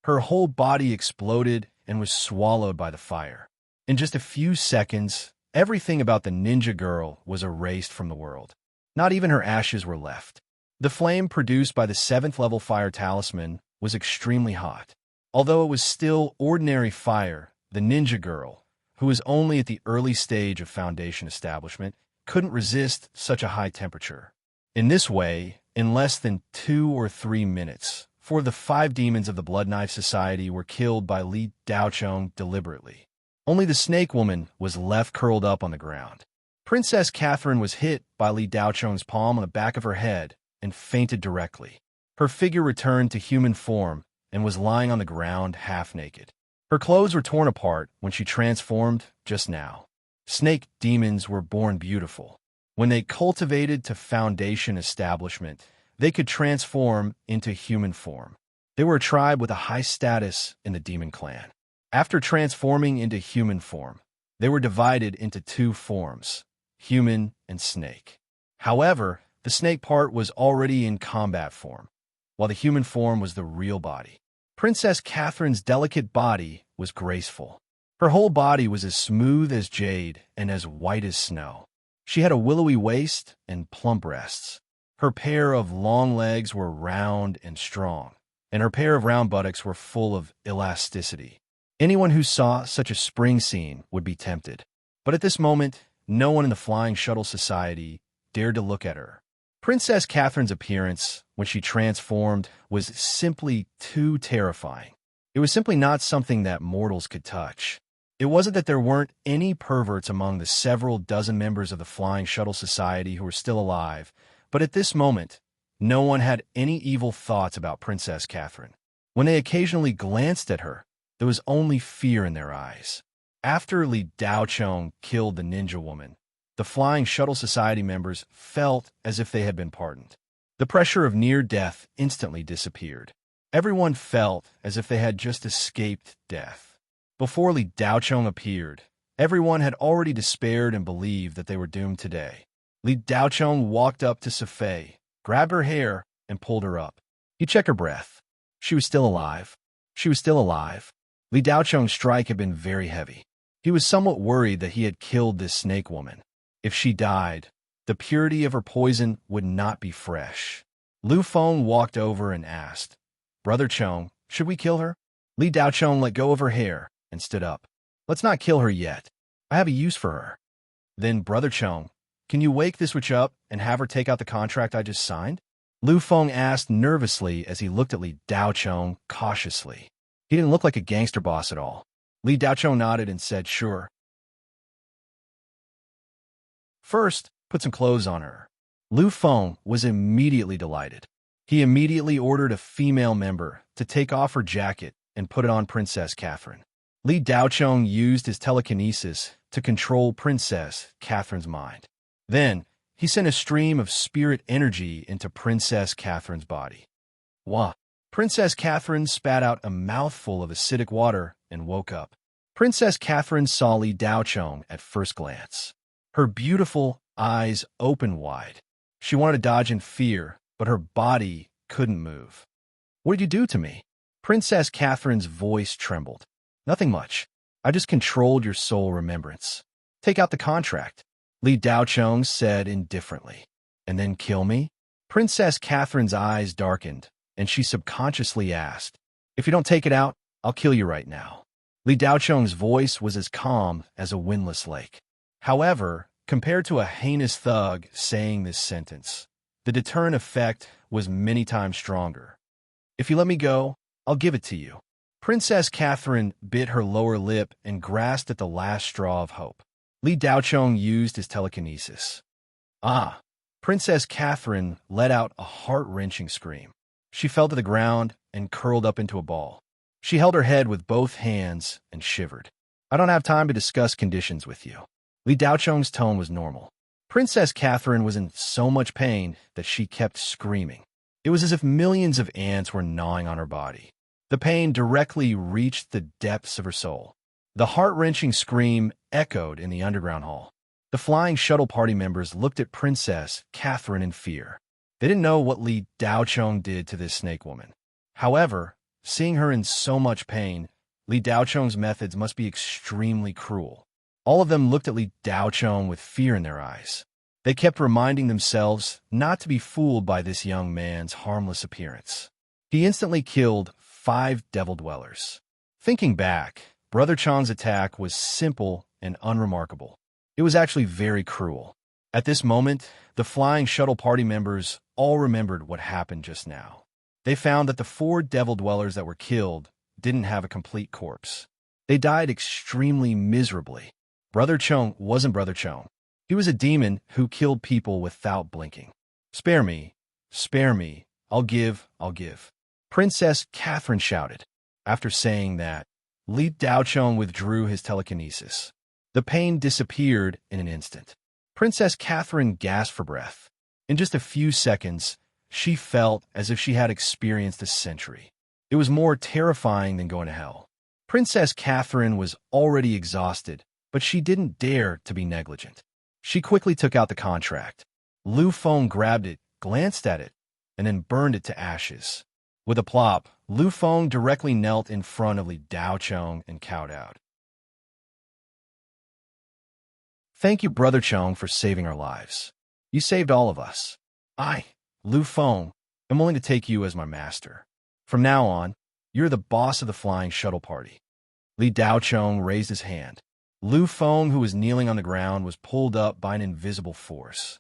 Her whole body exploded and was swallowed by the fire. In just a few seconds, everything about the ninja girl was erased from the world. Not even her ashes were left. The flame produced by the 7th-level fire talisman was extremely hot. Although it was still ordinary fire, the ninja girl, who was only at the early stage of Foundation establishment, couldn't resist such a high temperature. In this way, in less than 2 or 3 minutes, 4 of the 5 demons of the Blood Knife Society were killed by Li Daochong deliberately. Only the snake woman was left curled up on the ground. Princess Catherine was hit by Li Daochong's palm on the back of her head and fainted directly. Her figure returned to human form and was lying on the ground half naked. Her clothes were torn apart when she transformed just now. Snake demons were born beautiful. When they cultivated to Foundation establishment, they could transform into human form. They were a tribe with a high status in the demon clan. After transforming into human form, they were divided into 2 forms, human and snake. However, the snake part was already in combat form, while the human form was the real body. Princess Catherine's delicate body was graceful. Her whole body was as smooth as jade and as white as snow. She had a willowy waist and plump breasts. Her pair of long legs were round and strong, and her pair of round buttocks were full of elasticity. Anyone who saw such a spring scene would be tempted. But at this moment, no one in the Flying Shuttle Society dared to look at her. Princess Catherine's appearance, when she transformed, was simply too terrifying. It was simply not something that mortals could touch. It wasn't that there weren't any perverts among the several dozen members of the Flying Shuttle Society who were still alive, but at this moment, no one had any evil thoughts about Princess Catherine. When they occasionally glanced at her, there was only fear in their eyes. After Li Daochong killed the ninja woman, the Flying Shuttle Society members felt as if they had been pardoned. The pressure of near death instantly disappeared. Everyone felt as if they had just escaped death. Before Li Daochong appeared, everyone had already despaired and believed that they were doomed today. Li Daochong walked up to Safei, grabbed her hair, and pulled her up. He checked her breath. She was still alive. She was still alive. Li Daochong's strike had been very heavy. He was somewhat worried that he had killed this snake woman. If she died, the purity of her poison would not be fresh. Lu Feng walked over and asked, "Brother Chong, should we kill her?" Li Daochong let go of her hair and stood up. "Let's not kill her yet. I have a use for her." "Then, Brother Chong, can you wake this witch up and have her take out the contract I just signed?" Lu Feng asked nervously as he looked at Li Daochong cautiously. He didn't look like a gangster boss at all. Li Daochong nodded and said, "Sure. First, put some clothes on her." Lu Feng was immediately delighted. He immediately ordered a female member to take off her jacket and put it on Princess Catherine. Li Daochong used his telekinesis to control Princess Catherine's mind. Then, he sent a stream of spirit energy into Princess Catherine's body. Wah! Princess Catherine spat out a mouthful of acidic water and woke up. Princess Catherine saw Li Daochong at first glance. Her beautiful eyes opened wide. She wanted to dodge in fear, but her body couldn't move. "What did you do to me?" Princess Catherine's voice trembled. "Nothing much. I just controlled your soul remembrance. Take out the contract," Li Daochong said indifferently. "And then kill me?" Princess Catherine's eyes darkened, and she subconsciously asked, "If you don't take it out, I'll kill you right now." Li Daochong's voice was as calm as a windless lake. However, compared to a heinous thug saying this sentence, the deterrent effect was many times stronger. "If you let me go, I'll give it to you." Princess Catherine bit her lower lip and grasped at the last straw of hope. Li Daochong used his telekinesis. "Ah!" Princess Catherine let out a heart-wrenching scream. She fell to the ground and curled up into a ball. She held her head with both hands and shivered. "I don't have time to discuss conditions with you." Li Daochong's tone was normal. Princess Catherine was in so much pain that she kept screaming. It was as if millions of ants were gnawing on her body. The pain directly reached the depths of her soul. The heart-wrenching scream echoed in the underground hall. The Flying Shuttle party members looked at Princess Catherine in fear. They didn't know what Li Daochong did to this snake woman. However, seeing her in so much pain, Li Daochong's methods must be extremely cruel. All of them looked at Li Daochong with fear in their eyes. They kept reminding themselves not to be fooled by this young man's harmless appearance. He instantly killed 5 devil dwellers. Thinking back, Brother Chong's attack was simple and unremarkable. It was actually very cruel. At this moment, the flying shuttle party members all remembered what happened just now. They found that the 4 devil dwellers that were killed didn't have a complete corpse. They died extremely miserably. Brother Chung wasn't Brother Chung. He was a demon who killed people without blinking. Spare me, spare me, I'll give, I'll give. Princess Catherine shouted. After saying that, Li Daocheng withdrew his telekinesis. The pain disappeared in an instant. Princess Catherine gasped for breath. In just a few seconds, she felt as if she had experienced a century. It was more terrifying than going to hell. Princess Catherine was already exhausted, but she didn't dare to be negligent. She quickly took out the contract. Lu Feng grabbed it, glanced at it, and then burned it to ashes. With a plop, Lu Feng directly knelt in front of Li Daocheng and cowed out. Thank you, Brother Chong, for saving our lives. You saved all of us. I, Lu Feng, am willing to take you as my master. From now on, you're the boss of the flying shuttle party. Li Daocheng raised his hand. Lu Feng, who was kneeling on the ground, was pulled up by an invisible force.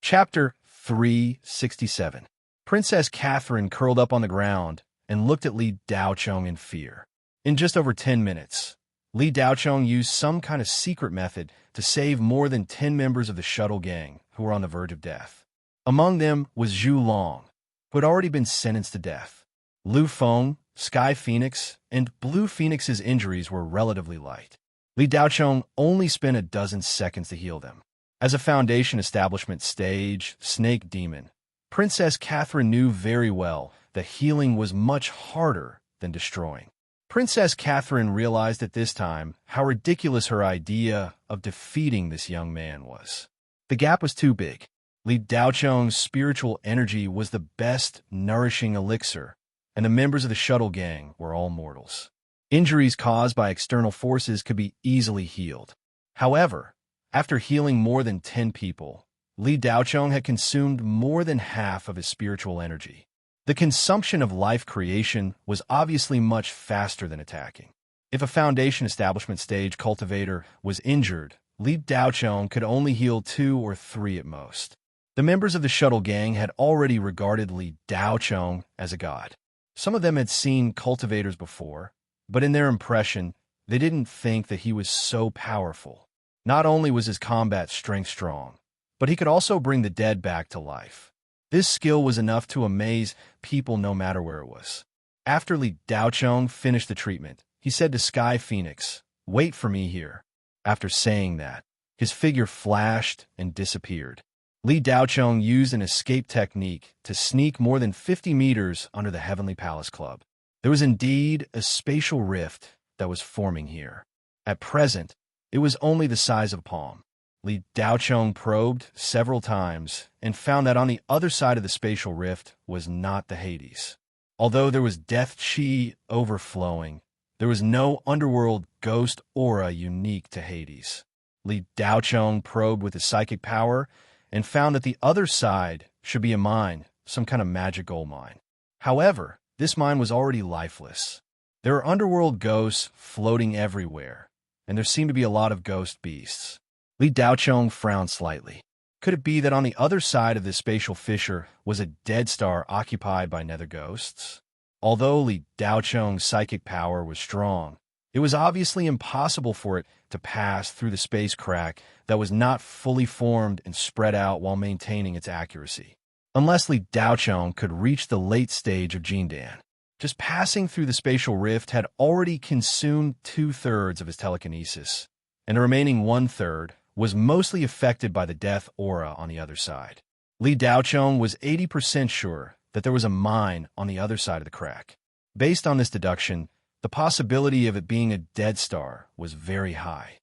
Chapter 367. Princess Catherine curled up on the ground and looked at Li Daocheng in fear. In just over 10 minutes, Li Daocheng used some kind of secret method to save more than 10 members of the shuttle gang who were on the verge of death. Among them was Zhu Long, who had already been sentenced to death. Lu Feng, Sky Phoenix, and Blue Phoenix's injuries were relatively light. Li Daocheng only spent a dozen seconds to heal them. As a Foundation establishment stage snake demon, Princess Catherine knew very well that healing was much harder than destroying. Princess Catherine realized at this time how ridiculous her idea of defeating this young man was. The gap was too big. Li Daocheng's spiritual energy was the best nourishing elixir, and the members of the shuttle gang were all mortals. Injuries caused by external forces could be easily healed. However, after healing more than 10 people, Li Daocheng had consumed more than half of his spiritual energy. The consumption of life creation was obviously much faster than attacking. If a Foundation establishment stage cultivator was injured, Li Daocheng could only heal 2 or 3 at most. The members of the shuttle gang had already regarded Li Daocheng as a god. Some of them had seen cultivators before, but in their impression, they didn't think that he was so powerful. Not only was his combat strength strong, but he could also bring the dead back to life. This skill was enough to amaze people no matter where it was. After Li Daocheng finished the treatment, he said to Sky Phoenix, "Wait for me here." After saying that, his figure flashed and disappeared. Li Daocheng used an escape technique to sneak more than 50 meters under the Heavenly Palace Club. There was indeed a spatial rift that was forming here. At present, it was only the size of a palm. Li Daocheng probed several times and found that on the other side of the spatial rift was not the Hades. Although there was death chi overflowing, there was no underworld ghost aura unique to Hades. Li Daocheng probed with his psychic power and found that the other side should be a mine, some kind of magic gold mine. However, this mine was already lifeless. There are underworld ghosts floating everywhere, and there seemed to be a lot of ghost beasts. Li Daocheng frowned slightly. Could it be that on the other side of this spatial fissure was a dead star occupied by nether ghosts? Although Li Daocheng's psychic power was strong, it was obviously impossible for it to pass through the space crack that was not fully formed and spread out while maintaining its accuracy. Unless Li Daocheng could reach the late stage of Jindan. Just passing through the spatial rift had already consumed 2/3 of his telekinesis, and the remaining 1/3 was mostly affected by the death aura on the other side. Li Daocheng was 80% sure that there was a mine on the other side of the crack. Based on this deduction, the possibility of it being a dead star was very high.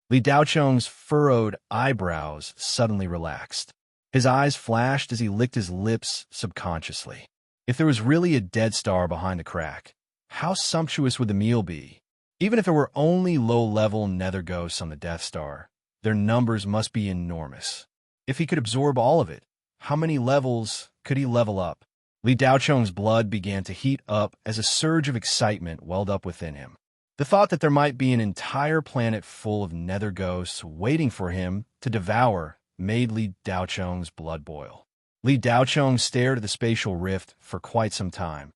Li Daocheng's furrowed eyebrows suddenly relaxed. His eyes flashed as he licked his lips subconsciously. If there was really a dead star behind the crack, how sumptuous would the meal be? Even if there were only low-level nether ghosts on the Death Star, their numbers must be enormous. If he could absorb all of it, How many levels could he level up? Li Daocheng's blood began to heat up as a surge of excitement welled up within him. The thought that there might be an entire planet full of nether ghosts waiting for him to devour made Li Daocheng's blood boil. Li Daocheng stared at the spatial rift for quite some time,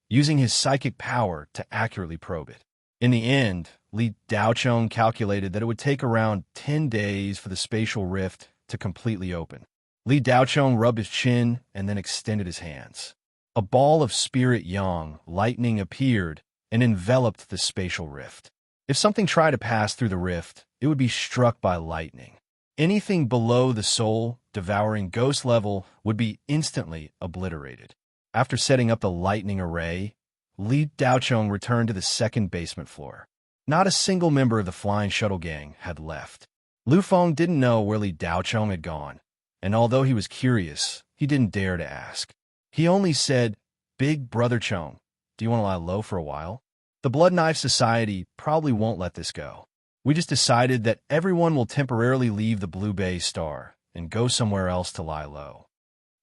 using his psychic power to accurately probe it. In the end, Li Daocheng calculated that it would take around 10 days for the spatial rift to completely open. Li Daocheng rubbed his chin and then extended his hands. A ball of spirit yang lightning appeared and enveloped the spatial rift. If something tried to pass through the rift, it would be struck by lightning. Anything below the soul devouring ghost level would be instantly obliterated. After setting up the lightning array, Li Daocheng returned to the second basement floor. Not a single member of the flying shuttle gang had left. Lu Feng didn't know where Li Daocheng had gone, and although he was curious, he didn't dare to ask. He only said, "Big Brother Chong, do you want to lie low for a while? The Blood Knife Society probably won't let this go. We just decided that everyone will temporarily leave the Blue Bay Star and go somewhere else to lie low."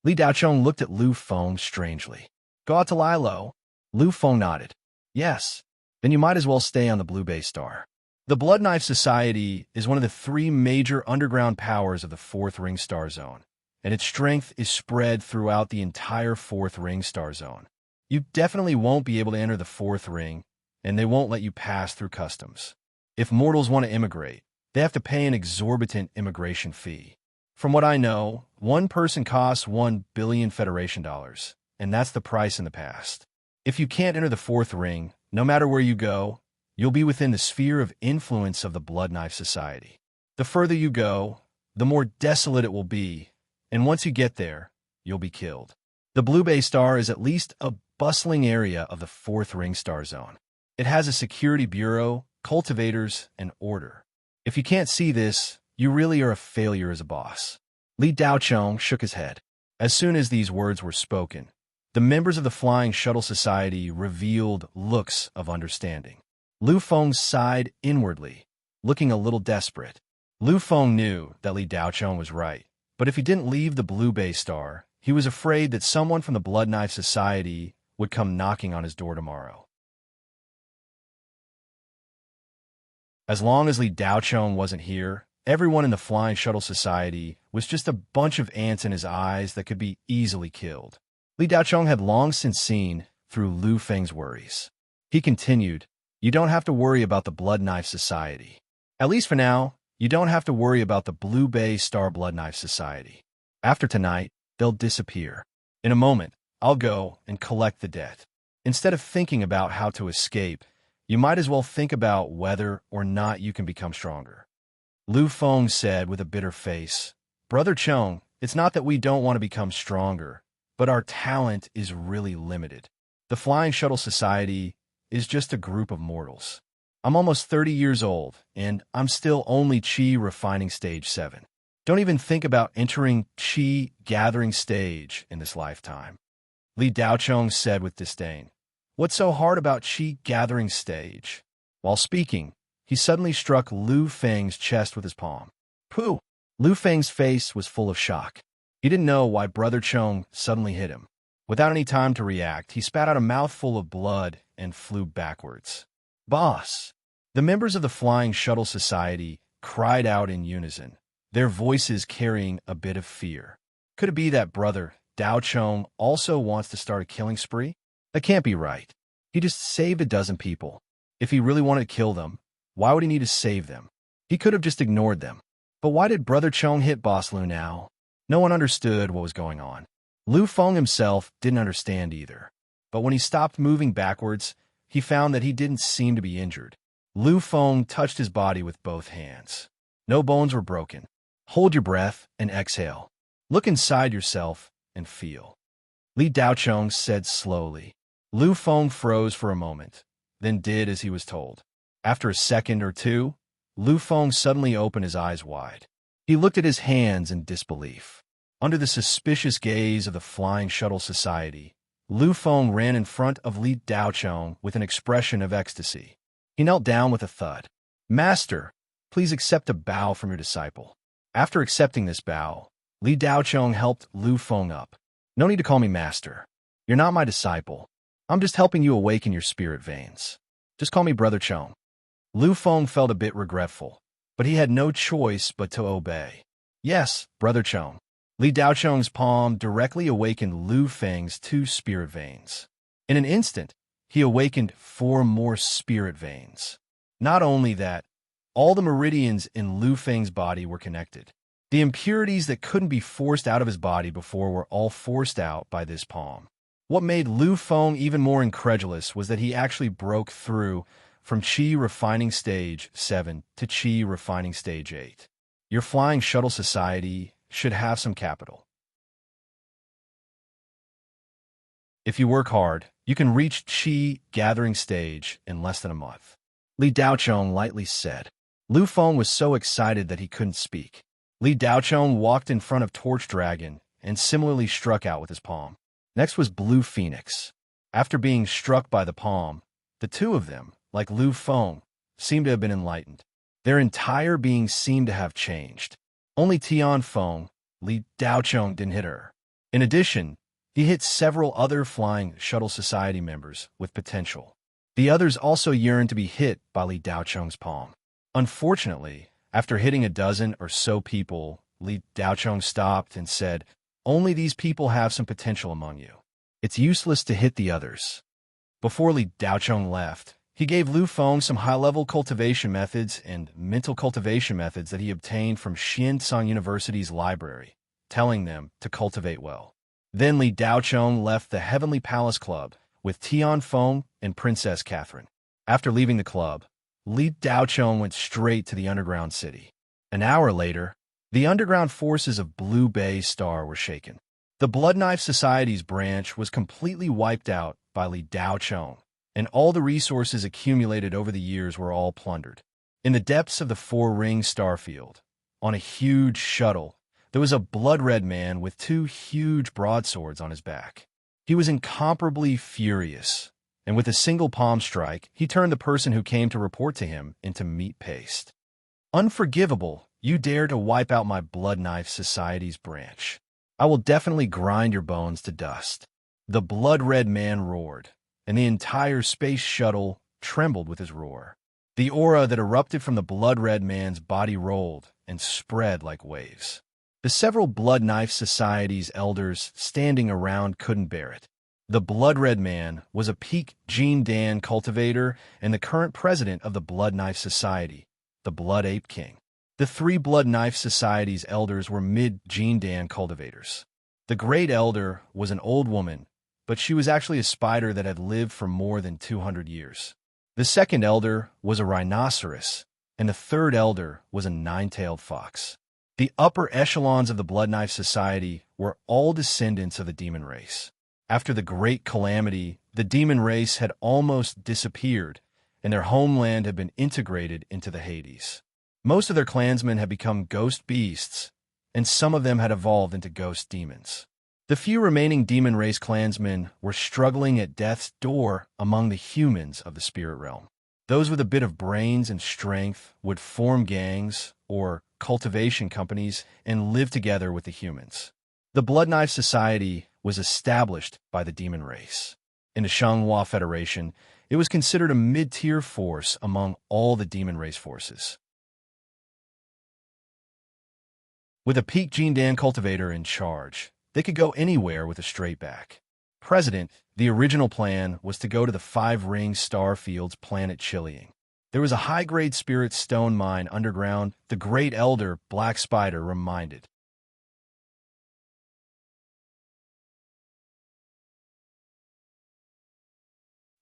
Li Daocheng looked at Lu Feng strangely. "Go out to lie low?" Lu Feng nodded. "Yes. Then you might as well stay on the Blue Bay Star. The Blood Knife Society is one of the 3 major underground powers of the 4th Ring Star Zone, and its strength is spread throughout the entire 4th Ring Star Zone. You definitely won't be able to enter the 4th ring, and they won't let you pass through customs. If mortals want to immigrate, they have to pay an exorbitant immigration fee. From what I know, one person costs 1 billion Federation dollars, and that's the price in the past. If you can't enter the 4th ring, no matter where you go, you'll be within the sphere of influence of the Blood Knife Society. The further you go, the more desolate it will be, and once you get there, you'll be killed. The Blue Bay Star is at least a bustling area of the 4th Ring Star Zone. It has a security bureau, cultivators, and order. If you can't see this, you really are a failure as a boss." Li Daocheng shook his head. As soon as these words were spoken, the members of the Flying Shuttle Society revealed looks of understanding. Lu Feng sighed inwardly, looking a little desperate. Lu Feng knew that Li Daocheng was right, but if he didn't leave the Blue Bay Star, he was afraid that someone from the Blood Knife Society would come knocking on his door tomorrow. As long as Li Daocheng wasn't here, everyone in the Flying Shuttle Society was just a bunch of ants in his eyes that could be easily killed. Li Daocheng had long since seen through Lu Feng's worries. He continued, "You don't have to worry about the Blood Knife Society. At least for now, you don't have to worry about the Blue Bay Star Blood Knife Society. After tonight, they'll disappear. In a moment, I'll go and collect the debt. Instead of thinking about how to escape, you might as well think about whether or not you can become stronger." Lu Feng said with a bitter face, "Brother Chong, it's not that we don't want to become stronger, but our talent is really limited. The Flying Shuttle Society is just a group of mortals. I'm almost 30 years old, and I'm still only Qi refining stage 7. Don't even think about entering Qi gathering stage in this lifetime." Li Daocheng said with disdain, "What's so hard about Qi gathering stage?" While speaking, he suddenly struck Lu Feng's chest with his palm. "Pooh!" Lu Feng's face was full of shock. He didn't know why Brother Chong suddenly hit him. Without any time to react, he spat out a mouthful of blood and flew backwards. "Boss!" The members of the Flying Shuttle Society cried out in unison, their voices carrying a bit of fear. Could it be that Brother Daocheng also wants to start a killing spree? That can't be right. He just saved a dozen people. If he really wanted to kill them, why would he need to save them? He could have just ignored them. But why did Brother Chong hit Boss Lu now? No one understood what was going on. Lu Feng himself didn't understand either. But when he stopped moving backwards, he found that he didn't seem to be injured. Lu Feng touched his body with both hands. No bones were broken. Hold your breath and exhale. Look inside yourself and feel. Li Daocheng said slowly. Lu Feng froze for a moment, then did as he was told. After a second or two, Lu Feng suddenly opened his eyes wide. He looked at his hands in disbelief. Under the suspicious gaze of the Flying Shuttle Society, Lu Feng ran in front of Li Daocheng with an expression of ecstasy. He knelt down with a thud. "Master, please accept a bow from your disciple." After accepting this bow, Li Daochong helped Lu Feng up. No need to call me master. You're not my disciple. I'm just helping you awaken your spirit veins. Just call me Brother Chong. Lu Feng felt a bit regretful, but he had no choice but to obey. Yes, Brother Chong. Li Daochong's palm directly awakened Lu Feng's 2 spirit veins. In an instant, he awakened 4 more spirit veins. Not only that, all the meridians in Lu Feng's body were connected. The impurities that couldn't be forced out of his body before were all forced out by this palm. What made Lu Feng even more incredulous was that he actually broke through from Qi Refining Stage 7 to Qi Refining Stage 8. Your flying shuttle society should have some capital. If you work hard, you can reach Qi Gathering Stage in less than a month. Li Daochong lightly said. Lu Feng was so excited that he couldn't speak. Li Daochong walked in front of Torch Dragon and similarly struck out with his palm. Next was Blue Phoenix. After being struck by the palm, the 2 of them, like Lu Feng, seemed to have been enlightened. Their entire being seemed to have changed. Only Tian Feng, Li Daochong, didn't hit her. In addition, he hit several other Flying Shuttle Society members with potential. The others also yearned to be hit by Li Daochong's palm. Unfortunately, after hitting a dozen or so people, Li Daochong stopped and said, "Only these people have some potential among you. It's useless to hit the others." Before Li Daochong left, he gave Lu Feng some high-level cultivation methods and mental cultivation methods that he obtained from Xiansong University's library, telling them to cultivate well. Then Li Daochong left the Heavenly Palace Club with Tian Feng and Princess Catherine. After leaving the club, Li Daochong went straight to the underground city. An hour later, the underground forces of Blue Bay Star were shaken. The Blood Knife Society's branch was completely wiped out by Li Daochong, and all the resources accumulated over the years were all plundered. In the depths of the 4-ring starfield, on a huge shuttle, there was a blood-red man with 2 huge broadswords on his back. He was incomparably furious, and with a single palm strike, he turned the person who came to report to him into meat paste. "Unforgivable, you dare to wipe out my Blood Knife Society's branch. I will definitely grind your bones to dust." The blood-red man roared, and the entire space shuttle trembled with his roar. The aura that erupted from the blood-red man's body rolled and spread like waves. The several Blood Knife Society's elders standing around couldn't bear it. The blood-red man was a peak Gene Dan cultivator and the current president of the Blood Knife Society, the Blood Ape King. The 3 Blood Knife Society's elders were mid-Gene Dan cultivators. The Great Elder was an old woman, but she was actually a spider that had lived for more than 200 years. The second elder was a rhinoceros, and the 3rd elder was a 9-tailed fox. The upper echelons of the Blood Knife Society were all descendants of the demon race. After the Great Calamity, the demon race had almost disappeared, and their homeland had been integrated into the Hades. Most of their clansmen had become ghost beasts, and some of them had evolved into ghost demons. The few remaining demon race clansmen were struggling at death's door among the humans of the spirit realm. Those with a bit of brains and strength would form gangs or cultivation companies and live together with the humans. The Blood Knife Society was established by the demon race. In the Shanghua Federation, it was considered a mid-tier force among all the demon race forces. With a peak Gene Dan cultivator in charge, they could go anywhere with a straight back. President, the original plan was to go to the 5-ring Starfield's planet Chillying. There was a high-grade spirit stone mine underground, the Great Elder Black Spider reminded.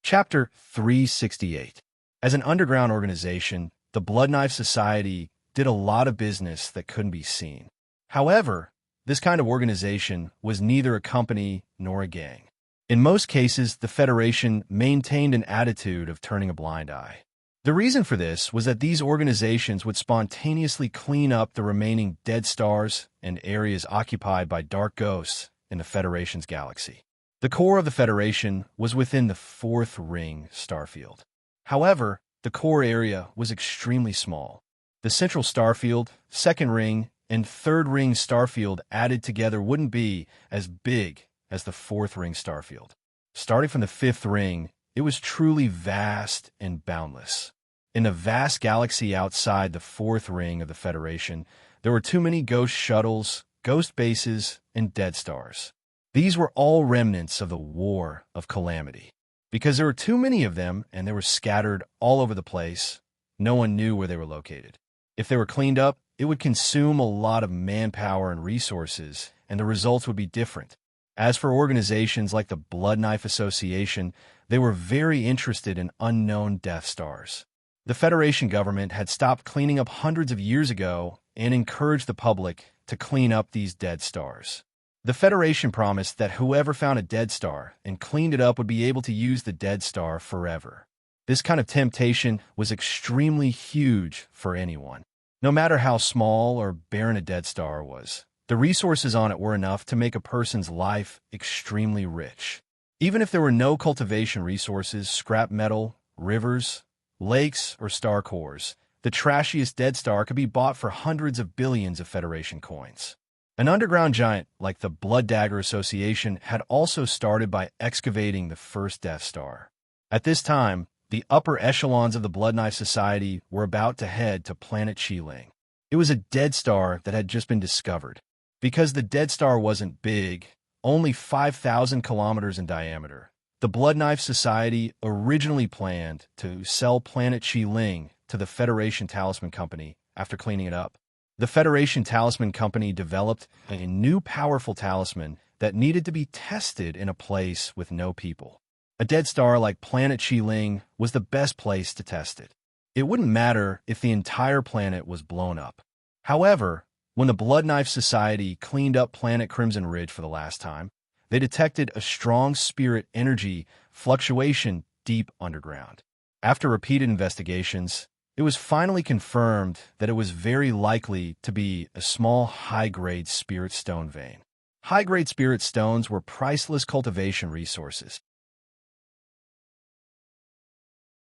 Chapter 368. As an underground organization, the Blood Knife Society did a lot of business that couldn't be seen. However, this kind of organization was neither a company nor a gang. In most cases, the Federation maintained an attitude of turning a blind eye. The reason for this was that these organizations would spontaneously clean up the remaining dead stars and areas occupied by dark ghosts in the Federation's galaxy. The core of the Federation was within the 4th ring starfield. However, the core area was extremely small. The central starfield, 2nd ring, and third ring starfield added together wouldn't be as big as the fourth ring starfield. Starting from the fifth ring, it was truly vast and boundless. In the vast galaxy outside the fourth ring of the Federation, there were too many ghost shuttles, ghost bases, and dead stars. These were all remnants of the War of Calamity. Because there were too many of them and they were scattered all over the place, no one knew where they were located. If they were cleaned up, it would consume a lot of manpower and resources, and the results would be different. As for organizations like the Blood Knife Association, they were very interested in unknown Death Stars. The Federation government had stopped cleaning up hundreds of years ago and encouraged the public to clean up these dead stars. The Federation promised that whoever found a dead star and cleaned it up would be able to use the dead star forever. This kind of temptation was extremely huge for anyone. No matter how small or barren a dead star was, the resources on it were enough to make a person's life extremely rich. Even if there were no cultivation resources, scrap metal, rivers, lakes, or star cores, the trashiest dead star could be bought for hundreds of billions of Federation coins. An underground giant like the Blood Dagger Association had also started by excavating the first Death Star. At this time, the upper echelons of the Blood Knife Society were about to head to planet Qiling. It was a dead star that had just been discovered. Because the dead star wasn't big, only 5,000 kilometers in diameter, the Blood Knife Society originally planned to sell planet Qiling to the Federation Talisman Company after cleaning it up. The Federation Talisman Company developed a new powerful talisman that needed to be tested in a place with no people. A dead star like planet Qiling was the best place to test it. It wouldn't matter if the entire planet was blown up. However, when the Blood Knife Society cleaned up planet Crimson Ridge for the last time, they detected a strong spirit energy fluctuation deep underground. After repeated investigations, it was finally confirmed that it was very likely to be a small high-grade spirit stone vein. High-grade spirit stones were priceless cultivation resources.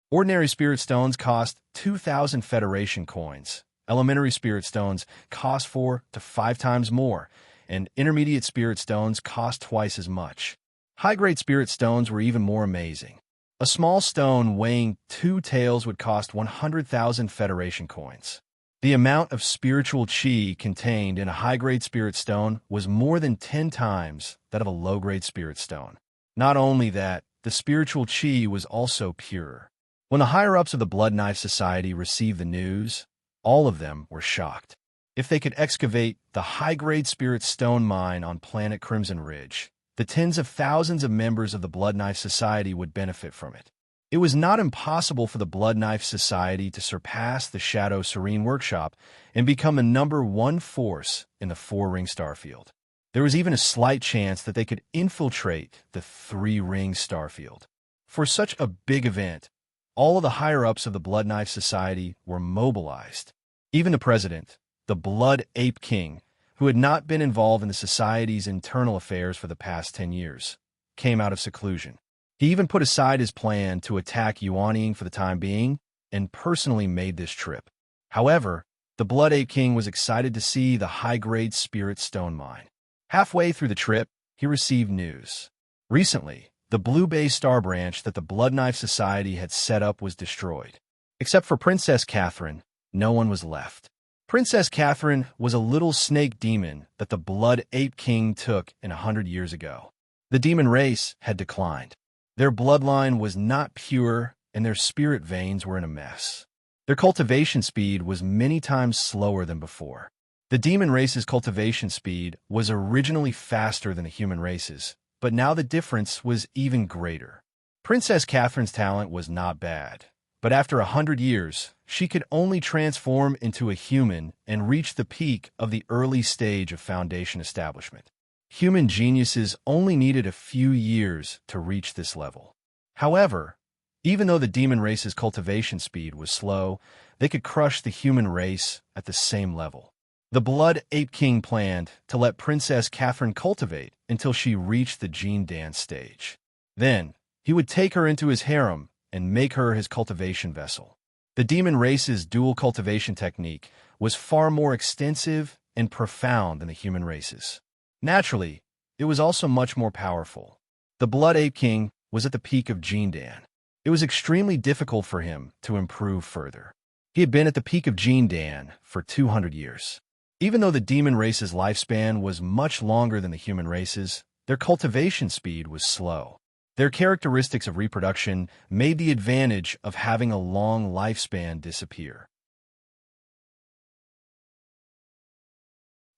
Ordinary spirit stones cost 2,000 Federation coins. Elementary spirit stones cost 4 to 5 times more, and intermediate spirit stones cost twice as much. High-grade spirit stones were even more amazing. A small stone weighing 2 taels would cost 100,000 Federation coins. The amount of spiritual chi contained in a high-grade spirit stone was more than 10 times that of a low-grade spirit stone. Not only that, the spiritual chi was also pure. When the higher-ups of the Blood Knife Society received the news, all of them were shocked. If they could excavate the high-grade spirit stone mine on planet Crimson Ridge, the tens of thousands of members of the Blood Knife Society would benefit from it. It was not impossible for the Blood Knife Society to surpass the Shadow Serene Workshop and become the #1 force in the 4-ring starfield. There was even a slight chance that they could infiltrate the 3-ring starfield. For such a big event, all of the higher-ups of the Blood Knife Society were mobilized. Even the president, the Blood Ape King, who had not been involved in the society's internal affairs for the past 10 years, came out of seclusion. He even put aside his plan to attack Yuanying for the time being and personally made this trip. However, the Blood Ape King was excited to see the high-grade spirit stone mine. Halfway through the trip, he received news. Recently, the Blue Bay Star branch that the Blood Knife Society had set up was destroyed. Except for Princess Catherine, no one was left. Princess Catherine was a little snake demon that the Blood Ape King took in 100 years ago. The demon race had declined. Their bloodline was not pure, and their spirit veins were in a mess. Their cultivation speed was many times slower than before. The demon race's cultivation speed was originally faster than the human race's, but now the difference was even greater. Princess Catherine's talent was not bad, but after 100 years, she could only transform into a human and reach the peak of the early stage of Foundation establishment. Human geniuses only needed a few years to reach this level. However, even though the demon race's cultivation speed was slow, they could crush the human race at the same level. The Blood Ape King planned to let Princess Catherine cultivate until she reached the gene dance stage. Then, he would take her into his harem and make her his cultivation vessel. The demon race's dual cultivation technique was far more extensive and profound than the human races. Naturally, it was also much more powerful. The Blood Ape King was at the peak of Jindan. It was extremely difficult for him to improve further. He had been at the peak of Jindan for 200 years. Even though the demon race's lifespan was much longer than the human race's, their cultivation speed was slow. Their characteristics of reproduction made the advantage of having a long lifespan disappear.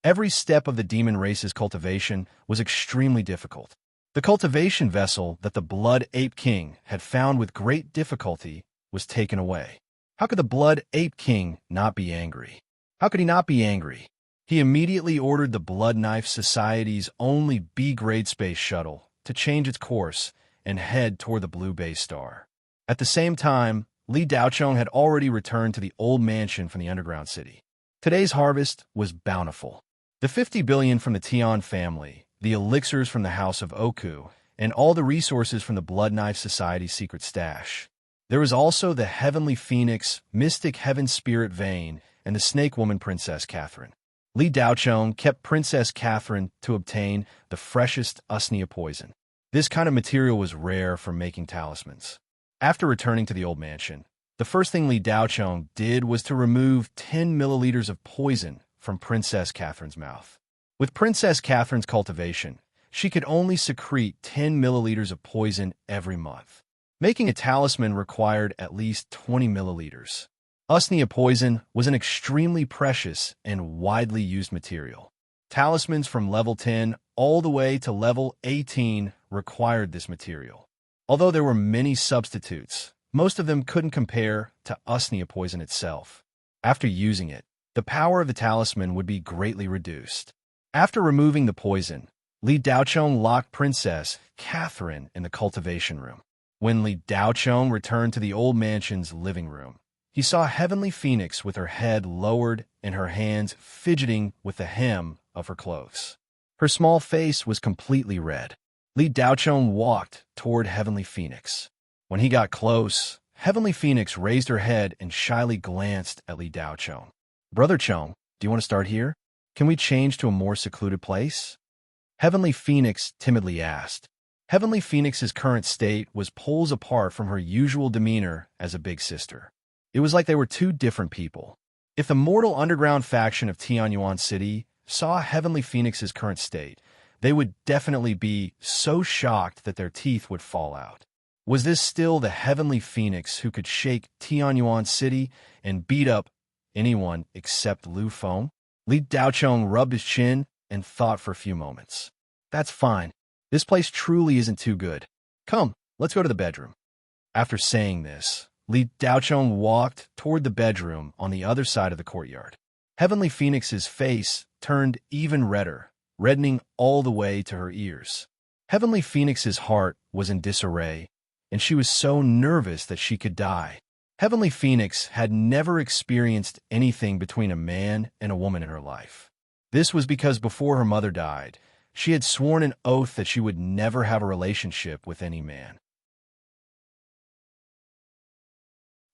Every step of the demon race's cultivation was extremely difficult. The cultivation vessel that the Blood Ape King had found with great difficulty was taken away. How could the Blood Ape King not be angry? How could he not be angry? He immediately ordered the Blood Knife Society's only B-grade space shuttle to change its course and head toward the Blue Bay Star. At the same time, Li Daochong had already returned to the old mansion from the underground city. Today's harvest was bountiful. The 50 billion from the Tian family, the elixirs from the House of Oku, and all the resources from the Blood Knife Society's secret stash. There was also the Heavenly Phoenix, Mystic Heaven Spirit Vein, and the Snake Woman Princess Catherine. Li Daochong kept Princess Catherine to obtain the freshest usnea poison. This kind of material was rare for making talismans. After returning to the old mansion, the first thing Li Daochong did was to remove 10 milliliters of poison from Princess Catherine's mouth. With Princess Catherine's cultivation, she could only secrete 10 milliliters of poison every month. Making a talisman required at least 20 milliliters. Usnea poison was an extremely precious and widely used material. Talismans from level 10 all the way to level 18 required this material. Although there were many substitutes, most of them couldn't compare to usnea poison itself. After using it, the power of the talisman would be greatly reduced. After removing the poison, Li Daochong locked Princess Catherine in the cultivation room. When Li Daochong returned to the old mansion's living room, he saw Heavenly Phoenix with her head lowered and her hands fidgeting with the hem of her clothes. Her small face was completely red. Li Daochong walked toward Heavenly Phoenix. When he got close, Heavenly Phoenix raised her head and shyly glanced at Li Daochong. "Brother Chong, do you want to start here? Can we change to a more secluded place?" Heavenly Phoenix timidly asked. Heavenly Phoenix's current state was poles apart from her usual demeanor as a big sister. It was like they were two different people. If the mortal underground faction of Tianyuan City saw Heavenly Phoenix's current state, they would definitely be so shocked that their teeth would fall out. Was this still the Heavenly Phoenix who could shake Tianyuan City and beat up anyone except Lu Feng? Li Daochong rubbed his chin and thought for a few moments. "That's fine. This place truly isn't too good. Come, let's go to the bedroom." After saying this, Li Daochong walked toward the bedroom on the other side of the courtyard. Heavenly Phoenix's face turned even redder, reddening all the way to her ears. Heavenly Phoenix's heart was in disarray, and she was so nervous that she could die. Heavenly Phoenix had never experienced anything between a man and a woman in her life. This was because before her mother died, she had sworn an oath that she would never have a relationship with any man.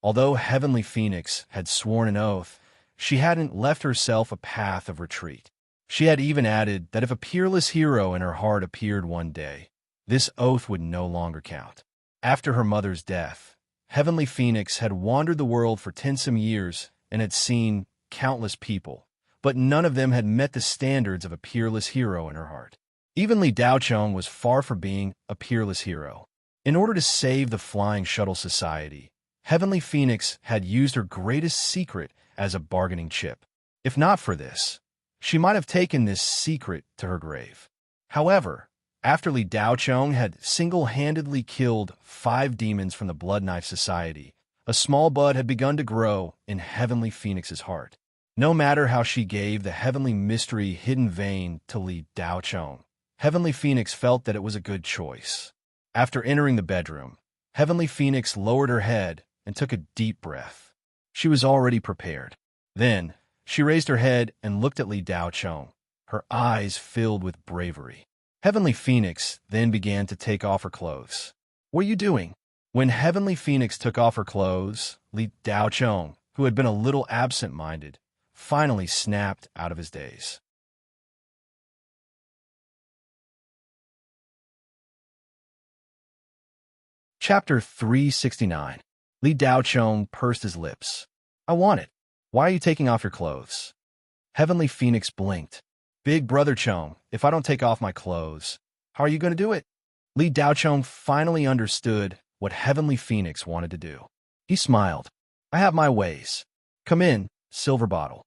Although Heavenly Phoenix had sworn an oath, she hadn't left herself a path of retreat. She had even added that if a peerless hero in her heart appeared one day, this oath would no longer count. After her mother's death, Heavenly Phoenix had wandered the world for 10 years and had seen countless people, but none of them had met the standards of a peerless hero in her heart. Even Li Daochong was far from being a peerless hero. In order to save the Flying Shuttle Society, Heavenly Phoenix had used her greatest secret as a bargaining chip. If not for this, she might have taken this secret to her grave. However, after Li Daochong had single-handedly killed 5 demons from the Blood Knife Society, a small bud had begun to grow in Heavenly Phoenix's heart. No matter how she gave the Heavenly Mystery Hidden Vein to Li Daochong, Heavenly Phoenix felt that it was a good choice. After entering the bedroom, Heavenly Phoenix lowered her head and took a deep breath. She was already prepared. Then, she raised her head and looked at Li Daochong, her eyes filled with bravery. Heavenly Phoenix then began to take off her clothes. "What are you doing?" When Heavenly Phoenix took off her clothes, Li Daochong, who had been a little absent-minded, finally snapped out of his daze. Chapter 369. Li Daochong pursed his lips. I want it. Why are you taking off your clothes? Heavenly Phoenix blinked. Big Brother Chong, if I don't take off my clothes, how are you going to do it? Li Daochong finally understood what Heavenly Phoenix wanted to do. He smiled. I have my ways. Come in, Silver Bottle.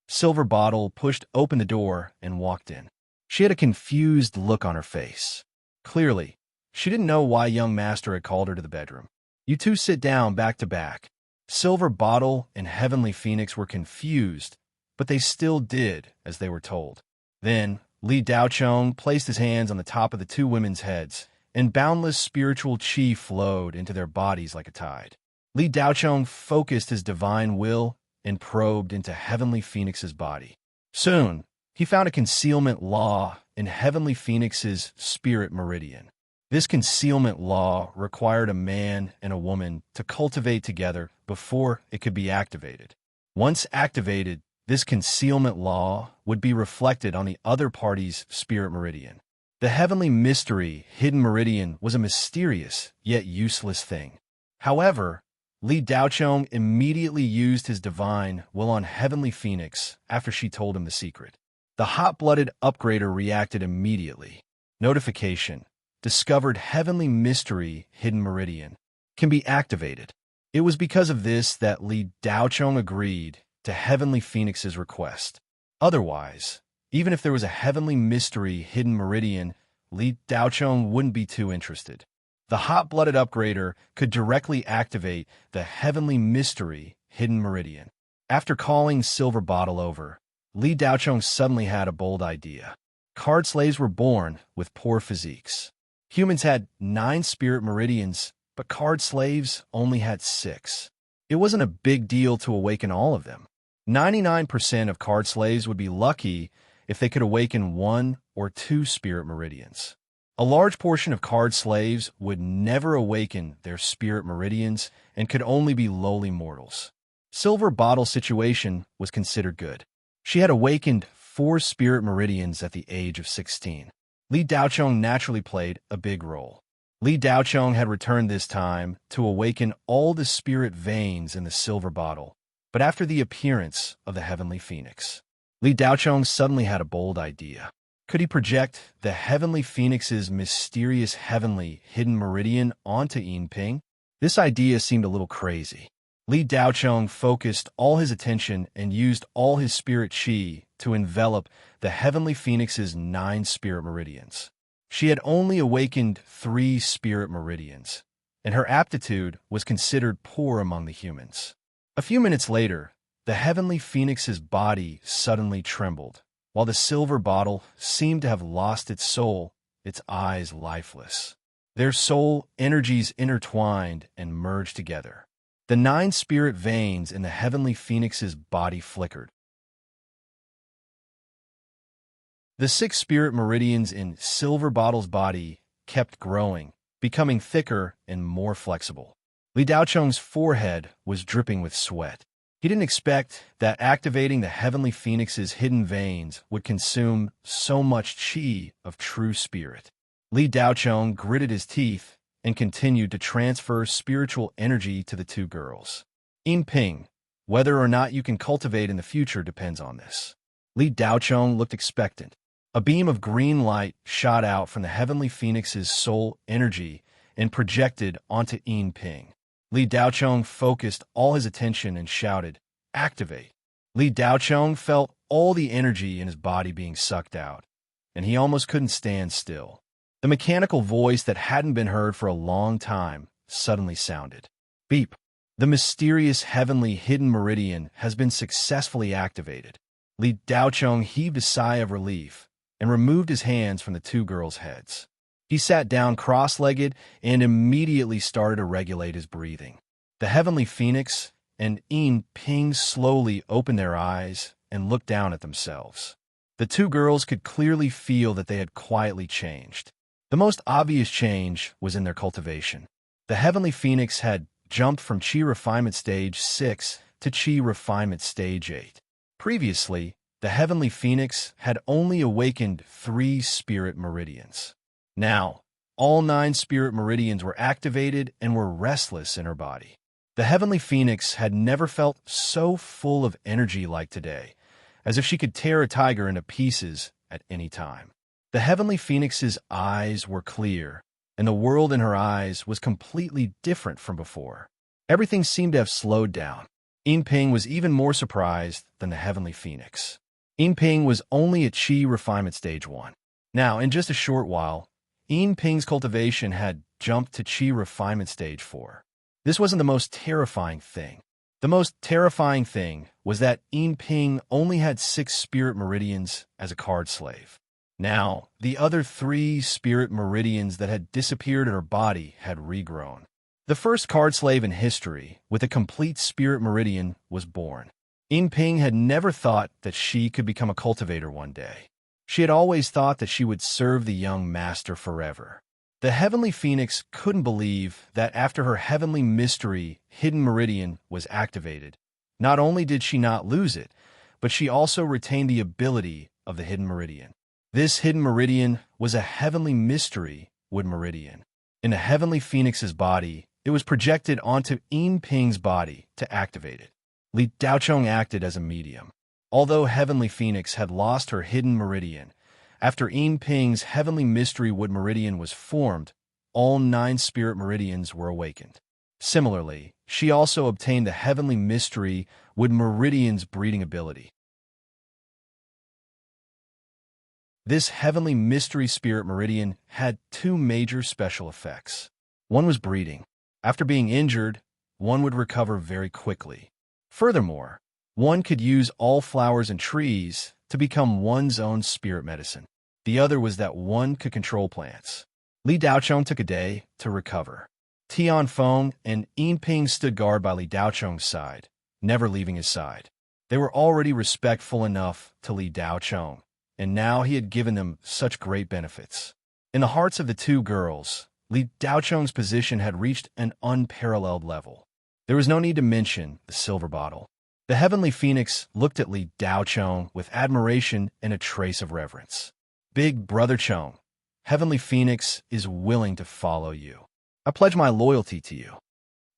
Silver Bottle pushed open the door and walked in. She had a confused look on her face. Clearly, she didn't know why young master had called her to the bedroom. You two sit down back to back. Silver Bottle and Heavenly Phoenix were confused, but they still did as they were told. Then, Li Daochong placed his hands on the top of the two women's heads, and boundless spiritual chi flowed into their bodies like a tide. Li Daochong focused his divine will and probed into Heavenly Phoenix's body. Soon, he found a concealment law in Heavenly Phoenix's spirit meridian. This concealment law required a man and a woman to cultivate together before it could be activated. Once activated, this concealment law would be reflected on the other party's spirit meridian. The heavenly mystery hidden meridian was a mysterious yet useless thing. However, Li Daochong immediately used his divine will on Heavenly Phoenix after she told him the secret. The hot-blooded upgrader reacted immediately. Notification. Discovered heavenly mystery hidden meridian can be activated. It was because of this that Li Daochong agreed to Heavenly Phoenix's request. Otherwise, even if there was a heavenly mystery hidden meridian, Li Daochong wouldn't be too interested. The hot-blooded upgrader could directly activate the heavenly mystery hidden meridian. After calling Silver Bottle over, Li Daochong suddenly had a bold idea. Card slaves were born with poor physiques. Humans had 9 spirit meridians, but card slaves only had 6. It wasn't a big deal to awaken all of them. 99% of card slaves would be lucky if they could awaken 1 or 2 spirit meridians. A large portion of card slaves would never awaken their spirit meridians and could only be lowly mortals. Silver Bottle's situation was considered good. She had awakened 4 spirit meridians at the age of 16. Li Daochong naturally played a big role. Li Daochong had returned this time to awaken all the spirit veins in the Silver Bottle, but after the appearance of the Heavenly Phoenix, Li Daochong suddenly had a bold idea. Could he project the Heavenly Phoenix's mysterious heavenly hidden meridian onto Yinping? This idea seemed a little crazy. Li Daochong focused all his attention and used all his spirit chi to envelop the Heavenly Phoenix's 9 spirit meridians. She had only awakened 3 spirit meridians, and her aptitude was considered poor among the humans. A few minutes later, the Heavenly Phoenix's body suddenly trembled, while the Silver Bottle seemed to have lost its soul, its eyes lifeless. Their soul energies intertwined and merged together. The 9 spirit veins in the Heavenly Phoenix's body flickered. The 6 spirit meridians in Silver Bottle's body kept growing, becoming thicker and more flexible. Li Daochong's forehead was dripping with sweat. He didn't expect that activating the Heavenly Phoenix's hidden veins would consume so much chi of true spirit. Li Daochong gritted his teeth and continued to transfer spiritual energy to the 2 girls. Yinping, whether or not you can cultivate in the future depends on this. Li Daochong looked expectant. A beam of green light shot out from the Heavenly Phoenix's soul energy and projected onto Yinping. Li Daochong focused all his attention and shouted, "Activate!" Li Daochong felt all the energy in his body being sucked out, and he almost couldn't stand still. The mechanical voice that hadn't been heard for a long time suddenly sounded. Beep. The mysterious heavenly hidden meridian has been successfully activated. Li Daochong heaved a sigh of relief and removed his hands from the 2 girls' heads. He sat down cross-legged and immediately started to regulate his breathing. The Heavenly Phoenix and Yinping slowly opened their eyes and looked down at themselves. The 2 girls could clearly feel that they had quietly changed. The most obvious change was in their cultivation. The Heavenly Phoenix had jumped from Chi Refinement Stage 6 to Chi Refinement Stage 8. Previously, the heavenly phoenix had only awakened 3 spirit meridians. Now, all 9 spirit meridians were activated and were restless in her body. The heavenly phoenix had never felt so full of energy like today, as if she could tear a tiger into pieces at any time. The heavenly phoenix's eyes were clear, and the world in her eyes was completely different from before. Everything seemed to have slowed down. Yinping was even more surprised than the heavenly phoenix. Yinping was only at Qi refinement stage 1. Now, in just a short while, Yinping's cultivation had jumped to Qi refinement stage 4. This wasn't the most terrifying thing. The most terrifying thing was that Yinping only had 6 spirit meridians as a card slave. Now, the other 3 spirit meridians that had disappeared in her body had regrown. The first card slave in history with a complete spirit meridian was born. Yinping had never thought that she could become a cultivator one day. She had always thought that she would serve the young master forever. The heavenly phoenix couldn't believe that after her heavenly mystery hidden meridian was activated, not only did she not lose it, but she also retained the ability of the hidden meridian. This hidden meridian was a heavenly mystery wood meridian. In the heavenly phoenix's body, it was projected onto Yinping's body to activate it. Li Daocheng acted as a medium. Although heavenly phoenix had lost her hidden meridian, after Yinping's heavenly mystery wood meridian was formed, all 9 spirit meridians were awakened. Similarly, she also obtained the heavenly mystery wood meridian's breeding ability. This heavenly mystery spirit meridian had 2 major special effects. One was breeding. After being injured, one would recover very quickly. Furthermore, one could use all flowers and trees to become one's own spirit medicine. The other was that one could control plants. Li Daocheng took a day to recover. Tianfeng and Yinping stood guard by Li Daocheng's side, never leaving his side. They were already respectful enough to Li Daocheng, and now he had given them such great benefits. In the hearts of the 2 girls, Li Daocheng's position had reached an unparalleled level. There was no need to mention the silver bottle. The heavenly phoenix looked at Li Daocheng with admiration and a trace of reverence. Big Brother Cheng, heavenly phoenix is willing to follow you. I pledge my loyalty to you.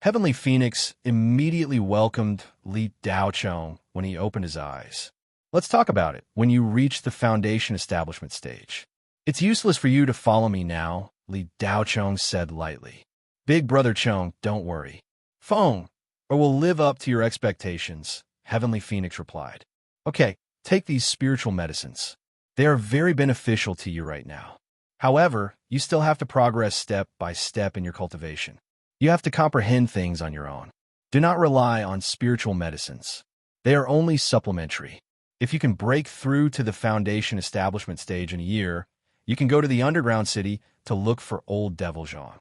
Heavenly phoenix immediately welcomed Li Daocheng when he opened his eyes. Let's talk about it when you reach the foundation establishment stage. It's useless for you to follow me now, Li Daocheng said lightly. Big Brother Cheng, don't worry. Feng, or we'll live up to your expectations, Heavenly Phoenix replied. Okay, take these spiritual medicines. They are very beneficial to you right now. However, you still have to progress step by step in your cultivation. You have to comprehend things on your own. Do not rely on spiritual medicines. They are only supplementary. If you can break through to the foundation establishment stage in a year, you can go to the underground city to look for old Devil Zhang.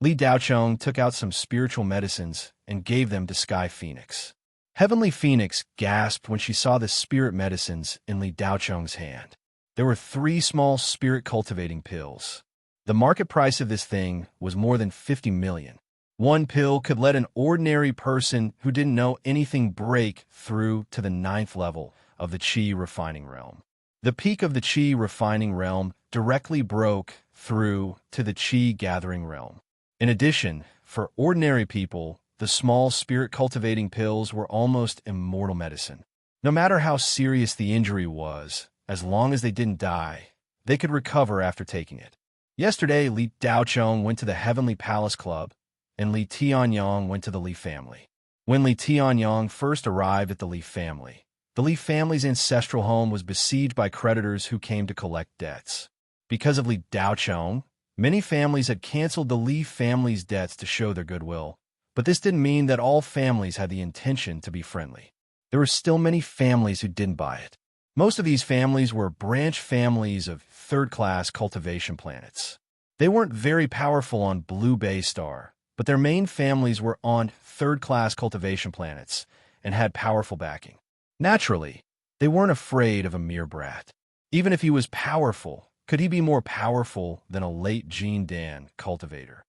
Li Daocheng took out some spiritual medicines and gave them to Sky Phoenix. Heavenly Phoenix gasped when she saw the spirit medicines in Li Daocheng's hand. There were 3 small spirit cultivating pills. The market price of this thing was more than 50 million. One pill could let an ordinary person who didn't know anything break through to the 9th level of the Qi refining realm. The peak of the Qi refining realm directly broke through to the Qi gathering realm. In addition, for ordinary people, the small spirit cultivating pills were almost immortal medicine. No matter how serious the injury was, as long as they didn't die, they could recover after taking it. Yesterday, Li Daocheng went to the Heavenly Palace Club, and Li Tianyang went to the Li family. When Li Tianyang first arrived at the Li family, the Li family's ancestral home was besieged by creditors who came to collect debts. Because of Li Daocheng, many families had canceled the Li family's debts to show their goodwill, but this didn't mean that all families had the intention to be friendly. There were still many families who didn't buy it. Most of these families were branch families of third-class cultivation planets. They weren't very powerful on Blue Bay Star, but their main families were on third-class cultivation planets and had powerful backing. Naturally, they weren't afraid of a mere brat. Even if he was powerful, could he be more powerful than a late Gene Dan cultivator?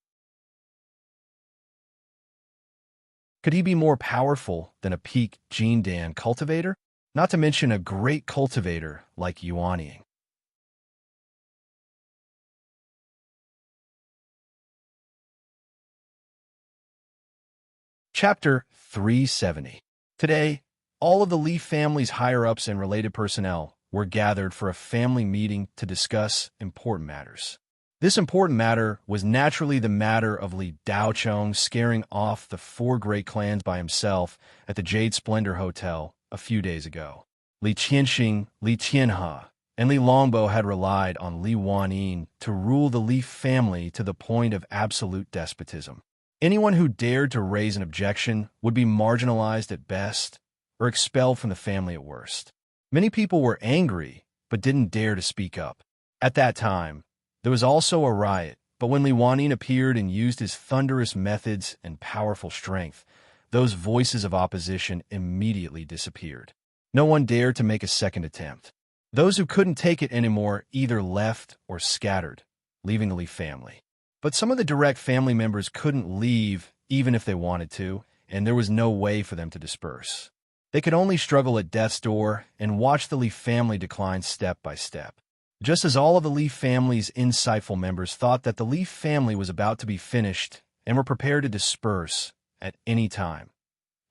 Could he be more powerful than a peak Gene Dan cultivator? not to mention a great cultivator like Yuanying. Chapter 370. Today, all of the Leaf family's higher-ups and related personnel were gathered for a family meeting to discuss important matters. This important matter was naturally the matter of Li Daocheng scaring off the four great clans by himself at the Jade Splendor Hotel a few days ago. Li Qianxing, Li Qianhe, and Li Longbo had relied on Li Wanyin to rule the Leaf family to the point of absolute despotism. Anyone who dared to raise an objection would be marginalized at best or expelled from the family at worst. Many people were angry but didn't dare to speak up. At that time, there was also a riot, but when Li Wanyin appeared and used his thunderous methods and powerful strength, those voices of opposition immediately disappeared. No one dared to make a second attempt. Those who couldn't take it anymore either left or scattered, leaving the Li family. But some of the direct family members couldn't leave even if they wanted to, and there was no way for them to disperse. They could only struggle at death's door and watch the Li family decline step by step. Just as all of the Li family's insightful members thought that the Li family was about to be finished and were prepared to disperse at any time,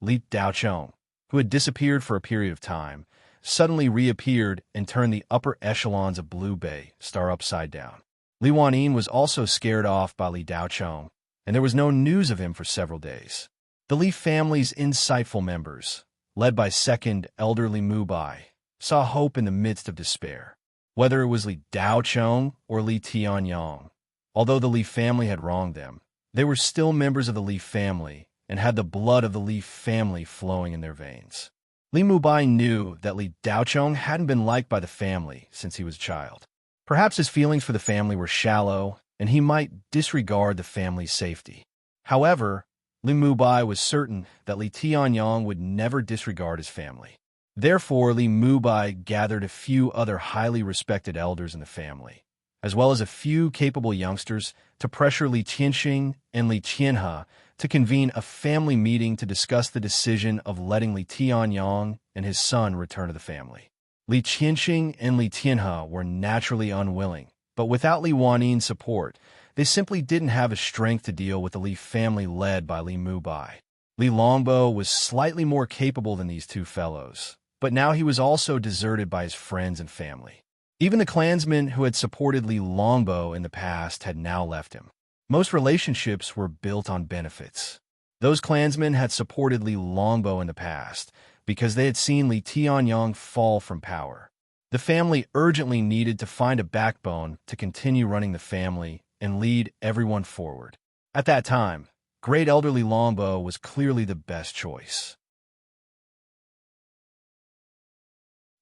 Li Daocheng, who had disappeared for a period of time, suddenly reappeared and turned the upper echelons of Blue Bay Star upside down. Li Wanyin was also scared off by Li Daocheng, and there was no news of him for several days. The Li family's insightful members, led by second elder Li Mubai, saw hope in the midst of despair. Whether it was Li Daocheng or Li Tianyang, although the Li family had wronged them, they were still members of the Li family and had the blood of the Li family flowing in their veins. Li Mubai knew that Li Daocheng hadn't been liked by the family since he was a child. Perhaps his feelings for the family were shallow, and he might disregard the family's safety. However, Li Mubai was certain that Li Tianyang would never disregard his family. Therefore, Li Mubai gathered a few other highly respected elders in the family, as well as a few capable youngsters, to pressure Li Qianxing and Li Qianhe to convene a family meeting to discuss the decision of letting Li Tianyang and his son return to the family. Li Qianxing and Li Qianhe were naturally unwilling, but without Li Wanyin's support, they simply didn't have the strength to deal with the Li family led by Li Mubai. Li Longbo was slightly more capable than these two fellows, but now he was also deserted by his friends and family. Even the clansmen who had supported Li Longbo in the past had now left him. Most relationships were built on benefits. Those clansmen had supported Li Longbo in the past because they had seen Li Tianyang fall from power. The family urgently needed to find a backbone to continue running the family and lead everyone forward. At that time, great elder Li Longbo was clearly the best choice.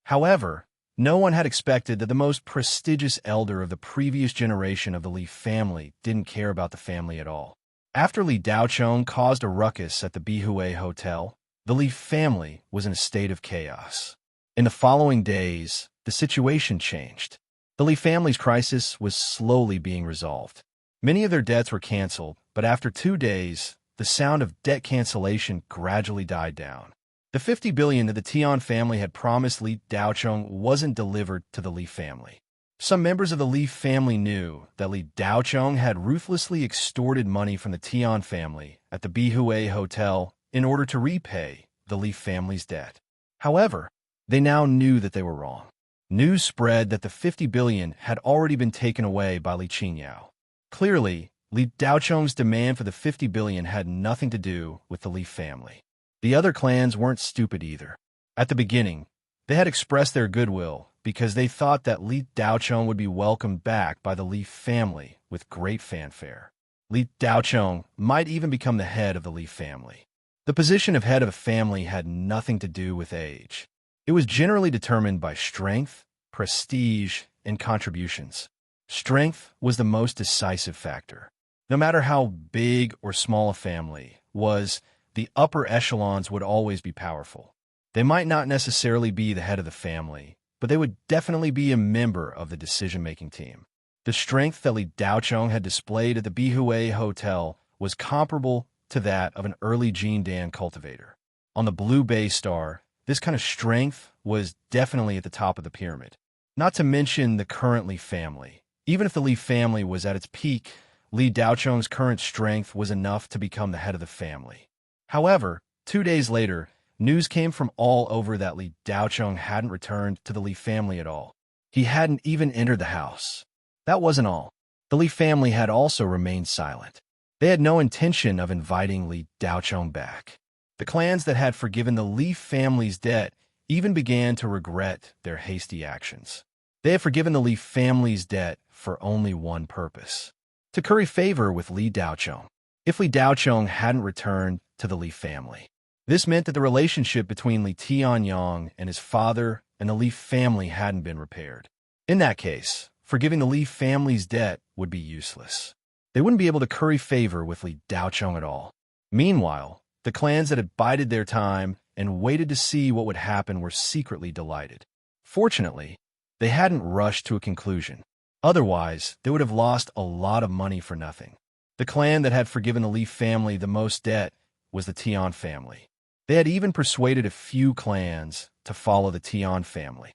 However, no one had expected that the most prestigious elder of the previous generation of the Li family didn't care about the family at all. After Li Daocheng caused a ruckus at the Bihue Hotel, the Li family was in a state of chaos. In the following days, the situation changed. The Li family's crisis was slowly being resolved. Many of their debts were canceled, but after 2 days, the sound of debt cancellation gradually died down. The 50 billion that the Tian family had promised Li Daocheng wasn't delivered to the Li family. Some members of the Li family knew that Li Daocheng had ruthlessly extorted money from the Tian family at the Bihue Hotel in order to repay the Li family's debt. However, they now knew that they were wrong. News spread that the 50 billion had already been taken away by Li Qingyao. Clearly, Li Daocheng's demand for the 50 billion had nothing to do with the Li family. The other clans weren't stupid either. At the beginning, they had expressed their goodwill because they thought that Li Daocheng would be welcomed back by the Li family with great fanfare. Li Daocheng might even become the head of the Li family. The position of head of a family had nothing to do with age. It was generally determined by strength, prestige, and contributions. Strength was the most decisive factor. No matter how big or small a family was, the upper echelons would always be powerful. They might not necessarily be the head of the family, but they would definitely be a member of the decision-making team. The strength that Li Daocheng had displayed at the Bihue Hotel was comparable to that of an early Jindan cultivator. On the Blue Bay Star, this kind of strength was definitely at the top of the pyramid. Not to mention the current Li family. Even if the Li family was at its peak, Li Daocheng's current strength was enough to become the head of the family. However, 2 days later, news came from all over that Li Daocheng hadn't returned to the Li family at all. He hadn't even entered the house. That wasn't all. The Li family had also remained silent. They had no intention of inviting Li Daocheng back. The clans that had forgiven the Li family's debt even began to regret their hasty actions. They had forgiven the Li family's debt for only one purpose: to curry favor with Li Daocheng. If Li Daocheng hadn't returned to the Li family, this meant that the relationship between Li Tianyang and his father and the Li family hadn't been repaired. In that case, forgiving the Li family's debt would be useless. They wouldn't be able to curry favor with Li Daocheng at all. Meanwhile, the clans that had bided their time and waited to see what would happen were secretly delighted. Fortunately, they hadn't rushed to a conclusion. Otherwise, they would have lost a lot of money for nothing. The clan that had forgiven the Li family the most debt was the Tian family. They had even persuaded a few clans to follow the Tian family.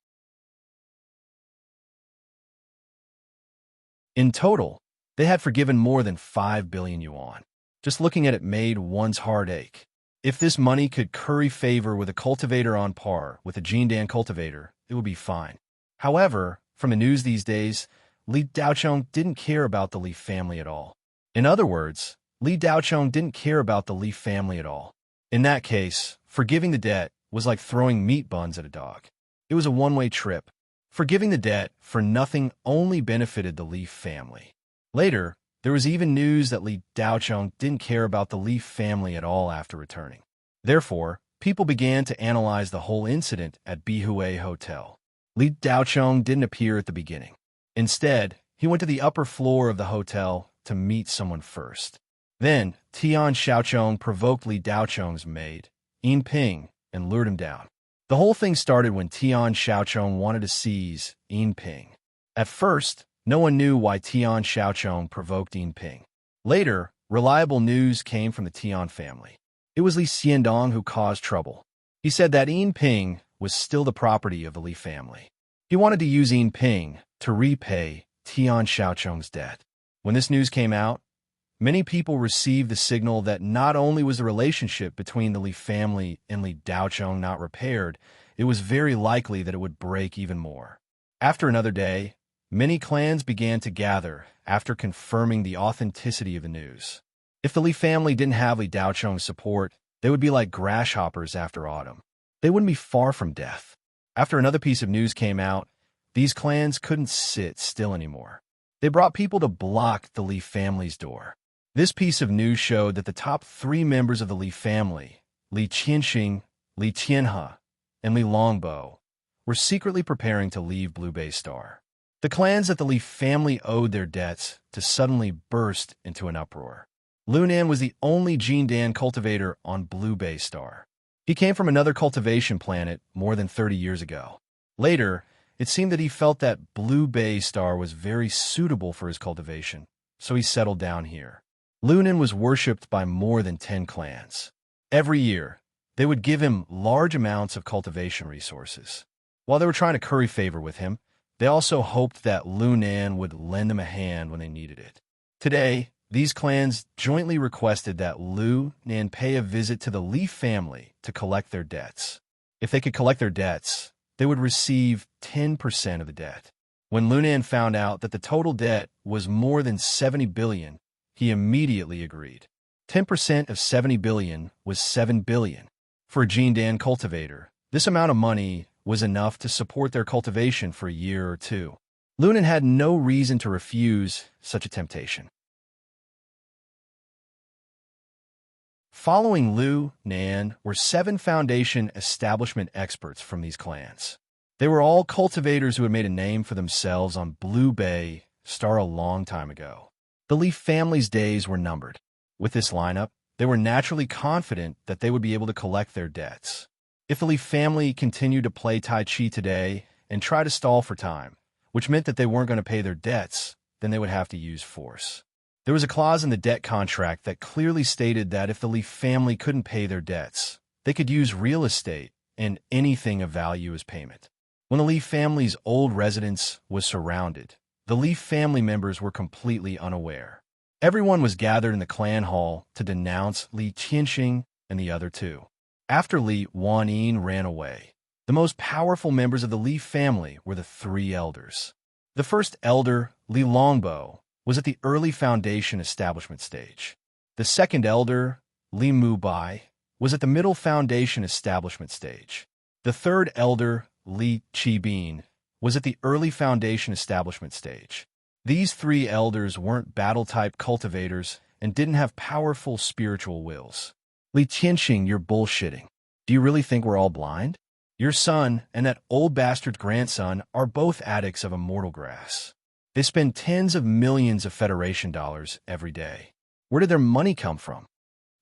In total, they had forgiven more than 5 billion yuan. Just looking at it made one's heart ache. If this money could curry favor with a cultivator on par with a Jindan cultivator, it would be fine. However, from the news these days, Li Daocheng didn't care about the Li family at all. In other words, Li Daocheng didn't care about the Li family at all. In that case, forgiving the debt was like throwing meat buns at a dog. It was a one-way trip. Forgiving the debt for nothing only benefited the Li family. Later, there was even news that Li Daocheng didn't care about the Li family at all after returning. Therefore, people began to analyze the whole incident at Bihue Hotel. Li Daocheng didn't appear at the beginning. Instead, he went to the upper floor of the hotel to meet someone first. Then, Tian Xiaocheng provoked Li Daocheng's maid, Yin Ping, and lured him down. The whole thing started when Tian Xiaocheng wanted to seize Yin Ping. At first, no one knew why Tian Xiaocheng provoked Yin Ping. Later, reliable news came from the Tian family. It was Li Xiandong who caused trouble. He said that Yin Ping was still the property of the Li family. He wanted to use Yin Ping to repay Tian Xiaocheng's debt. When this news came out, many people received the signal that not only was the relationship between the Li family and Li Daocheng not repaired, it was very likely that it would break even more. After another day, many clans began to gather after confirming the authenticity of the news. If the Li family didn't have Li Daocheng's support, they would be like grasshoppers after autumn. They wouldn't be far from death. After another piece of news came out, these clans couldn't sit still anymore. They brought people to block the Li family's door. This piece of news showed that the top 3 members of the Li family, Li Qianxing, Li Tianhe, and Li Longbo, were secretly preparing to leave Blue Bay Star. The clans that the Li family owed their debts to suddenly burst into an uproar. Lunan was the only Jindan cultivator on Blue Bay Star. He came from another cultivation planet more than 30 years ago. Later, it seemed that he felt that Blue Bay Star was very suitable for his cultivation, so he settled down here. Lunan was worshipped by more than 10 clans. Every year, they would give him large amounts of cultivation resources. While they were trying to curry favor with him, they also hoped that Lunan would lend them a hand when they needed it. Today, these clans jointly requested that Lunan pay a visit to the Li family to collect their debts. If they could collect their debts, they would receive 10% of the debt. When Lunan found out that the total debt was more than 70 billion, he immediately agreed. 10% of 70 billion was 7 billion. For a Jindan cultivator, this amount of money was enough to support their cultivation for a year or two. Lunan had no reason to refuse such a temptation. Following Lunan were 7 foundation establishment experts from these clans. They were all cultivators who had made a name for themselves on Blue Bay Star a long time ago. The Li family's days were numbered. With this lineup, they were naturally confident that they would be able to collect their debts. If the Li family continued to play Tai Chi today and try to stall for time, which meant that they weren't going to pay their debts, then they would have to use force. There was a clause in the debt contract that clearly stated that if the Li family couldn't pay their debts, they could use real estate and anything of value as payment. When the Li family's old residence was surrounded, the Li family members were completely unaware. Everyone was gathered in the clan hall to denounce Li Qianxing and the other two. After Li Wanyin ran away, the most powerful members of the Li family were the three elders. The first elder, Li Longbo, was at the early foundation establishment stage. The second elder, Li Mubai, was at the middle foundation establishment stage. The third elder, Li Qibin, was at the early foundation establishment stage. These three elders weren't battle-type cultivators and didn't have powerful spiritual wills. Li Qianxing, you're bullshitting. Do you really think we're all blind? Your son and that old bastard's grandson are both addicts of immortal grass. They spend tens of millions of Federation dollars every day. Where did their money come from?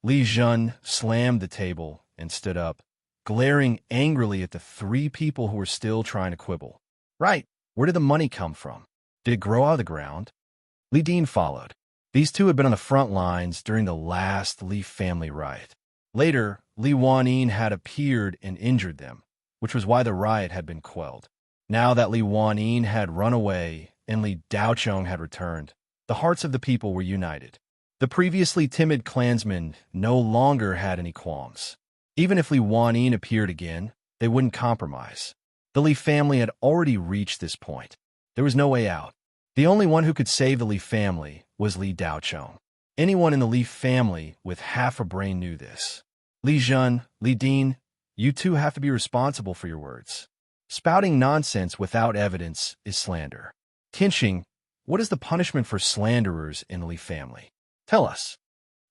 Li Zhen slammed the table and stood up, glaring angrily at the three people who were still trying to quibble. Right, where did the money come from? Did it grow out of the ground? Li Dean followed. These two had been on the front lines during the last Li family riot. Later, Li Wanyin had appeared and injured them, which was why the riot had been quelled. Now that Li Wanyin had run away and Li Daochong had returned, the hearts of the people were united. The previously timid clansmen no longer had any qualms. Even if Li Wanyin appeared again, they wouldn't compromise. The Li family had already reached this point. There was no way out. The only one who could save the Li family was Li Daochong. Anyone in the Li family with half a brain knew this. Li Zhen, Li Dean, you two have to be responsible for your words. Spouting nonsense without evidence is slander. Qianxing, what is the punishment for slanderers in the Li family? Tell us.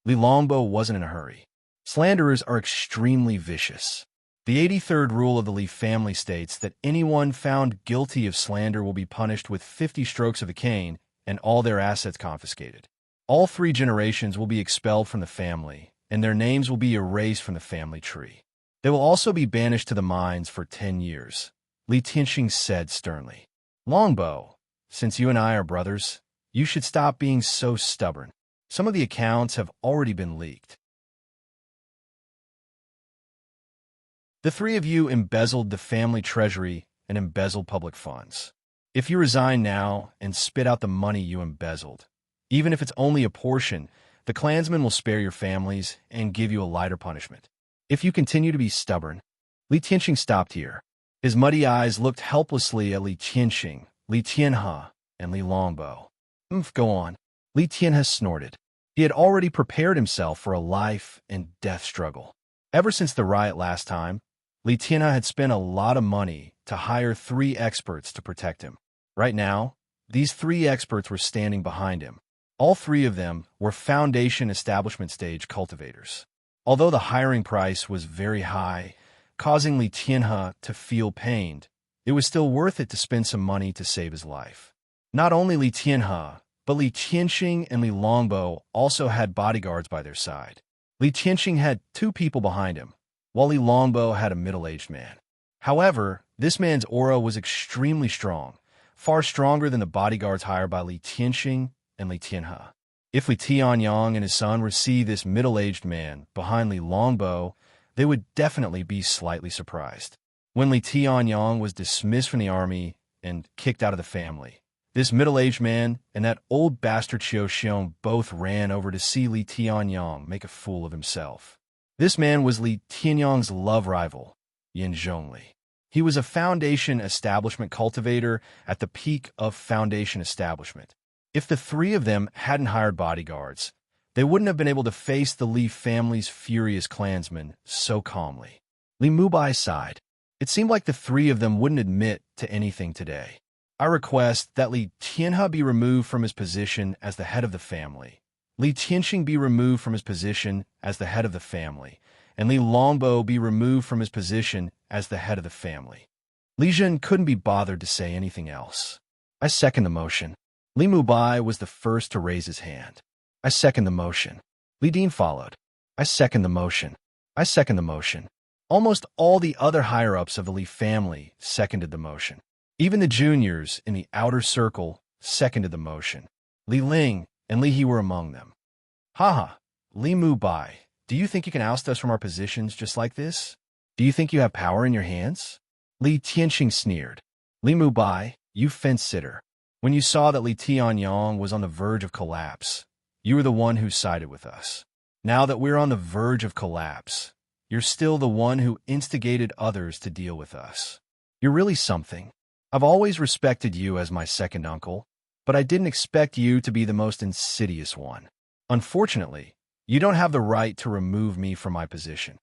Li Longbo wasn't in a hurry. Slanderers are extremely vicious. The 83rd rule of the Li family states that anyone found guilty of slander will be punished with 50 strokes of a cane and all their assets confiscated. All 3 generations will be expelled from the family, and their names will be erased from the family tree. They will also be banished to the mines for 10 years, Li Qianxing said sternly. Longbo, since you and I are brothers, you should stop being so stubborn. Some of the accounts have already been leaked. The 3 of you embezzled the family treasury and embezzled public funds. If you resign now and spit out the money you embezzled, even if it's only a portion, the clansmen will spare your families and give you a lighter punishment. If you continue to be stubborn, Li Qianxing stopped here. His muddy eyes looked helplessly at Li Qianxing, Li Tianhe, and Li Longbo. Go on. Li Tianhe snorted. He had already prepared himself for a life and death struggle. Ever since the riot last time, Li Tianhe had spent a lot of money to hire 3 experts to protect him. Right now, these 3 experts were standing behind him. All 3 of them were foundation establishment stage cultivators. Although the hiring price was very high, causing Li Tianhe to feel pained, it was still worth it to spend some money to save his life. Not only Li Tianhe, but Li Qianxing and Li Longbo also had bodyguards by their side. Li Qianxing had 2 people behind him, while Li Longbo had a middle-aged man. However, this man's aura was extremely strong, far stronger than the bodyguards hired by Li Qianxing and Li Tianhe. If Li Tianyang and his son were to see this middle-aged man behind Li Longbo, they would definitely be slightly surprised. When Li Tianyang was dismissed from the army and kicked out of the family, this middle-aged man and that old bastard Xiao Xiong both ran over to see Li Tianyang make a fool of himself. This man was Li Tianyang's love rival, Yin Zhongli. He was a foundation establishment cultivator at the peak of foundation establishment. If the 3 of them hadn't hired bodyguards, they wouldn't have been able to face the Li family's furious clansmen so calmly. Li Mubai sighed. It seemed like the 3 of them wouldn't admit to anything today. I request that Li Tianhe be removed from his position as the head of the family, Li Qianxing be removed from his position as the head of the family, and Li Longbo be removed from his position as the head of the family. Li Zhen couldn't be bothered to say anything else. I second the motion. Li Mubai was the first to raise his hand. I second the motion. Li Dean followed. I second the motion. I second the motion. Almost all the other higher-ups of the Li family seconded the motion. Even the juniors in the outer circle seconded the motion. Li Ling and Li He were among them. Haha, Li Mubai, do you think you can oust us from our positions just like this? Do you think you have power in your hands? Li Tianxing sneered. Li Mubai, you fence-sitter. When you saw that Li Tianyang was on the verge of collapse, you were the one who sided with us. Now that we're on the verge of collapse, you're still the one who instigated others to deal with us. You're really something. I've always respected you as my second uncle, but I didn't expect you to be the most insidious one. Unfortunately, you don't have the right to remove me from my position.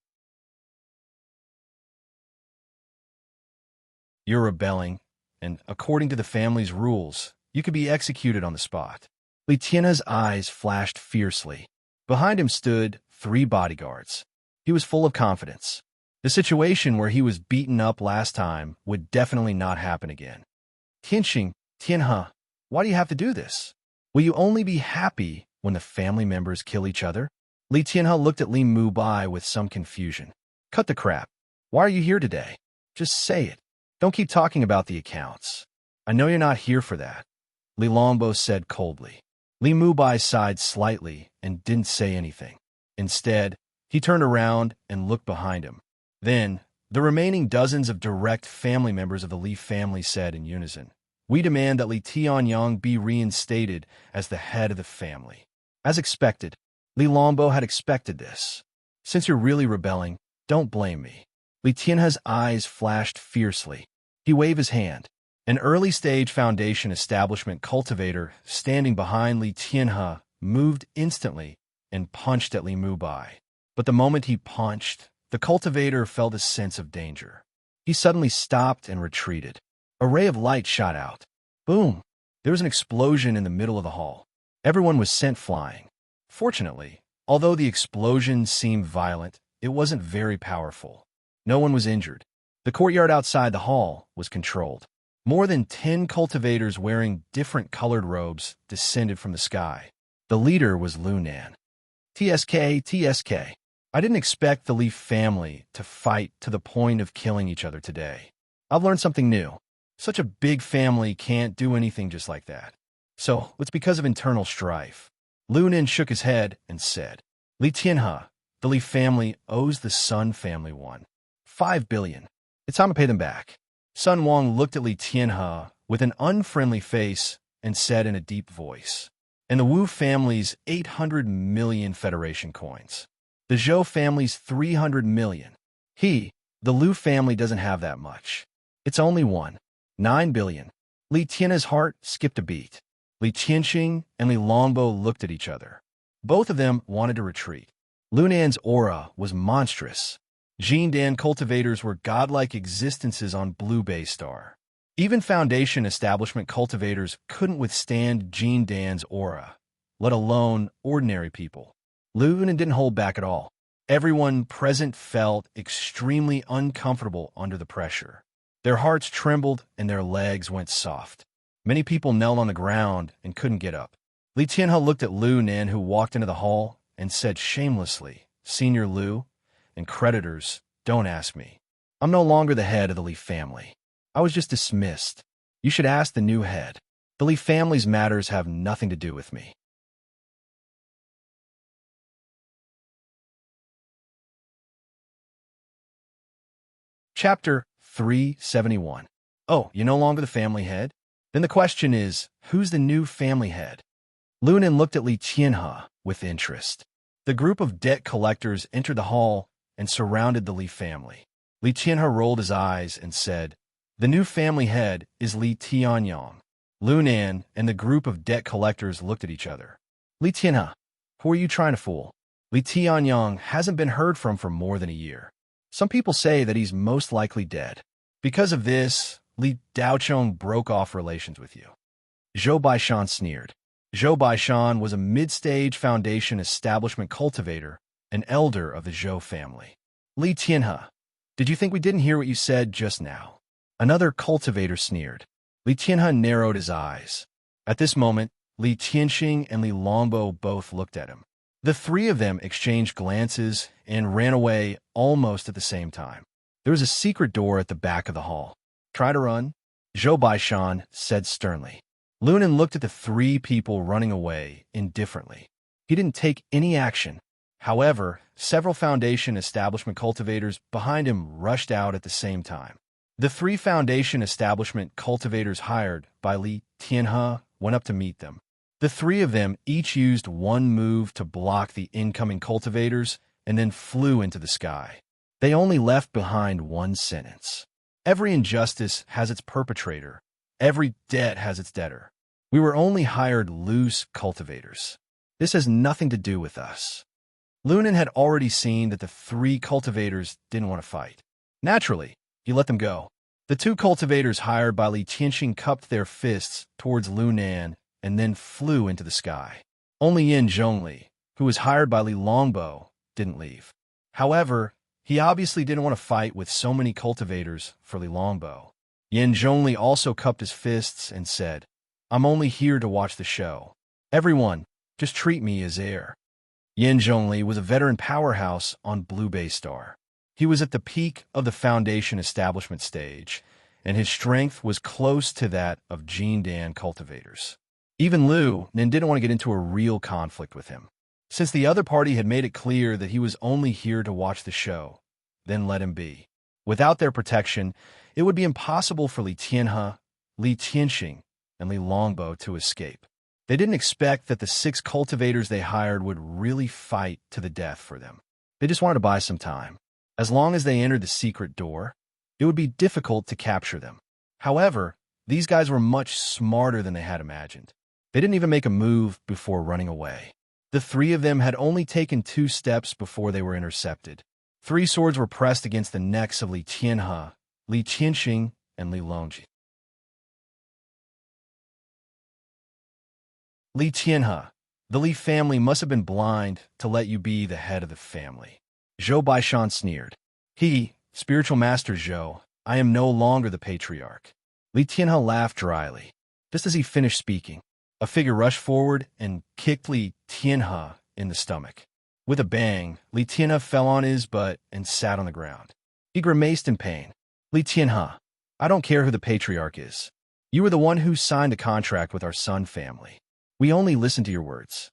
You're rebelling, and according to the family's rules, you could be executed on the spot. Li Tianhe's eyes flashed fiercely. Behind him stood 3 bodyguards. He was full of confidence. The situation where he was beaten up last time would definitely not happen again. Tianxing, Tianhe, why do you have to do this? Will you only be happy when the family members kill each other? Li Tianhe looked at Li Mubai with some confusion. Cut the crap. Why are you here today? Just say it. Don't keep talking about the accounts. I know you're not here for that, Li Longbo said coldly. Li Mubai sighed slightly and didn't say anything. Instead, he turned around and looked behind him. Then, the remaining dozens of direct family members of the Li family said in unison, "We demand that Li Tianyang be reinstated as the head of the family." As expected, Li Longbo had expected this. Since you're really rebelling, don't blame me. Li Tianhe's eyes flashed fiercely. He waved his hand. An early-stage foundation establishment cultivator standing behind Li Tianhe moved instantly and punched at Li Mubai. But the moment he punched, the cultivator felt a sense of danger. He suddenly stopped and retreated. A ray of light shot out. Boom! There was an explosion in the middle of the hall. Everyone was sent flying. Fortunately, although the explosion seemed violent, it wasn't very powerful. No one was injured. The courtyard outside the hall was controlled. More than 10 cultivators wearing different colored robes descended from the sky. The leader was Lunan. TSK. I didn't expect the Leaf family to fight to the point of killing each other today. I've learned something new. Such a big family can't do anything just like that. So, it's because of internal strife. Lunan shook his head and said, Li Tianhe, the Li family owes the Sun family 5 billion. It's time to pay them back. Sun Wang looked at Li Tianhe with an unfriendly face and said in a deep voice, and the Wu family's 800 million Federation coins. The Zhou family's 300 million. The Liu family doesn't have that much. It's only 9 billion. Li Tianhe's heart skipped a beat. Li Tianxing and Li Longbo looked at each other. Both of them wanted to retreat. Lunan's aura was monstrous. Jindan cultivators were godlike existences on Blue Bay Star. Even Foundation establishment cultivators couldn't withstand Jindan's aura, let alone ordinary people. Lunan didn't hold back at all. Everyone present felt extremely uncomfortable under the pressure. Their hearts trembled and their legs went soft. Many people knelt on the ground and couldn't get up. Li Tianhe looked at Lunan, who walked into the hall, and said shamelessly, Senior Liu, and creditors, don't ask me. I'm no longer the head of the Li family. I was just dismissed. You should ask the new head. The Li family's matters have nothing to do with me. Chapter 371. Oh, you're no longer the family head? Then the question is, who's the new family head? Lunan looked at Li Tianhe with interest. The group of debt collectors entered the hall and surrounded the Li family. Li Tianhe rolled his eyes and said, The new family head is Li Tianyang. Lunan and the group of debt collectors looked at each other. Li Tianhe, who are you trying to fool? Li Tianyang hasn't been heard from for more than a year. Some people say that he's most likely dead. Because of this, Li Daochong broke off relations with you. Zhou Baishan sneered. Zhou Baishan was a mid-stage Foundation establishment cultivator, an elder of the Zhou family. Li Tianhe, did you think we didn't hear what you said just now? Another cultivator sneered. Li Tianhe narrowed his eyes. At this moment, Li Tianxing and Li Longbo both looked at him. The three of them exchanged glances and ran away almost at the same time. There was a secret door at the back of the hall. Try to run, Zhou Baishan said sternly. Lunan looked at the three people running away indifferently. He didn't take any action. However, several Foundation establishment cultivators behind him rushed out at the same time. The 3 Foundation establishment cultivators hired by Li Tianhe went up to meet them. The 3 of them each used one move to block the incoming cultivators and then flew into the sky. They only left behind one sentence. Every injustice has its perpetrator. Every debt has its debtor. We were only hired loose cultivators. This has nothing to do with us. Lunan had already seen that the 3 cultivators didn't want to fight. Naturally, he let them go. The 2 cultivators hired by Li Tianxing cupped their fists towards Lunan and then flew into the sky. Only Yin Zhongli, who was hired by Li Longbo, didn't leave. However, he obviously didn't want to fight with so many cultivators for Li Longbo. Yin Zhongli also cupped his fists and said, "I'm only here to watch the show. Everyone, just treat me as heir." Yin Zhongli was a veteran powerhouse on Blue Bay Star. He was at the peak of the Foundation establishment stage, and his strength was close to that of Jindan cultivators. Even Lu Nin didn't want to get into a real conflict with him. Since the other party had made it clear that he was only here to watch the show, then let him be. Without their protection, it would be impossible for Li Tianhe, Li Tianxing, and Li Longbo to escape. They didn't expect that the 6 cultivators they hired would really fight to the death for them. They just wanted to buy some time. As long as they entered the secret door, it would be difficult to capture them. However, these guys were much smarter than they had imagined. They didn't even make a move before running away. The 3 of them had only taken 2 steps before they were intercepted. 3 swords were pressed against the necks of Li Tianhe, Li Tianxing, and Li Longji. Li Tianhe, the Li family must have been blind to let you be the head of the family. Zhou Baishan sneered. Spiritual master Zhou, I am no longer the patriarch. Li Tianhe laughed dryly. Just as he finished speaking, a figure rushed forward and kicked Li Tianhe in the stomach. With a bang, Li Tianhe fell on his butt and sat on the ground. He grimaced in pain. Li Tianhe, I don't care who the patriarch is. You were the one who signed the contract with our Sun family. We only listen to your words.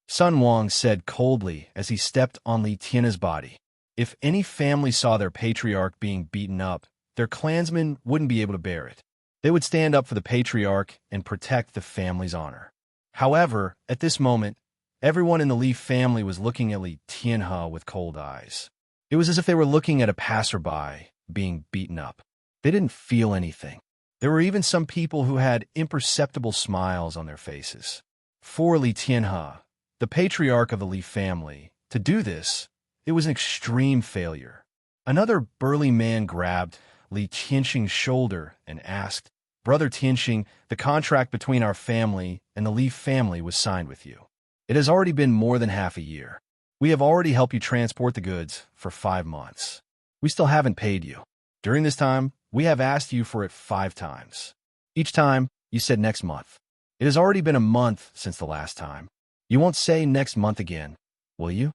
Sun Wang said coldly as he stepped on Li Tianhe's body. If any family saw their patriarch being beaten up, their clansmen wouldn't be able to bear it. They would stand up for the patriarch and protect the family's honor. However, at this moment, everyone in the Li family was looking at Li Tianhe with cold eyes. It was as if they were looking at a passerby being beaten up. They didn't feel anything. There were even some people who had imperceptible smiles on their faces. For Li Tianhe, the patriarch of the Li family, to do this, it was an extreme failure. Another burly man grabbed Li Tianxing's shoulder and asked, Brother Tianxing, the contract between our family and the Li family was signed with you. It has already been more than half a year. We have already helped you transport the goods for 5 months. We still haven't paid you. During this time, we have asked you for it 5 times. Each time, you said next month. It has already been a month since the last time. You won't say next month again, will you?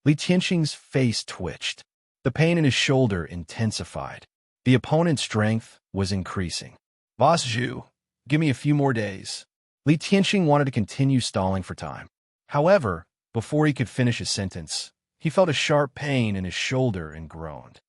Li Tianxing's face twitched. The pain in his shoulder intensified. The opponent's strength was increasing. Boss Zhu, give me a few more days. Li Tianxing wanted to continue stalling for time. However, before he could finish his sentence, he felt a sharp pain in his shoulder and groaned.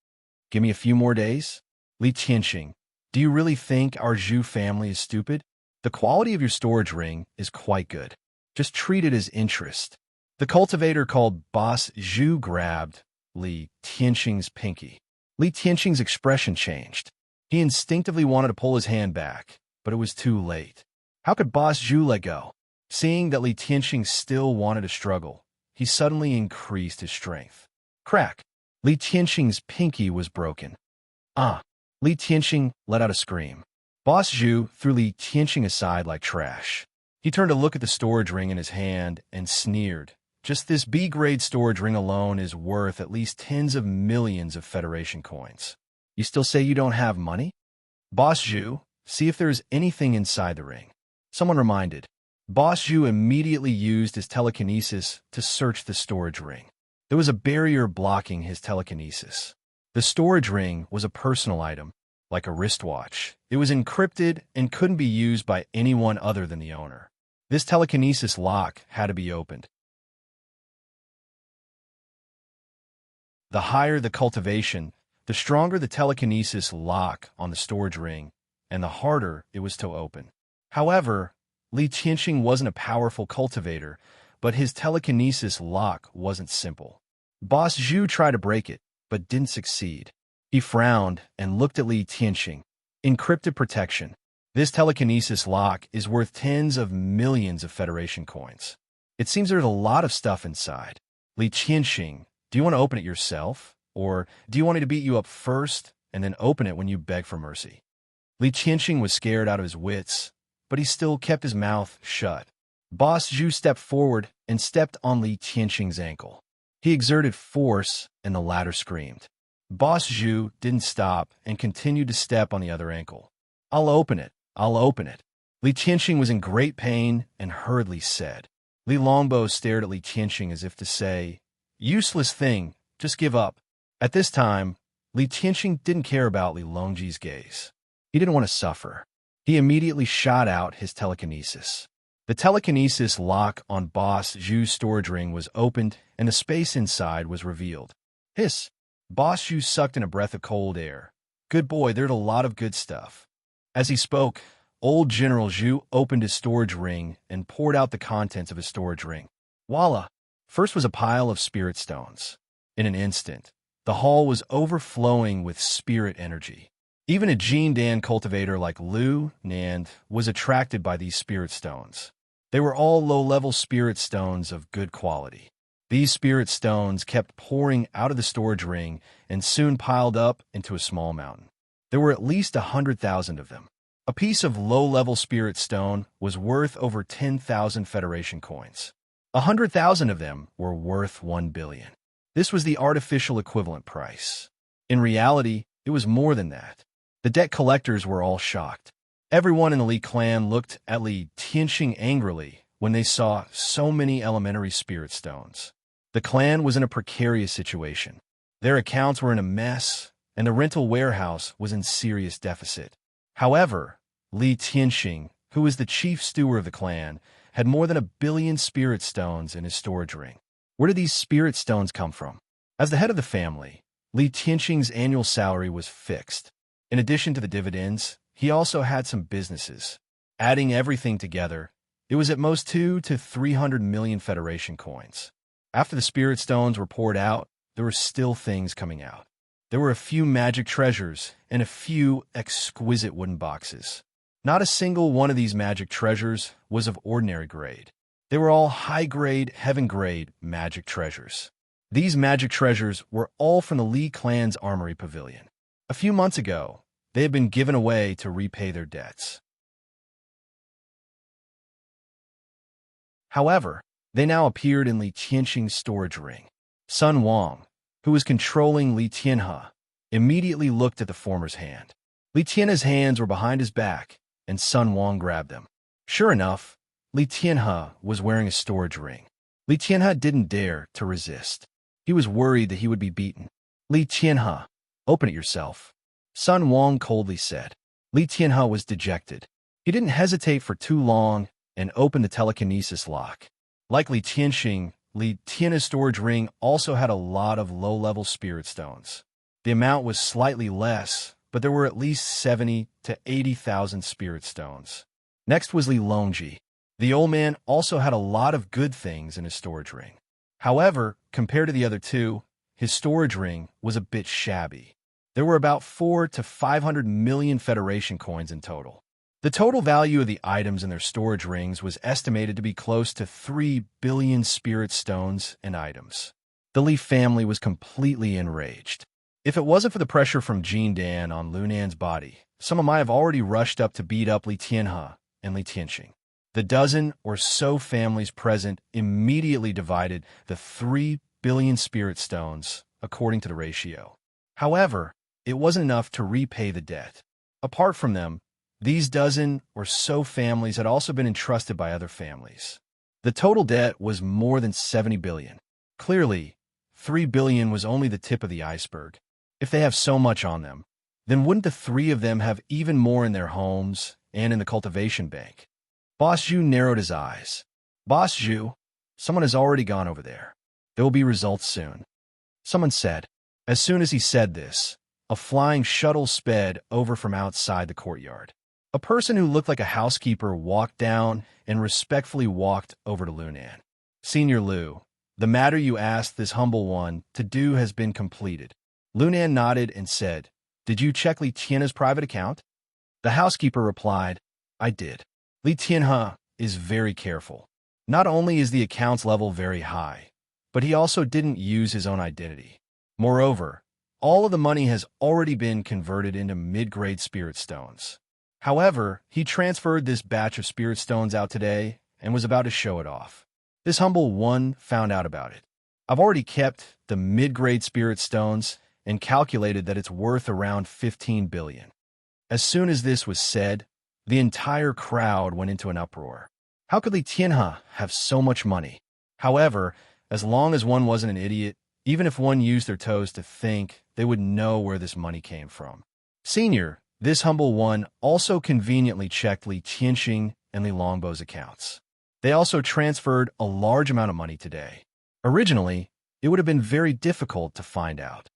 Give me a few more days? Li Tianxing, do you really think our Zhu family is stupid? The quality of your storage ring is quite good. Just treat it as interest. The cultivator called Boss Zhu grabbed Li Tianxing's pinky. Li Tianxing's expression changed. He instinctively wanted to pull his hand back, but it was too late. How could Boss Zhu let go? Seeing that Li Tianxing still wanted to struggle, he suddenly increased his strength. Crack! Li Tianxing's pinky was broken. Ah! Li Tianxing let out a scream. Boss Zhu threw Li Tianxing aside like trash. He turned to look at the storage ring in his hand and sneered. Just this B-grade storage ring alone is worth at least tens of millions of Federation coins. You still say you don't have money? Boss Zhu, see if there's anything inside the ring. Someone reminded. Boss Zhu immediately used his telekinesis to search the storage ring. There was a barrier blocking his telekinesis. The storage ring was a personal item, like a wristwatch. It was encrypted and couldn't be used by anyone other than the owner. This telekinesis lock had to be opened. The higher the cultivation, the stronger the telekinesis lock on the storage ring, and the harder it was to open. However, Li Tianxing wasn't a powerful cultivator, but his telekinesis lock wasn't simple. Boss Zhu tried to break it, but didn't succeed. He frowned and looked at Li Tianxing. Encrypted protection. This telekinesis lock is worth tens of millions of Federation coins. It seems there's a lot of stuff inside. Li Tianxing, do you want to open it yourself? Or do you want me to beat you up first and then open it when you beg for mercy? Li Tianxing was scared out of his wits, but he still kept his mouth shut. Boss Zhu stepped forward and stepped on Li Tianxing's ankle. He exerted force, and the latter screamed. Boss Zhu didn't stop and continued to step on the other ankle. I'll open it. I'll open it. Li Tianxing was in great pain and hurriedly said. Li Longbo stared at Li Tianxing as if to say, useless thing, just give up. At this time, Li Tianxing didn't care about Li Longji's gaze. He didn't want to suffer. He immediately shot out his telekinesis. The telekinesis lock on Boss Zhu's storage ring was opened, and the space inside was revealed. Hiss! Boss Zhu sucked in a breath of cold air. Good boy, there's a lot of good stuff. As he spoke, old General Zhu opened his storage ring and poured out the contents of his storage ring. Voila! First was a pile of spirit stones. In an instant, the hall was overflowing with spirit energy. Even a Jin Dan cultivator like Lu Nand was attracted by these spirit stones. They were all low-level spirit stones of good quality. These spirit stones kept pouring out of the storage ring and soon piled up into a small mountain. There were at least 100,000 of them. A piece of low-level spirit stone was worth over 10,000 Federation coins. 100,000 of them were worth 1 billion. This was the artificial equivalent price. In reality, it was more than that. The debt collectors were all shocked. Everyone in the Li clan looked at Li Tianxing angrily when they saw so many elementary spirit stones. The clan was in a precarious situation. Their accounts were in a mess, and the rental warehouse was in serious deficit. However, Li Tianxing, who was the chief steward of the clan, had more than 1 billion spirit stones in his storage ring. Where did these spirit stones come from? As the head of the family, Li Tianxing's annual salary was fixed. In addition to the dividends, he also had some businesses. Adding everything together, it was at most 200 to 300 million Federation coins. After the spirit stones were poured out, there were still things coming out. There were a few magic treasures and a few exquisite wooden boxes. Not a single one of these magic treasures was of ordinary grade. They were all high-grade, heaven-grade magic treasures. These magic treasures were all from the Li clan's armory pavilion. A few months ago, they had been given away to repay their debts. However, they now appeared in Li Tianxing's storage ring. Sun Wang, who was controlling Li Tianhe, immediately looked at the former's hand. Li Tianhe's hands were behind his back, and Sun Wang grabbed them. Sure enough, Li Tianhe was wearing a storage ring. Li Tianhe didn't dare to resist. He was worried that he would be beaten. Li Tianhe, open it yourself, Sun Wang coldly said. Li Tianhe was dejected. He didn't hesitate for too long and opened the telekinesis lock. Like Li Tianxing, Li Tianhe's storage ring also had a lot of low-level spirit stones. The amount was slightly less, but there were at least 70 to 80,000 spirit stones. Next was Li Longji. The old man also had a lot of good things in his storage ring. However, compared to the other two, his storage ring was a bit shabby. There were about 400 to 500 million Federation coins in total. The total value of the items in their storage rings was estimated to be close to 3 billion spirit stones and items. The Li family was completely enraged. If it wasn't for the pressure from Jin Dan on Lunan's body, someone might have already rushed up to beat up Li Tianhe and Li Tianxing. The dozen or so families present immediately divided the 3 billion spirit stones according to the ratio. However, it wasn't enough to repay the debt. Apart from them, these dozen or so families had also been entrusted by other families. The total debt was more than 70 billion. Clearly, 3 billion was only the tip of the iceberg. If they have so much on them, then wouldn't the three of them have even more in their homes and in the cultivation bank? Boss Zhu narrowed his eyes. Boss Zhu, someone has already gone over there. There will be results soon. Someone said. As soon as he said this, a flying shuttle sped over from outside the courtyard. A person who looked like a housekeeper walked down and respectfully walked over to Lunan. Senior Lu, the matter you asked this humble one to do has been completed. Lunan nodded and said, Did you check Li Tianhe's private account? The housekeeper replied, I did. Li Tianhe is very careful. Not only is the account's level very high, but he also didn't use his own identity. Moreover, all of the money has already been converted into mid-grade spirit stones. However, he transferred this batch of spirit stones out today and was about to show it off. This humble one found out about it. I've already kept the mid-grade spirit stones and calculated that it's worth around 15 billion. As soon as this was said, the entire crowd went into an uproar. How could Li Tianhe have so much money? However, as long as one wasn't an idiot, even if one used their toes to think, they would know where this money came from. Senior, this humble one also conveniently checked Li Tianxing and Li Longbo's accounts. They also transferred a large amount of money today. Originally, it would have been very difficult to find out.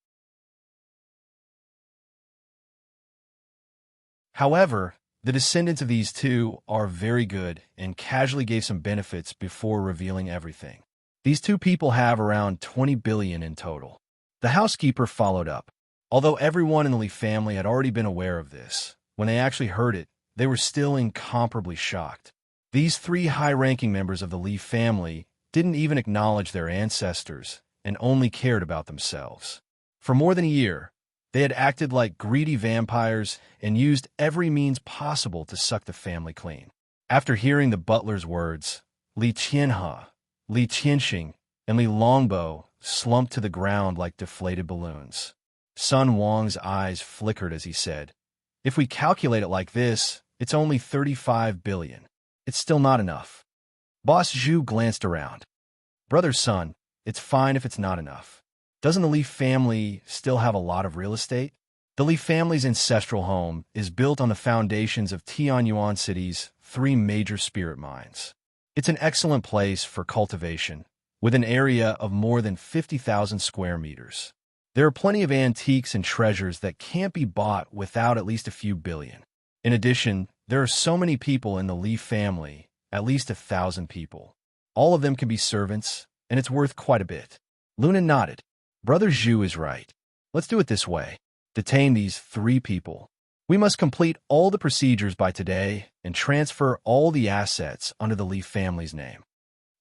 However, the descendants of these two are very good and casually gave some benefits before revealing everything. These two people have around 20 billion in total. The housekeeper followed up. Although everyone in the Li family had already been aware of this, when they actually heard it, they were still incomparably shocked. These three high-ranking members of the Li family didn't even acknowledge their ancestors and only cared about themselves. For more than a year, they had acted like greedy vampires and used every means possible to suck the family clean. After hearing the butler's words, Li Tianhe, Li Tianxing, and Li Longbo slumped to the ground like deflated balloons. Sun Wang's eyes flickered as he said, If we calculate it like this, it's only 35 billion. It's still not enough. Boss Zhu glanced around. Brother Sun, it's fine if it's not enough. Doesn't the Li family still have a lot of real estate? The Li family's ancestral home is built on the foundations of Tianyuan City's 3 major spirit mines. It's an excellent place for cultivation, with an area of more than 50,000 square meters. There are plenty of antiques and treasures that can't be bought without at least a few billion. In addition, there are so many people in the Li family, at least 1,000 people. All of them can be servants, and it's worth quite a bit. Luna nodded. Brother Zhu is right. Let's do it this way. Detain these 3 people. We must complete all the procedures by today and transfer all the assets under the Li family's name.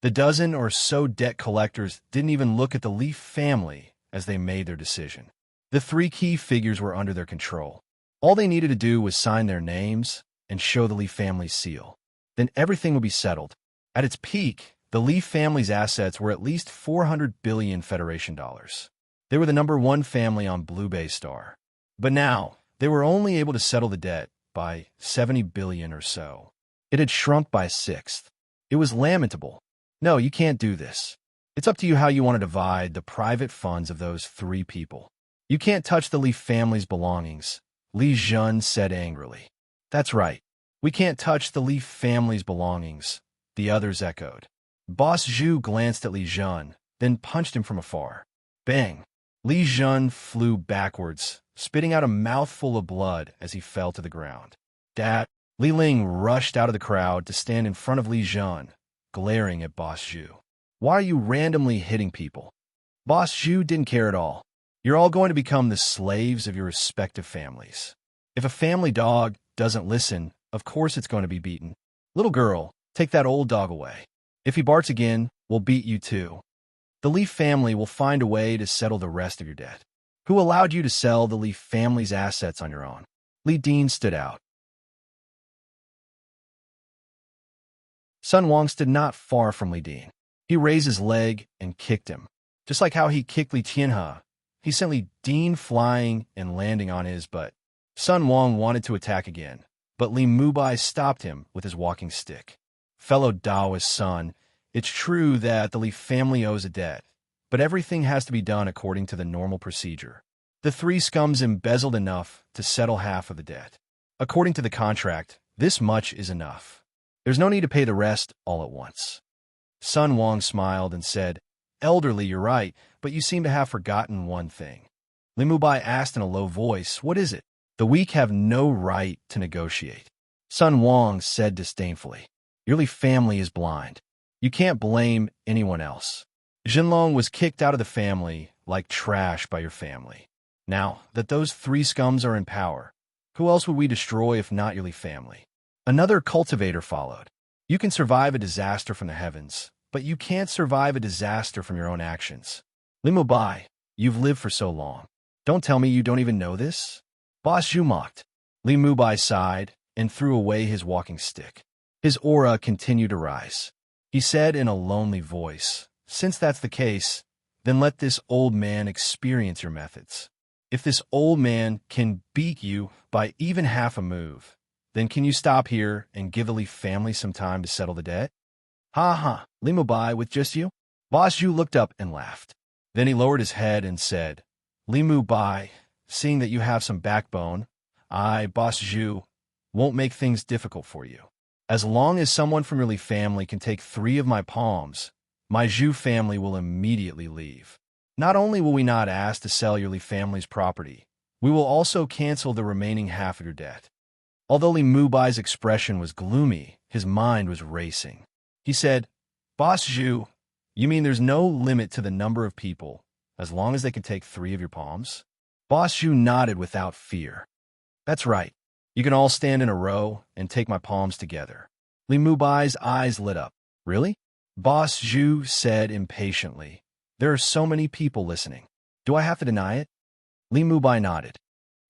The dozen or so debt collectors didn't even look at the Li family as they made their decision. The 3 key figures were under their control. All they needed to do was sign their names and show the Li family's seal. Then everything would be settled. At its peak, the Li family's assets were at least 400 billion Federation dollars. They were the #1 family on Blue Bay Star. But now, they were only able to settle the debt by 70 billion or so. It had shrunk by a sixth. It was lamentable. No, you can't do this. It's up to you how you want to divide the private funds of those 3 people. You can't touch the Li family's belongings, Li Zhen said angrily. That's right. We can't touch the Li family's belongings, the others echoed. Boss Zhu glanced at Li Zhen, then punched him from afar. Bang! Li Zhen flew backwards, spitting out a mouthful of blood as he fell to the ground. Dat! Li Ling rushed out of the crowd to stand in front of Li Zhen, glaring at Boss Zhu. Why are you randomly hitting people? Boss Zhu didn't care at all. You're all going to become the slaves of your respective families. If a family dog doesn't listen, of course it's going to be beaten. Little girl, take that old dog away. If he barks again, we'll beat you too. The Li family will find a way to settle the rest of your debt. Who allowed you to sell the Li family's assets on your own? Li Dean stood out. Sun Wang stood not far from Li Dean. He raised his leg and kicked him. Just like how he kicked Li Tianhe, he sent Li Dean flying and landing on his butt. Sun Wang wanted to attack again, but Li Mubai stopped him with his walking stick. Fellow Daoist son, it's true that the Li family owes a debt, but everything has to be done according to the normal procedure. The 3 scums embezzled enough to settle half of the debt. According to the contract, this much is enough. There's no need to pay the rest all at once. Sun Wang smiled and said, Elderly, you're right, but you seem to have forgotten one thing. Li Mubai asked in a low voice. What is it? The weak have no right to negotiate. Sun Wang said disdainfully. Your Li family is blind. You can't blame anyone else. Jinlong was kicked out of the family like trash by your family. Now that those three scums are in power, who else would we destroy if not your Li family? Another cultivator followed. You can survive a disaster from the heavens, but you can't survive a disaster from your own actions. Li Mubai, you've lived for so long. Don't tell me you don't even know this? Boss Zhu mocked. Li Mubai sighed and threw away his walking stick. His aura continued to rise. He said in a lonely voice, since that's the case, then let this old man experience your methods. If this old man can beat you by even half a move, then can you stop here and give the Li family some time to settle the debt? Ha ha, Li Mubai with just you? Boss Zhu looked up and laughed. Then he lowered his head and said, Li Mubai, seeing that you have some backbone, I, Boss Zhu, won't make things difficult for you. As long as someone from your Li family can take 3 of my palms, my Zhu family will immediately leave. Not only will we not ask to sell your Li family's property, we will also cancel the remaining half of your debt. Although Li Mubai's expression was gloomy, his mind was racing. He said, Boss Zhu, you mean there's no limit to the number of people, as long as they can take 3 of your palms? Boss Zhu nodded without fear. That's right. You can all stand in a row and take my palms together. Li Mubai's eyes lit up. Really? Boss Zhu said impatiently. There are so many people listening. Do I have to deny it? Li Mubai nodded.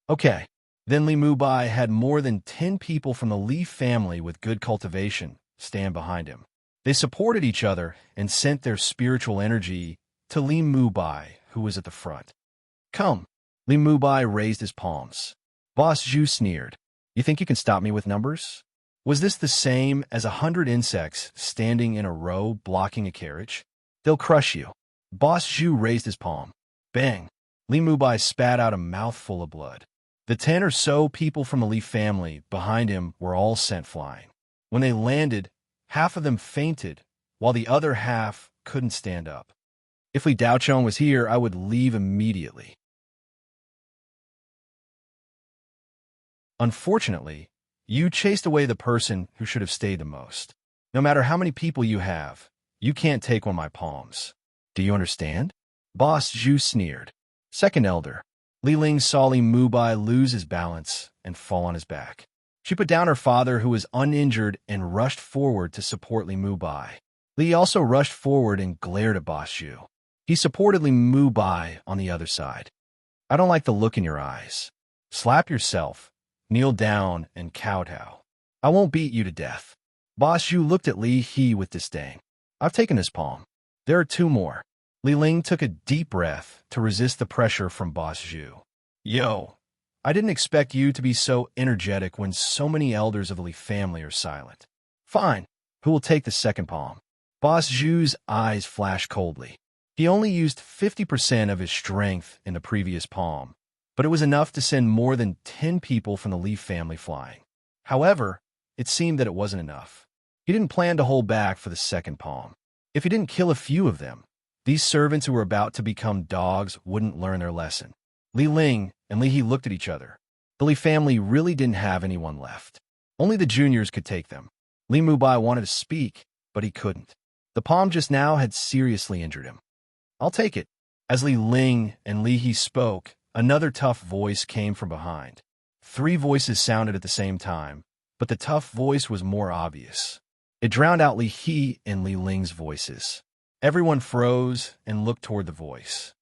Okay. Then Li Mubai had more than 10 people from the Li family with good cultivation stand behind him. They supported each other and sent their spiritual energy to Li Mubai, who was at the front. Come. Li Mubai raised his palms. Boss Zhu sneered. You think you can stop me with numbers? Was this the same as 100 insects standing in a row blocking a carriage? They'll crush you. Boss Zhu raised his palm. Bang! Li Mubai spat out a mouthful of blood. The 10 or so people from the Li family behind him were all sent flying. When they landed, half of them fainted, while the other half couldn't stand up. If Li Daochong was here, I would leave immediately. Unfortunately, you chased away the person who should have stayed the most. No matter how many people you have, you can't take one of my palms. Do you understand? Boss Zhu sneered. Second elder. Li Ling saw Li Mubai lose his balance and fall on his back. She put down her father, who was uninjured, and rushed forward to support Li Mubai. Li also rushed forward and glared at Boss Zhu. He supported Li Mubai on the other side. I don't like the look in your eyes. Slap yourself, kneel down, and kowtow. I won't beat you to death. Boss Zhu looked at Li He with disdain. I've taken his palm. There are 2 more. Li Ling took a deep breath to resist the pressure from Boss Zhu. Yo, I didn't expect you to be so energetic when so many elders of the Li family are silent. Fine, who will take the second palm? Boss Zhu's eyes flashed coldly. He only used 50% of his strength in the previous palm, but it was enough to send more than 10 people from the Li family flying. However, it seemed that it wasn't enough. He didn't plan to hold back for the second palm. If he didn't kill a few of them, these servants who were about to become dogs wouldn't learn their lesson. Li Ling and Li He looked at each other. The Li family really didn't have anyone left. Only the juniors could take them. Li Mubai wanted to speak, but he couldn't. The palm just now had seriously injured him. I'll take it. As Li Ling and Li He spoke, another tough voice came from behind. 3 voices sounded at the same time, but the tough voice was more obvious. It drowned out Li He and Li Ling's voices. Everyone froze and looked toward the voice.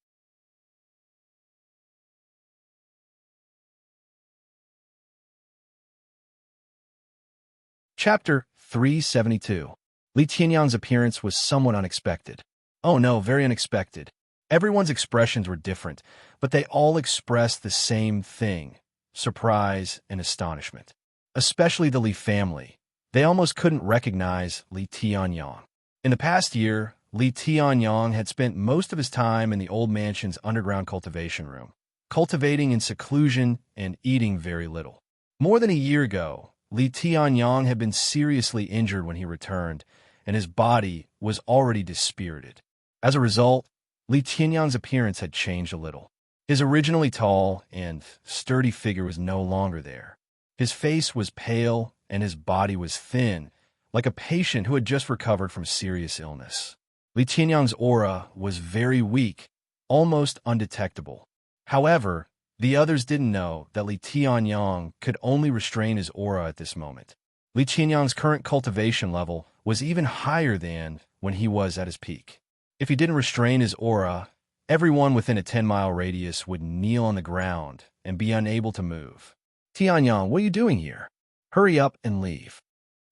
Chapter 372. Li Tianyang's appearance was somewhat unexpected. Oh no, very unexpected. Everyone's expressions were different, but they all expressed the same thing: surprise and astonishment. Especially the Li family. They almost couldn't recognize Li Tianyang. In the past year, Li Tianyang had spent most of his time in the old mansion's underground cultivation room, cultivating in seclusion and eating very little. More than a year ago, Li Tianyang had been seriously injured when he returned, and his body was already dispirited. As a result, Li Tianyang's appearance had changed a little. His originally tall and sturdy figure was no longer there. His face was pale and his body was thin, like a patient who had just recovered from serious illness. Li Tianyang's aura was very weak, almost undetectable. However, the others didn't know that Li Tianyang could only restrain his aura at this moment. Li Tianyang's current cultivation level was even higher than when he was at his peak. If he didn't restrain his aura, everyone within a 10-mile radius would kneel on the ground and be unable to move. Tianyang, what are you doing here? Hurry up and leave.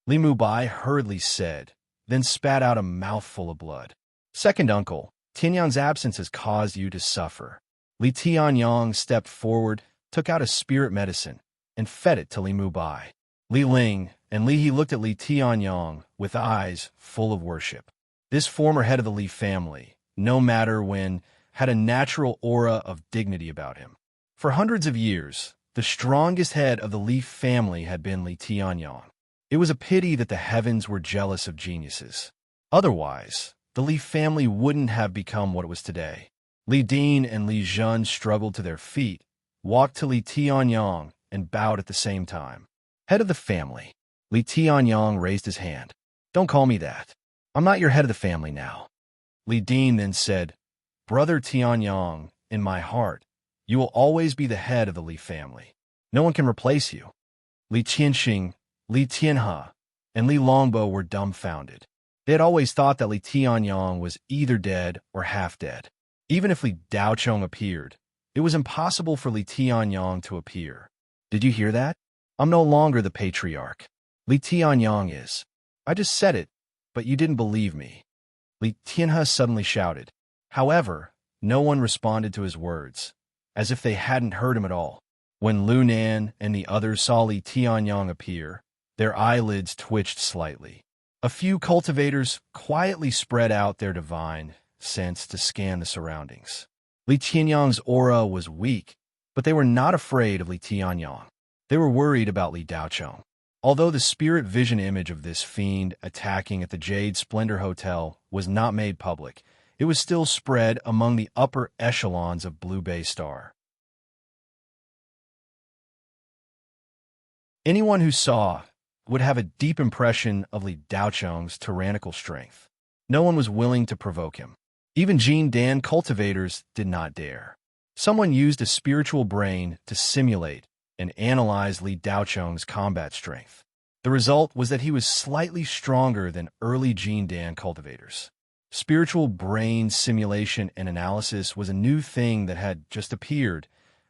Li Mubai hurriedly said, then spat out a mouthful of blood. Second uncle, Tianyang's absence has caused you to suffer. Li Tianyang stepped forward, took out a spirit medicine, and fed it to Li Mubai. Li Ling and Li He looked at Li Tianyang with eyes full of worship. This former head of the Li family, no matter when, had a natural aura of dignity about him. For hundreds of years, the strongest head of the Li family had been Li Tianyang. It was a pity that the heavens were jealous of geniuses. Otherwise, the Li family wouldn't have become what it was today. Li Din and Li Zhen struggled to their feet, walked to Li Tianyang, and bowed at the same time. Head of the family. Li Tianyang raised his hand. Don't call me that. I'm not your head of the family now. Li Din then said, Brother Tianyang, in my heart, you will always be the head of the Li family. No one can replace you. Li Qianxing, Li Tianhe, and Li Longbo were dumbfounded. They had always thought that Li Tianyang was either dead or half dead. Even if Li Daochong appeared, it was impossible for Li Tianyang to appear. Did you hear that? I'm no longer the patriarch. Li Tianyang is. I just said it, but you didn't believe me. Li Tianhe suddenly shouted. However, no one responded to his words, as if they hadn't heard him at all. When Lu Nan and the others saw Li Tianyang appear, their eyelids twitched slightly. A few cultivators quietly spread out their divine sense to scan the surroundings. Li Tianyang's aura was weak, but they were not afraid of Li Tianyang. They were worried about Li Daochong. Although the spirit vision image of this fiend attacking at the Jade Splendor Hotel was not made public, it was still spread among the upper echelons of Blue Bay Star. Anyone who saw would have a deep impression of Li Daochong's tyrannical strength. No one was willing to provoke him. Even Jin Dan cultivators did not dare. Someone used a spiritual brain to simulate and analyze Li Daochong's combat strength. The result was that he was slightly stronger than early Jin Dan cultivators. Spiritual brain simulation and analysis was a new thing that had just appeared,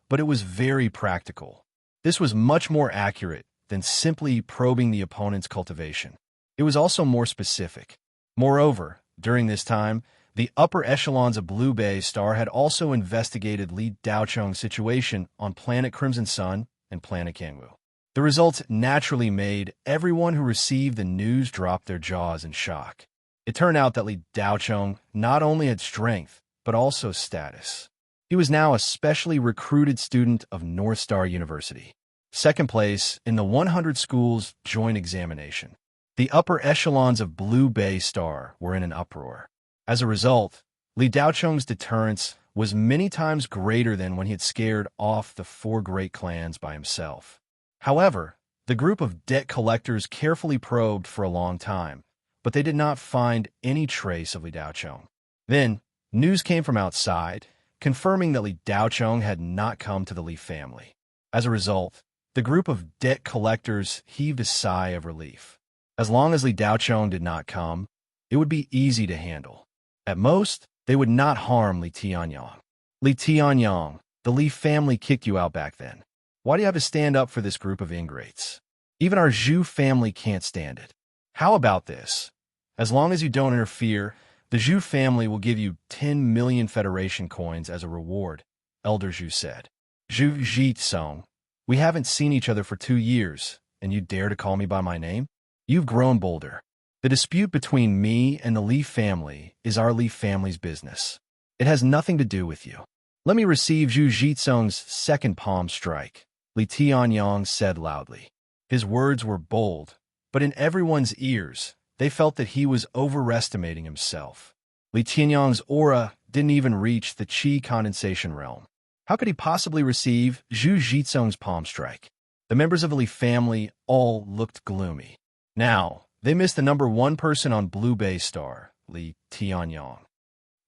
but it was very practical. This was much more accurate than simply probing the opponent's cultivation. It was also more specific. Moreover, during this time, the upper echelons of Blue Bay Star had also investigated Li Daochong's situation on Planet Crimson Sun and Planet Kangwu. The results naturally made everyone who received the news drop their jaws in shock. It turned out that Li Daochong not only had strength, but also status. He was now a specially recruited student of North Star University. Second place in the 100 schools joint examination. The upper echelons of Blue Bay Star were in an uproar. As a result, Li Daochong's deterrence was many times greater than when he had scared off the 4 great clans by himself. However, the group of debt collectors carefully probed for a long time, but they did not find any trace of Li Daochong. Then, news came from outside, confirming that Li Daochong had not come to the Li family. As a result, the group of debt collectors heaved a sigh of relief. As long as Li Daochong did not come, it would be easy to handle. At most, they would not harm Li Tianyang. Li Tianyang, the Li family kicked you out back then. Why do you have to stand up for this group of ingrates? Even our Zhu family can't stand it. How about this? As long as you don't interfere, the Zhu family will give you 10 million Federation coins as a reward, Elder Zhu said. Zhu Jitsong, we haven't seen each other for 2 years, and you dare to call me by my name? You've grown bolder. The dispute between me and the Li family is our Li family's business. It has nothing to do with you. Let me receive Zhu Jitsong's second palm strike, Li Tianyang said loudly. His words were bold, but in everyone's ears, they felt that he was overestimating himself. Li Tianyang's aura didn't even reach the qi condensation realm. How could he possibly receive Zhu Jitsung's palm strike? The members of the Li family all looked gloomy. Now, they missed the number one person on Blue Bay Star, Li Tianyong.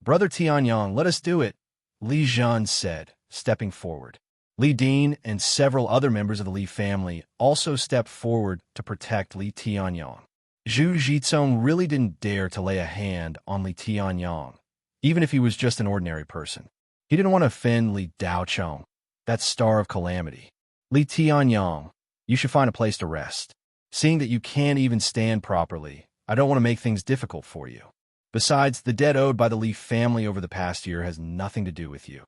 Brother Tianyong, let us do it, Li Zhan said, stepping forward. Li Din and several other members of the Li family also stepped forward to protect Li Tianyong. Zhu Jitsung really didn't dare to lay a hand on Li Tianyong, even if he was just an ordinary person. He didn't want to offend Li Daochong, that star of calamity. Li Tianyong, you should find a place to rest. Seeing that you can't even stand properly, I don't want to make things difficult for you. Besides, the debt owed by the Li family over the past year has nothing to do with you.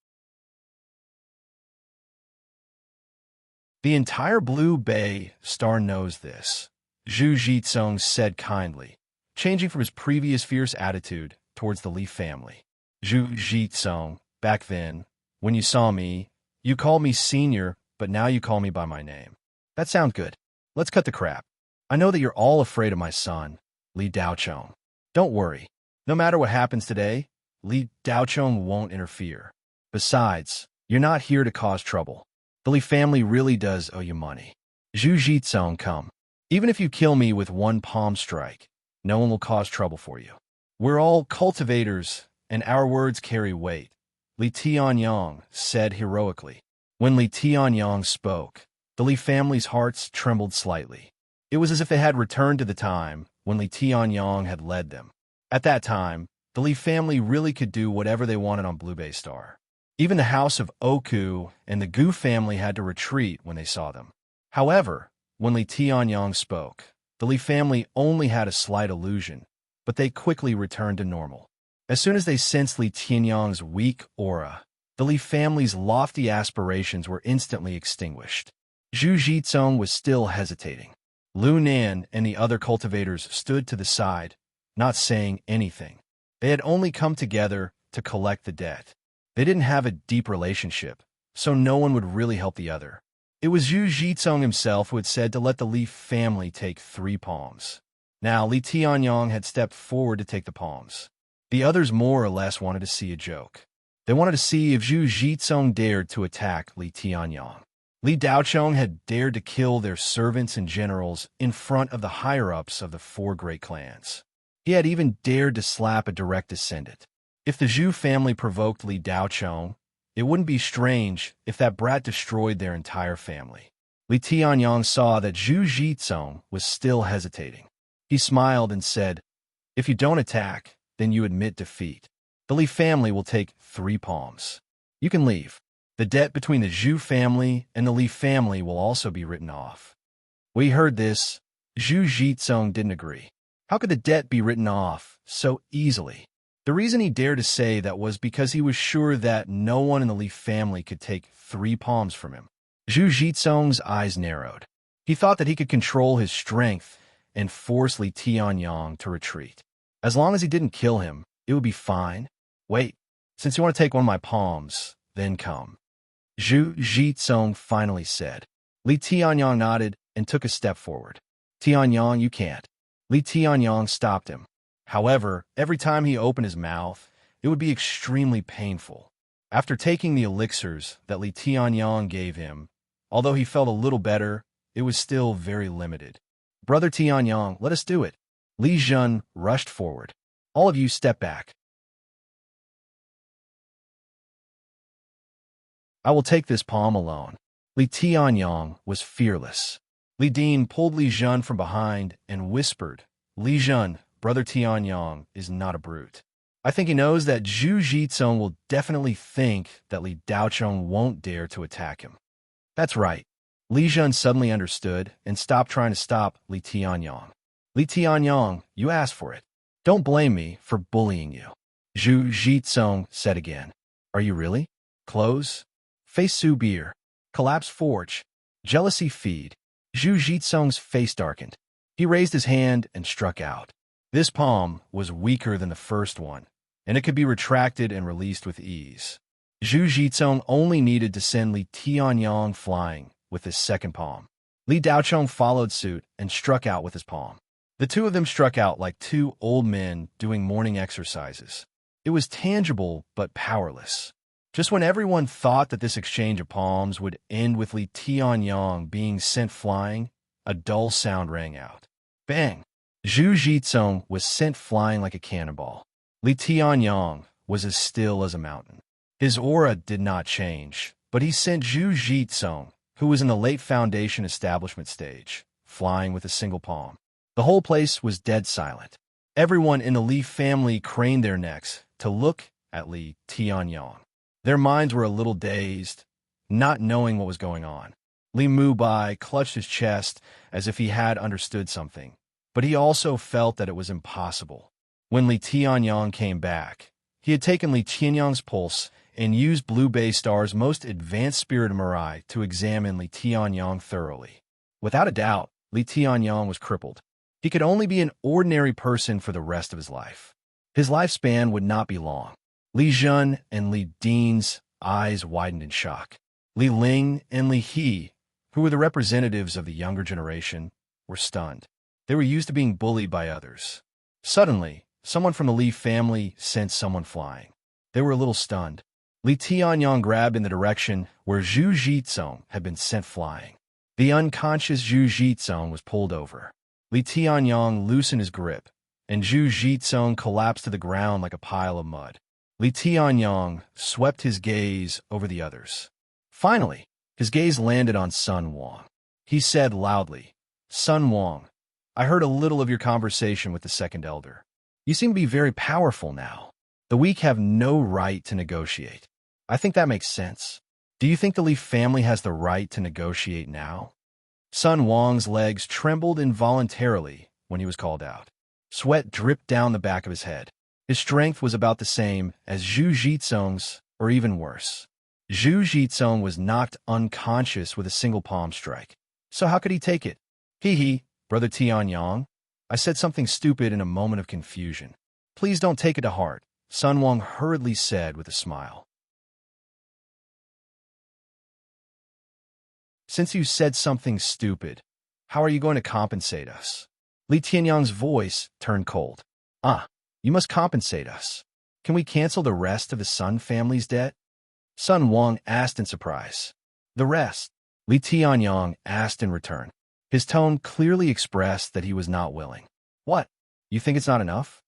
The entire Blue Bay Star knows this, Zhu Jitsung said kindly, changing from his previous fierce attitude towards the Li family. Zhu Jitsung, back then, when you saw me, you called me senior, but now you call me by my name. That sounds good. Let's cut the crap. I know that you're all afraid of my son, Li Daochong. Don't worry. No matter what happens today, Li Daochong won't interfere. Besides, you're not here to cause trouble. The Li family really does owe you money. Zhu Jitsung, come. Even if you kill me with one palm strike, no one will cause trouble for you. We're all cultivators, and our words carry weight, Li Tianyong said heroically. When Li Tianyong spoke, the Li family's hearts trembled slightly. It was as if they had returned to the time when Li Tianyong had led them. At that time, the Li family really could do whatever they wanted on Blue Bay Star. Even the house of Oku and the Gu family had to retreat when they saw them. However, when Li Tianyong spoke, the Li family only had a slight illusion, but they quickly returned to normal. As soon as they sensed Li Tianyong's weak aura, the Li family's lofty aspirations were instantly extinguished. Zhu Jitsung was still hesitating. Lu Nan and the other cultivators stood to the side, not saying anything. They had only come together to collect the debt. They didn't have a deep relationship, so no one would really help the other. It was Zhu Jitsung himself who had said to let the Li family take 3 palms. Now, Li Tianyong had stepped forward to take the palms. The others more or less wanted to see a joke. They wanted to see if Zhu Jitsung dared to attack Li Tianyong. Li Daochong had dared to kill their servants and generals in front of the higher-ups of the 4 great clans. He had even dared to slap a direct descendant. If the Zhu family provoked Li Daochong, it wouldn't be strange if that brat destroyed their entire family. Li Tianyong saw that Zhu Jitsung was still hesitating. He smiled and said, "If you don't attack, then you admit defeat. The Li family will take 3 palms. You can leave. The debt between the Zhu family and the Li family will also be written off." When he heard this, Zhu Jitsung didn't agree. How could the debt be written off so easily? The reason he dared to say that was because he was sure that no one in the Li family could take 3 palms from him. Zhu Jitsung's eyes narrowed. He thought that he could control his strength and force Li Tianyong to retreat. As long as he didn't kill him, it would be fine. Wait, since you want to take one of my palms, then come. Zhu Jitsung finally said. Li Tianyong nodded and took a step forward. Tianyong, you can't. Li Tianyong stopped him. However, every time he opened his mouth, it would be extremely painful. After taking the elixirs that Li Tianyong gave him, although he felt a little better, it was still very limited. Brother Tianyong, let us do it. Li Zhan rushed forward. All of you step back. I will take this palm alone. Li Tianyong was fearless. Li Din pulled Li Zhan from behind and whispered, Li Zhan, Brother Tianyong is not a brute. I think he knows that Zhu Jitsung will definitely think that Li Daochong won't dare to attack him. That's right. Li Zhan suddenly understood and stopped trying to stop Li Tianyong. Li Tianyong, you asked for it. Don't blame me for bullying you. Zhu Jitsung said again. Are you really? Clothes? Face Su beer. Collapse forge. Jealousy feed. Zhu Jitsung's face darkened. He raised his hand and struck out. This palm was weaker than the first one, and it could be retracted and released with ease. Zhu Jitsung only needed to send Li Tianyong flying with his second palm. Li Daochong followed suit and struck out with his palm. The two of them struck out like 2 old men doing morning exercises. It was tangible but powerless. Just when everyone thought that this exchange of palms would end with Li Tianyang being sent flying, a dull sound rang out. Bang! Zhu Jizong was sent flying like a cannonball. Li Tianyang was as still as a mountain. His aura did not change, but he sent Zhu Jizong, who was in the late Foundation establishment stage, flying with a single palm. The whole place was dead silent. Everyone in the Li family craned their necks to look at Li Tianyang. Their minds were a little dazed, not knowing what was going on. Li Mubai clutched his chest as if he had understood something, but he also felt that it was impossible. When Li Tianyang came back, he had taken Li Tianyang's pulse and used Blue Bay Star's most advanced spirit of Mirai to examine Li Tianyang thoroughly. Without a doubt, Li Tianyang was crippled. He could only be an ordinary person for the rest of his life. His lifespan would not be long. Li Jun and Li Din's eyes widened in shock. Li Ling and Li He, who were the representatives of the younger generation, were stunned. They were used to being bullied by others. Suddenly, someone from the Li family sent someone flying. They were a little stunned. Li Tianyang grabbed in the direction where Zhu Jizong had been sent flying. The unconscious Zhu Jizong was pulled over. Li Tianyang loosened his grip, and Zhu Jizong collapsed to the ground like a pile of mud. Li Tianyang swept his gaze over the others. Finally, his gaze landed on Sun Wang. He said loudly, "Sun Wang, I heard a little of your conversation with the second elder. You seem to be very powerful now. The weak have no right to negotiate. I think that makes sense. Do you think the Li family has the right to negotiate now?" Sun Wang's legs trembled involuntarily when he was called out. Sweat dripped down the back of his head. His strength was about the same as Zhu Jizong's, or even worse. Zhu Jizong was knocked unconscious with a single palm strike. So how could he take it? He, Brother Tianyang. I said something stupid in a moment of confusion. Please don't take it to heart, Sun Wang hurriedly said with a smile. Since you said something stupid, how are you going to compensate us? Li Tianyang's voice turned cold. You must compensate us. Can we cancel the rest of the Sun family's debt? Sun Wang asked in surprise. The rest? Li Tianyang asked in return. His tone clearly expressed that he was not willing. What? You think it's not enough?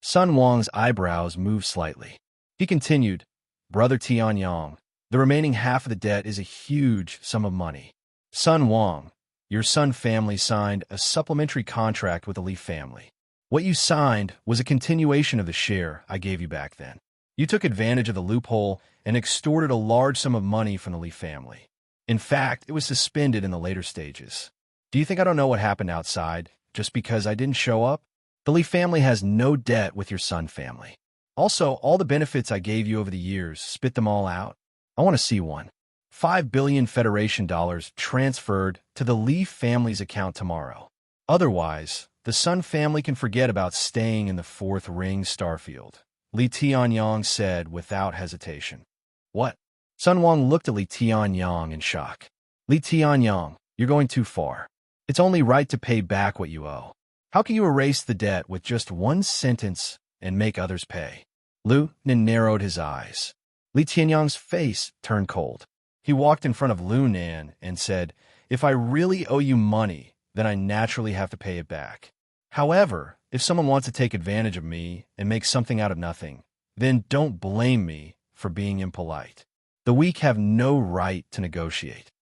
Sun Wang's eyebrows moved slightly. He continued, Brother Tianyang, the remaining half of the debt is a huge sum of money. Sun Wang, your Sun family signed a supplementary contract with the Li family. What you signed was a continuation of the share I gave you back then. You took advantage of the loophole and extorted a large sum of money from the Li family. In fact, it was suspended in the later stages. Do you think I don't know what happened outside just because I didn't show up? The Li family has no debt with your Sun family. Also, all the benefits I gave you over the years, spit them all out. I want to see one. 5 billion Federation dollars transferred to the Li family's account tomorrow. Otherwise, the Sun family can forget about staying in the fourth ring starfield, Li Tianyang said without hesitation. What? Sun Wang looked at Li Tianyang in shock. Li Tianyang, you're going too far. It's only right to pay back what you owe. How can you erase the debt with just one sentence and make others pay? Lu Nin narrowed his eyes. Li Tianyang's face turned cold. He walked in front of Lu Nan and said, If I really owe you money, then I naturally have to pay it back. However, if someone wants to take advantage of me and make something out of nothing, then don't blame me for being impolite. The weak have no right to negotiate.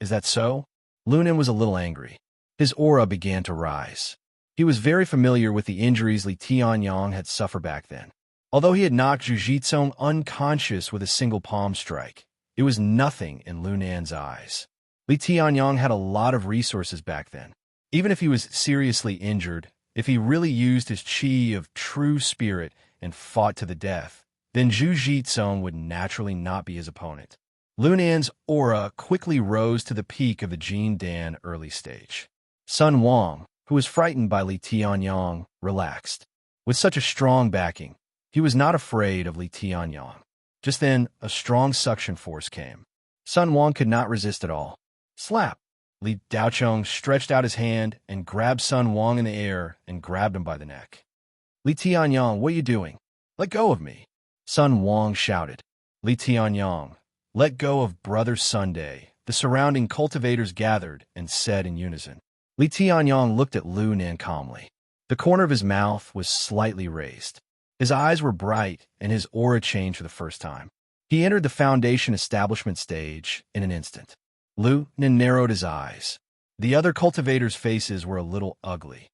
Is that so? Lu Nin was a little angry. His aura began to rise. He was very familiar with the injuries Li Tianyang had suffered back then. Although he had knocked Zhu Jizong unconscious with a single palm strike, it was nothing in Lu Nan's eyes. Li Tianyang had a lot of resources back then. Even if he was seriously injured, if he really used his chi of true spirit and fought to the death, then Zhu Jizong would naturally not be his opponent. Lu Nan's aura quickly rose to the peak of the Jin Dan early stage. Sun Wang, who was frightened by Li Tianyang, relaxed. With such a strong backing, he was not afraid of Li Tianyang. Just then, a strong suction force came. Sun Wang could not resist at all. Slap! Li Daochong stretched out his hand and grabbed Sun Wang in the air and grabbed him by the neck. Li Tianyang, what are you doing? Let go of me! Sun Wang shouted. Li Tianyang, let go of Brother Sunday. The surrounding cultivators gathered and said in unison. Li Tianyang looked at Lu Nan calmly. The corner of his mouth was slightly raised. His eyes were bright, and his aura changed for the first time. He entered the Foundation establishment stage in an instant. Lu Nan narrowed his eyes. The other cultivators' faces were a little ugly.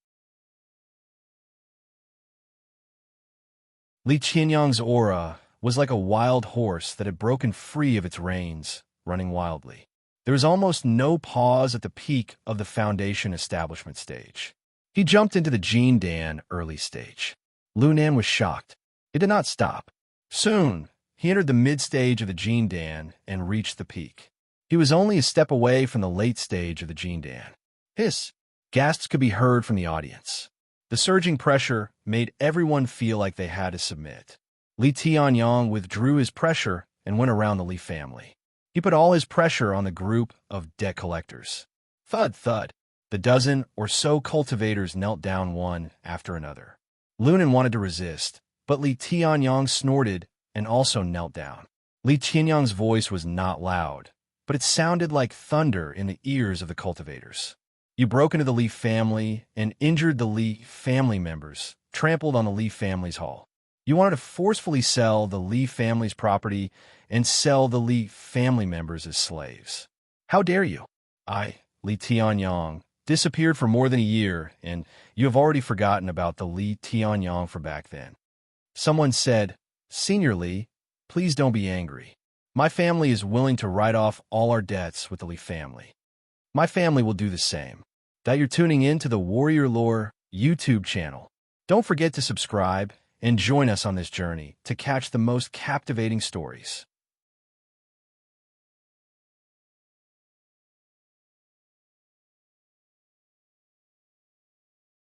Li Tianyang's aura was like a wild horse that had broken free of its reins, running wildly. There was almost no pause at the peak of the Foundation establishment stage. He jumped into the Jin Dan early stage. Lu Nan was shocked. It did not stop. Soon, he entered the mid-stage of the Jin Dan and reached the peak. He was only a step away from the late stage of the Jin Dan. Hiss! Gasps could be heard from the audience. The surging pressure made everyone feel like they had to submit. Li Tianyang withdrew his pressure and went around the Li family. He put all his pressure on the group of debt collectors. Thud, thud. The dozen or so cultivators knelt down one after another. Lu Nan wanted to resist, but Li Tianyang snorted and also knelt down. Li Tianyang's voice was not loud, but it sounded like thunder in the ears of the cultivators. You broke into the Li family and injured the Li family members, trampled on the Li family's hall. You wanted to forcefully sell the Li family's property and sell the Li family members as slaves. How dare you? I, Li Tianyang, disappeared for more than a year, and you have already forgotten about the Li Tianyang from back then. Someone said, Senior Li, please don't be angry. My family is willing to write off all our debts with the Li family. My family will do the same. That you're tuning in to the Warrior Lore YouTube channel. Don't forget to subscribe and join us on this journey to catch the most captivating stories.